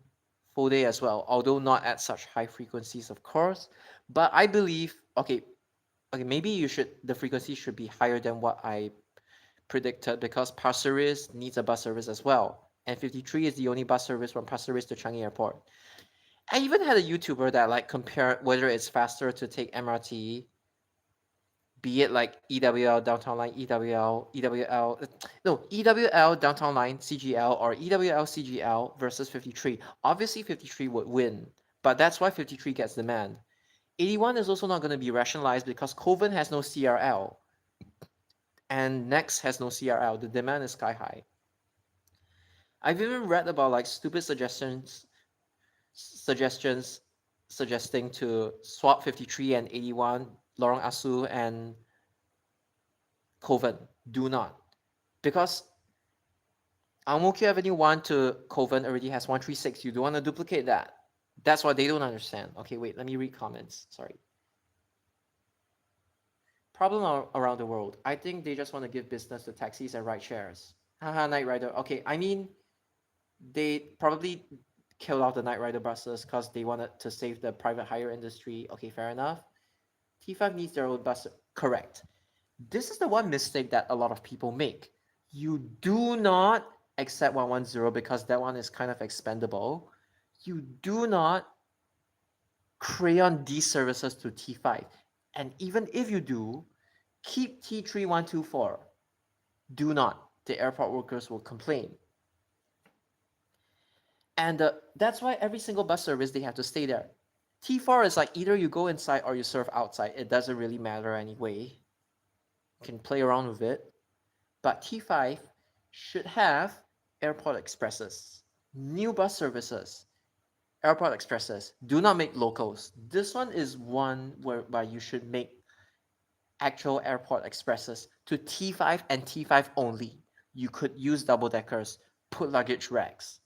full day as well, although not at such high frequencies, of course. But I believe, okay, maybe the frequency should be higher than what I predicted because Pasir Ris needs a bus service as well. And 53 is the only bus service from Pasir Ris to Changi Airport. I even had a YouTuber that like compared whether it's faster to take MRT, be it like EWL downtown line, EWL downtown line CGL or EWL CGL versus 53. Obviously 53 would win, but that's why 53 gets demand. 81 is also not going to be rationalized because Kovan has no CRL and Next has no CRL. The demand is sky high. I've even read about like stupid suggestions suggesting to swap 53 and 81, Lorong Asu and Kovan. Do not. because Ang Mo Kio Avenue 1 to Kovan already has 136. You don't want to duplicate that. That's what they don't understand. Okay, wait, let me read comments. Sorry. Problem around the world. I think they just want to give business to taxis and ride shares. Haha, Night Rider. Okay, I mean, they probably killed off the Night Rider buses because they wanted to save the private hire industry. Okay, fair enough. T5 needs their own bus. Correct. This is the one mistake that a lot of people make. You do not accept 110 because that one is kind of expendable. You do not crayon these services to T5. And even if you do, keep T3124. Do not. The airport workers will complain. And that's why every single bus service, they have to stay there. T4 is like either you go inside or you serve outside. It doesn't really matter anyway. You can play around with it. But T5 should have airport expresses, new bus services, airport expresses. Do not make locals. This one is one whereby you should make actual airport expresses to T5 and T5 only. You could use double deckers, put luggage racks.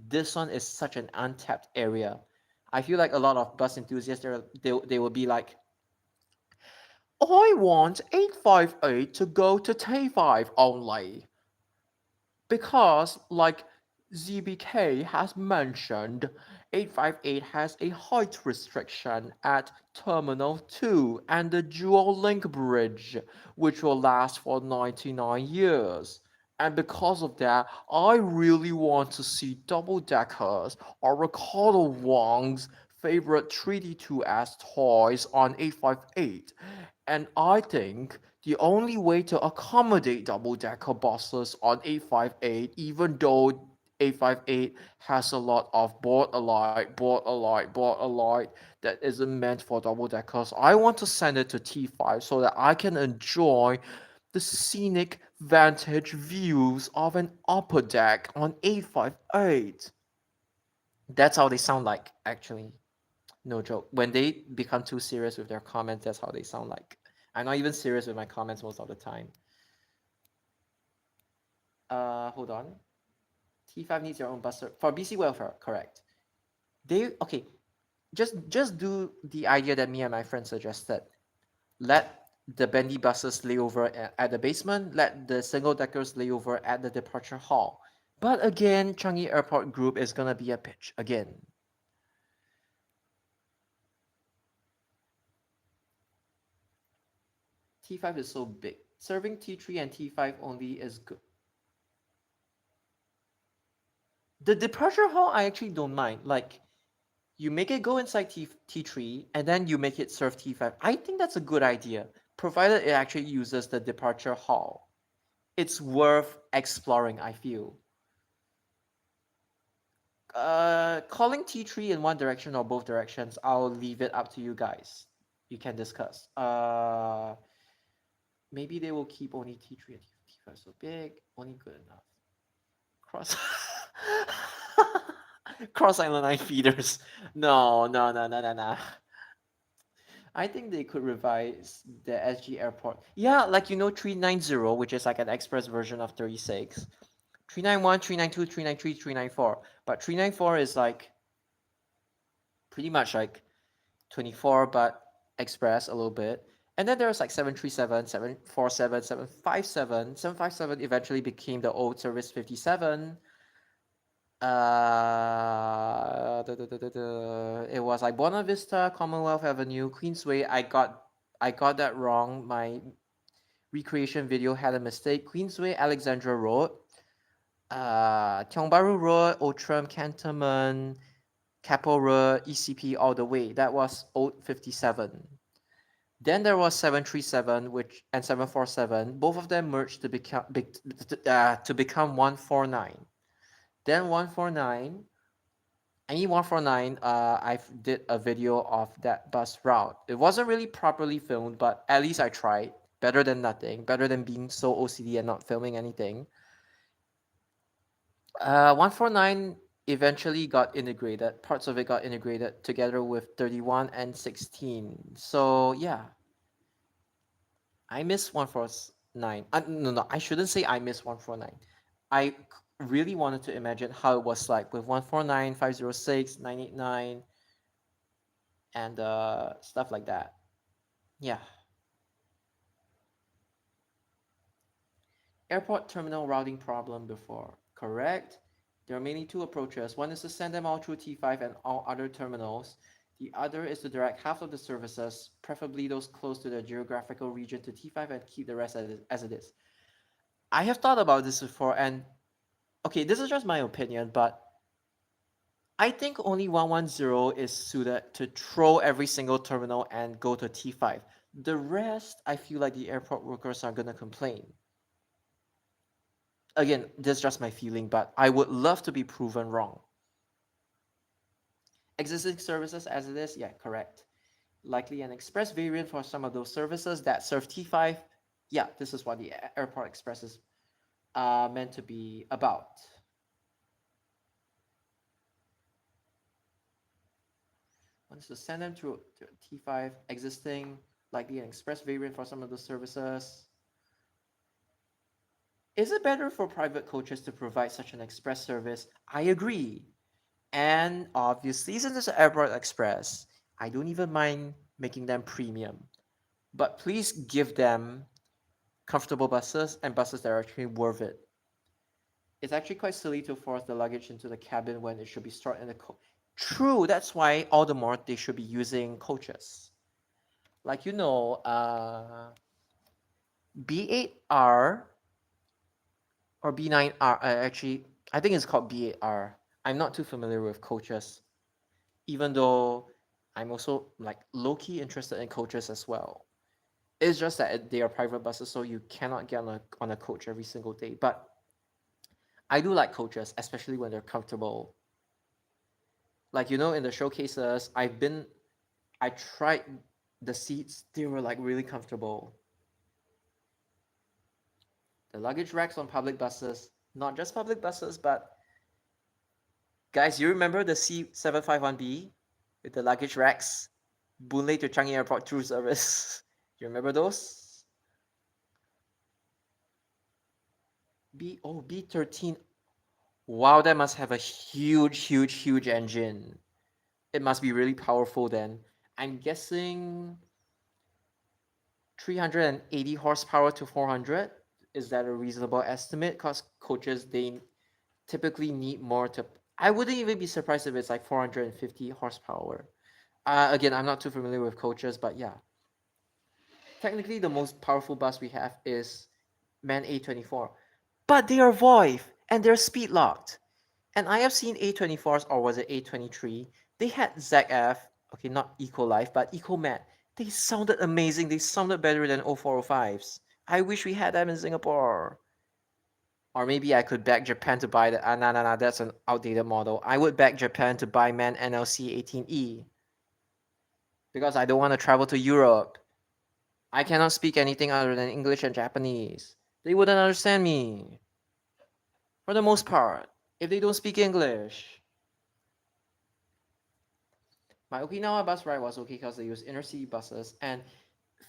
This one is such an untapped area. I feel like a lot of bus enthusiasts, they will be like, I want 858 to go to T5 only. Because, like ZBK has mentioned, 858 has a height restriction at Terminal 2 and the dual link bridge, which will last for 99 years. And because of that, I really want to see double deckers or Ricardo Wong's favorite 3D2S toys on 858. And I think the only way to accommodate double-decker buses on 858, even though 858 has a lot of board alike that isn't meant for double-deckers, I want to send it to T5 so that I can enjoy the scenic vantage views of an upper deck on 858. That's how they sound like, actually. No joke. When they become too serious with their comments, that's how they sound like. I'm not even serious with my comments most of the time. Hold on. T5 needs your own bus for BC welfare, correct. They okay, just do the idea that me and my friend suggested. Let the bendy buses lay over at the basement, let the single deckers lay over at the departure hall. But again, Changi Airport Group is gonna be a pitch again. T5 is so big. Serving T3 and T5 only is good. The departure hall, I actually don't mind. Like, you make it go inside T3 and then you make it serve T5. I think that's a good idea, provided it actually uses the departure hall. It's worth exploring, I feel. Calling T3 in one direction or both directions, I'll leave it up to you guys. You can discuss. Maybe they will keep only T3 and T5 so big, only good enough. Cross Cross Island Line feeders. No, no, no, no, no, no. I think they could revise the SG airport. Yeah, like 390, which is like an express version of 36. 391, 392, 393, 394. But 394 is like pretty much like 24 but express a little bit. And then there's like 737, 747, 757. 757 eventually became the old Service 57. It was like Buena Vista, Commonwealth Avenue, Queensway. I got that wrong. My recreation video had a mistake. Queensway, Alexandra Road, Tiong Bahru Road, Outram, Cantonment, Keppel Road, ECP all the way. That was old 57. Then there was 737, which and 747. Both of them merged to become 149. Then 149. I need 149. I did a video of that bus route. It wasn't really properly filmed, but at least I tried. Better than nothing. Better than being so OCD and not filming anything. 149 eventually got integrated. Parts of it got integrated together with 31 and 16. So yeah, I miss No, no, I shouldn't say I miss 149. Really wanted to imagine how it was like with 149, 506, 989, and stuff like that. Yeah. Airport terminal routing problem before. Correct. There are mainly two approaches. One is to send them all through T5 and all other terminals. The other is to direct half of the services, preferably those close to the geographical region, to T5 and keep the rest as it is. I have thought about this before, and okay, this is just my opinion, but I think only 110 is suited to throw every single terminal and go to T5. The rest, I feel like the airport workers are gonna complain. Again, this is just my feeling, but I would love to be proven wrong. Existing services as it is, yeah, correct. Likely an express variant for some of those services that serve T5. Yeah, this is what the Airport Express is meant to be about. Once to send them to T5, existing, likely an express variant for some of those services. Is it better for private coaches to provide such an express service? I agree. And obviously, since it's an Airport Express, I don't even mind making them premium. But please give them comfortable buses and buses that are actually worth it. It's actually quite silly to force the luggage into the cabin when it should be stored in the True, that's why all the more they should be using coaches. Like B8R or B9R. Actually, I think it's called B8R. I'm not too familiar with coaches, even though I'm also like low key interested in coaches as well. It's just that they are private buses, so you cannot get on a coach every single day. But I do like coaches, especially when they're comfortable. Like in the showcases, I tried the seats; they were like really comfortable. The luggage racks on public buses, not just public buses, but guys, you remember the C751B with the luggage racks, Boon Lay to Changi Airport through service? You remember those? B13. Wow, that must have a huge, huge, huge engine. It must be really powerful then. I'm guessing 380 horsepower to 400. Is that a reasonable estimate? Because coaches, they typically need more to. I wouldn't even be surprised if it's like 450 horsepower. Again, I'm not too familiar with coaches, but yeah. Technically, the most powerful bus we have is MAN A24. But they are VoIP and they're speed locked. And I have seen A24s, or was it A23? They had ZF, okay, not EcoLife, but EcoMat. They sounded amazing. They sounded better than 0405s. I wish we had them in Singapore. Or maybe I could beg Japan to buy that. No, no, no, that's an outdated model. I would beg Japan to buy MAN NLC 18E because I don't want to travel to Europe. I cannot speak anything other than English and Japanese. They wouldn't understand me. For the most part, if they don't speak English. My Okinawa bus ride was okay because they use inner city buses, and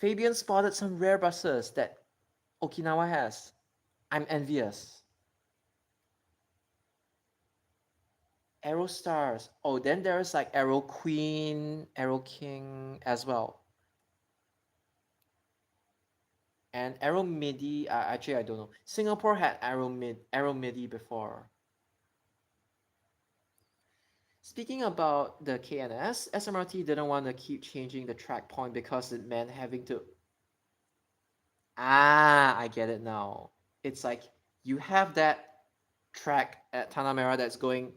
Fabian spotted some rare buses that Okinawa has. I'm envious. Aerostars. Oh, then there's like Aero Queen, Aero King as well. And Aero Midi, actually I don't know. Singapore had Aero Midi before. Speaking about the KNS, SMRT didn't want to keep changing the track point because it meant having to. I get it now. It's like you have that track at Tanah Merah that's going.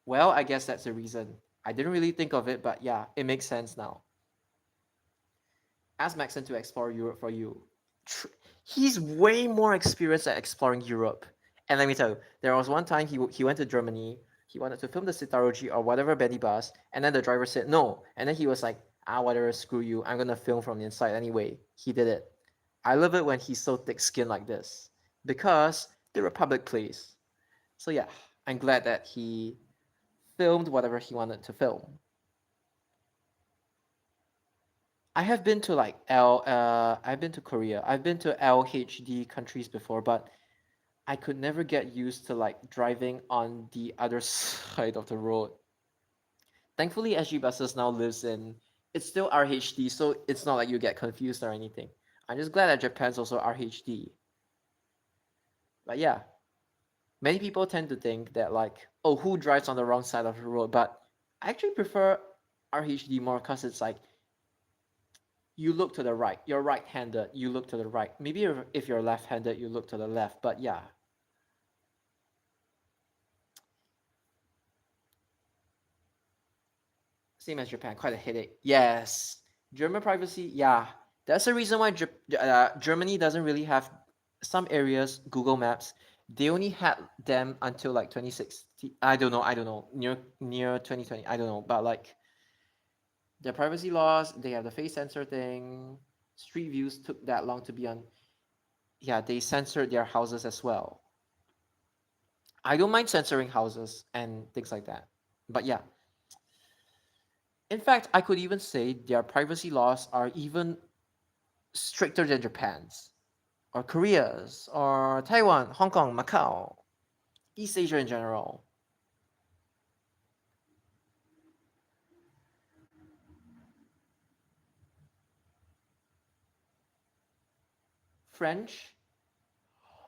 Well, I guess that's the reason. I didn't really think of it, but yeah, it makes sense now. Ask Maxon to explore Europe for you. He's way more experienced at exploring Europe. And let me tell you, there was one time he went to Germany. He wanted to film the Citaroji or whatever Benny bus, and then the driver said no. And then he was like, whatever, screw you. I'm gonna film from the inside anyway. He did it. I love it when he's so thick-skinned like this because the Republic plays. So yeah, I'm glad that he filmed whatever he wanted to film. I have been to like I've been to Korea. I've been to LHD countries before, but I could never get used to like driving on the other side of the road. Thankfully, SG buses now lives in it's still RHD, so it's not like you get confused or anything. I'm just glad that Japan's also RHD. But yeah, many people tend to think that like, oh, who drives on the wrong side of the road? But I actually prefer RHD more because it's like you look to the right. You're right-handed, you look to the right. Maybe if you're left-handed, you look to the left. But yeah, same as Japan, quite a headache. Yes, German privacy. Yeah, that's the reason why Germany doesn't really have some areas. Google Maps, they only had them until like 2016. I don't know. I don't know. Near 2020. I don't know. But like their privacy laws, they have the face sensor thing. Street views took that long to be on. Yeah, they censored their houses as well. I don't mind censoring houses and things like that. But yeah, in fact, I could even say their privacy laws are even stricter than Japan's, or Korea's, or Taiwan, Hong Kong, Macau, East Asia in general. French?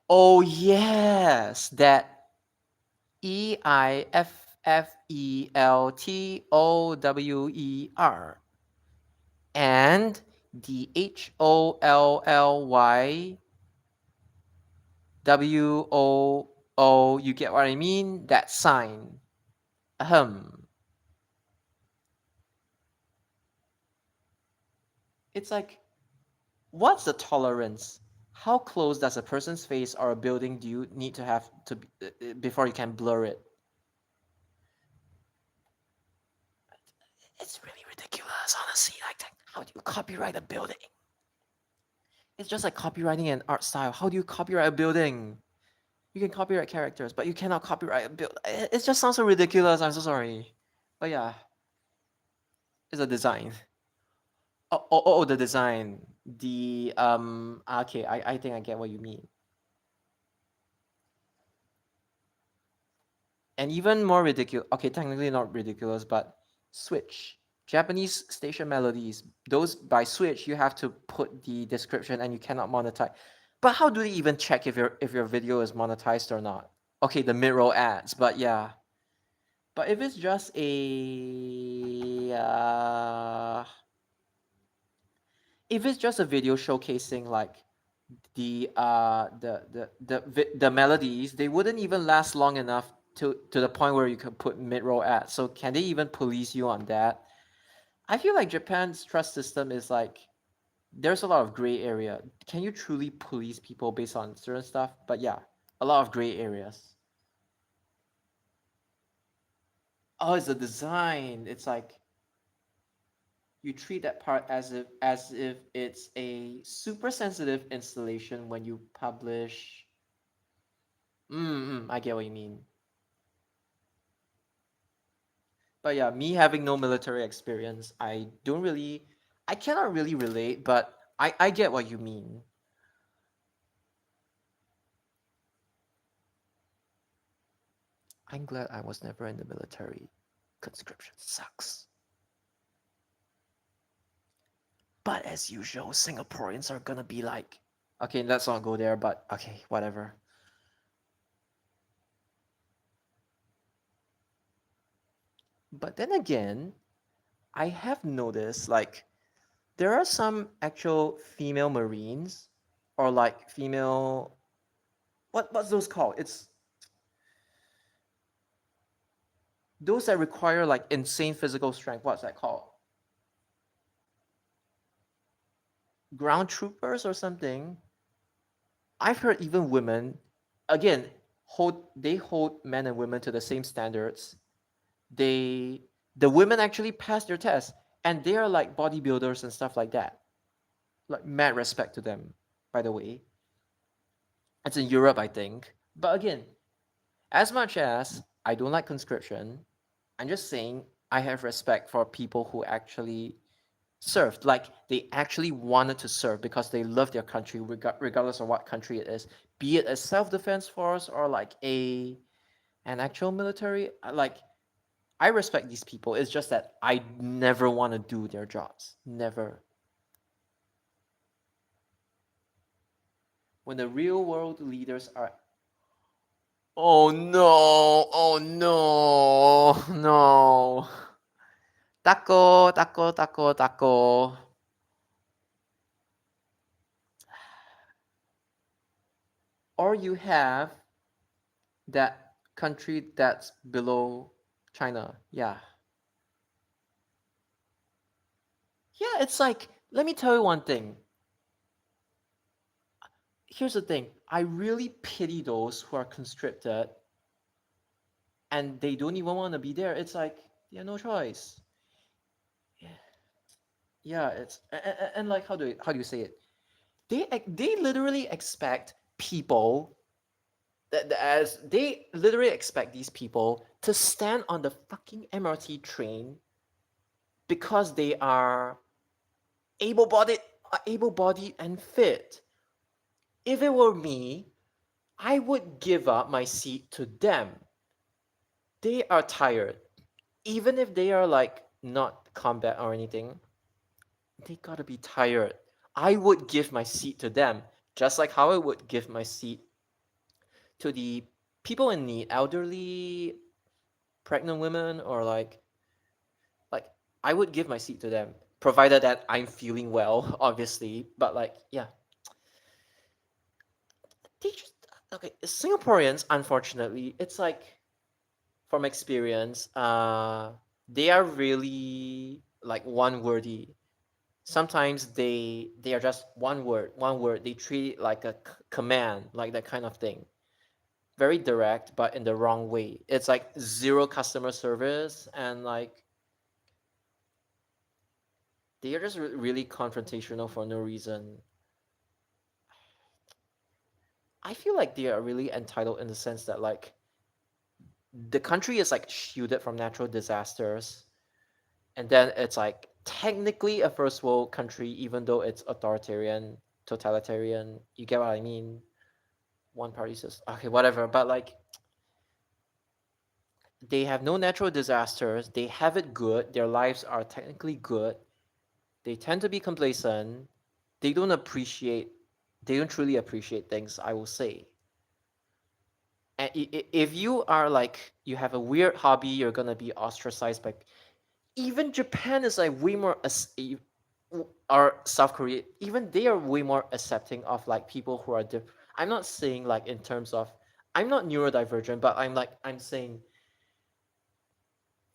Oh, yes, that EIFFELTOWER and the HOLLYWOO. You get what I mean? That sign. Ahem. It's like, what's the tolerance? How close does a person's face or a building do you need to have to before you can blur it? It's really ridiculous, honestly. Like, how do you copyright a building? It's just like copywriting an art style. How do you copyright a building? You can copyright characters, but you cannot copyright a build. It just sounds so ridiculous. I'm so sorry. But yeah, it's a design. Oh, the design. Okay, I think I get what you mean. And even more ridiculous. Okay, technically not ridiculous, but Switch. Japanese station melodies. Those by Switch, you have to put the description and you cannot monetize. But how do they even check if your video is monetized or not? Okay, the mid-roll ads, but yeah. But if it's just a video showcasing like the melodies, they wouldn't even last long enough to the point where you could put mid-roll ads. So can they even police you on that? I feel like Japan's trust system is like there's a lot of gray area. Can you truly police people based on certain stuff? But yeah, a lot of gray areas. Oh, it's the design. It's like you treat that part as if it's a super sensitive installation when you publish. I get what you mean. But yeah, me having no military experience, I cannot really relate, but I get what you mean. I'm glad I was never in the military. Conscription sucks. But as usual, Singaporeans are gonna be like, okay, let's not go there, but okay, whatever. But then again, I have noticed like there are some actual female Marines or like female what's those called? It's those that require like insane physical strength. What's that called? Ground troopers or something. I've heard even women, again, hold men and women to the same standards. They the women actually pass their tests, and they are like bodybuilders and stuff like that. Like mad respect to them, by the way. It's in Europe, I think. But again, as much as I don't like conscription, I'm just saying I have respect for people who actually served. Like they actually wanted to serve because they love their country, regardless of what country it is, be it a self-defense force or like a an actual military. Like I respect these people. It's just that I never want to do their jobs. Never. When the real world leaders are, oh no, oh no, no. Taco, taco, taco, taco. Or you have that country that's below China. Yeah. Yeah, it's like, let me tell you one thing. Here's the thing. I really pity those who are conscripted and they don't even want to be there. It's like, they have no choice. Yeah, it's and like how do you say it? They literally expect people that as they literally expect these people to stand on the fucking MRT train because they are able-bodied able-bodied and fit. If it were me, I would give up my seat to them. They are tired. Even if they are like not combat or anything, they gotta be tired. I would give my seat to them, just like how I would give my seat to the people in need, elderly, pregnant women, or like I would give my seat to them, provided that I'm feeling well, obviously. But like, yeah, they just okay. Singaporeans, unfortunately, it's like from experience, they are really like one wordy. Sometimes they are just one word. They treat it like a command, like that kind of thing. Very direct, but in the wrong way. It's like zero customer service, and like they are just really confrontational for no reason. I feel like they are really entitled in the sense that like the country is like shielded from natural disasters, and then it's like technically a first world country, even though it's authoritarian, totalitarian. You get what I mean? One party says, okay, whatever. But like, they have no natural disasters. They have it good. Their lives are technically good. They tend to be complacent. They don't appreciate. They don't truly appreciate things. I will say. And if you are like you have a weird hobby, you're gonna be ostracized by. Even Japan is like way more or South Korea. Even they are way more accepting of like people who are different. I'm not saying like in terms of. I'm not neurodivergent, but I'm saying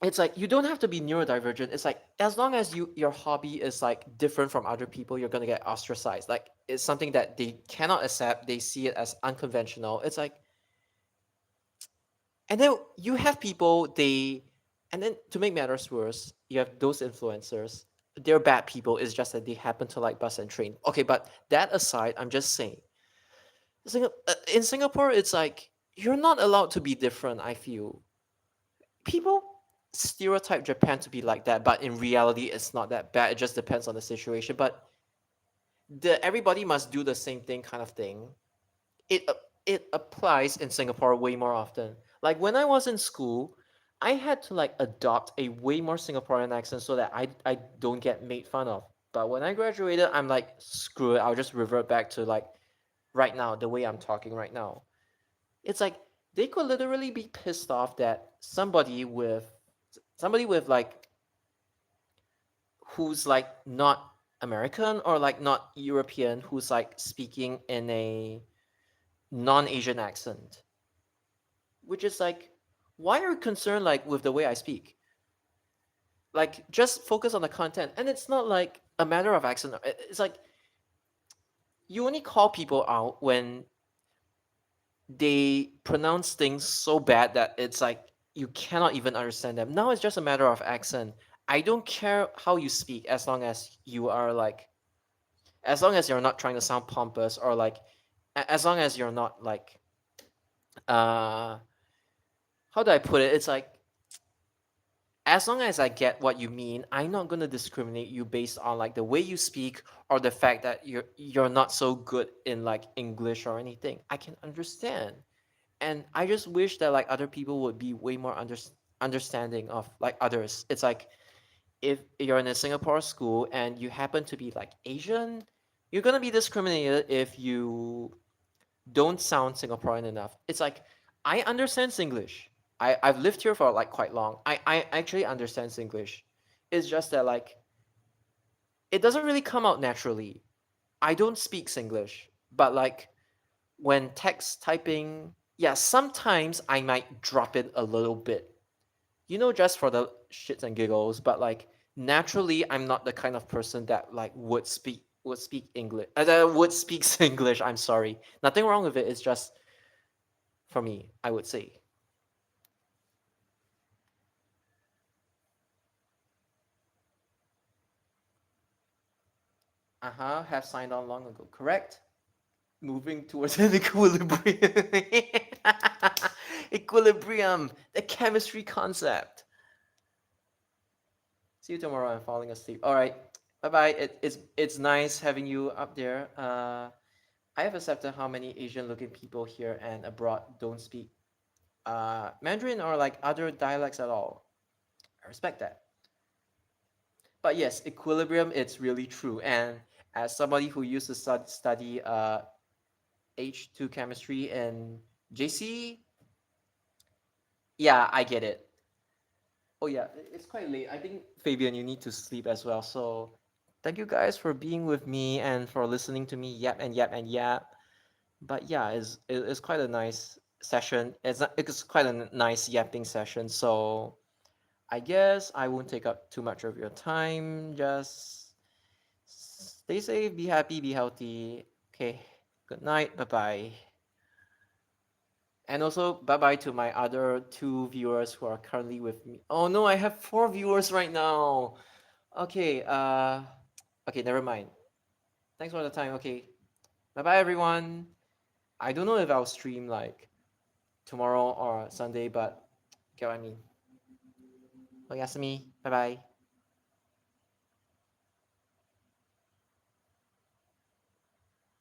it's like you don't have to be neurodivergent. It's like as long as your hobby is like different from other people, you're gonna get ostracized. Like it's something that they cannot accept. They see it as unconventional. It's like, and then you have people and then to make matters worse, you have those influencers. They're bad people. It's just that they happen to like bus and train. Okay, but that aside, I'm just saying, in Singapore, it's like you're not allowed to be different. I feel people stereotype Japan to be like that, but in reality, it's not that bad. It just depends on the situation. But the everybody must do the same thing kind of thing. It applies in Singapore way more often. Like when I was in school, I had to like adopt a way more Singaporean accent so that I don't get made fun of. But when I graduated, I'm like, screw it. I'll just revert back to like right now, the way I'm talking right now. It's like they could literally be pissed off that somebody with like who's like not American or like not European who's like speaking in a non-Asian accent, which is like, why are you concerned like with the way I speak? Like just focus on the content, and it's not like a matter of accent. It's like you only call people out when they pronounce things so bad that it's like you cannot even understand them. Now it's just a matter of accent. I don't care how you speak as long as you are like as long as you're not trying to sound pompous or like as long as you're not like uh how do I put it? It's like as long as I get what you mean, I'm not gonna discriminate you based on like the way you speak or the fact that you're not so good in like English or anything. I can understand. And I just wish that like other people would be way more understanding of like others. It's like if you're in a Singapore school and you happen to be like Asian, you're gonna be discriminated if you don't sound Singaporean enough. It's like I understand Singlish. I've lived here for like quite long. I actually understand Singlish. It's just that like it doesn't really come out naturally. I don't speak Singlish, but like when text typing, yeah, sometimes I might drop it a little bit. Just for the shits and giggles, but like naturally I'm not the kind of person that like would speak English. That would speak English, I'm sorry. Nothing wrong with it. It's just for me, I would say. Uh-huh, have signed on long ago. Correct? Moving towards an equilibrium. Equilibrium, the chemistry concept. See you tomorrow. I'm falling asleep. All right. Bye bye. It's nice having you up there. I have accepted how many Asian-looking people here and abroad don't speak Mandarin or like other dialects at all. I respect that. But yes, equilibrium, it's really true. And as somebody who used to study H2 chemistry in JC, yeah, I get it. Oh yeah, it's quite late. I think Fabian, you need to sleep as well. So thank you guys for being with me and for listening to me yap and yap and yap. But yeah, it's quite a nice session. It's quite a nice yapping session. So I guess I won't take up too much of your time. Just stay safe, be happy, be healthy. Okay. Good night. Bye bye. And also bye bye to my other two viewers who are currently with me. Oh no, I have four viewers right now. Okay. Okay, never mind. Thanks for the time. Okay. Bye bye everyone. I don't know if I'll stream like tomorrow or Sunday, but get what I mean. Oyasumi. Bye bye.